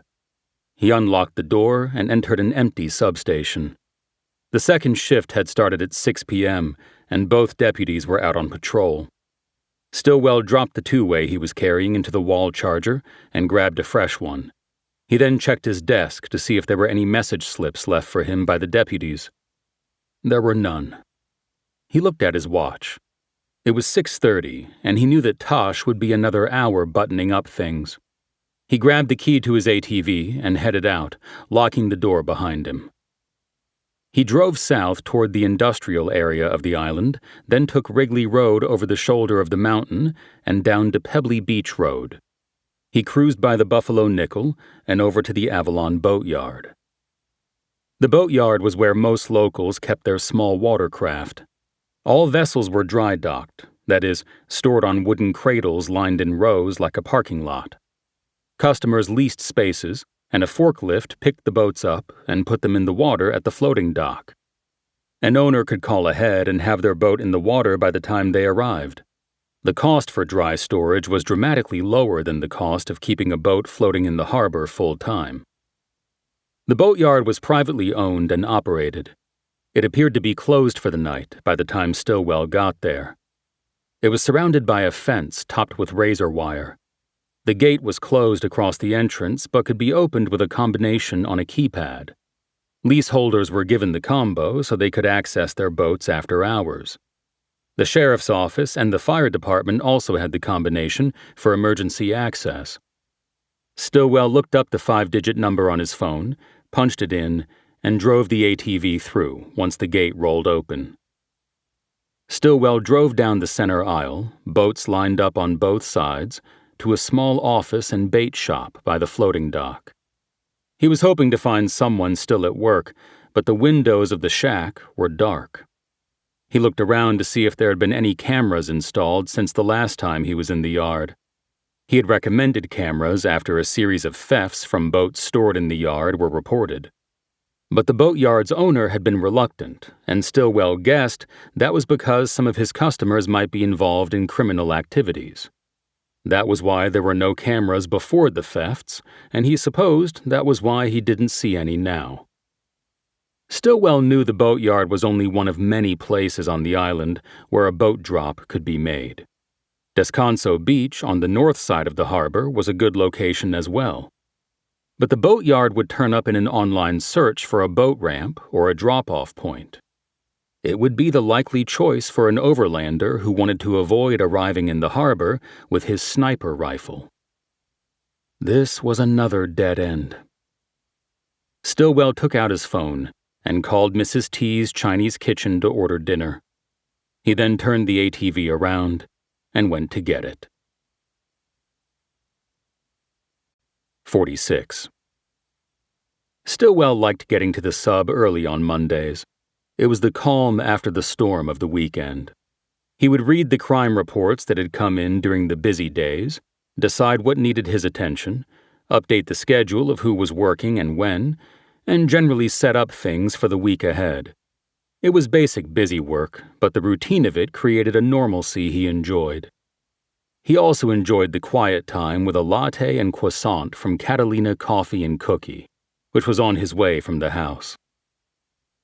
He unlocked the door and entered an empty substation. The second shift had started at 6 p.m., and both deputies were out on patrol. Stillwell dropped the two-way he was carrying into the wall charger and grabbed a fresh one. He then checked his desk to see if there were any message slips left for him by the deputies. There were none. He looked at his watch. It was 6:30, and he knew that Tosh would be another hour buttoning up things. He grabbed the key to his ATV and headed out, locking the door behind him. He drove south toward the industrial area of the island, then took Wrigley Road over the shoulder of the mountain and down to Pebbly Beach Road. He cruised by the Buffalo Nickel and over to the Avalon Boatyard. The boatyard was where most locals kept their small watercraft. All vessels were dry docked, that is, stored on wooden cradles lined in rows like a parking lot. Customers leased spaces, and a forklift picked the boats up and put them in the water at the floating dock. An owner could call ahead and have their boat in the water by the time they arrived. The cost for dry storage was dramatically lower than the cost of keeping a boat floating in the harbor full-time. The boatyard was privately owned and operated. It appeared to be closed for the night by the time Stillwell got there. It was surrounded by a fence topped with razor wire. The gate was closed across the entrance but could be opened with a combination on a keypad. Leaseholders were given the combo so they could access their boats after hours. The sheriff's office and the fire department also had the combination for emergency access. Stillwell looked up the 5-digit number on his phone, punched it in, and drove the ATV through once the gate rolled open. Stillwell drove down the center aisle, boats lined up on both sides, to a small office and bait shop by the floating dock. He was hoping to find someone still at work, but the windows of the shack were dark. He looked around to see if there had been any cameras installed since the last time he was in the yard. He had recommended cameras after a series of thefts from boats stored in the yard were reported. But the boatyard's owner had been reluctant, and Stillwell guessed that was because some of his customers might be involved in criminal activities. That was why there were no cameras before the thefts, and he supposed that was why he didn't see any now. Stillwell knew the boatyard was only one of many places on the island where a boat drop could be made. Descanso Beach on the north side of the harbor was a good location as well. But the boatyard would turn up in an online search for a boat ramp or a drop-off point. It would be the likely choice for an overlander who wanted to avoid arriving in the harbor with his sniper rifle. This was another dead end. Stillwell took out his phone and called Mrs. T's Chinese kitchen to order dinner. He then turned the ATV around and went to get it. 46. Stillwell liked getting to the sub early on Mondays. It was the calm after the storm of the weekend. He would read the crime reports that had come in during the busy days, decide what needed his attention, update the schedule of who was working and when, and generally set up things for the week ahead. It was basic busy work, but the routine of it created a normalcy he enjoyed. He also enjoyed the quiet time with a latte and croissant from Catalina Coffee and Cookie, which was on his way from the house.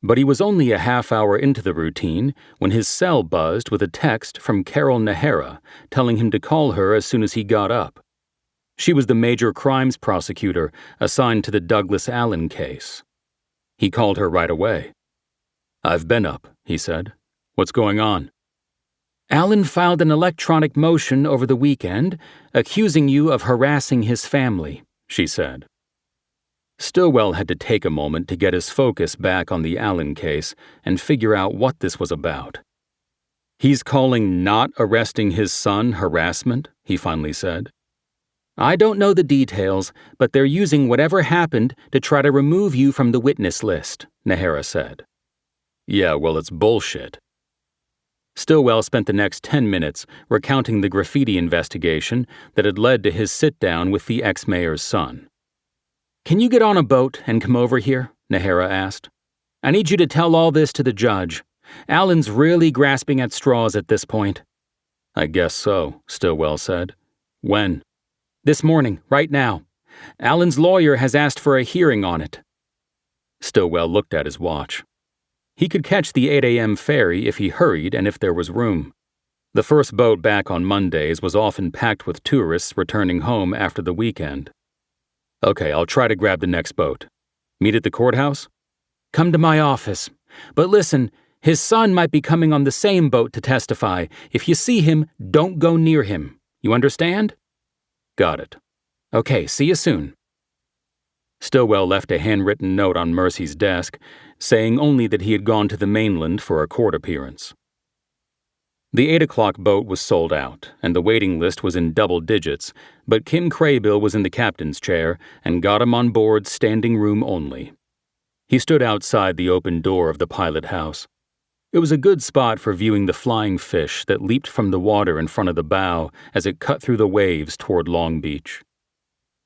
But he was only a half hour into the routine when his cell buzzed with a text from Carol Nahara telling him to call her as soon as he got up. She was the major crimes prosecutor assigned to the Douglas Allen case. He called her right away. "I've been up," he said. "What's going on?" "Allen filed an electronic motion over the weekend accusing you of harassing his family," she said. Stillwell had to take a moment to get his focus back on the Allen case and figure out what this was about. "He's calling not arresting his son harassment," he finally said. "I don't know the details, but they're using whatever happened to try to remove you from the witness list," Nahara said. "Yeah, well, it's bullshit." Stillwell spent the next 10 minutes recounting the graffiti investigation that had led to his sit-down with the ex-mayor's son. "Can you get on a boat and come over here?" Nahara asked. "I need you to tell all this to the judge. Allen's really grasping at straws at this point." "I guess so," Stillwell said. "When?" "This morning, right now. Allen's lawyer has asked for a hearing on it." Stillwell looked at his watch. He could catch the 8 a.m. ferry if he hurried and if there was room. The first boat back on Mondays was often packed with tourists returning home after the weekend. "Okay, I'll try to grab the next boat. Meet at the courthouse?" "Come to my office. But listen, his son might be coming on the same boat to testify. If you see him, don't go near him. You understand?" "Got it." "Okay, see you soon." Stillwell left a handwritten note on Mercy's desk, saying only that he had gone to the mainland for a court appearance. The 8 o'clock boat was sold out, and the waiting list was in double digits, but Kim Craybill was in the captain's chair and got him on board standing room only. He stood outside the open door of the pilot house. It was a good spot for viewing the flying fish that leaped from the water in front of the bow as it cut through the waves toward Long Beach.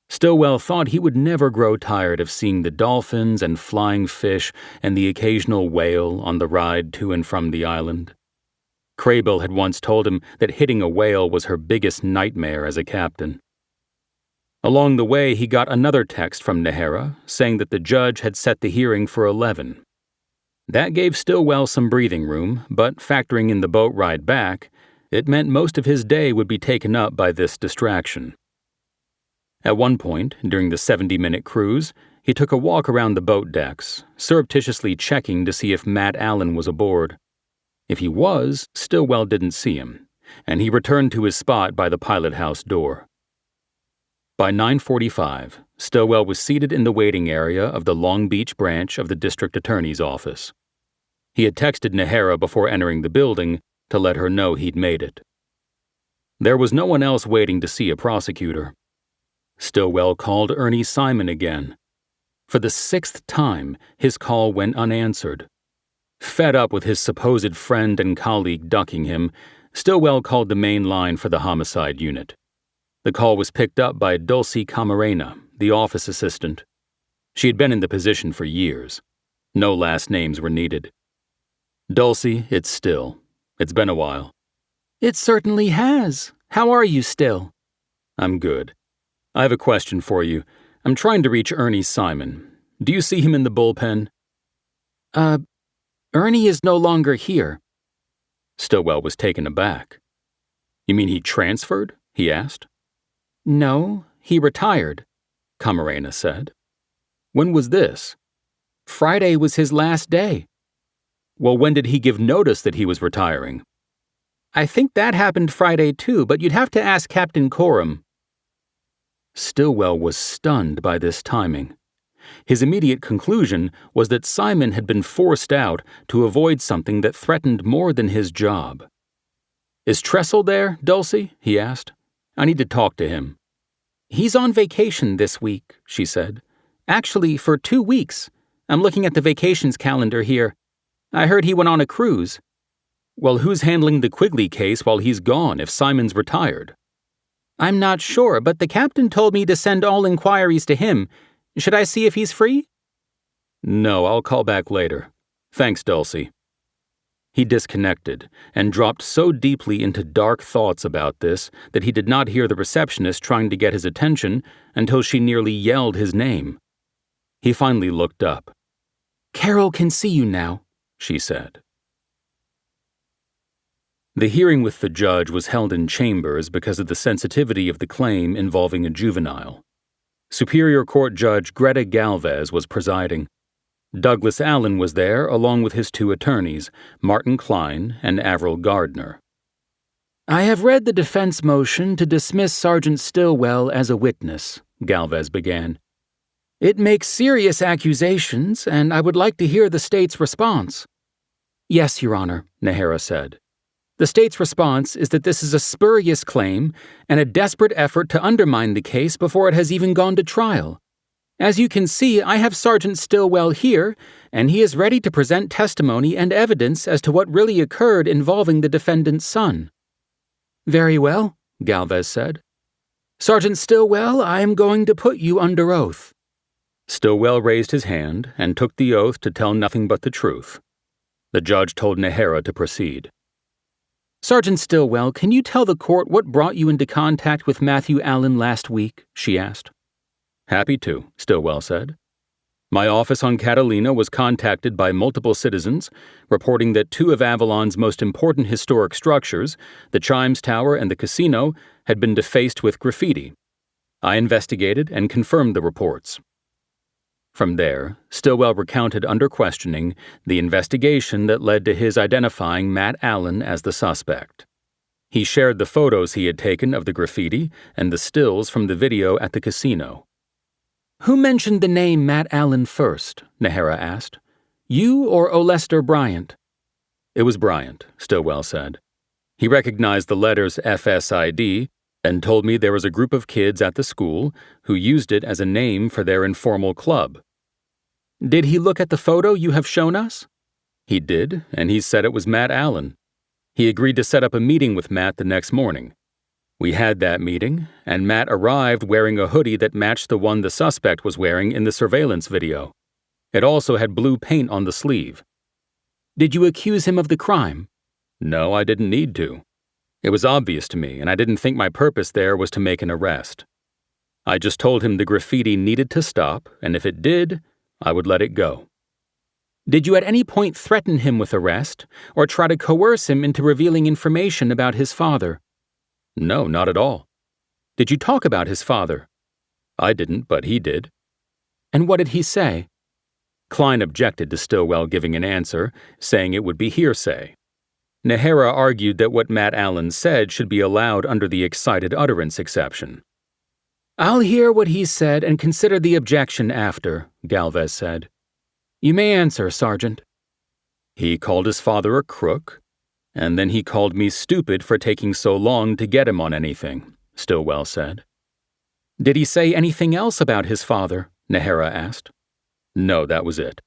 Stillwell thought he would never grow tired of seeing the dolphins and flying fish and the occasional whale on the ride to and from the island. Craybill had once told him that hitting a whale was her biggest nightmare as a captain. Along the way, he got another text from Nahara saying that the judge had set the hearing for 11. That gave Stillwell some breathing room, but factoring in the boat ride back, it meant most of his day would be taken up by this distraction. At one point, during the 70-minute cruise, he took a walk around the boat decks, surreptitiously checking to see if Matt Allen was aboard. If he was, Stillwell didn't see him, and he returned to his spot by the pilot house door. By 9:45, Stillwell was seated in the waiting area of the Long Beach branch of the district attorney's office. He had texted Nahara before entering the building to let her know he'd made it. There was no one else waiting to see a prosecutor. Stillwell called Ernie Simon again. For the 6th time, his call went unanswered. Fed up with his supposed friend and colleague ducking him, Stillwell called the main line for the homicide unit. The call was picked up by Dulcie Camarena, the office assistant. She had been in the position for years. No last names were needed. Dulcie, it's Still. It's been a while. It certainly has. How are you, Still? I'm good. I have a question for you. I'm trying to reach Ernie Simon. Do you see him in the bullpen? Ernie is no longer here. Stillwell was taken aback. You mean he transferred? He asked. No, he retired, Camarena said. When was this? Friday was his last day. Well, when did he give notice that he was retiring? I think that happened Friday too, but you'd have to ask Captain Coram. Stillwell was stunned by this timing. His immediate conclusion was that Simon had been forced out to avoid something that threatened more than his job. Is Tressel there, Dulcie? He asked. I need to talk to him. He's on vacation this week, she said. Actually, for 2 weeks. I'm looking at the vacations calendar here. I heard he went on a cruise. Well, who's handling the Quigley case while he's gone if Simon's retired? I'm not sure, but the captain told me to send all inquiries to him. Should I see if he's free? No, I'll call back later. Thanks, Dulcie. He disconnected and dropped so deeply into dark thoughts about this that he did not hear the receptionist trying to get his attention until she nearly yelled his name. He finally looked up. Carol can see you now, she said. The hearing with the judge was held in chambers because of the sensitivity of the claim involving a juvenile. Superior Court Judge Greta Galvez was presiding. Douglas Allen was there along with his 2 attorneys, Martin Klein and Avril Gardner. I have read the defense motion to dismiss Sergeant Stillwell as a witness, Galvez began. It makes serious accusations, and I would like to hear the state's response. Yes, Your Honor, Nahara said. The state's response is that this is a spurious claim and a desperate effort to undermine the case before it has even gone to trial. As you can see, I have Sergeant Stillwell here, and he is ready to present testimony and evidence as to what really occurred involving the defendant's son. Very well, Galvez said. Sergeant Stillwell, I am going to put you under oath. Stillwell raised his hand and took the oath to tell nothing but the truth. The judge told Nahara to proceed. Sergeant Stillwell, can you tell the court what brought you into contact with Matthew Allen last week? She asked. Happy to, Stillwell said. My office on Catalina was contacted by multiple citizens reporting that 2 of Avalon's most important historic structures, the Chimes Tower and the casino, had been defaced with graffiti. I investigated and confirmed the reports. From there, Stillwell recounted under questioning the investigation that led to his identifying Matt Allen as the suspect. He shared the photos he had taken of the graffiti and the stills from the video at the casino. Who mentioned the name Matt Allen first? Nahara asked. You or Olester Bryant? It was Bryant, Stillwell said. He recognized the letters FSID and told me there was a group of kids at the school who used it as a name for their informal club. Did he look at the photo you have shown us? He did, and he said it was Matt Allen. He agreed to set up a meeting with Matt the next morning. We had that meeting, and Matt arrived wearing a hoodie that matched the one the suspect was wearing in the surveillance video. It also had blue paint on the sleeve. Did you accuse him of the crime? No, I didn't need to. It was obvious to me, and I didn't think my purpose there was to make an arrest. I just told him the graffiti needed to stop, and if it did, I would let it go. Did you at any point threaten him with arrest, or try to coerce him into revealing information about his father? No, not at all. Did you talk about his father? I didn't, but he did. And what did he say? Klein objected to Stillwell giving an answer, saying it would be hearsay. Nahara argued that what Matt Allen said should be allowed under the excited utterance exception. I'll hear what he said and consider the objection after, Galvez said. You may answer, Sergeant. He called his father a crook, and then he called me stupid for taking so long to get him on anything, Stillwell said. Did he say anything else about his father? Nahara asked. No, that was it.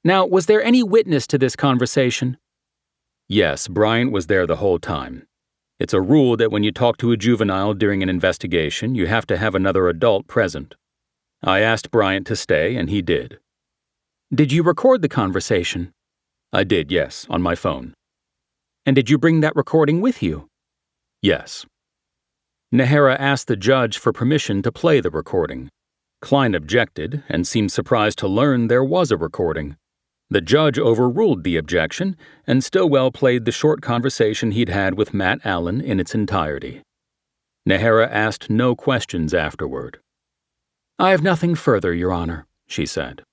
Now, was there any witness to this conversation? Yes, Bryant was there the whole time. It's a rule that when you talk to a juvenile during an investigation, you have to have another adult present. I asked Bryant to stay, and he did. Did you record the conversation? I did, yes, on my phone. And did you bring that recording with you? Yes. Nahara asked the judge for permission to play the recording. Klein objected and seemed surprised to learn there was a recording. The judge overruled the objection, and Stillwell played the short conversation he'd had with Matt Allen in its entirety. Nahara asked no questions afterward. I have nothing further, Your Honor, she said.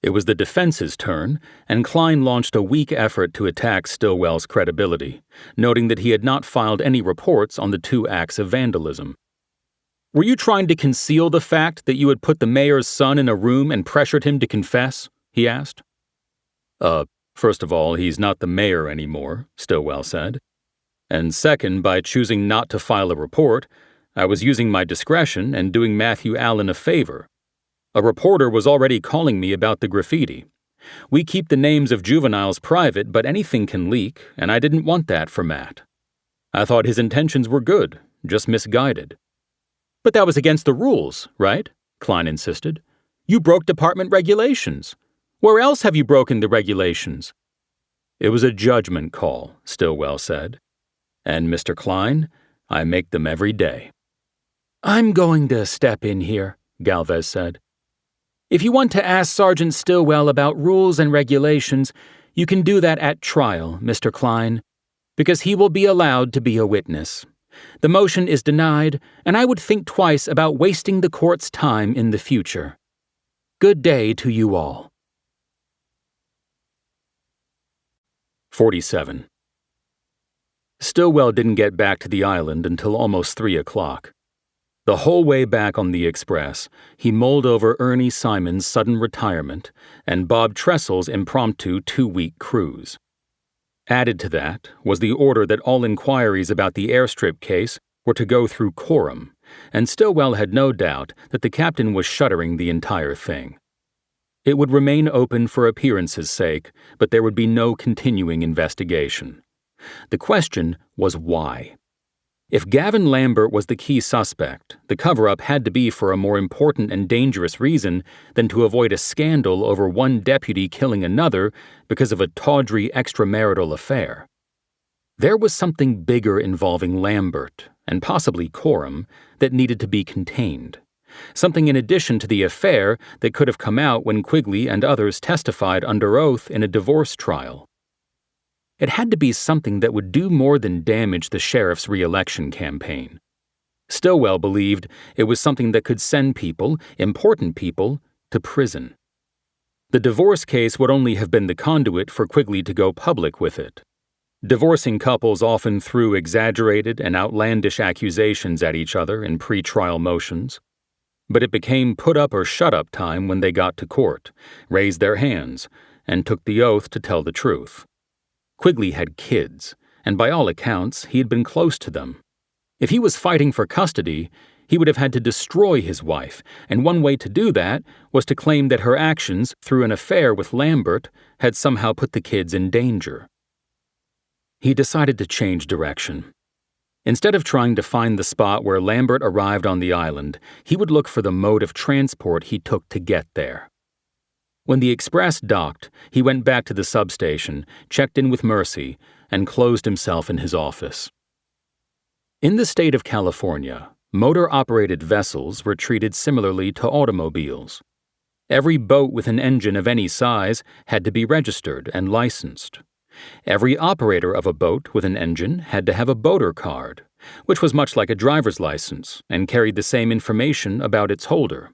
It was the defense's turn, and Klein launched a weak effort to attack Stillwell's credibility, noting that he had not filed any reports on the 2 acts of vandalism. Were you trying to conceal the fact that you had put the mayor's son in a room and pressured him to confess? He asked. First of all, he's not the mayor anymore, Stillwell said. And second, by choosing not to file a report, I was using my discretion and doing Matthew Allen a favor. A reporter was already calling me about the graffiti. We keep the names of juveniles private, but anything can leak, and I didn't want that for Matt. I thought his intentions were good, just misguided. But that was against the rules, right? Klein insisted. You broke department regulations. Where else have you broken the regulations? It was a judgment call, Stillwell said. And, Mr. Klein, I make them every day. I'm going to step in here, Galvez said. If you want to ask Sergeant Stillwell about rules and regulations, you can do that at trial, Mr. Klein, because he will be allowed to be a witness. The motion is denied, and I would think twice about wasting the court's time in the future. Good day to you all. 47. Stillwell didn't get back to the island until almost 3 o'clock. The whole way back on the express, he mulled over Ernie Simon's sudden retirement and Bob Tressel's impromptu 2-week cruise. Added to that was the order that all inquiries about the airstrip case were to go through quorum, and Stillwell had no doubt that the captain was shuttering the entire thing. It would remain open for appearance's sake, but there would be no continuing investigation. The question was why. If Gavin Lambert was the key suspect, the cover-up had to be for a more important and dangerous reason than to avoid a scandal over one deputy killing another because of a tawdry extramarital affair. There was something bigger involving Lambert, and possibly Coram, that needed to be contained. Something in addition to the affair that could have come out when Quigley and others testified under oath in a divorce trial. It had to be something that would do more than damage the sheriff's re-election campaign. Stillwell believed it was something that could send people, important people, to prison. The divorce case would only have been the conduit for Quigley to go public with it. Divorcing couples often threw exaggerated and outlandish accusations at each other in pre-trial motions. But it became put-up-or-shut-up time when they got to court, raised their hands, and took the oath to tell the truth. Quigley had kids, and by all accounts, he had been close to them. If he was fighting for custody, he would have had to destroy his wife, and one way to do that was to claim that her actions, through an affair with Lambert, had somehow put the kids in danger. He decided to change direction. Instead of trying to find the spot where Lambert arrived on the island, he would look for the mode of transport he took to get there. When the express docked, he went back to the substation, checked in with Mercy, and closed himself in his office. In the state of California, motor-operated vessels were treated similarly to automobiles. Every boat with an engine of any size had to be registered and licensed. Every operator of a boat with an engine had to have a boater card, which was much like a driver's license and carried the same information about its holder.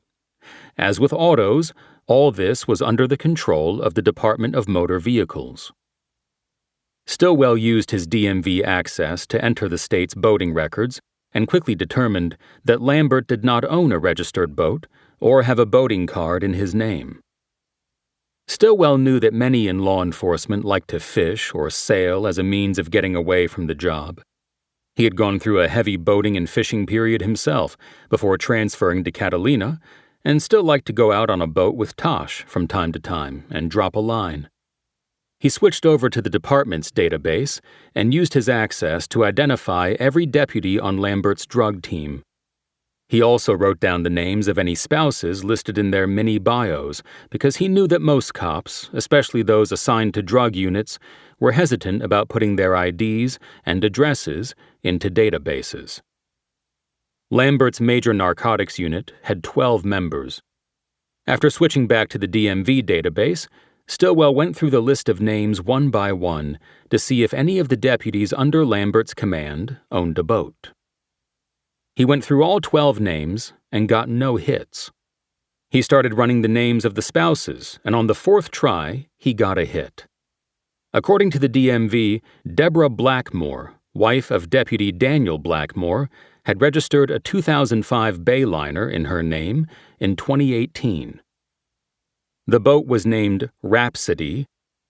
As with autos, all this was under the control of the Department of Motor Vehicles. Stillwell used his DMV access to enter the state's boating records and quickly determined that Lambert did not own a registered boat or have a boating card in his name. Stillwell knew that many in law enforcement liked to fish or sail as a means of getting away from the job. He had gone through a heavy boating and fishing period himself before transferring to Catalina, and still liked to go out on a boat with Tosh from time to time and drop a line. He switched over to the department's database and used his access to identify every deputy on Lambert's drug team. He also wrote down the names of any spouses listed in their mini bios because he knew that most cops, especially those assigned to drug units, were hesitant about putting their IDs and addresses into databases. Lambert's major narcotics unit had 12 members. After switching back to the DMV database, Stillwell went through the list of names one by one to see if any of the deputies under Lambert's command owned a boat. He went through all 12 names and got no hits. He started running the names of the spouses, and on the fourth try, he got a hit. According to the DMV, Deborah Blackmore, wife of Deputy Daniel Blackmore, had registered a 2005 Bayliner in her name in 2018. The boat was named Rhapsody,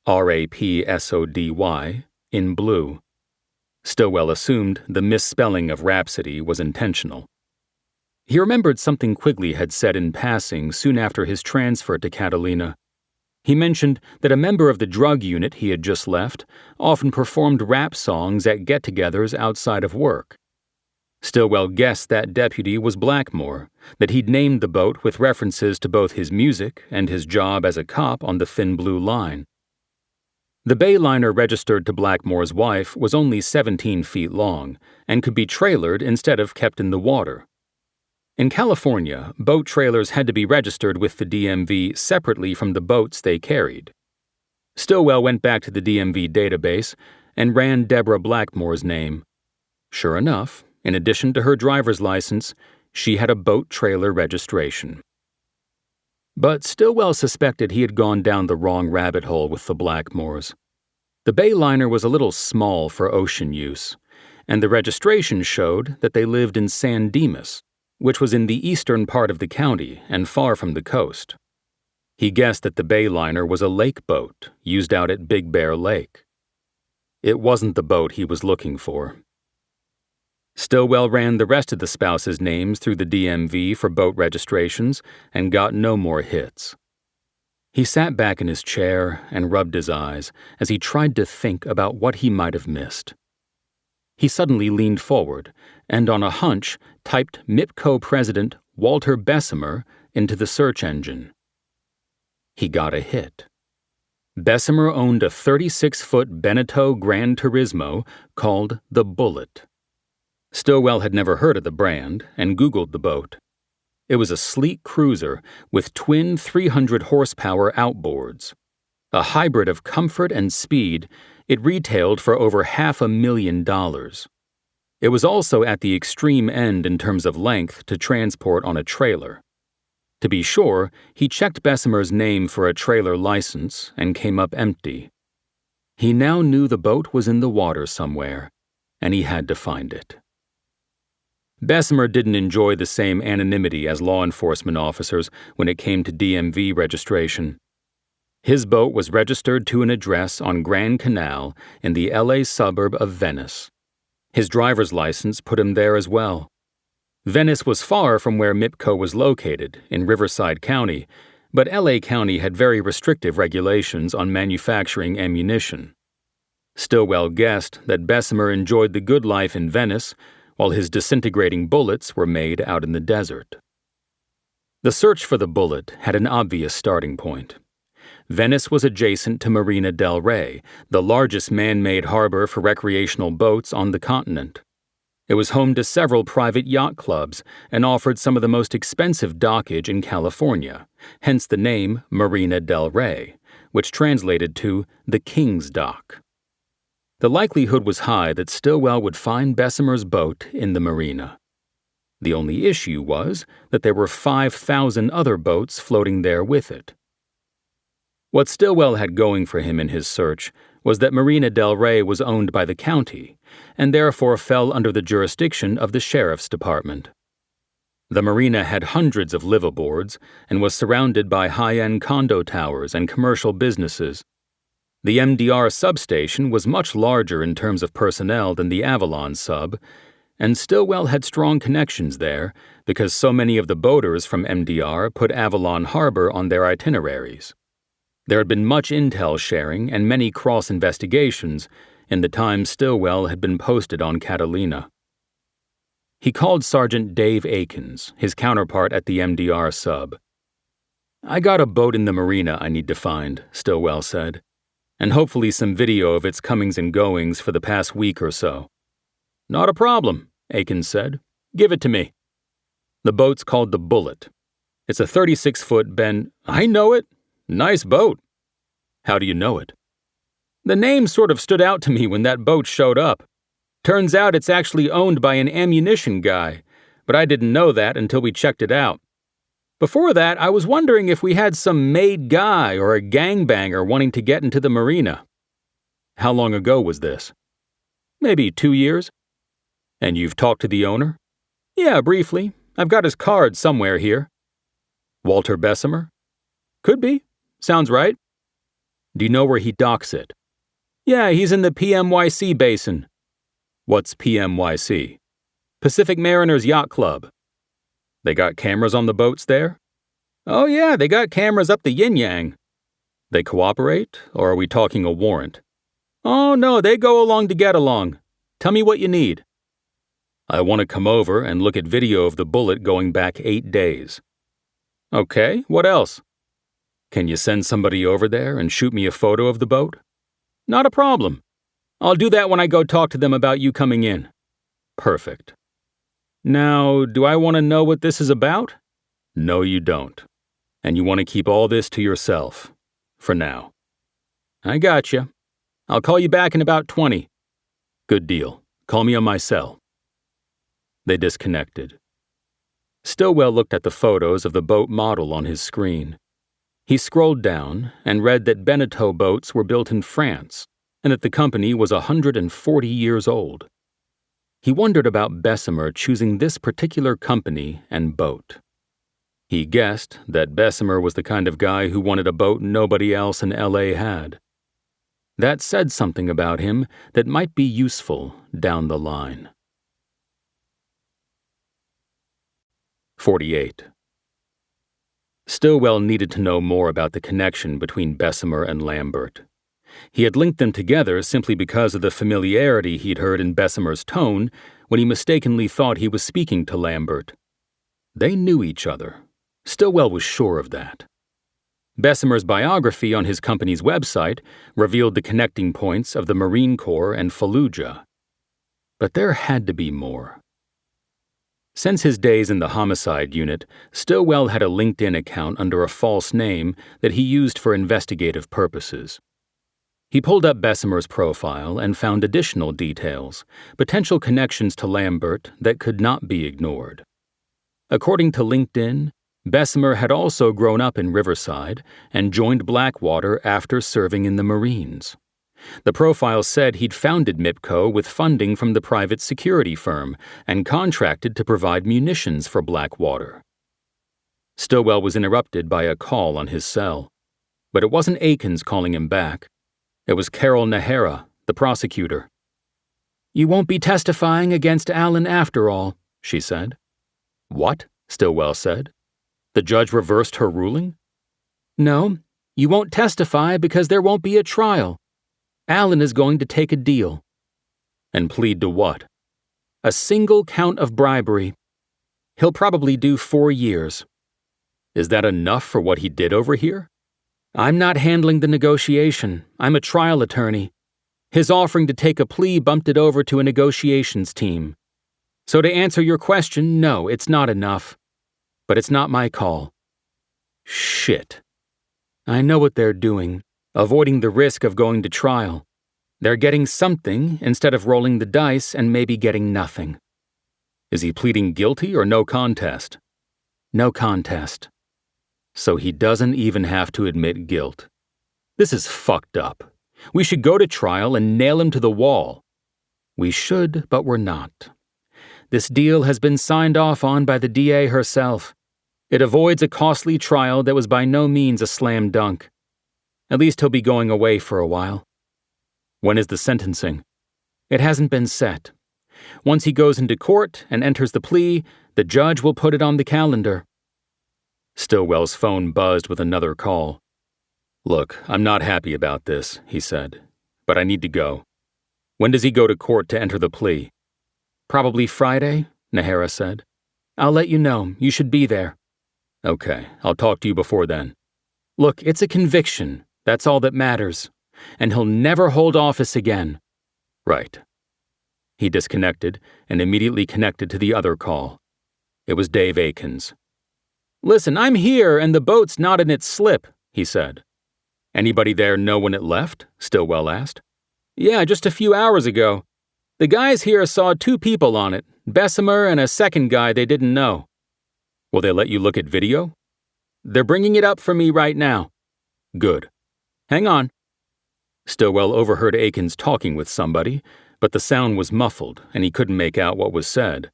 Rapsody, in blue. Stillwell assumed the misspelling of Rhapsody was intentional. He remembered something Quigley had said in passing soon after his transfer to Catalina. He mentioned that a member of the drug unit he had just left often performed rap songs at get-togethers outside of work. Stillwell guessed that deputy was Blackmore, that he'd named the boat with references to both his music and his job as a cop on the thin blue line. The Bayliner registered to Blackmore's wife was only 17 feet long and could be trailered instead of kept in the water. In California, boat trailers had to be registered with the DMV separately from the boats they carried. Stillwell went back to the DMV database and ran Deborah Blackmore's name. Sure enough, in addition to her driver's license, she had a boat trailer registration. But Stillwell suspected he had gone down the wrong rabbit hole with the Blackmores. The Bayliner was a little small for ocean use, and the registration showed that they lived in San Dimas, which was in the eastern part of the county and far from the coast. He guessed that the Bayliner was a lake boat used out at Big Bear Lake. It wasn't the boat he was looking for. Stillwell ran the rest of the spouses' names through the DMV for boat registrations and got no more hits. He sat back in his chair and rubbed his eyes as he tried to think about what he might have missed. He suddenly leaned forward and, on a hunch, typed MIPCO President Walter Bessemer into the search engine. He got a hit. Bessemer owned a 36-foot Beneteau Gran Turismo called the Bullet. Stillwell had never heard of the brand and Googled the boat. It was a sleek cruiser with twin 300-horsepower outboards. A hybrid of comfort and speed, it retailed for over $500,000. It was also at the extreme end in terms of length to transport on a trailer. To be sure, he checked Bessemer's name for a trailer license and came up empty. He now knew the boat was in the water somewhere, and he had to find it. Bessemer didn't enjoy the same anonymity as law enforcement officers when it came to DMV registration. His boat was registered to an address on Grand Canal in the LA suburb of Venice. His driver's license put him there as well. Venice was far from where MIPCO was located, in Riverside County, but LA County had very restrictive regulations on manufacturing ammunition. Stillwell guessed that Bessemer enjoyed the good life in Venice, while his disintegrating bullets were made out in the desert. The search for the Bullet had an obvious starting point. Venice was adjacent to Marina del Rey, the largest man-made harbor for recreational boats on the continent. It was home to several private yacht clubs and offered some of the most expensive dockage in California, hence the name Marina del Rey, which translated to the King's Dock. The likelihood was high that Stillwell would find Bessemer's boat in the marina. The only issue was that there were 5,000 other boats floating there with it. What Stillwell had going for him in his search was that Marina del Rey was owned by the county and therefore fell under the jurisdiction of the sheriff's department. The marina had hundreds of liveaboards and was surrounded by high-end condo towers and commercial businesses. The MDR substation was much larger in terms of personnel than the Avalon sub, and Stillwell had strong connections there because so many of the boaters from MDR put Avalon Harbor on their itineraries. There had been much intel sharing and many cross-investigations in the time Stillwell had been posted on Catalina. He called Sergeant Dave Akins, his counterpart at the MDR sub. "I got a boat in the marina I need to find," Stillwell said, "and hopefully some video of its comings and goings for the past week or so." "Not a problem," Akins said. "Give it to me." The boat's called the Bullet. It's a 36-foot bend. "I know it. Nice boat." "How do you know it?" "The name sort of stood out to me when that boat showed up. Turns out it's actually owned by an ammunition guy, but I didn't know that until we checked it out. Before that, I was wondering if we had some made guy or a gangbanger wanting to get into the marina." "How long ago was this?" "Maybe 2 years." "And you've talked to the owner?" "Yeah, briefly. I've got his card somewhere here." "Walter Bessemer?" "Could be. Sounds right." "Do you know where he docks it?" "Yeah, he's in the PMYC basin." "What's PMYC?" "Pacific Mariners Yacht Club." "They got cameras on the boats there?" "Oh yeah, they got cameras up the yin-yang." "They cooperate, or are we talking a warrant?" "Oh no, they go along to get along. Tell me what you need." "I want to come over and look at video of the Bullet going back 8 days." "Okay, what else?" "Can you send somebody over there and shoot me a photo of the boat?" "Not a problem. I'll do that when I go talk to them about you coming in." "Perfect." "Now, do I want to know what this is about?" "No, you don't. And you want to keep all this to yourself. For now." "I gotcha. I'll call you back in about 20. "Good deal. Call me on my cell." They disconnected. Stillwell looked at the photos of the boat model on his screen. He scrolled down and read that Beneteau boats were built in France and that the company was 140 years old. He wondered about Bessemer choosing this particular company and boat. He guessed that Bessemer was the kind of guy who wanted a boat nobody else in LA had. That said something about him that might be useful down the line. 48. Stillwell needed to know more about the connection between Bessemer and Lambert. He had linked them together simply because of the familiarity he'd heard in Bessemer's tone when he mistakenly thought he was speaking to Lambert. They knew each other. Stillwell was sure of that. Bessemer's biography on his company's website revealed the connecting points of the Marine Corps and Fallujah. But there had to be more. Since his days in the homicide unit, Stillwell had a LinkedIn account under a false name that he used for investigative purposes. He pulled up Bessemer's profile and found additional details, potential connections to Lambert that could not be ignored. According to LinkedIn, Bessemer had also grown up in Riverside and joined Blackwater after serving in the Marines. The profile said he'd founded MIPCO with funding from the private security firm and contracted to provide munitions for Blackwater. Stillwell was interrupted by a call on his cell. But it wasn't Akins calling him back. It was Carol Nahara, the prosecutor. "You won't be testifying against Allen after all," she said. "What?" Stillwell said. "The judge reversed her ruling?" "No, you won't testify because there won't be a trial. Allen is going to take a deal." "And plead to what?" "A single count of bribery. He'll probably do 4 years." "Is that enough for what he did over here?" "I'm not handling the negotiation. I'm a trial attorney. His offering to take a plea bumped it over to a negotiations team. So to answer your question, no, it's not enough. But it's not my call." "Shit." "I know what they're doing, avoiding the risk of going to trial. They're getting something instead of rolling the dice and maybe getting nothing." "Is he pleading guilty or no contest?" "No contest." So he doesn't even have to admit guilt. This is fucked up. We should go to trial and nail him to the wall. "We should, but we're not. This deal has been signed off on by the DA herself. It avoids a costly trial that was by no means a slam dunk. At least he'll be going away for a while." "When is the sentencing?" "It hasn't been set. Once he goes into court and enters the plea, the judge will put it on the calendar. Stillwell's phone buzzed with another call. "Look, I'm not happy about this," he said, "but I need to go. When does he go to court to enter the plea?" "Probably Friday," Nahara said. "I'll let you know. You should be there." "Okay, I'll talk to you before then." "Look, it's a conviction. That's all that matters. And he'll never hold office again." "Right." He disconnected and immediately connected to the other call. It was Dave Akins. "Listen, I'm here and the boat's not in its slip," he said. "Anybody there know when it left?" Stillwell asked. "Yeah, just a few hours ago. The guys here saw 2 people on it, Bessemer and a second guy they didn't know." "Will they let you look at video?" "They're bringing it up for me right now." "Good." "Hang on." Stillwell overheard Akins talking with somebody, but the sound was muffled and he couldn't make out what was said.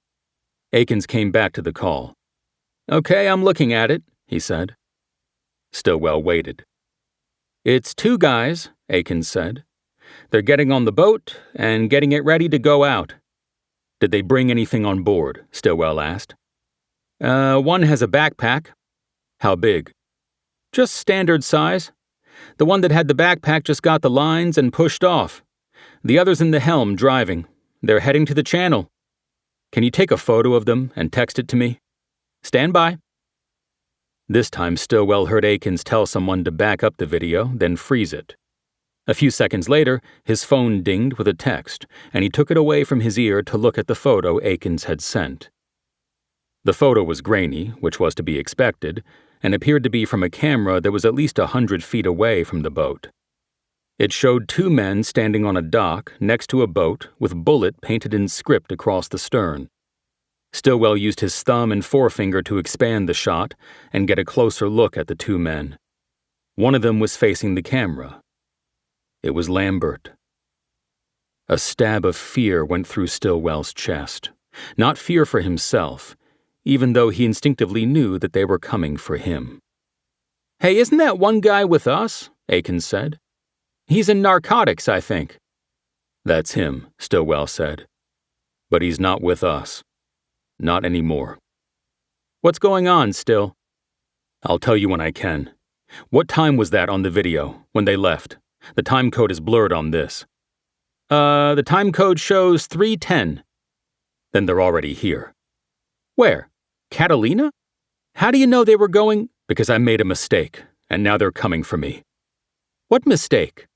Akins came back to the call. "Okay, I'm looking at it," he said. Stillwell waited. "It's 2 guys," Akins said. "They're getting on the boat and getting it ready to go out." "Did they bring anything on board?" Stillwell asked. One has a backpack." "How big?" "Just standard size. The one that had the backpack just got the lines and pushed off. The other's in the helm driving. They're heading to the channel." "Can you take a photo of them and text it to me?" "Stand by." This time Stillwell heard Akins tell someone to back up the video, then freeze it. A few seconds later, his phone dinged with a text, and he took it away from his ear to look at the photo Akins had sent. The photo was grainy, which was to be expected, and appeared to be from a camera that was at least 100 feet away from the boat. It showed 2 men standing on a dock next to a boat with bullet painted in script across the stern. Stillwell used his thumb and forefinger to expand the shot and get a closer look at the 2 men. One of them was facing the camera. It was Lambert. A stab of fear went through Stillwell's chest. Not fear for himself, even though he instinctively knew that they were coming for him. "Hey, isn't that one guy with us?" Akins said. "He's in narcotics, I think." "That's him," Stillwell said. "But he's not with us. Not anymore." "What's going on, Still?" "I'll tell you when I can. What time was that on the video, when they left? The time code is blurred on this." The time code shows 3:10. "Then they're already here." "Where? Catalina? How do you know they were going—" "Because I made a mistake, and now they're coming for me." "What mistake?"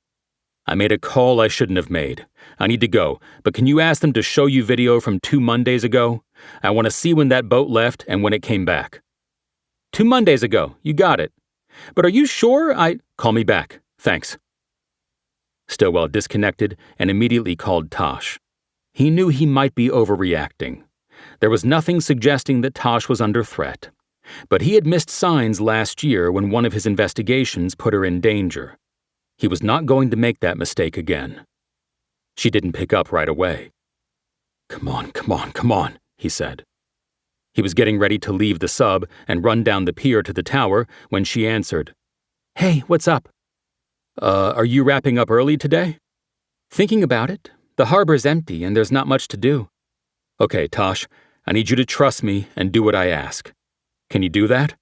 "I made a call I shouldn't have made. I need to go, but can you ask them to show you video from 2 Mondays ago? I want to see when that boat left and when it came back." 2 Mondays ago, you got it. But are you sure Call me back. Thanks." Stillwell disconnected and immediately called Tosh. He knew he might be overreacting. There was nothing suggesting that Tosh was under threat. But he had missed signs last year when one of his investigations put her in danger. He was not going to make that mistake again. She didn't pick up right away. Come on, he said. He was getting ready to leave the sub and run down the pier to the tower when she answered. "Hey, what's up?" Are you wrapping up early today?" "Thinking about it. The harbor's empty and there's not much to do." "Okay, Tosh, I need you to trust me and do what I ask. Can you do that?"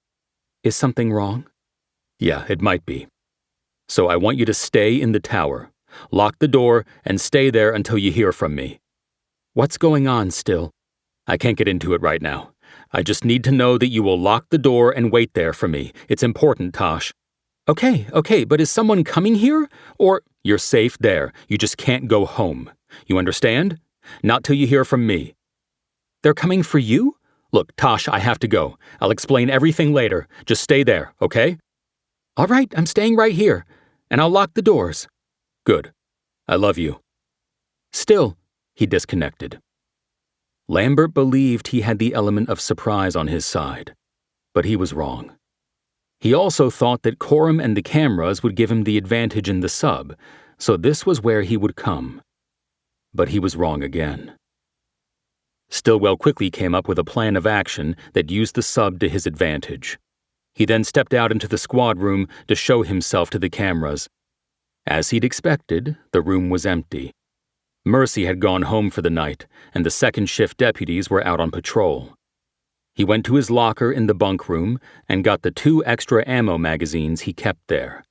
"Is something wrong?" "Yeah, it might be. So I want you to stay in the tower. Lock the door and stay there until you hear from me." "What's going on, Still?" "I can't get into it right now. I just need to know that you will lock the door and wait there for me. It's important, Tosh." Okay, but is someone coming here? Or—" "You're safe there. You just can't go home. You understand? Not till you hear from me." "They're coming for you?" "Look, Tosh, I have to go. I'll explain everything later. Just stay there, okay?" "All right, I'm staying right here, and I'll lock the doors." "Good. I love you." Still, he disconnected. Lambert believed he had the element of surprise on his side, but he was wrong. He also thought that Coram and the cameras would give him the advantage in the sub, so this was where he would come. But he was wrong again. Stillwell quickly came up with a plan of action that used the sub to his advantage. He then stepped out into the squad room to show himself to the cameras. As he'd expected, the room was empty. Mercy had gone home for the night, and the second shift deputies were out on patrol. He went to his locker in the bunk room and got the 2 extra ammo magazines he kept there.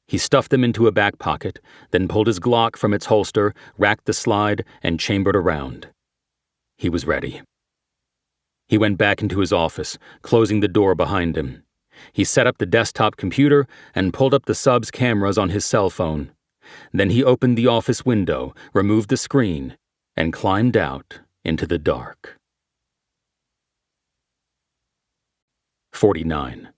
He stuffed them into a back pocket, then pulled his Glock from its holster, racked the slide, and chambered around. He was ready. He went back into his office, closing the door behind him. He set up the desktop computer and pulled up the sub's cameras on his cell phone. Then he opened the office window, removed the screen, and climbed out into the dark. 49.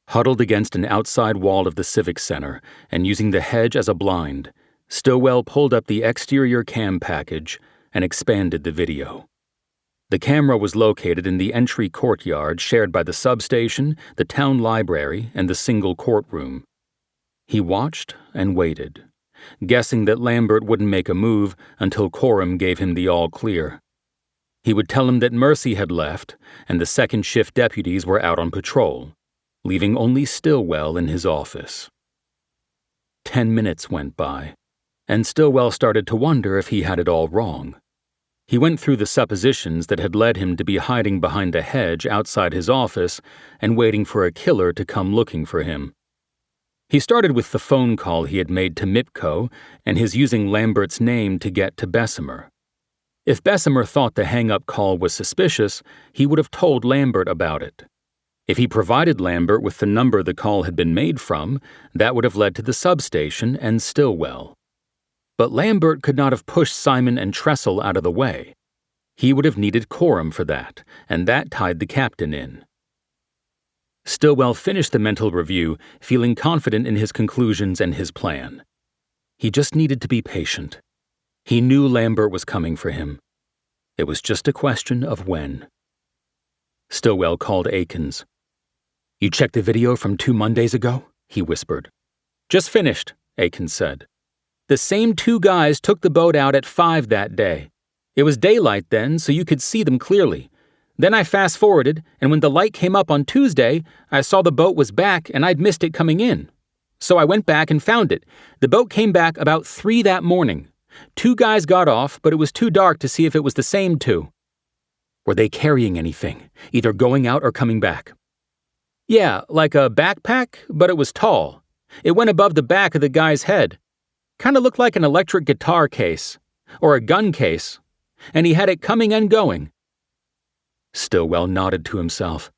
Huddled against an outside wall of the Civic Center and using the hedge as a blind, Stillwell pulled up the exterior cam package and expanded the video. The camera was located in the entry courtyard shared by the substation, the town library, and the single courtroom. He watched and waited, guessing that Lambert wouldn't make a move until Coram gave him the all-clear. He would tell him that Mercy had left and the second shift deputies were out on patrol, leaving only Stillwell in his office. 10 minutes went by, and Stillwell started to wonder if he had it all wrong. He went through the suppositions that had led him to be hiding behind a hedge outside his office and waiting for a killer to come looking for him. He started with the phone call he had made to Mipko and his using Lambert's name to get to Bessemer. If Bessemer thought the hang-up call was suspicious, he would have told Lambert about it. If he provided Lambert with the number the call had been made from, that would have led to the substation and Stillwell. But Lambert could not have pushed Simon and Tressel out of the way. He would have needed Coram for that, and that tied the captain in. Stillwell finished the mental review, feeling confident in his conclusions and his plan. He just needed to be patient. He knew Lambert was coming for him. It was just a question of when. Stillwell called Akins. "You checked the video from 2 Mondays ago?" he whispered. "Just finished," Akins said. "The same 2 guys took the boat out at 5 that day. It was daylight then, so you could see them clearly. Then I fast-forwarded, and when the light came up on Tuesday, I saw the boat was back and I'd missed it coming in. So I went back and found it. The boat came back about 3 that morning. 2 guys got off, but it was too dark to see if it was the same 2. "Were they carrying anything, either going out or coming back?" "Yeah, like a backpack, but it was tall. It went above the back of the guy's head. Kinda looked like an electric guitar case. Or a gun case. And he had it coming and going." Stillwell nodded to himself.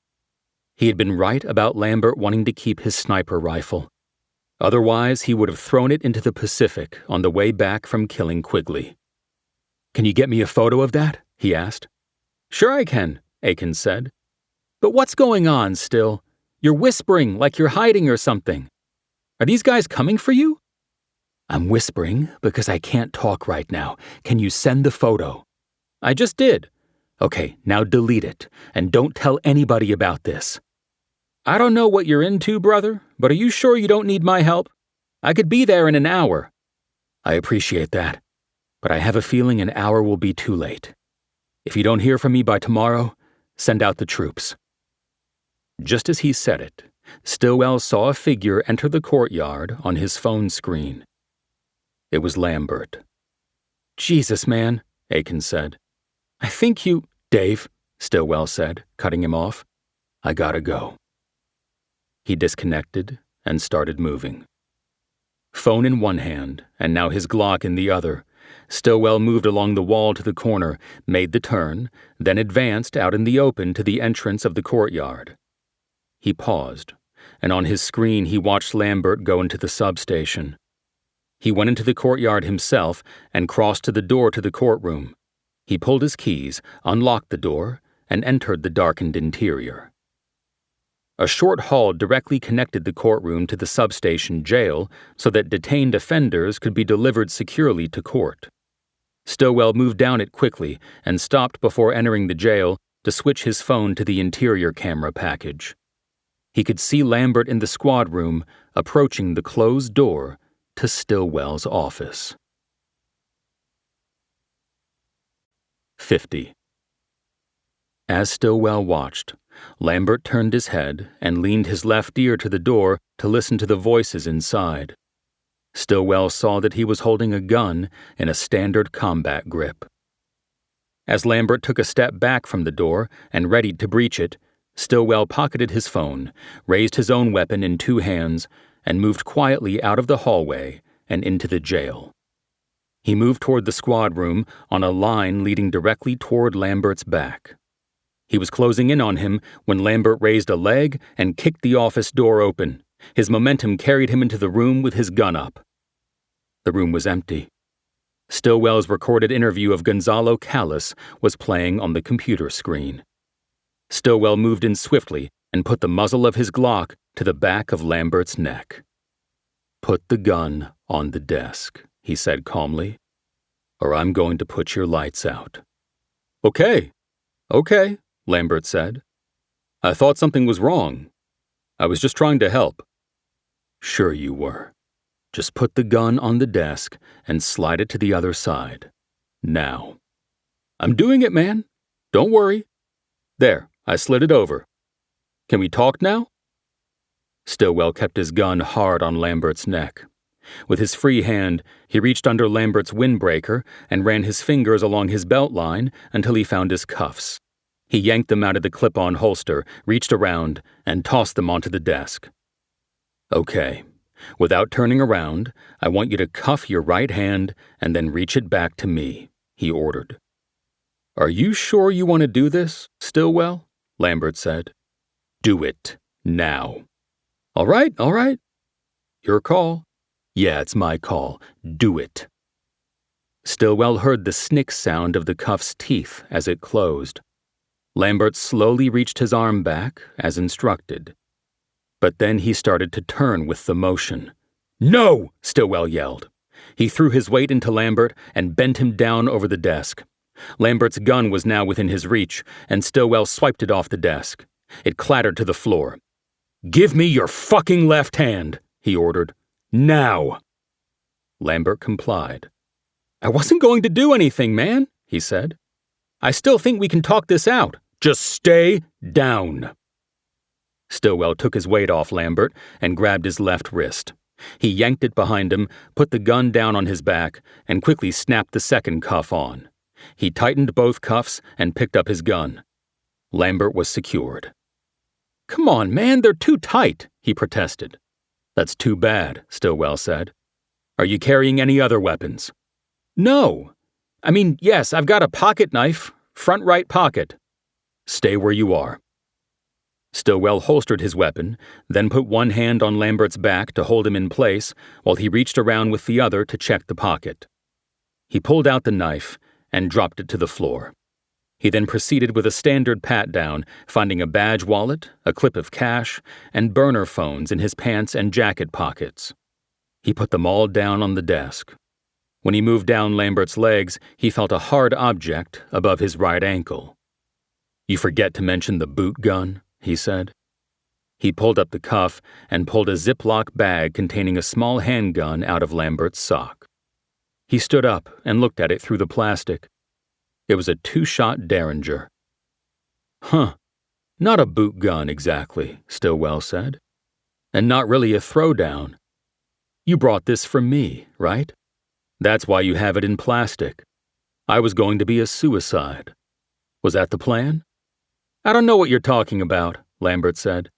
He had been right about Lambert wanting to keep his sniper rifle. Otherwise, he would have thrown it into the Pacific on the way back from killing Quigley. "Can you get me a photo of that?" he asked. "Sure I can," Akins said. "But what's going on, Still? You're whispering like you're hiding or something. Are these guys coming for you?" "I'm whispering because I can't talk right now. Can you send the photo?" "I just did." "Okay, now delete it, and don't tell anybody about this." "I don't know what you're into, brother, but are you sure you don't need my help? I could be there in an hour." "I appreciate that, but I have a feeling an hour will be too late. If you don't hear from me by tomorrow, send out the troops." Just as he said it, Stillwell saw a figure enter the courtyard on his phone screen. It was Lambert. "Jesus, man," Akins said. "I think you—" "Dave," Stillwell said, cutting him off. "I gotta go." He disconnected and started moving. Phone in one hand, and now his Glock in the other, Stillwell moved along the wall to the corner, made the turn, then advanced out in the open to the entrance of the courtyard. He paused, and on his screen he watched Lambert go into the substation. He went into the courtyard himself and crossed to the door to the courtroom. He pulled his keys, unlocked the door, and entered the darkened interior. A short hall directly connected the courtroom to the substation jail so that detained offenders could be delivered securely to court. Stillwell moved down it quickly and stopped before entering the jail to switch his phone to the interior camera package. He could see Lambert in the squad room approaching the closed door to Stillwell's office. 50. As Stillwell watched, Lambert turned his head and leaned his left ear to the door to listen to the voices inside. Stillwell saw that he was holding a gun in a standard combat grip. As Lambert took a step back from the door and readied to breach it, Stillwell pocketed his phone, raised his own weapon in two hands, and moved quietly out of the hallway and into the jail. He moved toward the squad room on a line leading directly toward Lambert's back. He was closing in on him when Lambert raised a leg and kicked the office door open. His momentum carried him into the room with his gun up. The room was empty. Stillwell's recorded interview of Gonzalo Callus was playing on the computer screen. Stillwell moved in swiftly and put the muzzle of his Glock to the back of Lambert's neck. "Put the gun on the desk," he said calmly, "or I'm going to put your lights out." Okay, Lambert said. "I thought something was wrong. I was just trying to help." "Sure you were. Just put the gun on the desk and slide it to the other side. Now." "I'm doing it, man. Don't worry. There, I slid it over. Can we talk now?" Stillwell kept his gun hard on Lambert's neck. With his free hand, he reached under Lambert's windbreaker and ran his fingers along his belt line until he found his cuffs. He yanked them out of the clip-on holster, reached around, and tossed them onto the desk. "Okay. Without turning around, I want you to cuff your right hand and then reach it back to me," he ordered. "Are you sure you want to do this, Stillwell?" Lambert said. "Do it. Now." All right. Your call." "Yeah, it's my call. Do it." Stillwell heard the snick sound of the cuff's teeth as it closed. Lambert slowly reached his arm back, as instructed. But then he started to turn with the motion. "No!" Stillwell yelled. He threw his weight into Lambert and bent him down over the desk. Lambert's gun was now within his reach, and Stillwell swiped it off the desk. It clattered to the floor. "Give me your fucking left hand," he ordered. "Now!" Lambert complied. "I wasn't going to do anything, man," he said. "I still think we can talk this out. Just stay down." Stillwell took his weight off Lambert and grabbed his left wrist. He yanked it behind him, put the gun down on his back, and quickly snapped the second cuff on. He tightened both cuffs and picked up his gun. Lambert was secured. "Come on, man, they're too tight," he protested. "That's too bad," Stillwell said. "Are you carrying any other weapons?" "No. I mean, yes, I've got a pocket knife, front right pocket." "Stay where you are." Stillwell holstered his weapon, then put one hand on Lambert's back to hold him in place while he reached around with the other to check the pocket. He pulled out the knife and dropped it to the floor. He then proceeded with a standard pat-down, finding a badge wallet, a clip of cash, and burner phones in his pants and jacket pockets. He put them all down on the desk. When he moved down Lambert's legs, he felt a hard object above his right ankle. "You forget to mention the boot gun," he said. He pulled up the cuff and pulled a Ziploc bag containing a small handgun out of Lambert's sock. He stood up and looked at it through the plastic. It was a 2-shot Derringer. "Huh, not a boot gun exactly," Stillwell said. "And not really a throwdown. You brought this for me, right? That's why you have it in plastic. I was going to be a suicide. Was that the plan?" "I don't know what you're talking about," Lambert said.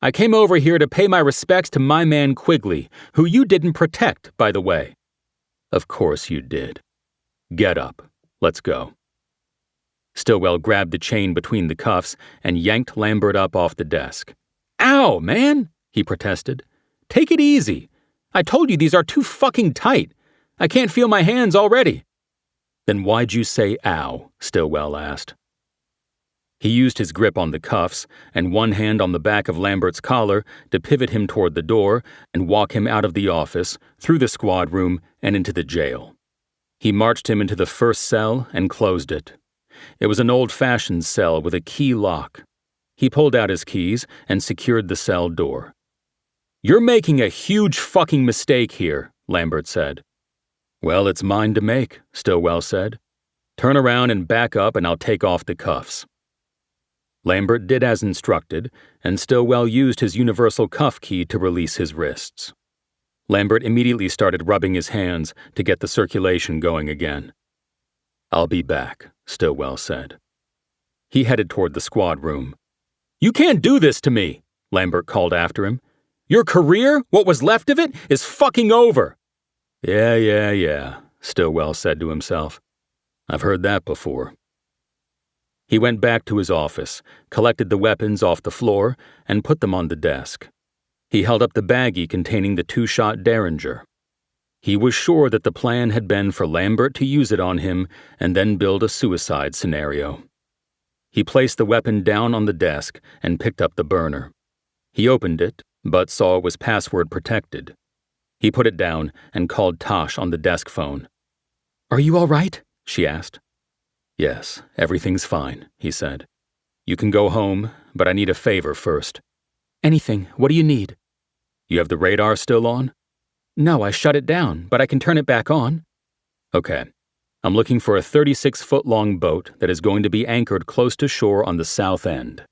"I came over here to pay my respects to my man Quigley, who you didn't protect, by the way." "Of course you did. Get up. Let's go." Stillwell grabbed the chain between the cuffs and yanked Lambert up off the desk. "Ow, man," he protested. "Take it easy. I told you these are too fucking tight. I can't feel my hands already." "Then why'd you say ow?" Stillwell asked. He used his grip on the cuffs and one hand on the back of Lambert's collar to pivot him toward the door and walk him out of the office, through the squad room, and into the jail. He marched him into the first cell and closed it. It was an old-fashioned cell with a key lock. He pulled out his keys and secured the cell door. "You're making a huge fucking mistake here," Lambert said. "Well, it's mine to make," Stillwell said. "Turn around and back up and I'll take off the cuffs." Lambert did as instructed, and Stillwell used his universal cuff key to release his wrists. Lambert immediately started rubbing his hands to get the circulation going again. "I'll be back," Stillwell said. He headed toward the squad room. "You can't do this to me," Lambert called after him. "Your career, what was left of it, is fucking over." Yeah, Stillwell said to himself. "I've heard that before." He went back to his office, collected the weapons off the floor, and put them on the desk. He held up the baggie containing the 2-shot Derringer. He was sure that the plan had been for Lambert to use it on him and then build a suicide scenario. He placed the weapon down on the desk and picked up the burner. He opened it, but saw it was password protected. He put it down and called Tosh on the desk phone. "Are you all right?" she asked. "Yes, everything's fine," he said. "You can go home, but I need a favor first." "Anything. What do you need?" "You have the radar still on?" "No, I shut it down, but I can turn it back on." "Okay. I'm looking for a 36-foot-long boat that is going to be anchored close to shore on the south end.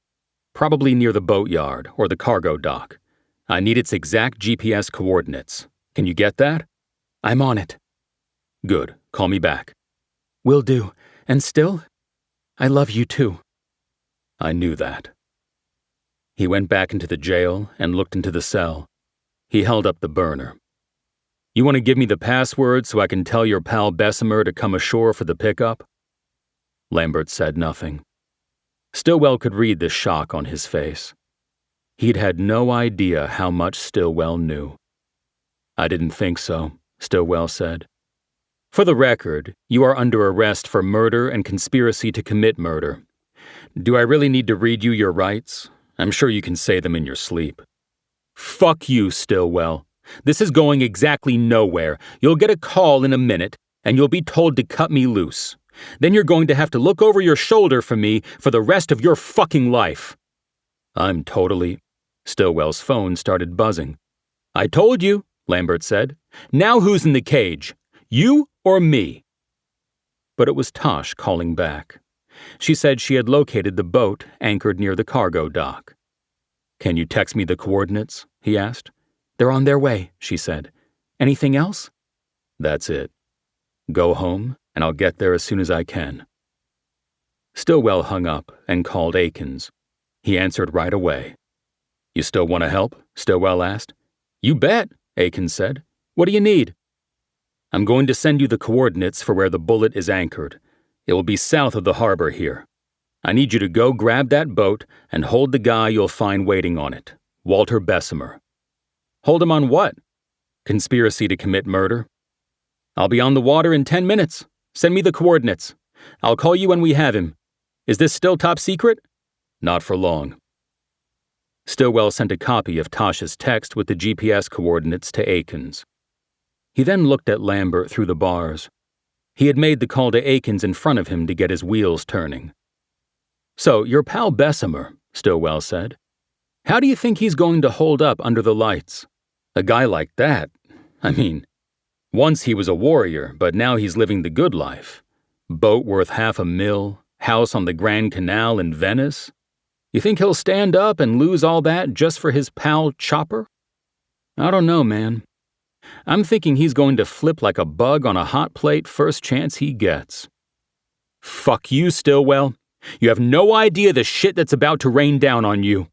Probably near the boatyard or the cargo dock. I need its exact GPS coordinates. Can you get that?" "I'm on it." "Good. Call me back." "Will do. And still, I love you too." "I knew that." He went back into the jail and looked into the cell. He held up the burner. "You want to give me the password so I can tell your pal Bessemer to come ashore for the pickup?" Lambert said nothing. Stillwell could read the shock on his face. He'd had no idea how much Stillwell knew. "I didn't think so," Stillwell said. "For the record, you are under arrest for murder and conspiracy to commit murder. Do I really need to read you your rights? I'm sure you can say them in your sleep." "Fuck you, Stillwell. This is going exactly nowhere. You'll get a call in a minute, and you'll be told to cut me loose. Then you're going to have to look over your shoulder for me for the rest of your fucking life." "I'm totally—" Stillwell's phone started buzzing. "I told you," Lambert said. "Now who's in the cage? You or me?" But it was Tosh calling back. She said she had located the boat anchored near the cargo dock. "Can you text me the coordinates?" he asked. "They're on their way," she said. "Anything else?" "That's it. Go home, and I'll get there as soon as I can." Stillwell hung up and called Akins. He answered right away. "You still want to help?" Stillwell asked. "You bet," Akins said. "What do you need?" "I'm going to send you the coordinates for where the Bullet is anchored. It will be south of the harbor here. I need you to go grab that boat and hold the guy you'll find waiting on it, Walter Bessemer." "Hold him on what?" "Conspiracy to commit murder." "I'll be on the water in 10 minutes. Send me the coordinates. I'll call you when we have him. Is this still top secret?" "Not for long." Stillwell sent a copy of Tosh's text with the GPS coordinates to Akins. He then looked at Lambert through the bars. He had made the call to Akins in front of him to get his wheels turning. "So, your pal Bessemer," Stillwell said. "How do you think he's going to hold up under the lights? A guy like that, I mean, once he was a warrior, but now he's living the good life. Boat worth $500,000, house on the Grand Canal in Venice. You think he'll stand up and lose all that just for his pal Chopper? I don't know, man. I'm thinking he's going to flip like a bug on a hot plate first chance he gets." "Fuck you, Stillwell. You have no idea the shit that's about to rain down on you."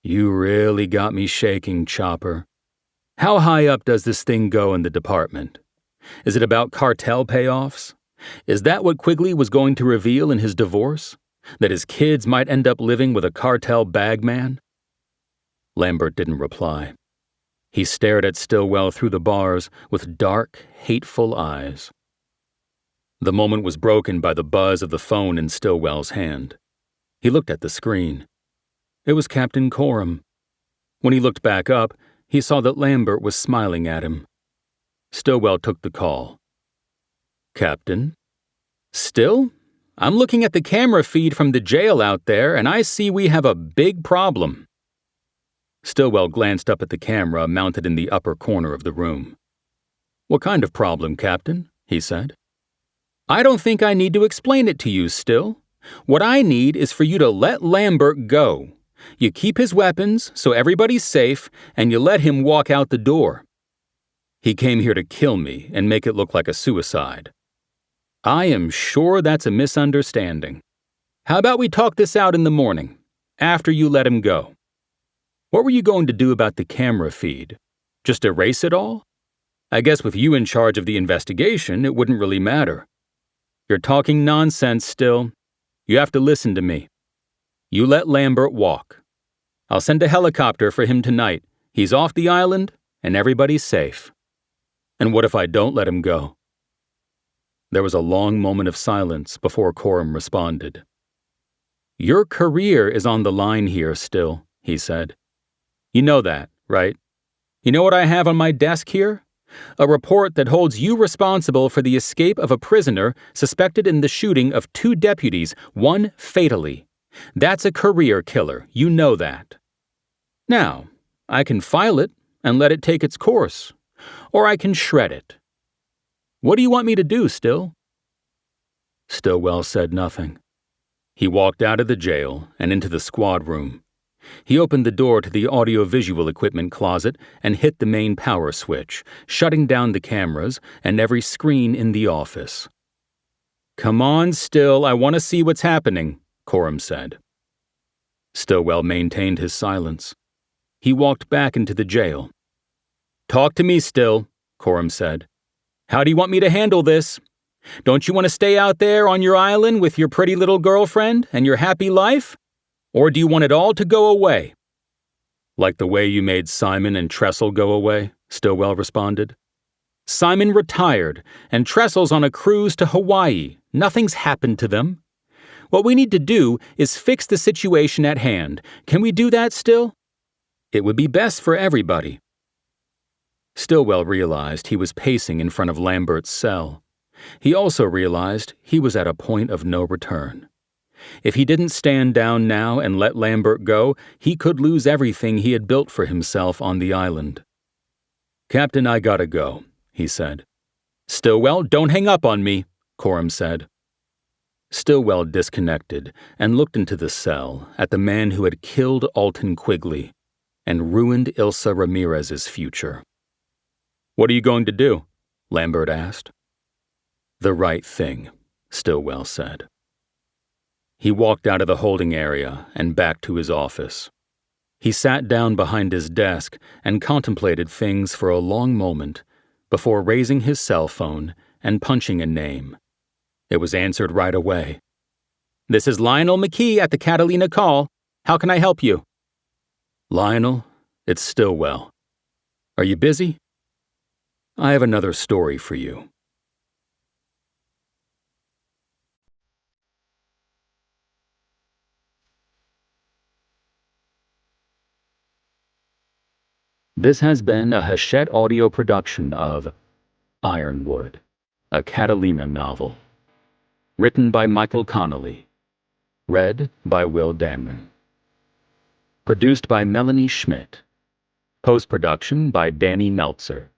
"You really got me shaking, Chopper. How high up does this thing go in the department? Is it about cartel payoffs? Is that what Quigley was going to reveal in his divorce? That his kids might end up living with a cartel bagman?" Lambert didn't reply. He stared at Stillwell through the bars with dark, hateful eyes. The moment was broken by the buzz of the phone in Stillwell's hand. He looked at the screen. It was Captain Coram. When he looked back up, he saw that Lambert was smiling at him. Stillwell took the call. "Captain?" "Still? I'm looking at the camera feed from the jail out there, and I see we have a big problem." Stillwell glanced up at the camera mounted in the upper corner of the room. "What kind of problem, Captain?" he said. "I don't think I need to explain it to you, Still. What I need is for you to let Lambert go. You keep his weapons so everybody's safe, and you let him walk out the door." He came here to kill me and make it look like a suicide. I am sure that's a misunderstanding. How about we talk this out in the morning, after you let him go? What were you going to do about the camera feed? Just erase it all? I guess with you in charge of the investigation, it wouldn't really matter. You're talking nonsense still. You have to listen to me. You let Lambert walk. I'll send a helicopter for him tonight. He's off the island, and everybody's safe. And what if I don't let him go? There was a long moment of silence before Coram responded. Your career is on the line here still, he said. You know that, right? You know what I have on my desk here? A report that holds you responsible for the escape of a prisoner suspected in the shooting of 2 deputies, one fatally. That's a career killer, you know that. Now, I can file it and let it take its course, or I can shred it. What do you want me to do, Still? Stillwell said nothing. He walked out of the jail and into the squad room. He opened the door to the audiovisual equipment closet and hit the main power switch, shutting down the cameras and every screen in the office. Come on, Still, I want to see what's happening, Coram said. Stillwell maintained his silence. He walked back into the jail. Talk to me, Still, Coram said. How do you want me to handle this? Don't you want to stay out there on your island with your pretty little girlfriend and your happy life? Or do you want it all to go away? Like the way you made Simon and Tressel go away, Stillwell responded. Simon retired, and Tressel's on a cruise to Hawaii. Nothing's happened to them. What we need to do is fix the situation at hand. Can we do that, Still? It would be best for everybody. Stillwell realized he was pacing in front of Lambert's cell. He also realized he was at a point of no return. If he didn't stand down now and let Lambert go, he could lose everything he had built for himself on the island. "Captain, I gotta go," he said. "Stillwell, don't hang up on me," Coram said. Stillwell disconnected and looked into the cell at the man who had killed Alton Quigley and ruined Ilsa Ramirez's future. "What are you going to do?" Lambert asked. "The right thing," Stillwell said. He walked out of the holding area and back to his office. He sat down behind his desk and contemplated things for a long moment before raising his cell phone and punching a name. It was answered right away. "This is Lionel McKee at the Catalina Call. How can I help you?" "Lionel, it's Stillwell. Are you busy? I have another story for you." This has been a Hachette audio production of Ironwood, a Catalina novel. Written by Michael Connolly. Read by Will Danman. Produced by Melanie Schmidt. Post-production by Danny Meltzer.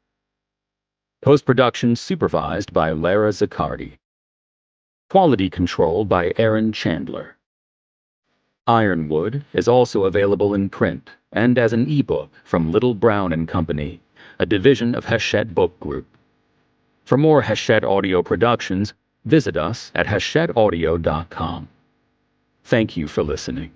Post-production supervised by Lara Zaccardi. Quality control by Aaron Chandler. Ironwood is also available in print and as an ebook from Little Brown and Company, a division of Hachette Book Group. For more Hachette audio productions, visit us at hachetteaudio.com. Thank you for listening.